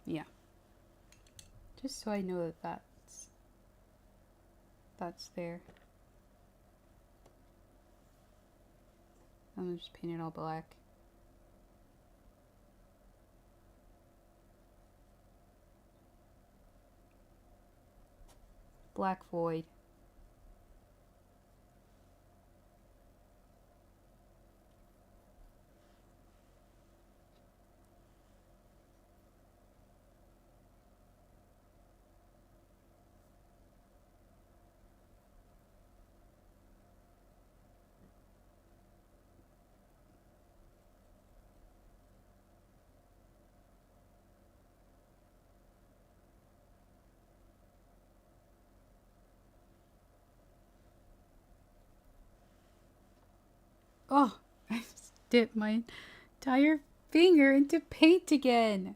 Yeah. Just so I know that that's there. I'm gonna just paint it all black. Black void. Oh, I dipped my entire finger into paint again.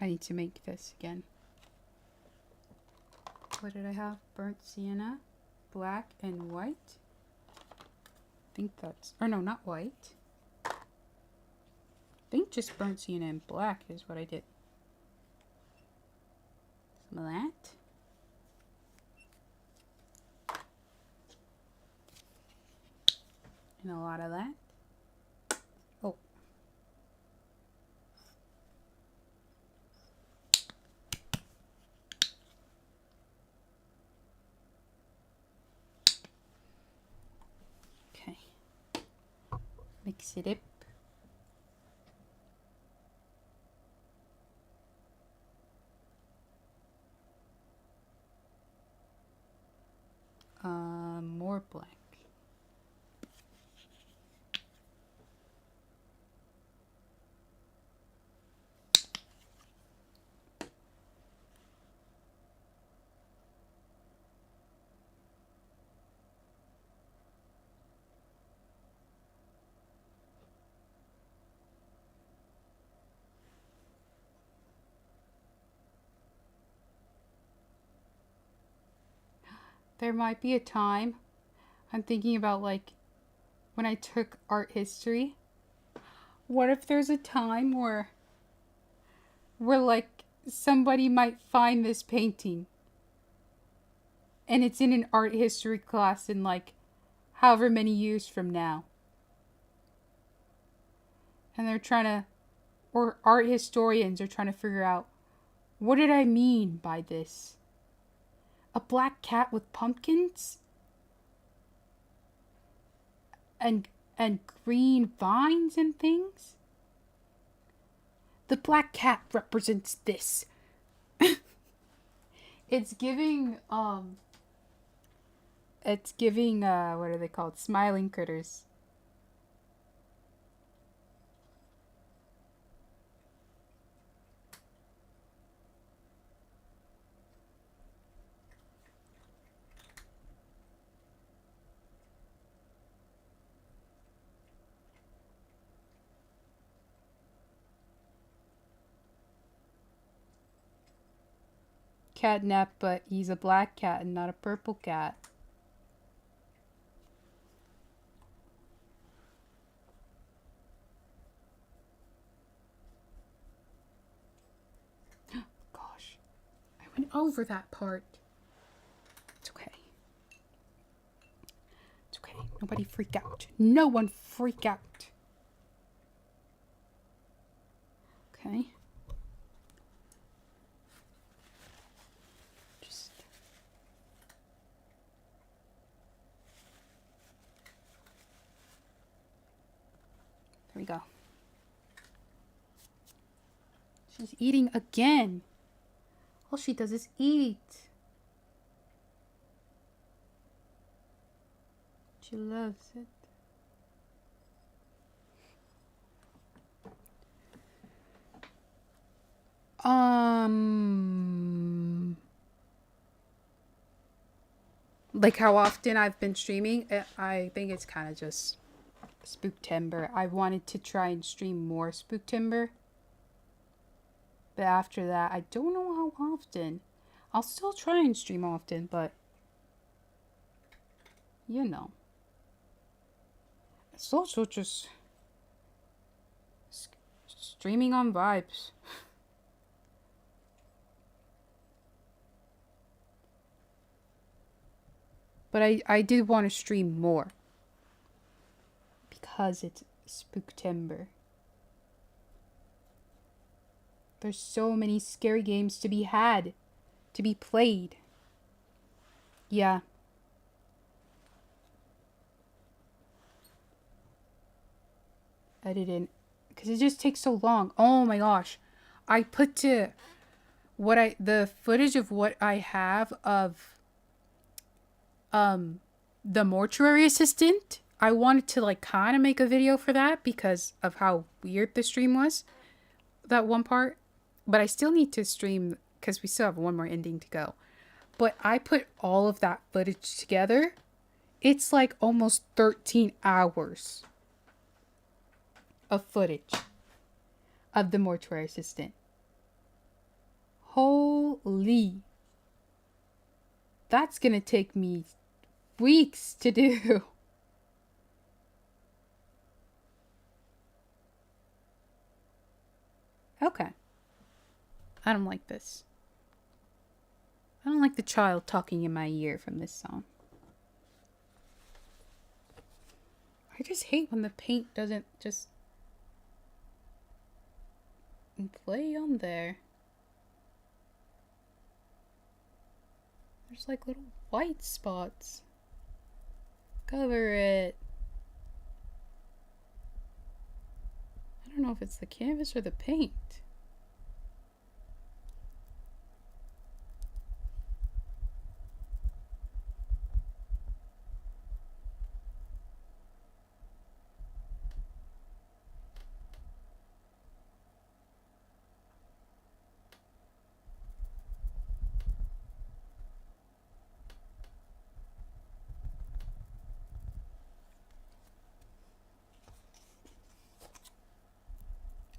I need to make this again. What did I have? Burnt sienna, black, and white. I think that's... Or no, not white. I think just burnt sienna and black is what I did. Some of that. And a lot of that. Oh. Okay. Mix it up. there might be a time. I'm thinking about like when I took art history. What if there's a time where like somebody might find this painting and it's in an art history class in like however many years from now. And they're trying to, or art historians are trying to figure out, what did I mean by this? A black cat with pumpkins? And green vines and things? The black cat represents this. It's giving what are they called? Smiling critters. Catnap, but he's a black cat and not a purple cat. Gosh, I went over that part. It's okay. It's okay. Nobody freak out. No one freak out. Okay. There we go. She's eating again. All she does is eat. She loves it. Like how often I've been streaming, I think it's kind of just Spooktober. I wanted to try and stream more Spooktober. But after that, I don't know how often. I'll still try and stream often, but you know. It's also just streaming on vibes. But I did want to stream more. Because it's Spooktober. There's so many scary games to be had. To be played. Yeah. Editing. Because it just takes so long. Oh my gosh. I put to the footage of what I have of the mortuary assistant. I wanted to like kind of make a video for that because of how weird the stream was. That one part. But I still need to stream because we still have one more ending to go. But I put all of that footage together. It's like almost 13 hours of footage of the mortuary assistant. Holy. That's gonna take me weeks to do. Okay. I don't like this. I don't like the child talking in my ear from this song. I just hate when the paint doesn't just play on there. There's like little white spots. Cover it. I don't know if it's the canvas or the paint.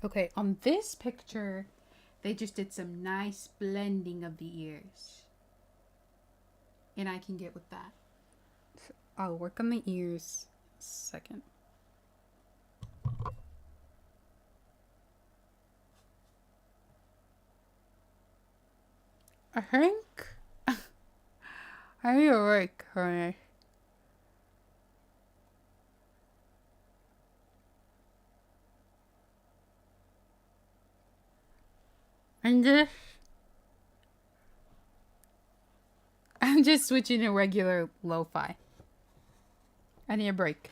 Okay, on this picture, they just did some nice blending of the ears. and I can get with that. So I'll work on the ears second. I think I need to work on it. I'm just switching to regular lo-fi. I need a break.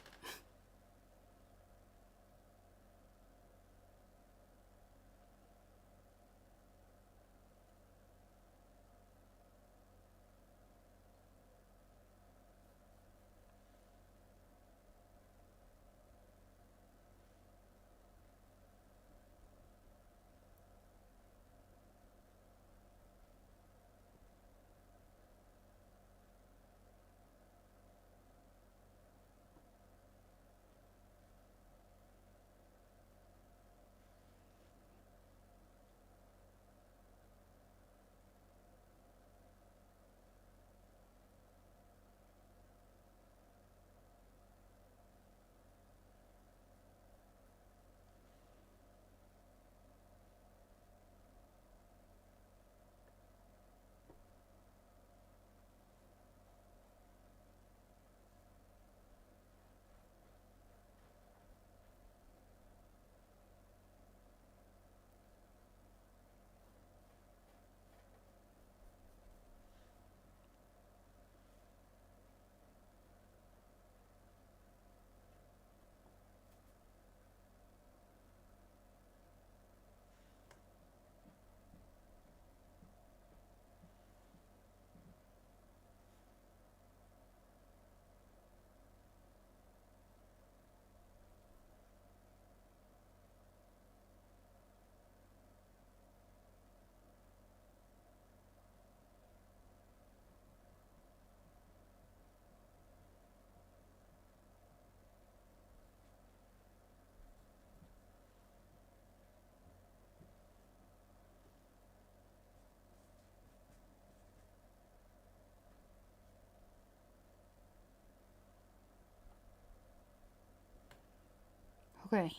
Okay.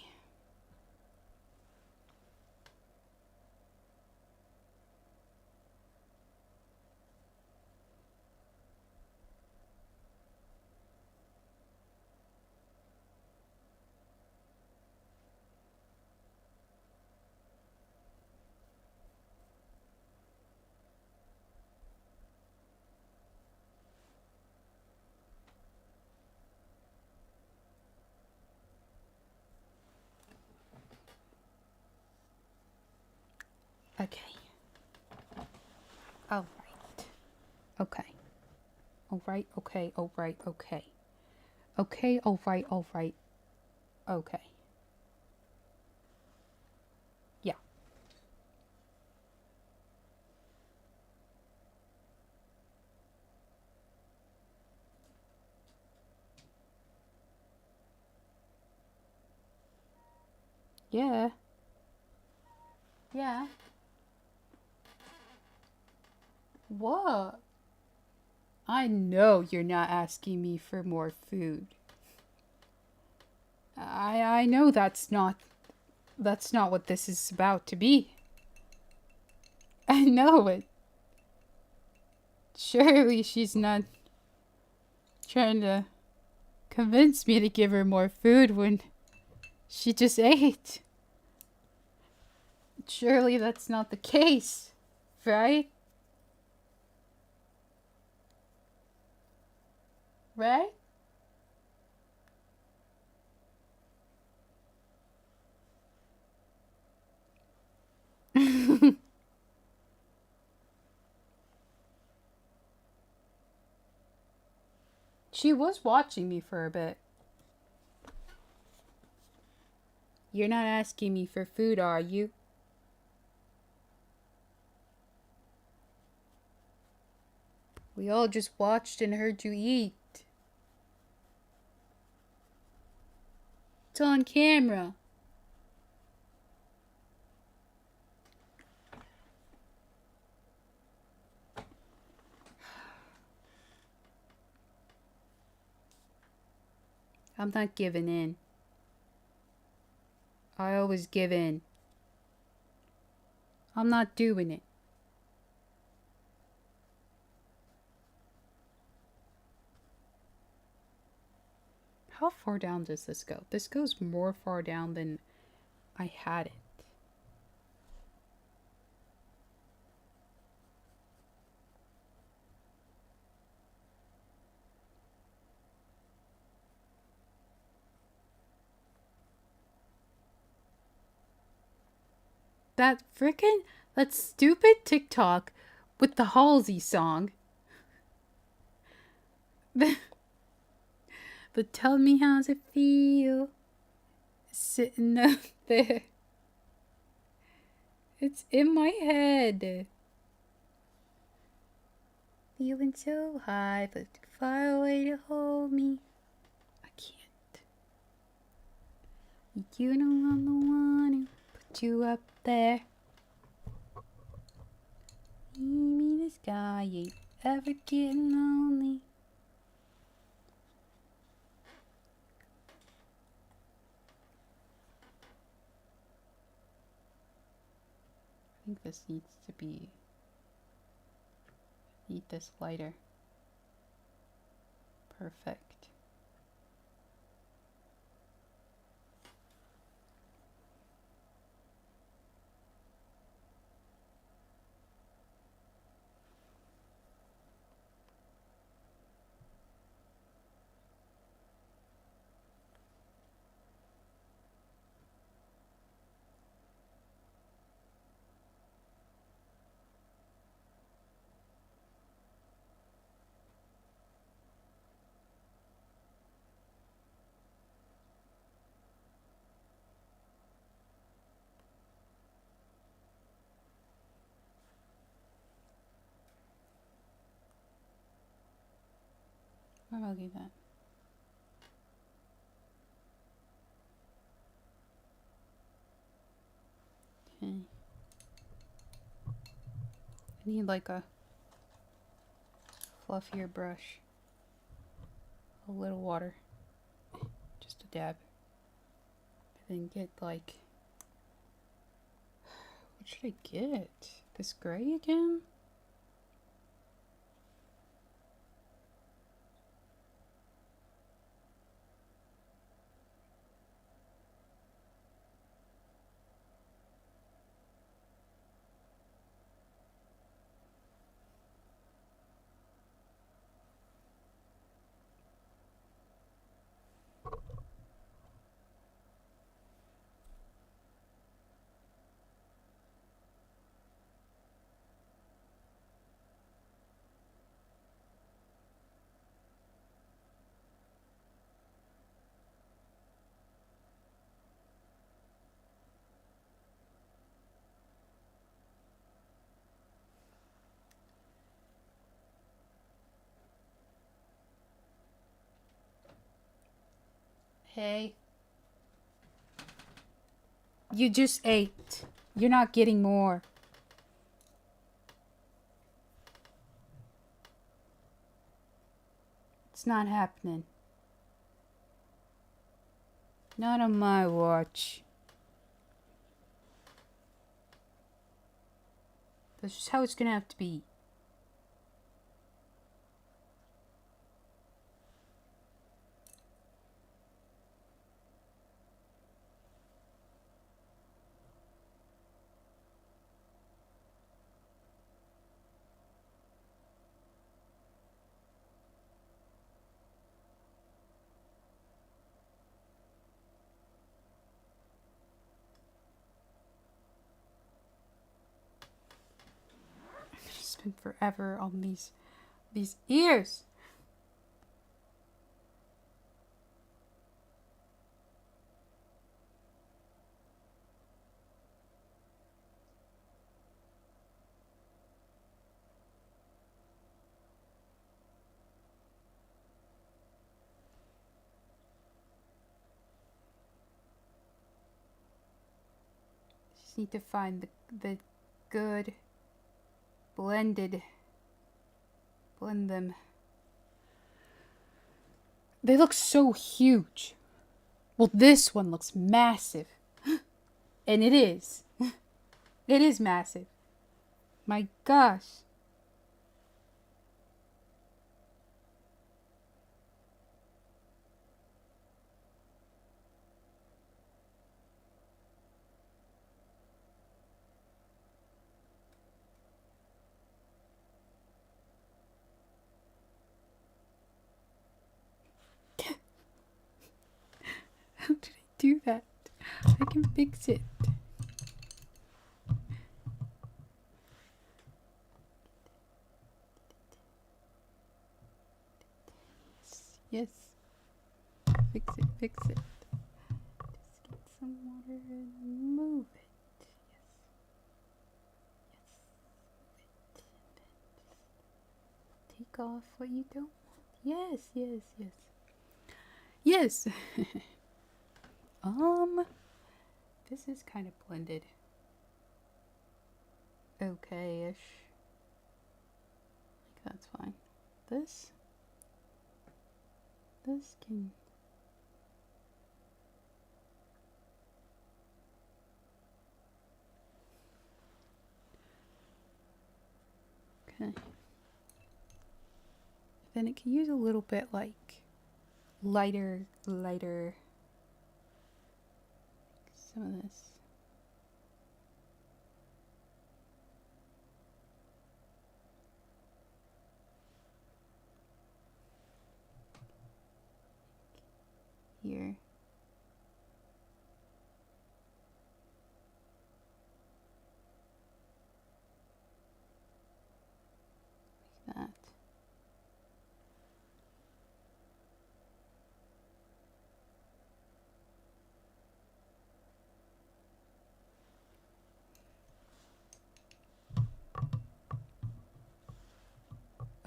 Okay. All right. Okay. All right. Okay. All right. Okay. Okay. All right. All right. Okay. Yeah. Yeah. Yeah. What? I know you're not asking me for more food. I know that's not what this is about to be. I know it. Surely she's not trying to convince me to give her more food when she just ate. Surely that's not the case, right? Right? She was watching me for a bit. You're not asking me for food, are you? We all just watched and heard you eat. It's on camera. I'm not giving in. I always give in. I'm not doing it. How far down does this go? This goes more far down than I had it. That stupid TikTok with the Halsey song. But tell me how's it feel sitting up there. It's in my head. Feeling so high, but too far away to hold me. I can't. You know I'm the one who put you up there. Me, the sky ain't ever getting lonely. I think this needs to be... Need this lighter. Perfect. I'll do that. Okay. I need like a fluffier brush. A little water. Just a dab. And then get like... What should I get? This gray again? Hey. You just ate. You're not getting more. It's not happening. Not on my watch. That's just how it's gonna have to be. Spend forever on these ears. Just need to find the good blend them. They look so huge. Well, this one looks massive. And it is. It is massive. My gosh. How did I do that? I can fix it. Yes. Fix it, fix it. Just get some water and move it. Yes. Yes. Take off what you don't want. Yes, yes, yes. Yes. This is kind of blended. Okay-ish. That's fine. This can... Okay. Then it can use a little bit like lighter, some of this. Here. Like that.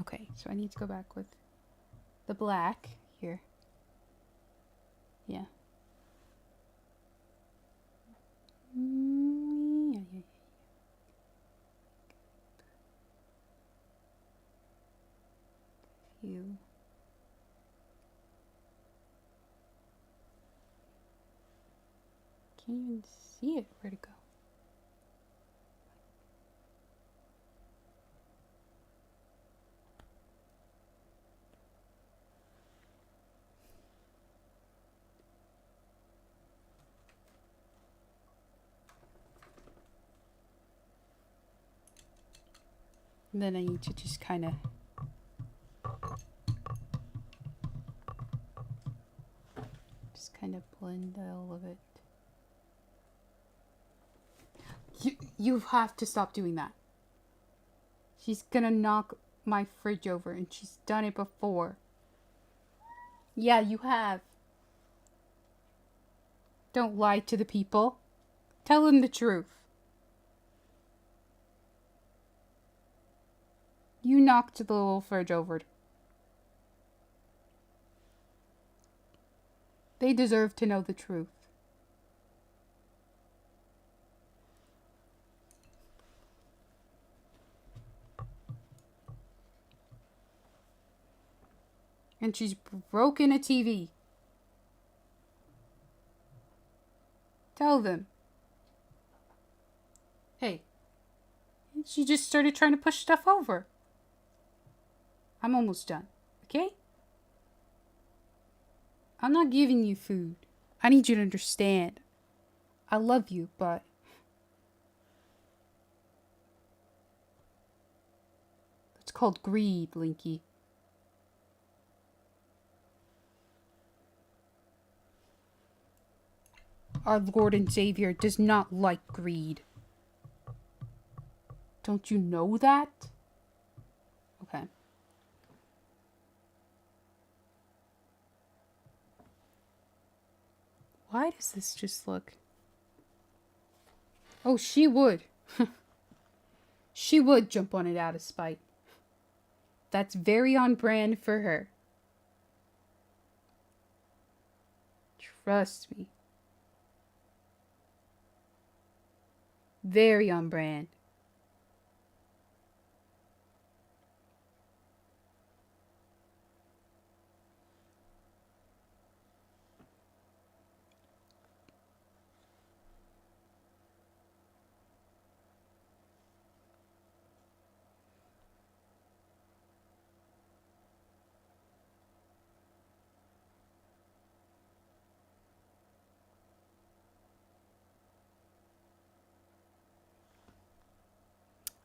Okay, so I need to go back with the black here. Yeah. Yeah. You. Can't even see it. Where'd it go? And then I need to just kind of blend all of it. You have to stop doing that. She's gonna knock my fridge over, and she's done it before. Yeah, you have. Don't lie to the people. Tell them the truth. You knocked the little fridge over. They deserve to know the truth. And she's broken a TV. Tell them. Hey. She just started trying to push stuff over. I'm almost done. Okay? I'm not giving you food. I need you to understand. I love you, but... It's called greed, Linky. Our Lord and Savior does not like greed. Don't you know that? Okay. Why does this just look... Oh, she would. She would jump on it out of spite. That's very on brand for her. Trust me. Very on brand.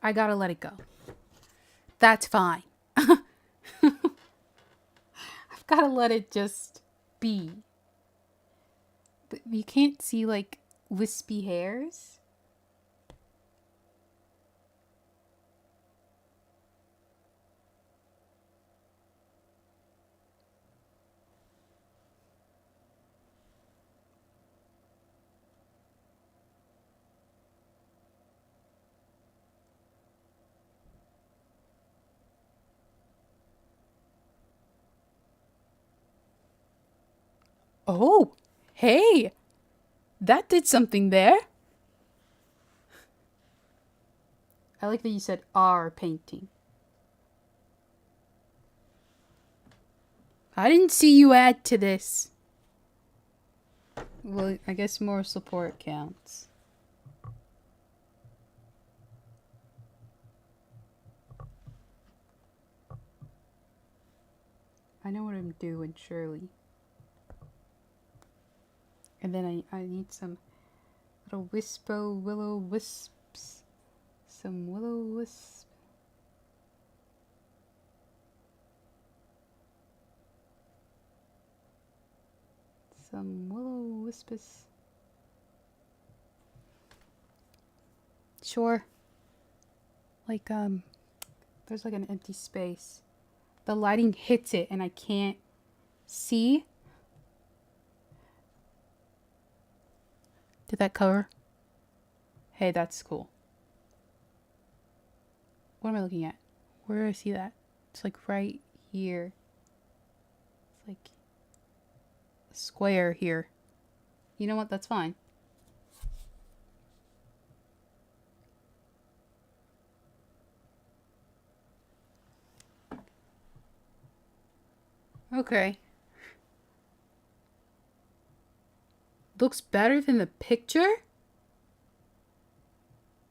I gotta let it go. That's fine. I've gotta let it just be. But you can't see like wispy hairs. Oh, hey, that did something there. I like that you said our painting. I didn't see you add to this. Well, I guess more support counts. I know what I'm doing, surely. And then I need some little willow wisps. Some willow wisps. Some willow wisps. Sure. Like, there's like an empty space. The lighting hits it and I can't see. Did that cover? Hey, that's cool. What am I looking at? Where do I see that? It's like right here. It's like a square here. You know what? That's fine. Okay. Looks better than the picture?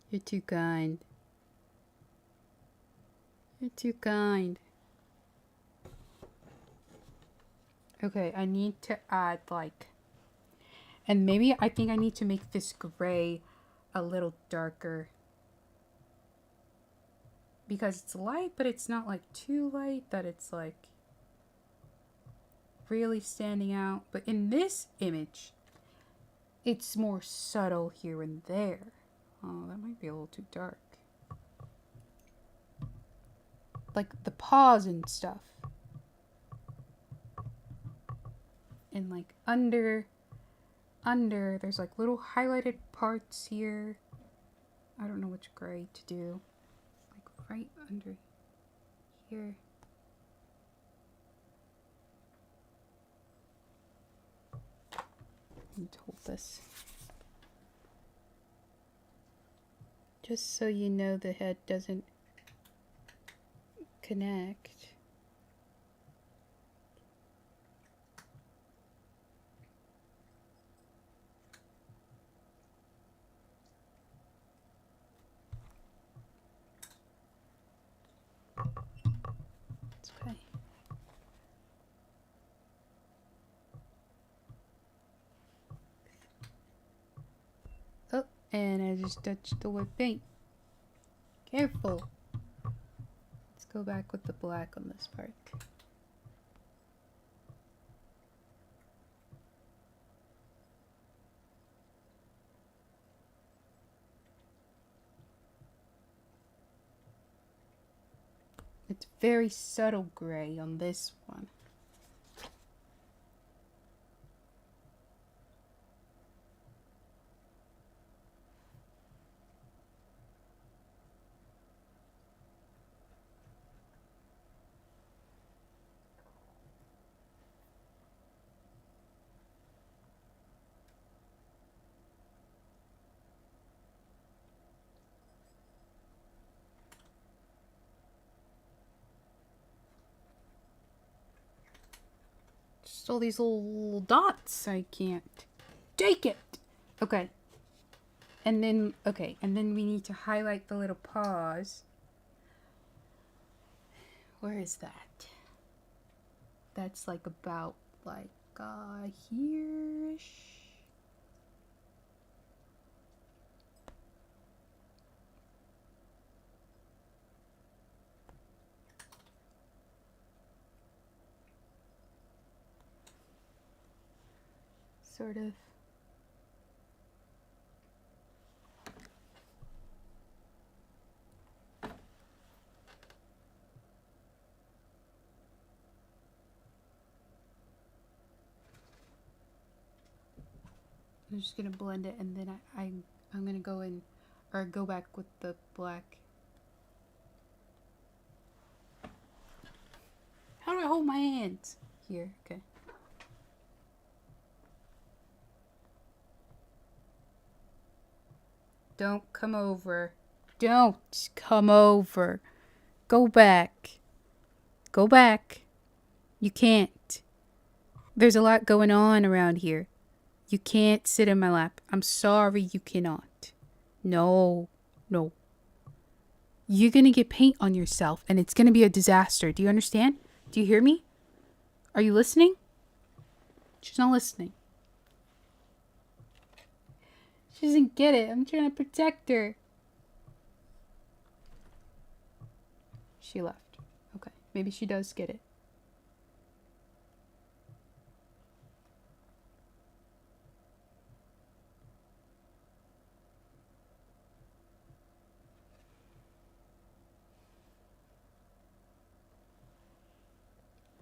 You're too kind. You're too kind. Okay, I need to add like... And maybe I think I need to make this gray a little darker. Because it's light, but it's not like too light that it's like really standing out. But in this image, it's more subtle here and there. Oh, that might be a little too dark. Like the paws and stuff. And like under, there's like little highlighted parts here. I don't know which gray to do. Like right under here. I need to hold this. Just so you know the head doesn't connect. It's okay. Oh, and I just touched the wet paint. Careful. Let's go back with the black on this part. It's very subtle gray on this one. Just all these little dots. I can't take it. Okay. And then we need to highlight the little paws. Where is that? That's like about like here-ish. sort of. I'm just gonna blend it, and then I'm gonna go in, or go back with the black. How do I hold my hands? Here, okay. Don't come over. Don't come over. Go back. Go back. You can't. There's a lot going on around here. You can't sit in my lap. I'm sorry, you cannot. No. No. You're gonna get paint on yourself, and it's gonna be a disaster. Do you understand? Do you hear me? Are you listening? She's not listening. She doesn't get it. I'm trying to protect her. She left. Okay. Maybe she does get it.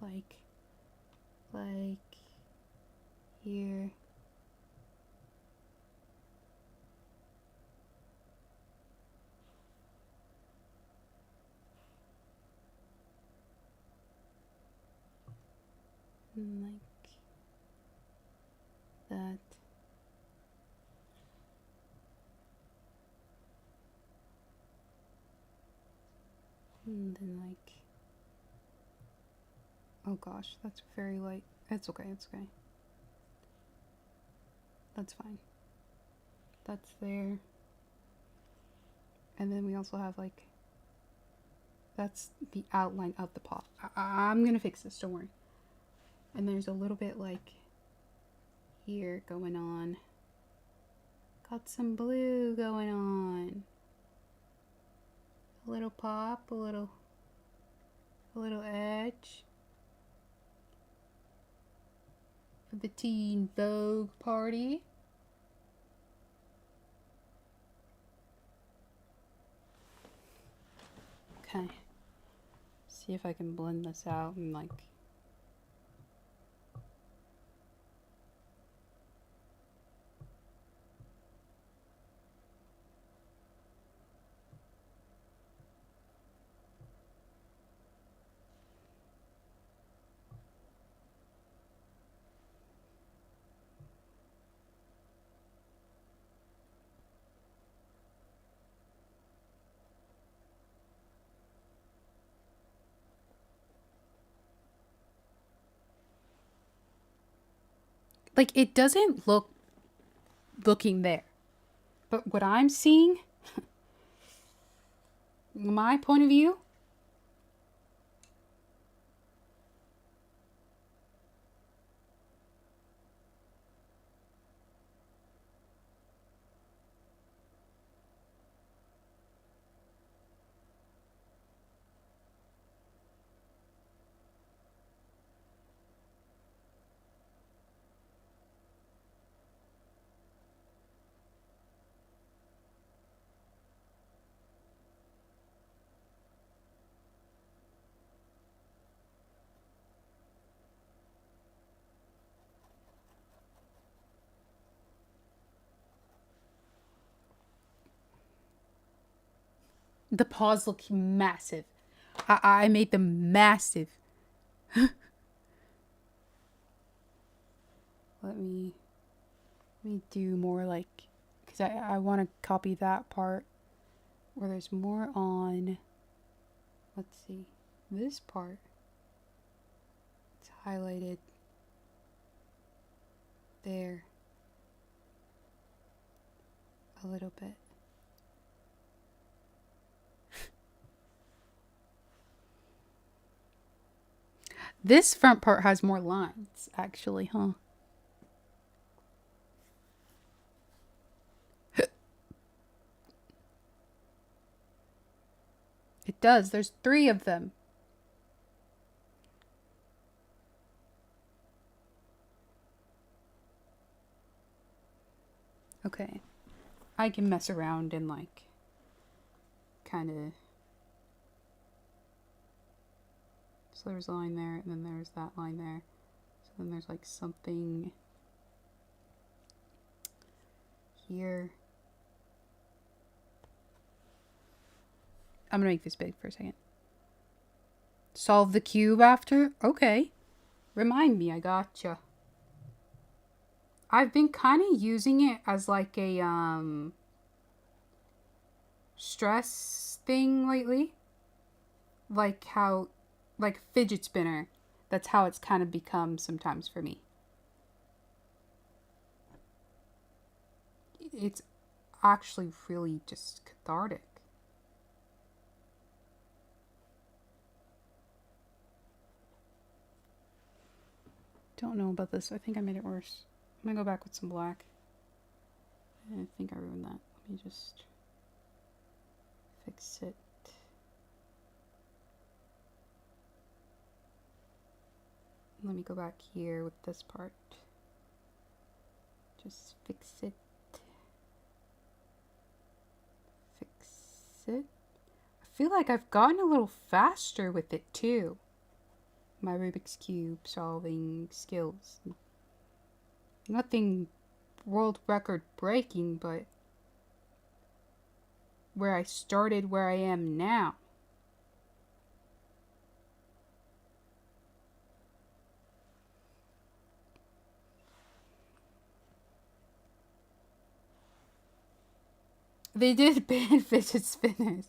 Like here. Like that. And then like, oh gosh, that's very light. It's okay, it's okay. That's fine. That's there. And then we also have like, that's the outline of the pot. I'm gonna fix this, don't worry. And there's a little bit like here going on. Got some blue going on. A little pop, a little edge. For the Teen Vogue party. Okay. See if I can blend this out and like. Like, it doesn't look looking there. But what I'm seeing, my point of view, the paws look massive. I made them massive. Let me do more like, because I want to copy that part where there's more on, let's see, this part. It's highlighted there a little bit. This front part has more lines, actually, huh? It does. There's 3 of them. Okay. I can mess around and like kind of. So there's a line there, and then there's that line there. So then there's like something here. I'm gonna make this big for a second. Solve the cube after? Okay. Remind me, I gotcha. I've been kind of using it as like a stress thing lately. Like how, like fidget spinner. That's how it's kind of become sometimes for me. It's actually really just cathartic. Don't know about this. I think I made it worse. I'm gonna go back with some black. I think I ruined that. Let me just fix it. Let me go back here with this part. Just fix it. Fix it. I feel like I've gotten a little faster with it too. My Rubik's Cube solving skills. Nothing world record breaking, but where I started, where I am now. They did ban fidget spinners.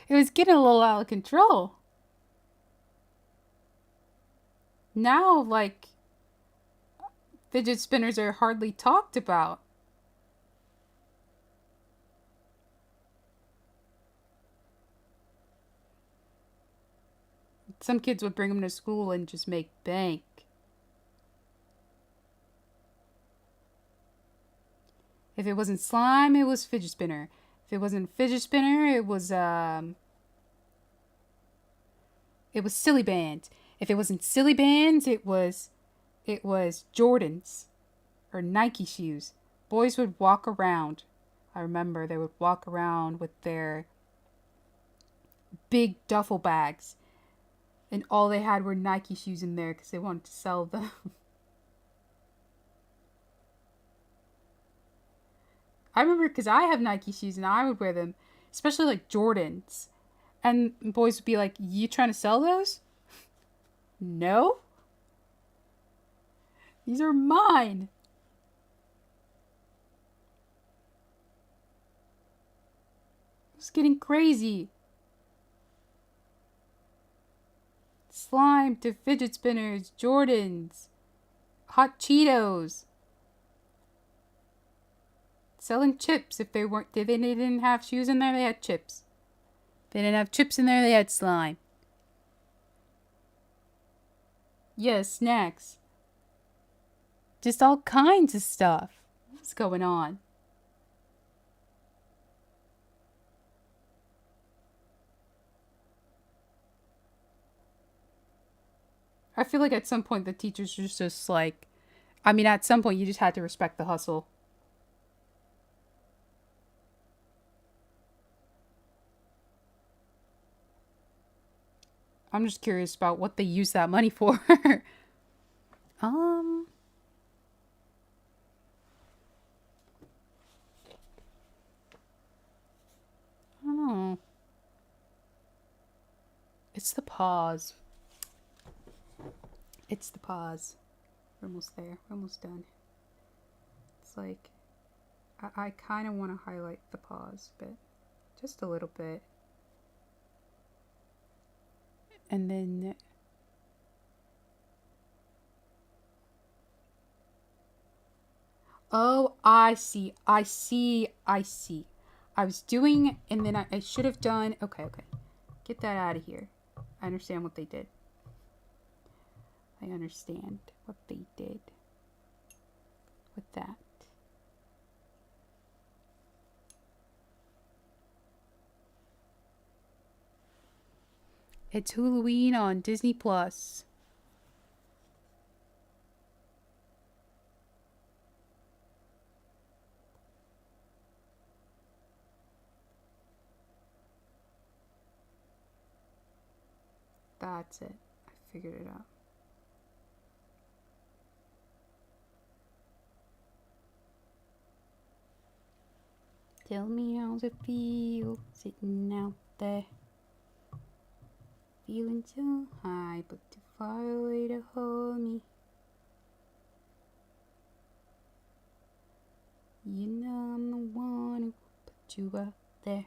It was getting a little out of control. Now, like, fidget spinners are hardly talked about. Some kids would bring them to school and just make bank. If it wasn't slime, it was fidget spinner. If it wasn't fidget spinner, it was silly bands. If it wasn't silly bands, it was Jordans or Nike shoes. Boys would walk around. I remember they would walk around with their big duffel bags, and all they had were Nike shoes in there because they wanted to sell them. I remember because I have Nike shoes and I would wear them, especially like Jordans. And boys would be like, "You trying to sell those?" No. These are mine. It's getting crazy. Slime to fidget spinners, Jordans, hot Cheetos. Selling chips if they didn't have shoes in there, they had chips. If they didn't have chips in there, they had slime. Yes, snacks. Just all kinds of stuff. What's going on? I feel like at some point the teachers were just like, I mean, at some point you just had to respect the hustle. I'm just curious about what they use that money for. I don't know. It's the pause. It's the pause. We're almost there. We're almost done. It's like, I kind of want to highlight the pause, but just a little bit. And then oh, I see. I was doing, and then I should have done. Okay. Get that out of here. I understand what they did. I understand what they did with that. It's Halloween on Disney Plus. That's it. I figured it out. Tell me how's it feel sitting out there, feeling so high but too far away to hold me. You know I'm the one who put you out there.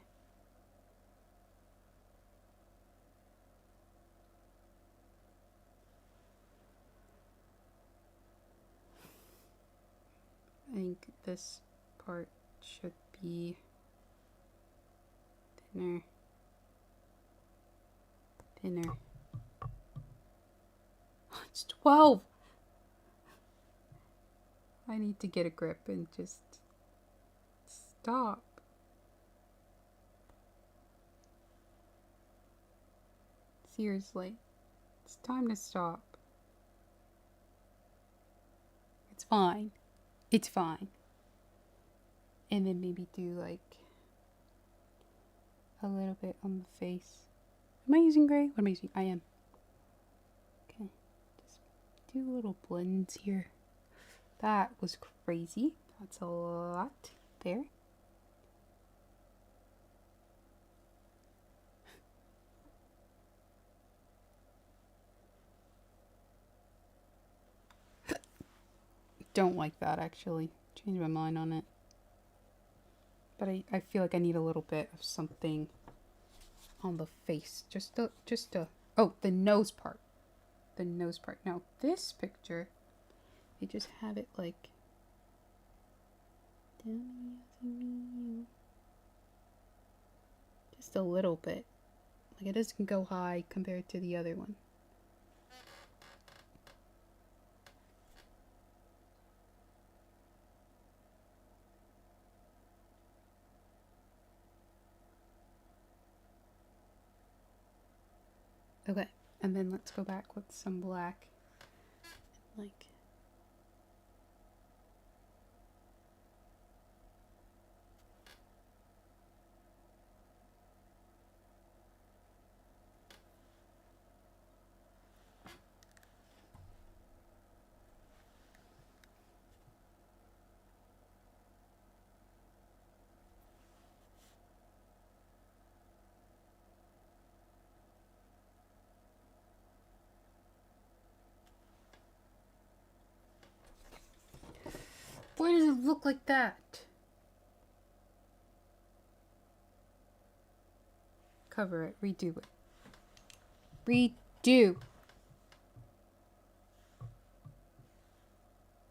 I think this part should be thinner. Thinner. It's 12! I need to get a grip and just stop. Seriously. It's time to stop. It's fine. It's fine. And then maybe do like a little bit on the face. Am I using gray? What am I using? I am. Okay. Just do little blends here. That was crazy. That's a lot there. Don't like that actually. Change my mind on it. But I feel like I need a little bit of something on the face. Just oh, the nose part. The nose part. Now this picture, you just have it like just a little bit. Like it doesn't go high compared to the other one. Okay, and then let's go back with some black. Like, why does it look like that? Cover it, redo it. Redo.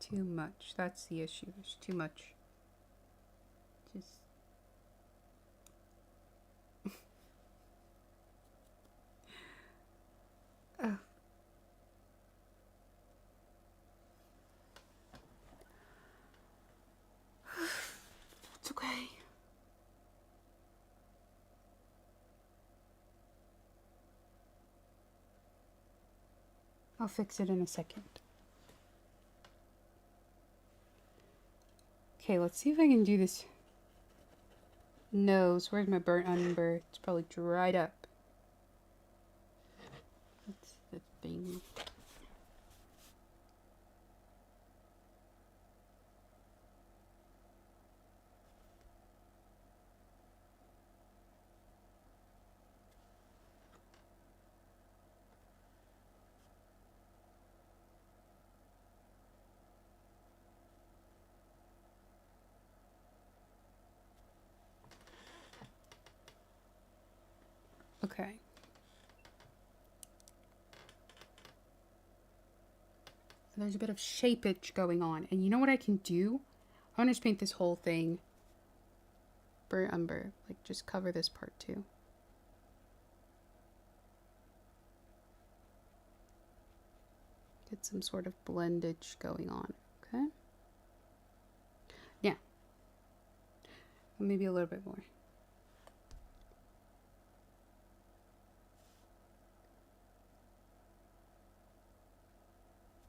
Too much. That's the issue. There's too much. Just. Oh. It's okay. I'll fix it in a second. Okay, let's see if I can do this nose. Where's my burnt umber? It's probably dried up. That's the thing. Okay. There's a bit of shapeage going on. And you know what I can do? I want to just paint this whole thing burnt umber. Like, just cover this part too. Get some sort of blendage going on. Okay? Yeah. Maybe a little bit more.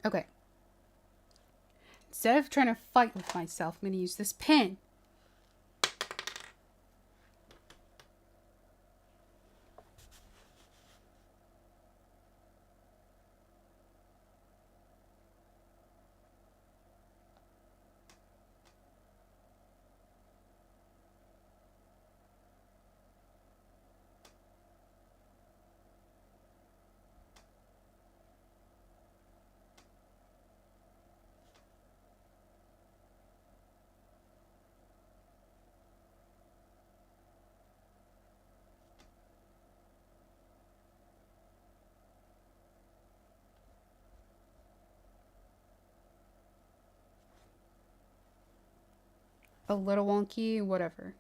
Okay. Instead of trying to fight with myself, I'm going to use this pen. a little wonky, whatever.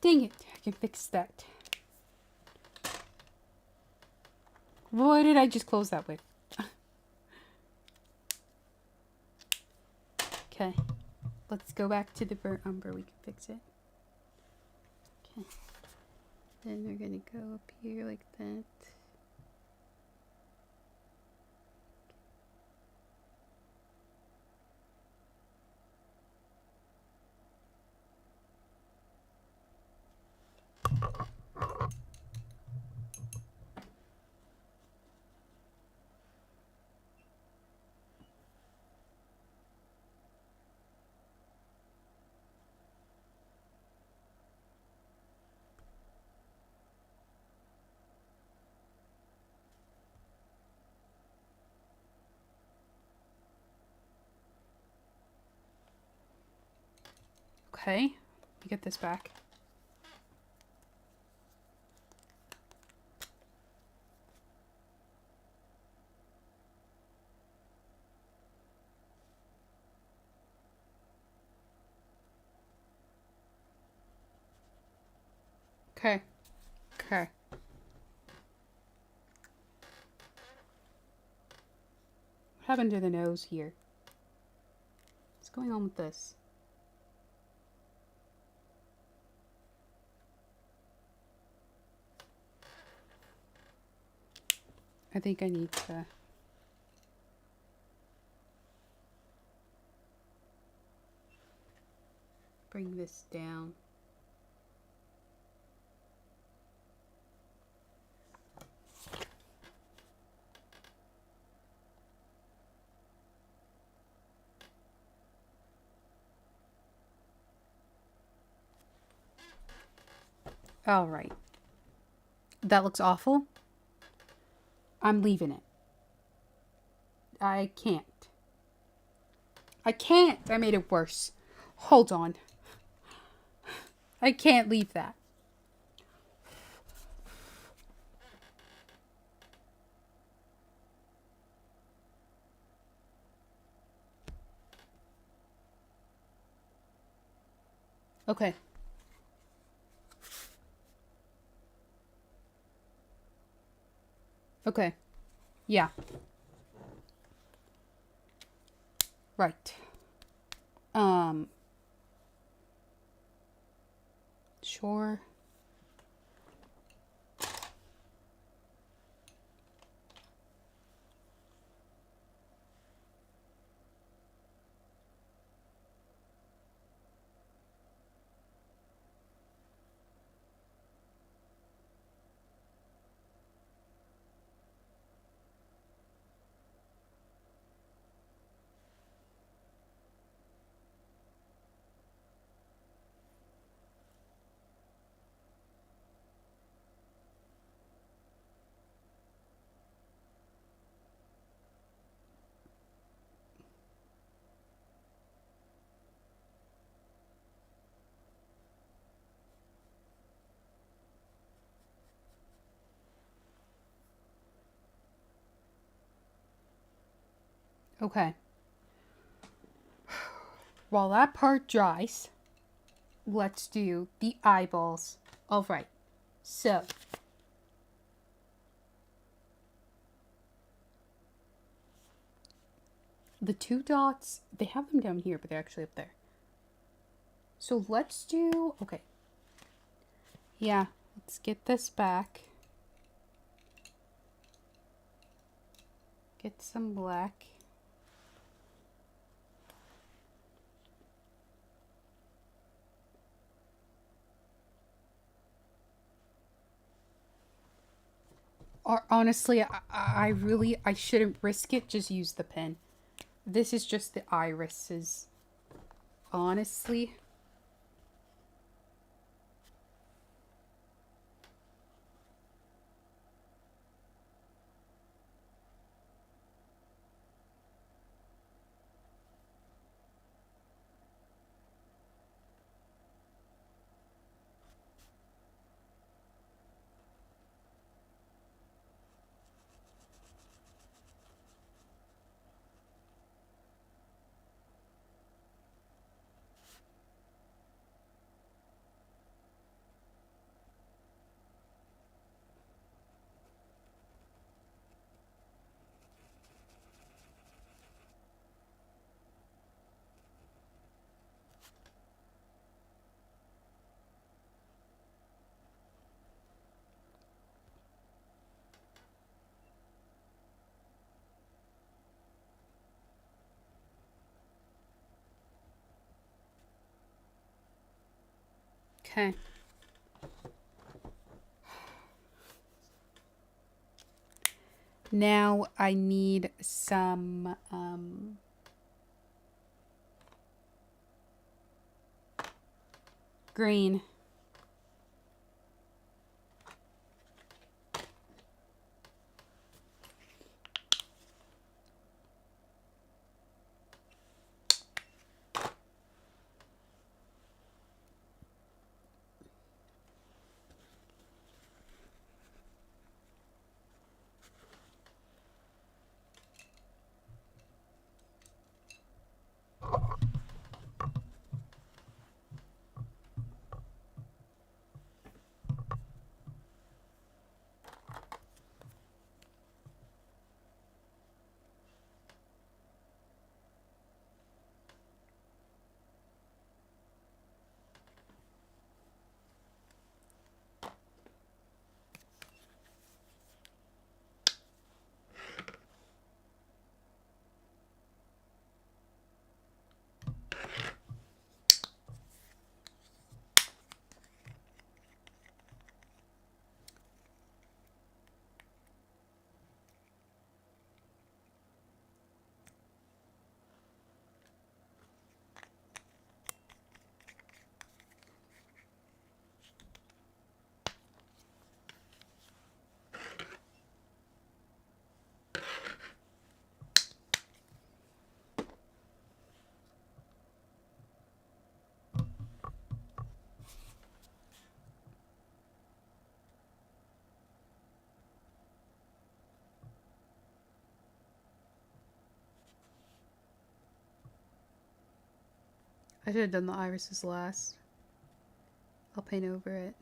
Dang it, I can fix that. What did I just close that with? Okay, let's go back to the burnt umber. We can fix it. Okay, then we're gonna go up here like that. Okay, let me get this back. Okay. Okay. What happened to the nose here? What's going on with this? I think I need to... bring this down. All right. That looks awful. I'm leaving it. I can't. I can't. I made it worse. Hold on. I can't leave that. Okay. Okay. Yeah. Right. Sure. Okay. While that part dries, let's do the eyeballs. All right. So, the two dots, they have them down here, but they're actually up there. So let's do, okay. Yeah, let's get this back. Get some black. Or honestly, I shouldn't risk it. Just use the pen. This is just the irises. Honestly. Okay. Now I need some green. I should have done the irises last. I'll paint over it.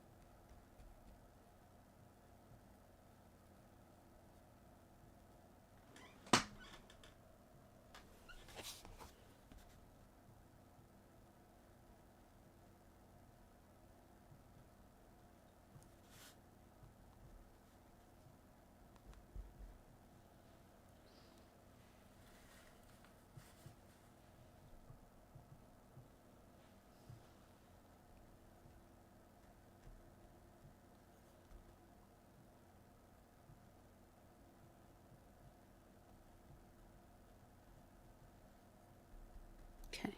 Okay.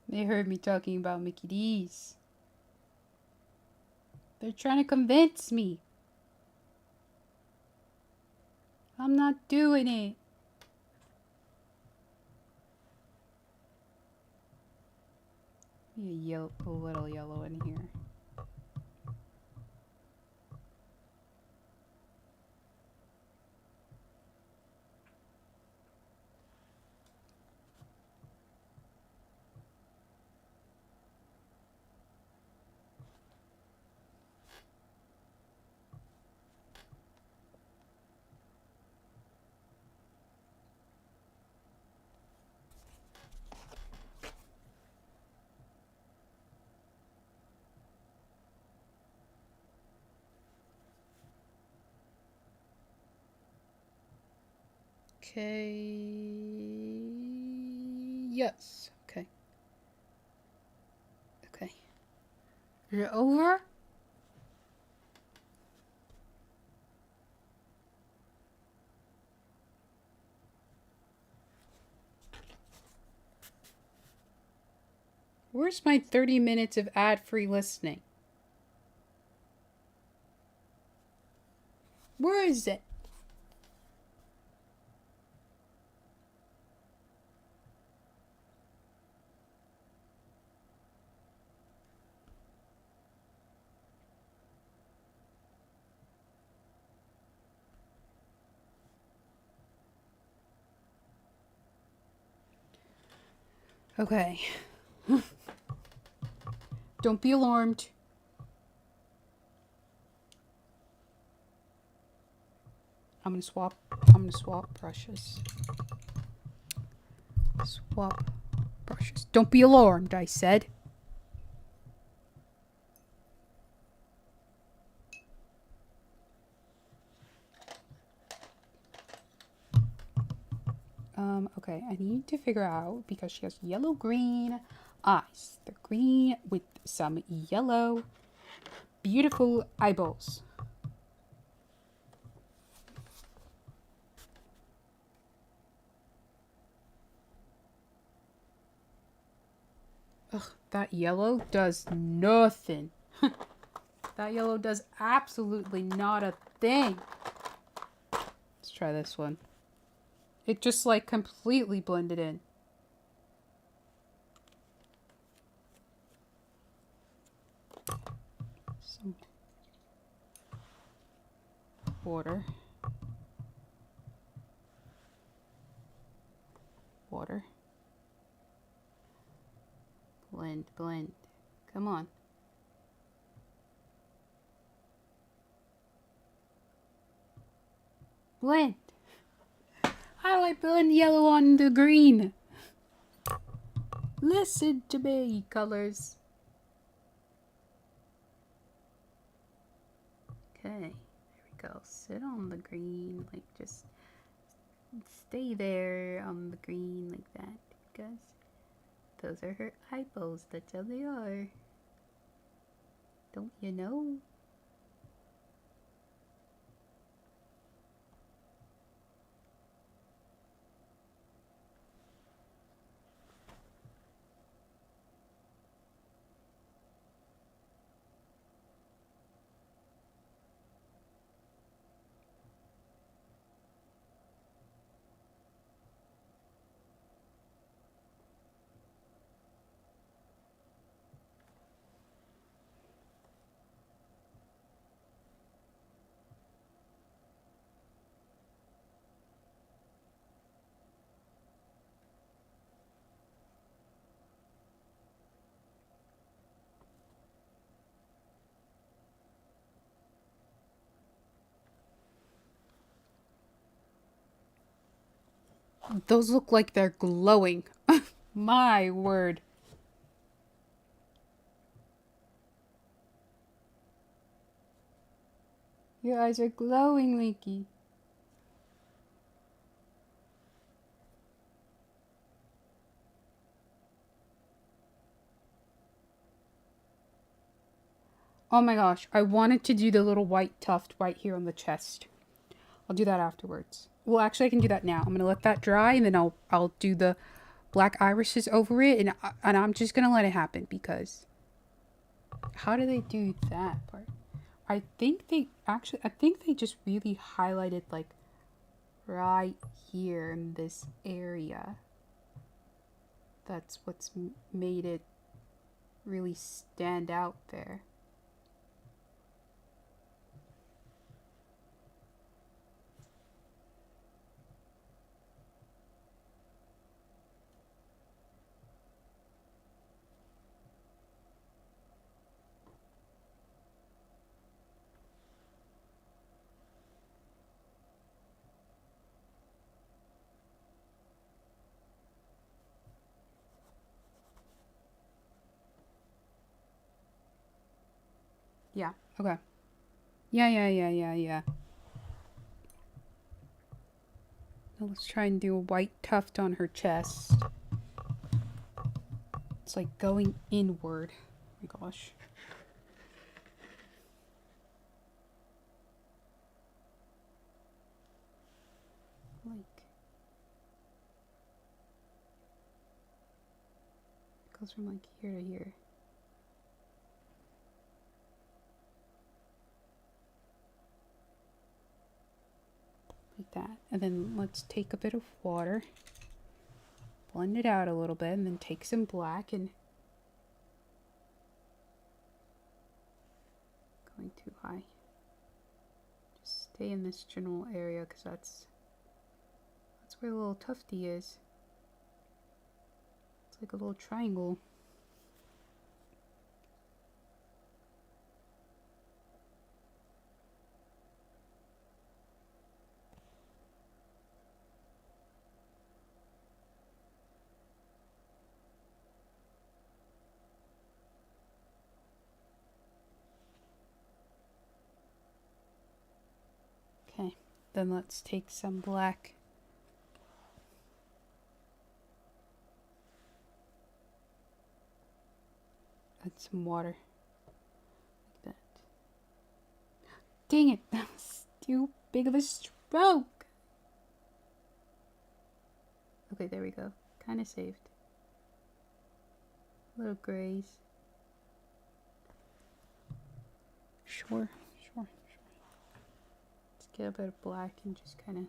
They heard me talking about Mickey D's. They're trying to convince me. I'm not doing it. A little yellow in here. Okay. Yes. Okay. Okay. Is it over? Where's my 30 minutes of ad-free listening? Where is it? Okay. Don't be alarmed. I'm gonna swap brushes. Swap brushes. Don't be alarmed, I said. Okay, I need to figure out because she has yellow-green eyes. The green with some yellow, beautiful eyeballs. Ugh, that yellow does nothing. That yellow does absolutely not a thing. Let's try this one. It just like completely blended in. Some water. Water. Blend, blend. Come on. Blend. How do I blend yellow on the green? Listen to me, colors. Okay, there we go. Sit on the green, like just stay there on the green like that, because those are her eyeballs. That's how they are. Don't you know? Those look like they're glowing. My word. Your eyes are glowing, Leaky. Oh my gosh, I wanted to do the little white tuft right here on the chest. I'll do that afterwards. Well, actually, I can do that now. I'm gonna let that dry, and then I'll do the black irises over it, and I'm just gonna let it happen because how do they do that part? I think they just really highlighted like right here in this area. That's what's made it really stand out there. Yeah, okay. Yeah. Now let's try and do a white tuft on her chest. It's like going inward. Oh my gosh. Like, it goes from like here to here. Like that. And then let's take a bit of water, blend it out a little bit, and then take some black and going too high. Just stay in this general area because that's where the little tufty is. It's like a little triangle. Okay, then let's take some black add some water. Like that. Dang it, that was too big of a stroke. Okay, there we go. Kind of saved. Little grays. Sure. Let's get a bit of black and just kind of.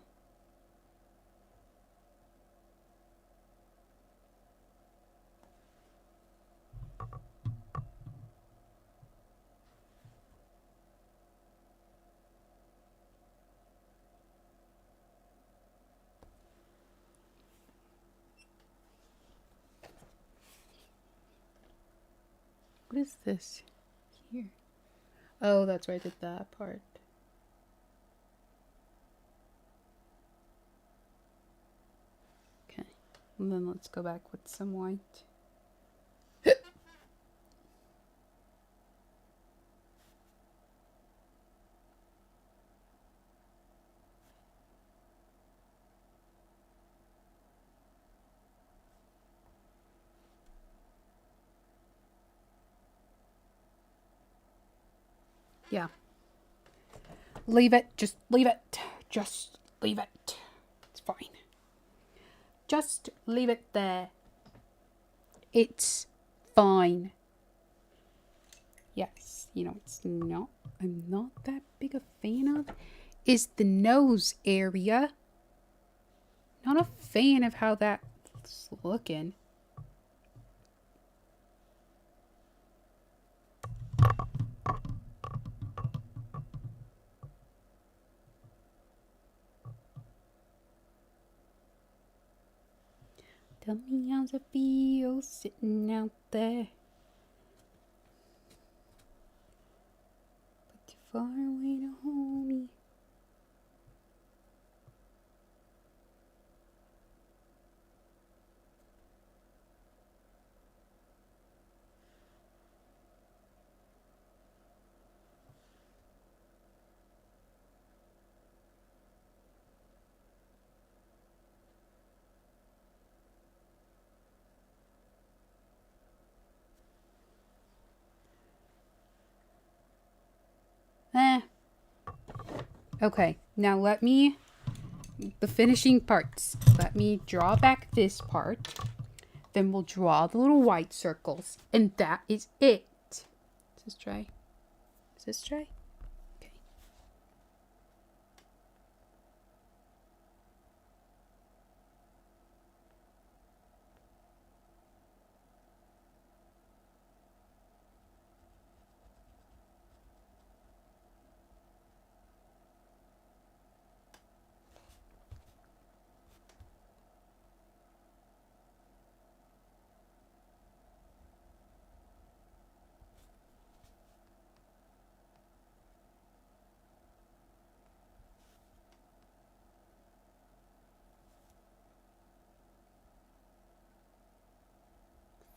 What is this here? Oh, that's where I did that part. Okay, and then let's go back with some white. Yeah. Leave it. Just leave it. Just leave it. It's fine. Just leave it there. It's fine. Yes, you know, I'm not that big a fan of is the nose area. Not a fan of how that's looking. Tell me how's it feel sitting out there. But too far away to hold me. Okay, now the finishing parts. Let me draw back this part. Then we'll draw the little white circles. And that is it. Is this dry? Is this dry? Okay.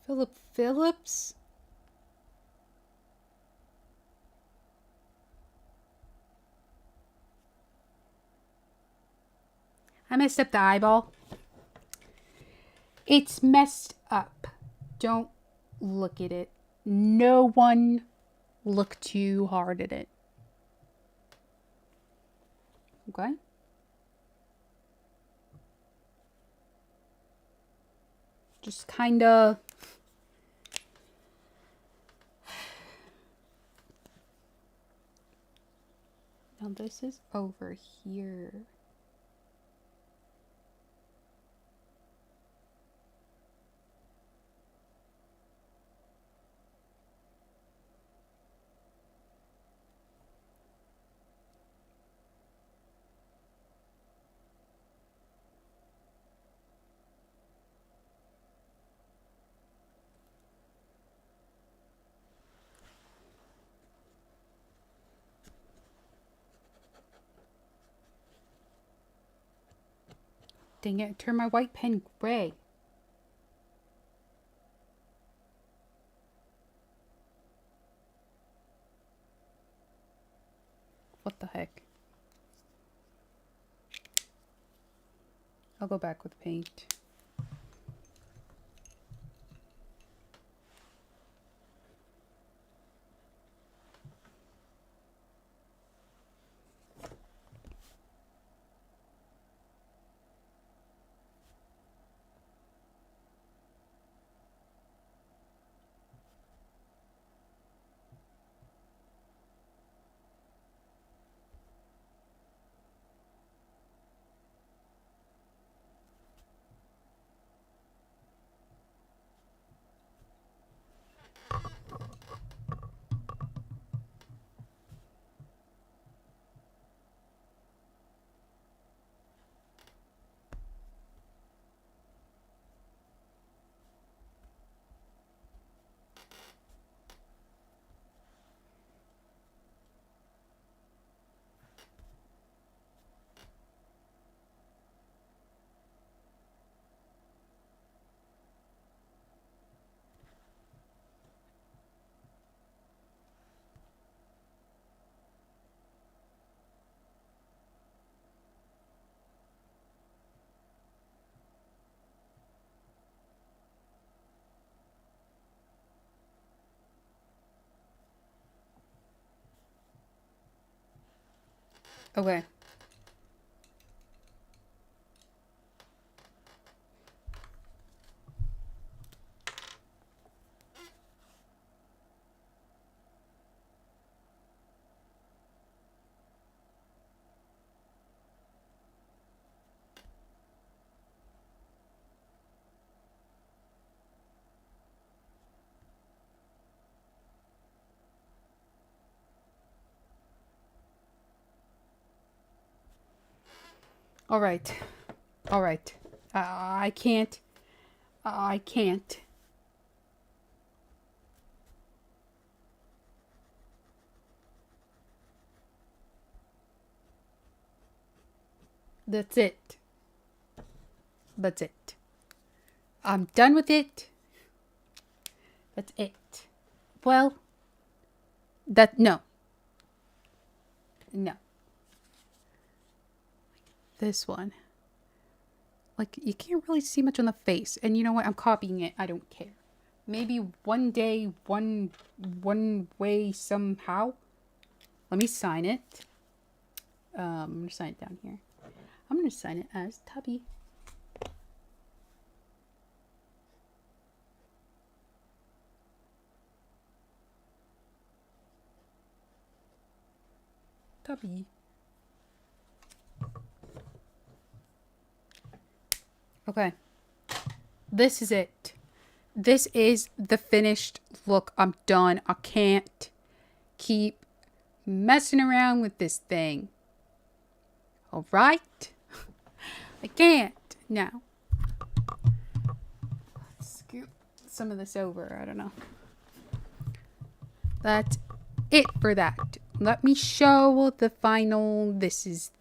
Philip Phillips? I messed up the eyeball. It's messed up. Don't look at it. No one look too hard at it. Okay? Just kind of... Now this is over here. Dang it, turn my white pen gray. What the heck? I'll go back with paint. Okay. All right. All right. I can't. I can't. That's it. That's it. I'm done with it. That's it. Well, no. No. This one. Like, you can't really see much on the face. And you know what? I'm copying it. I don't care. Maybe one day, one way, somehow. Let me sign it. I'm going to sign it down here. I'm going to sign it as Tubby. Tubby. Okay. This is it. This is the finished look. I'm done. I can't keep messing around with this thing. All right? I can't. Now, let's scoot some of this over. I don't know. That's it for that. Let me show the final. This is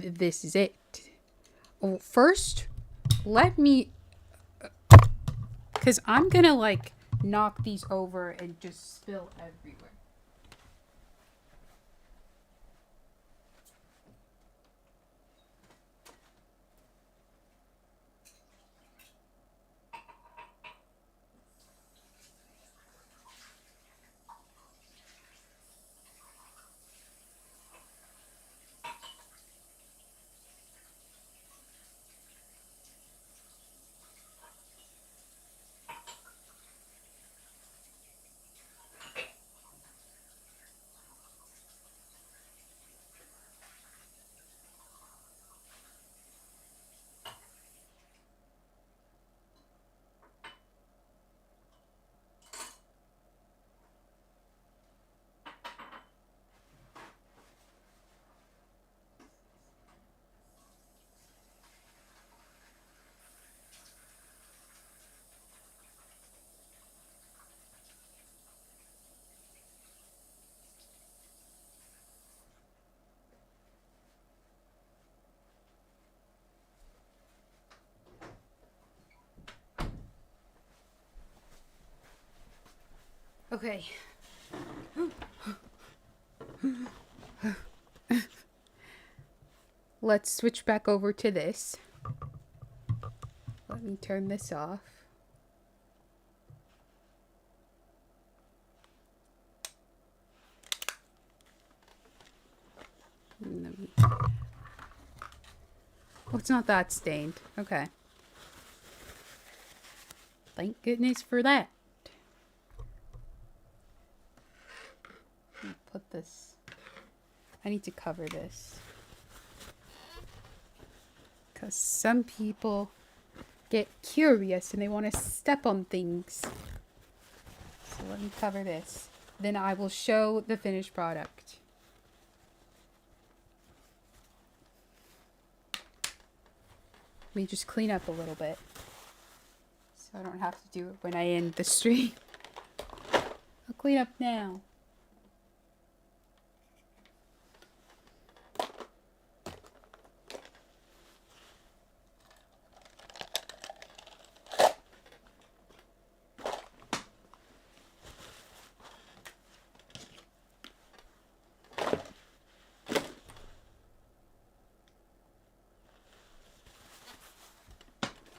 it. Oh, first, let me, because I'm gonna like knock these over and just spill everywhere. Okay. Let's switch back over to this. Let me turn this off. Oh, it's not that stained. Okay. Thank goodness for that. Let me put this. I need to cover this. Because some people get curious and they want to step on things. So let me cover this. Then I will show the finished product. Let me just clean up a little bit. So I don't have to do it when I end the stream. I'll clean up now.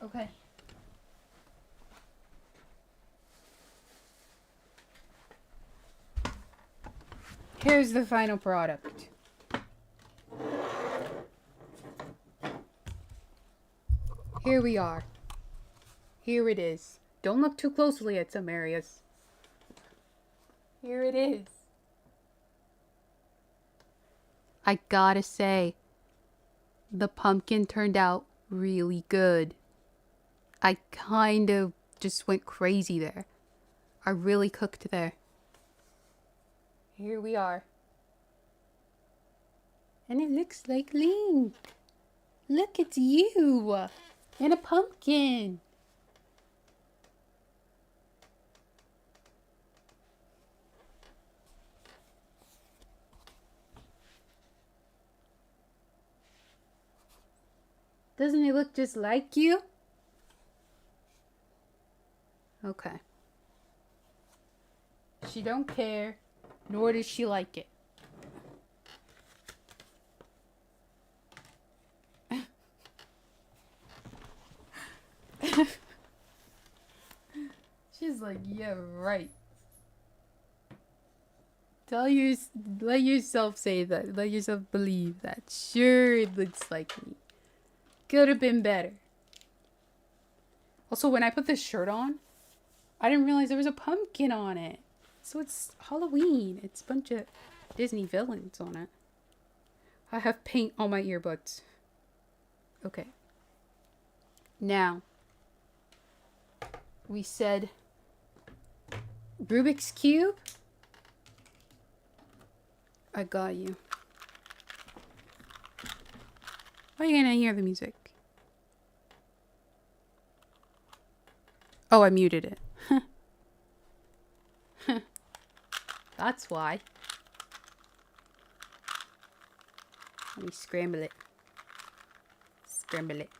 Okay. Here's the final product. here we are. Here it is. Don't look too closely at some areas. Here it is. I gotta say, the pumpkin turned out really good. I kind of just went crazy there. I really cooked there. Here we are. And it looks like Link. Look, it's you. And a pumpkin. Doesn't it look just like you? Okay. She don't care, nor does she like it. She's like, yeah, right. Let yourself say that. Let yourself believe that. Sure, it looks like me. Could have been better. Also, when I put this shirt on, I didn't realize there was a pumpkin on it. So it's Halloween. It's a bunch of Disney villains on it. I have paint on my earbuds. Okay. Now, we said Rubik's Cube. I got you. Why are you gonna hear the music? Oh, I muted it. That's why. Let me scramble it. Scramble it.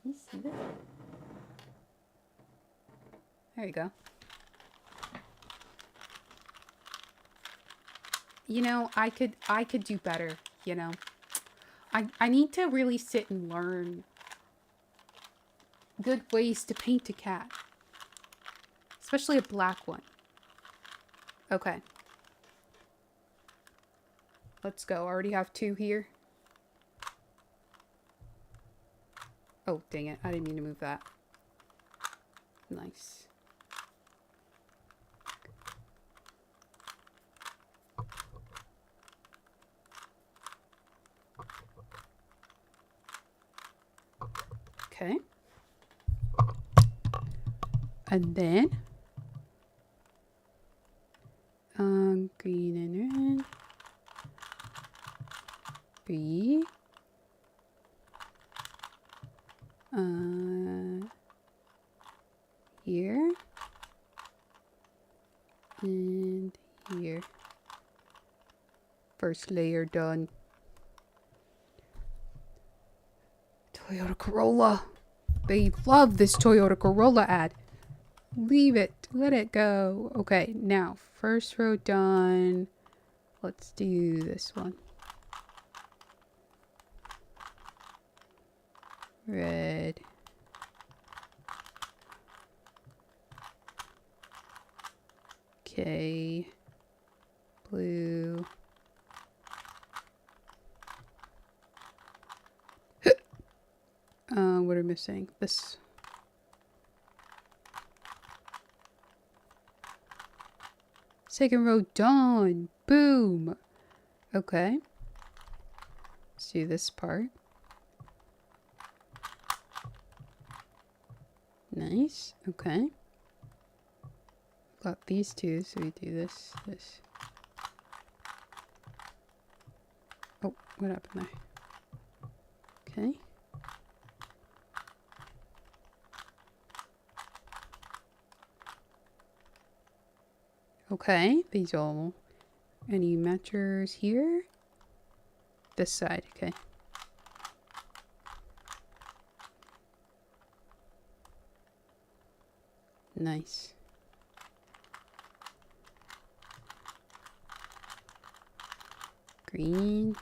Can you see that? There you go. You know, I could do better, you know. I need to really sit and learn good ways to paint a cat. Especially a black one. Okay. Let's go. I already have 2 here. Oh, dang it. I didn't mean to move that. Nice. Okay. And then green and red. 3. Here. And here. First layer done. Toyota Corolla. They love this Toyota Corolla ad. Leave it. Let it go. Okay, now, first row done. Let's do this one. Red. Okay. Blue. What are we missing? This. Second row done. Boom. Okay. Let's do this part. Nice. Okay. Got these 2, so we do this, this. Oh, what happened there? Okay. Okay, these all. Any matchers here? This side, okay. Nice. Green.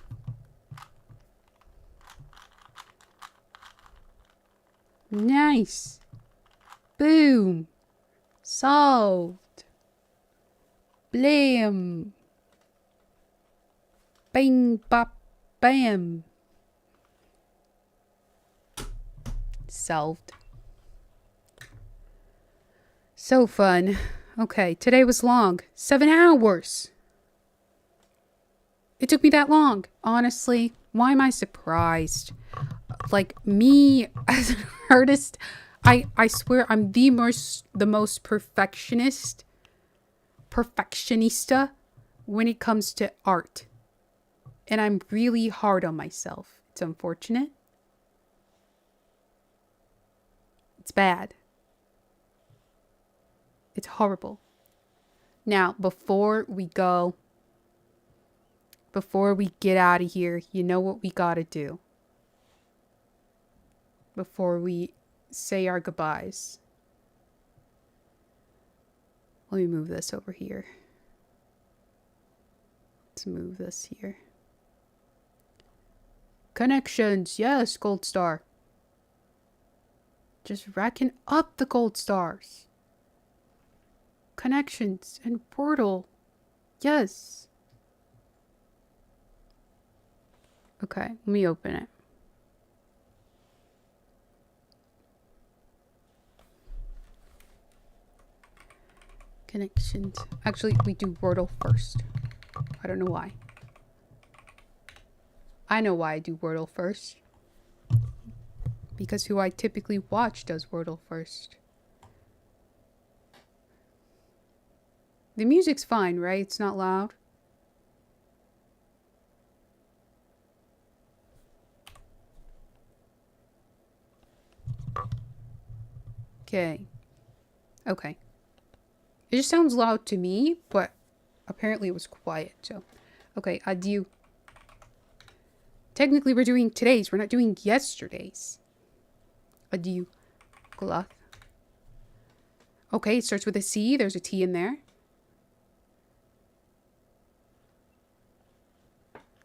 Nice. Boom. Solved. Blam. Bing, bop, bam. Solved. So fun. Okay, today was long. 7 hours. It took me that long. Honestly, why am I surprised? Like, me as an artist, I swear I'm the most perfectionista when it comes to art. And I'm really hard on myself. It's unfortunate. It's bad. It's horrible. Now, before we get out of here, you know what we gotta do? Before we say our goodbyes. Let me move this over here. Let's move this here. Connections. Yes, gold star. Just racking up the gold stars. Connections and portal. Yes. Okay, let me open it. Connections. Actually, we do Wordle first. I don't know why. I know why I do Wordle first. Because who I typically watch does Wordle first. The music's fine, right? It's not loud. Okay. Okay. It just sounds loud to me, but apparently it was quiet, so. Okay, adieu. Technically we're doing today's, we're not doing yesterday's. Adieu. Cloth. Okay, it starts with a C, there's a T in there.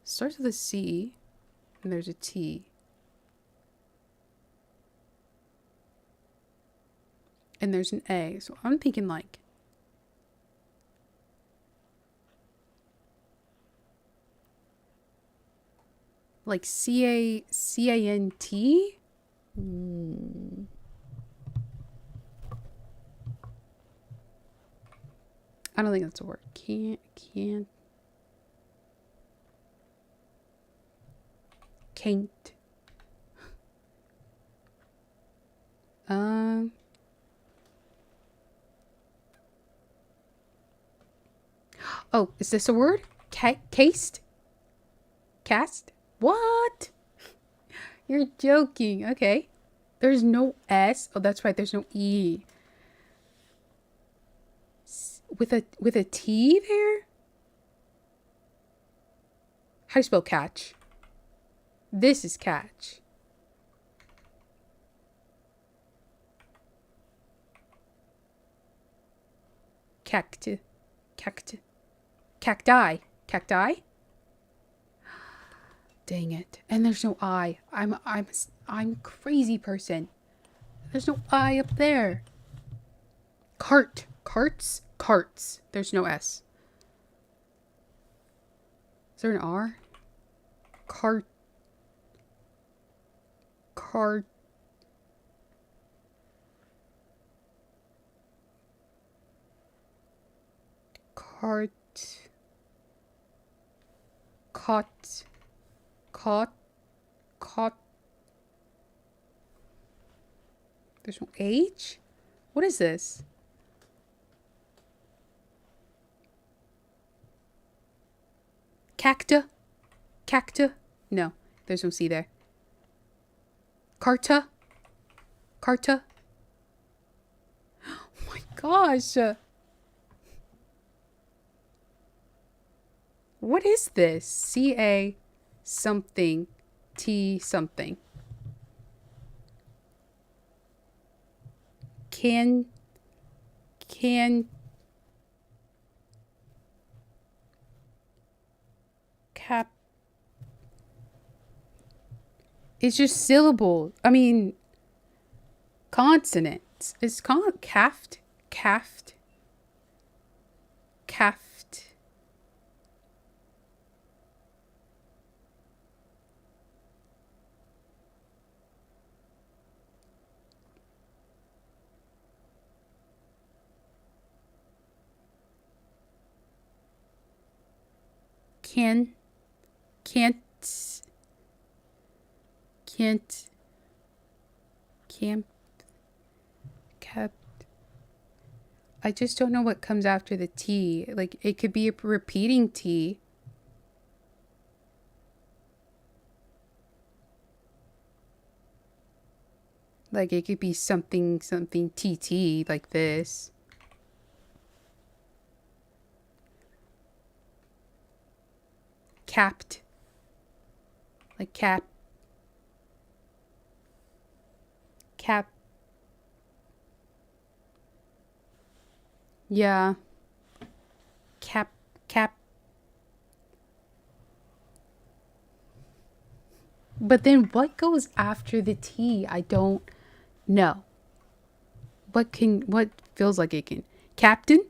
Starts with a C, and there's a T. And there's an A, so I'm thinking like C-A-N-T? I don't think that's a word. Can't. Oh, is this a word? Cased? Cast? What? You're joking. Okay. There's no S. Oh, that's right. There's no E. With a T there? How do you spell catch? This is catch. Cacti. Cacti. Dang it. And there's no I. I'm crazy person. There's no I up there. Cart. Carts. There's no S. Is there an R? Cart. Cart. Caught. There's no H? What is this? Cacta? No, there's no C there. Carta? Oh my gosh. What is this? C-A something. T something. Can cap. It's just syllable. I mean, consonants. It's called caft. Can't, can't, camp, cap. I just don't know what comes after the T. Like, it could be a repeating T. Like, it could be something TT, like this. Capped. Like, cap. Yeah. Cap. But then what goes after the T? I don't know. What feels like it can? Captain?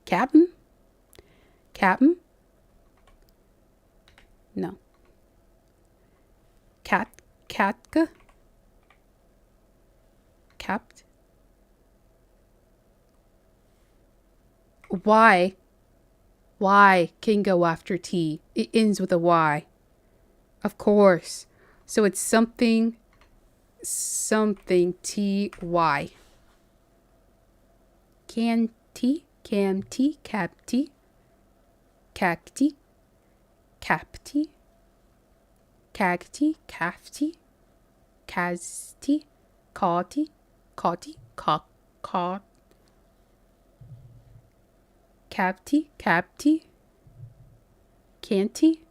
Captain? Captain? No. Catka? Capped? Y. Y can go after T. It ends with a Y. Of course. So it's something T-Y. Canty, camty, capty, cacti, capti, cacti, cafty, casti, cauti, caut, capti, canty.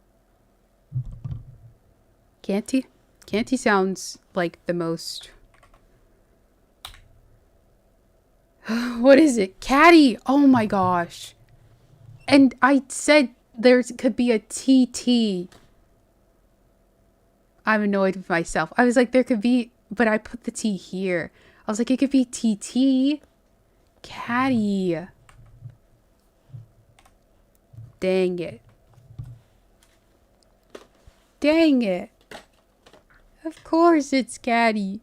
Canty sounds like the most... What is it? Caddy! Oh my gosh. And I said there could be a TT. I'm annoyed with myself. I was like, there could be... But I put the T here. I was like, it could be TT. Caddy. Dang it. Dang it. Of course it's caddy.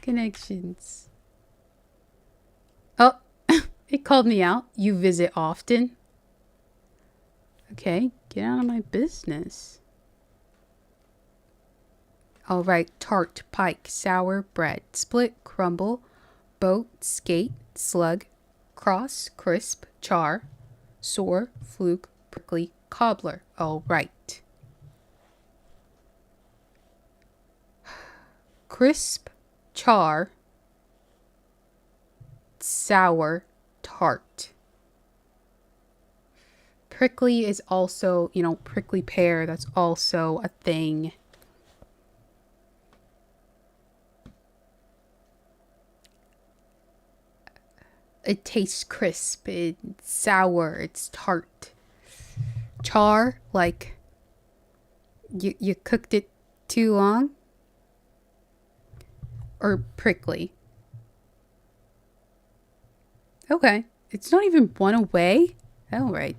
Connections. Oh, it called me out. You visit often. Okay, get out of my business. All right, tart, pike, sour, bread, split, crumble, boat, skate, slug, cross, crisp, char, sore, fluke, prickly, cobbler. All right. Crisp, char, sour, tart. Prickly is also, prickly pear. That's also a thing. It tastes crisp. It's sour. It's tart. Char, like you cooked it too long. Or prickly. Okay. It's not even one away. All right.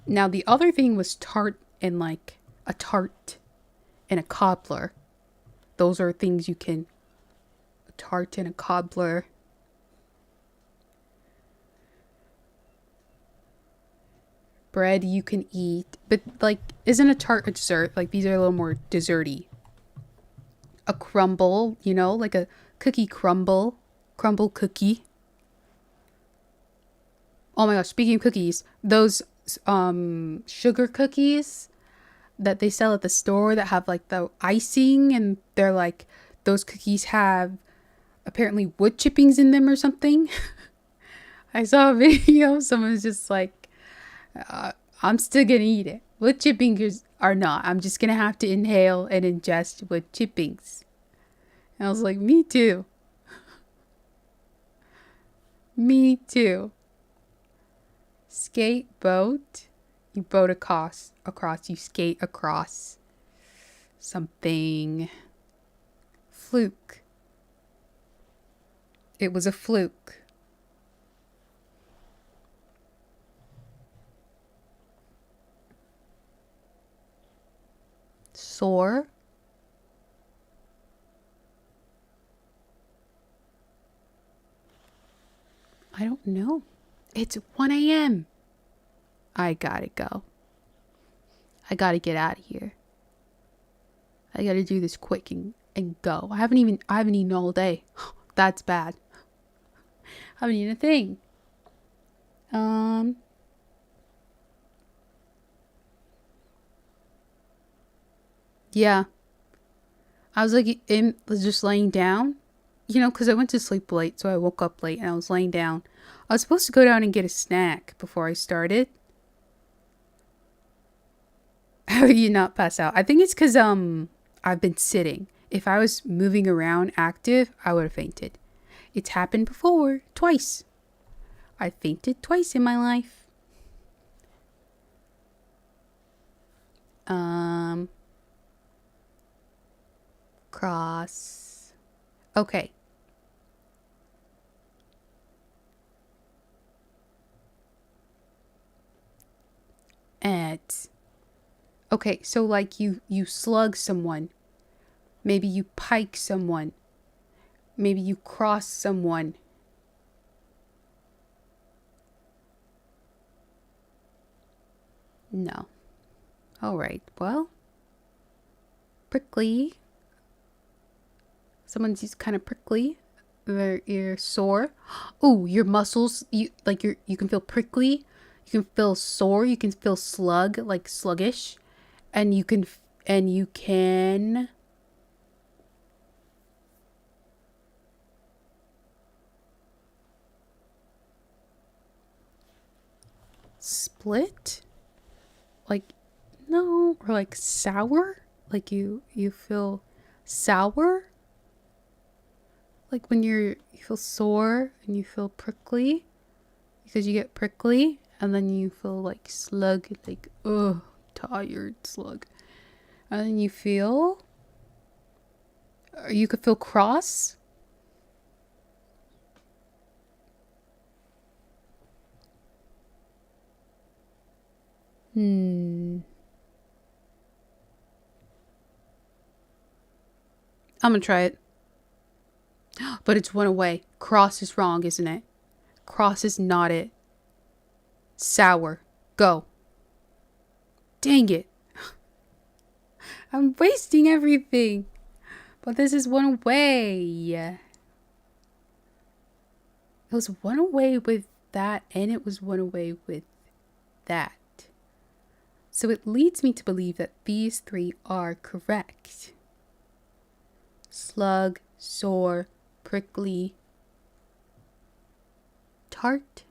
Now, the other thing was tart and like a tart and a cobbler. Those are things you can... A tart and a cobbler. Bread you can eat. But like, isn't a tart a dessert? Like, these are a little more desserty. A crumble, like a cookie crumble. Crumble cookie. Oh my gosh, speaking of cookies, those sugar cookies that they sell at the store that have like the icing, and they're like, those cookies have apparently wood chippings in them or something. I saw a video, someone was just like, I'm still gonna eat it. Wood chippings are not. I'm just gonna have to inhale and ingest wood chippings. And I was like, me too. Me too. Skate, boat. You boat across. You skate across something. Fluke. It was a fluke. Sore. I don't know. It's 1 a.m. I gotta go. I gotta get out of here. I gotta do this quick and go. I haven't eaten all day. That's bad. I haven't eaten a thing. Yeah. I was like was just laying down, you know, because I went to sleep late, so I woke up late and I was laying down. I was supposed to go down and get a snack before I started. How did you not pass out? I think it's because I've been sitting. If I was moving around active, I would have fainted. It's happened before, twice. I fainted twice in my life. Cross. Okay. Okay, so like you slug someone. Maybe you pike someone. Maybe you cross someone. No. All right. Well, prickly. Someone's just kind of prickly. You're sore. Oh, your muscles. You can feel prickly. You can feel sore. You can feel sluggish, and you can split. Like no, or like sour. Like you feel sour. Like when you feel sore and you feel prickly because you get prickly, and then you feel like slug, like tired slug, and then you could feel cross. I'm gonna try it. But it's one away. Cross is wrong, isn't it? Cross is not it. Sour. Go. Dang it. I'm wasting everything. But this is one away. It was one away with that, and it was one away with that. So it leads me to believe that these three are correct. Slug, sore, prickly, tart,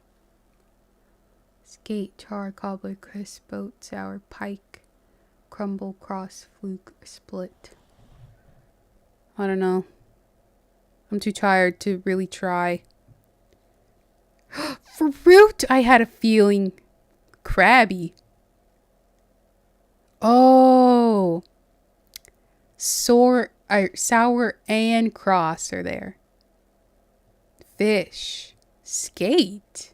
skate, char, cobbler, crisp, boat, sour, pike, crumble, cross, fluke, split. I don't know. I'm too tired to really try. Fruit! I had a feeling. Crabby. Oh. Sour and cross are there. Fish. Skate.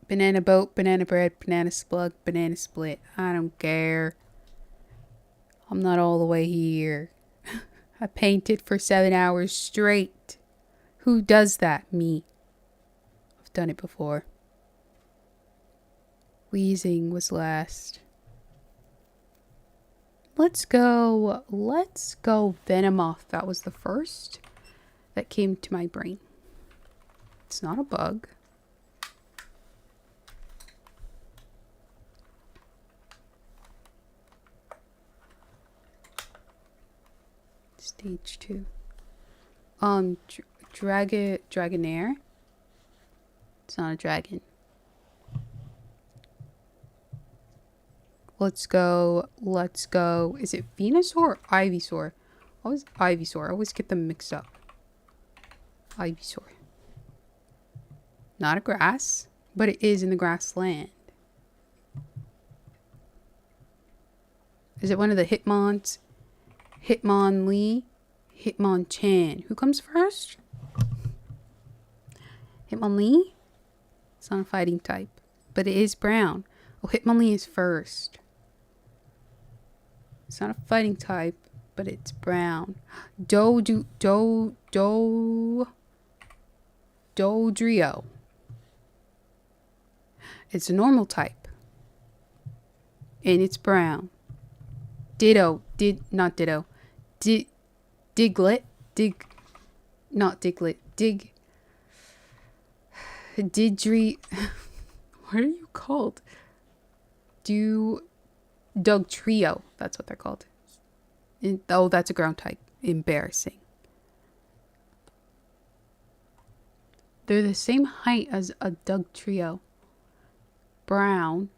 Banana boat, banana bread, banana slug, banana split. I don't care. I'm not all the way here. I painted for 7 hours straight. Who does that? Me. I've done it before. Wheezing was last. Let's go Venomoth. That was the first that came to my brain. It's not a bug. Stage 2. Dragonair. It's not a dragon. Let's go. Is it Venusaur or Ivysaur? Always Ivysaur. I always get them mixed up. Ivysaur. Not a grass, but it is in the grassland. Is it one of the Hitmons? Hitmonlee? Hitmonchan. Who comes first? Hitmonlee? It's not a fighting type, but it is brown. Oh, Hitmonlee is first. It's not a fighting type, but it's brown. Dodrio. It's a normal type. And it's brown. Ditto. Not ditto. Diglett. Not Diglett. Didri. What are you called? Doug Trio. That's what they're called. Oh, that's a ground type. Embarrassing. They're the same height as a Doug Trio. Brown.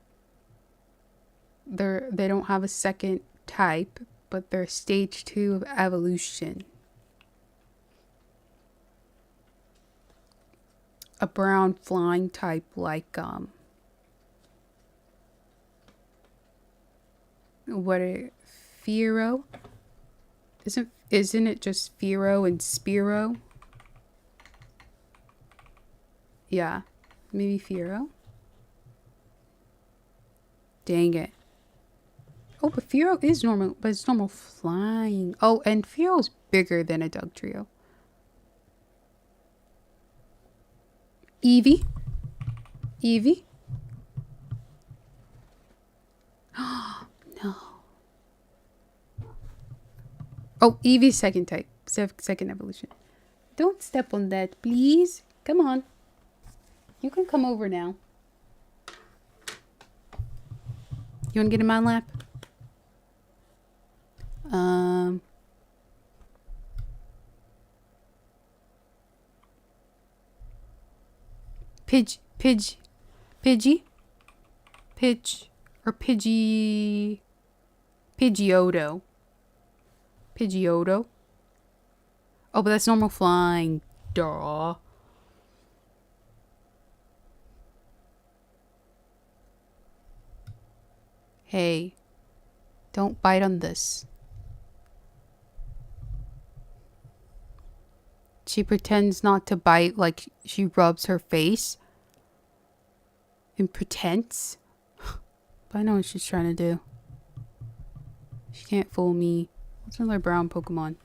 They don't have a second type, but they're stage 2 of evolution. A brown flying type like Firo? Isn't it just Firo and Spiro? Yeah, maybe Firo. Dang it. Oh, but Firo is normal, but it's normal flying. Oh, and Firo is bigger than a Doug Trio. Evie. No. Oh, Evie's second type. Second evolution. Don't step on that, please. Come on. You can come over now. You want to get in my lap? Pidgey? Pidgeotto. Oh, but that's normal flying. Duh. Hey, don't bite on this. She pretends not to bite, like she rubs her face. And pretends. But I know what she's trying to do. She can't fool me. What's another brown Pokemon?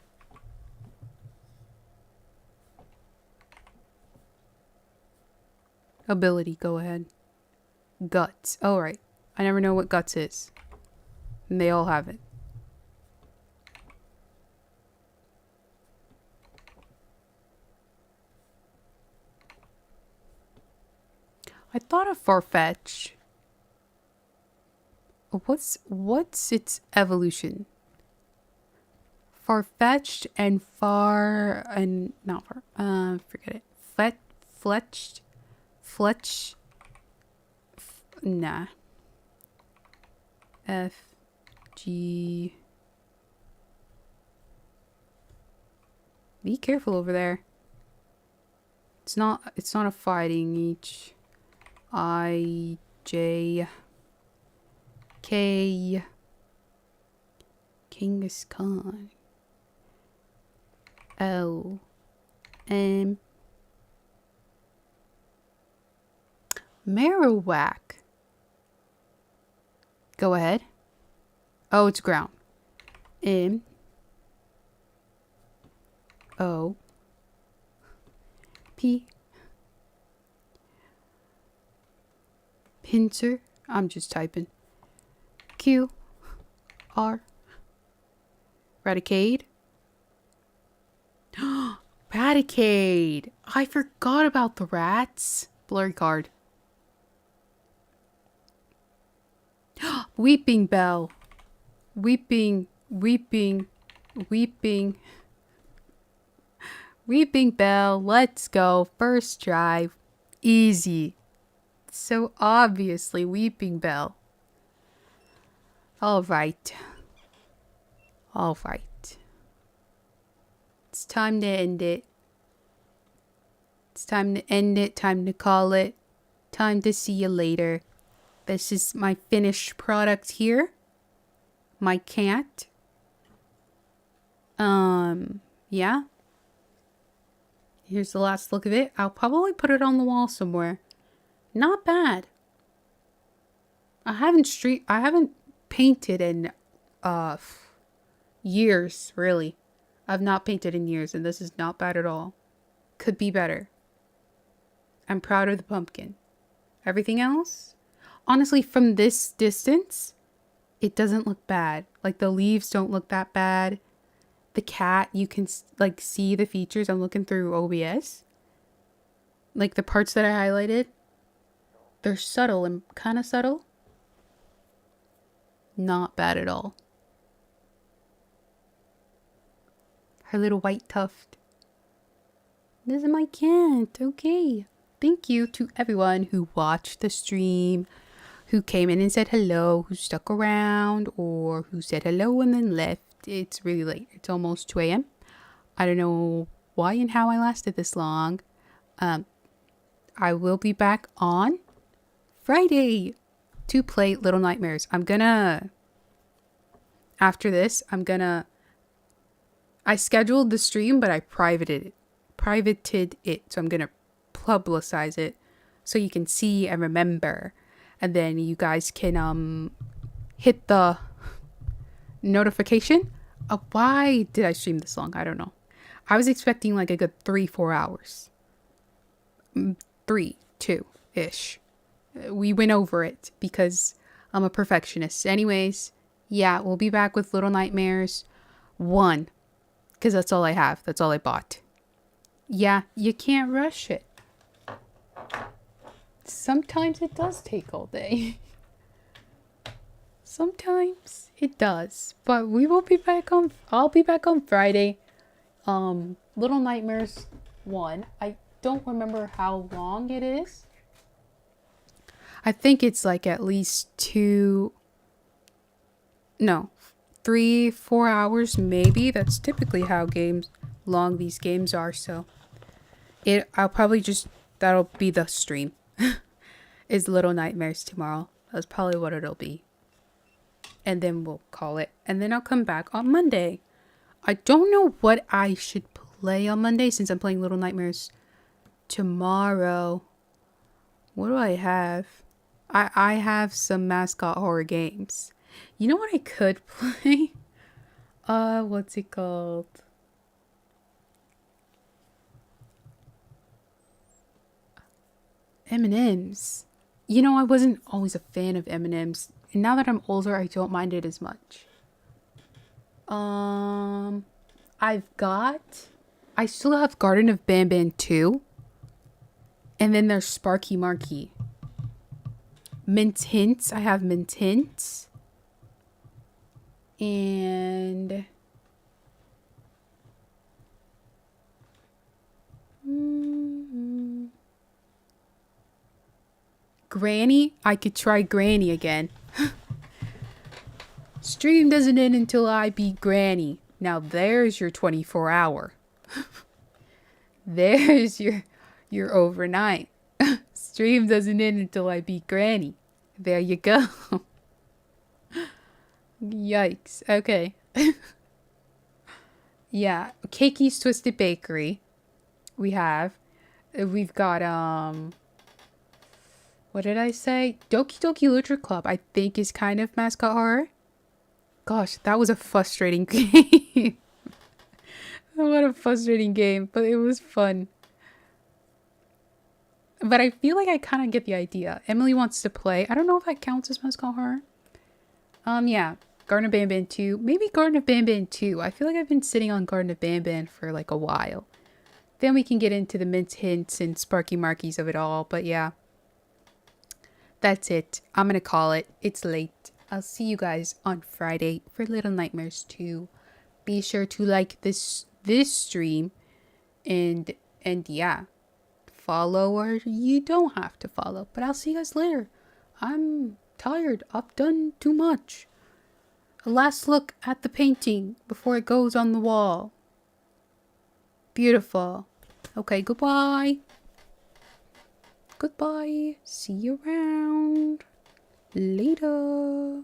Ability, go ahead. Guts. Oh, right. I never know what guts is. And they all have it. I thought of Farfetch. What's its evolution? Farfetched and forget it. Nah. F-G. Be careful over there. It's not a fighting each. I-J-K. Genghis Khan. L-M. Marowak. Go ahead. Oh, it's ground. M. O. P. Pincer. I'm just typing. Q. R. Raticade. Raticade. I forgot about the rats. Blurry card. Weeping Bell. Weeping Bell. Let's go. First try. Easy. So obviously Weeping Bell. All right. It's time to end it. Time to call it. Time to see you later. This is my finished product here. My cat. Yeah. Here's the last look of it. I'll probably put it on the wall somewhere. Not bad. I haven't painted in years, really. I've not painted in years, and this is not bad at all. Could be better. I'm proud of the pumpkin. Everything else, honestly, from this distance, it doesn't look bad. Like the leaves don't look that bad. The cat, you can like see the features. I'm looking through OBS. Like the parts that I highlighted, they're subtle and kind of subtle. Not bad at all. Her little white tuft. This is my cat. Okay. Thank you to everyone who watched the stream, who came in and said hello, who stuck around, or who said hello and then left. It's really late. It's almost 2 a.m. I don't know why and how I lasted this long. I will be back on Friday to play Little Nightmares. After this, I scheduled the stream, but I privated it. So I'm gonna publicize it so you can see and remember, and then you guys can hit the notification. Why did I stream this long? I don't know. I was expecting like a good 3-4 hours. 2 ish. We went over it because I'm a perfectionist. Anyways, yeah, we'll be back with Little Nightmares 1 because that's all I have. That's all I bought. Yeah, you can't rush it. Sometimes it does take all day. Sometimes it does. But we will be back on... I'll be back on Friday. Little Nightmares 1. I don't remember how long it is. I think it's like at least 3-4 hours maybe. That's typically how long these games are. So that'll be the stream. Is Little Nightmares tomorrow. That's probably what it'll be. And then we'll call it. And then I'll come back on Monday. I don't know what I should play on Monday since I'm playing Little Nightmares tomorrow. What do I have? I have some Mascot horror games. You know what I could play? What's it called? M&M's. You know, I wasn't always a fan of M&M's. And now that I'm older, I don't mind it as much. I still have Garden of Banban 2. And then there's Sparky Marky. Mint Hints. I have Mint Hints. And... Granny? I could try Granny again. Stream doesn't end until I beat Granny. Now there's your 24-hour. There's your overnight. Stream doesn't end until I beat Granny. There you go. Yikes. Okay. Yeah. Cakey's Twisted Bakery. We've got, what did I say? Doki Doki Literature Club, I think is kind of Mascot horror. Gosh, that was a frustrating game. What a frustrating game, but it was fun. But I feel like I kind of get the idea. Emily Wants to Play. I don't know if that counts as Mascot horror. Yeah. Garden of Banban 2. Maybe Garden of Banban 2. I feel like I've been sitting on Garden of Banban for like a while. Then we can get into the Mint Hints and Sparky Markies of it all. But yeah. That's it. I'm going to call it. It's late. I'll see you guys on Friday for Little Nightmares 2. Be sure to like this stream. And yeah. Follow or you don't have to follow. But I'll see you guys later. I'm tired. I've done too much. A last look at the painting before it goes on the wall. Beautiful. Okay, goodbye. Goodbye. See you around. Later.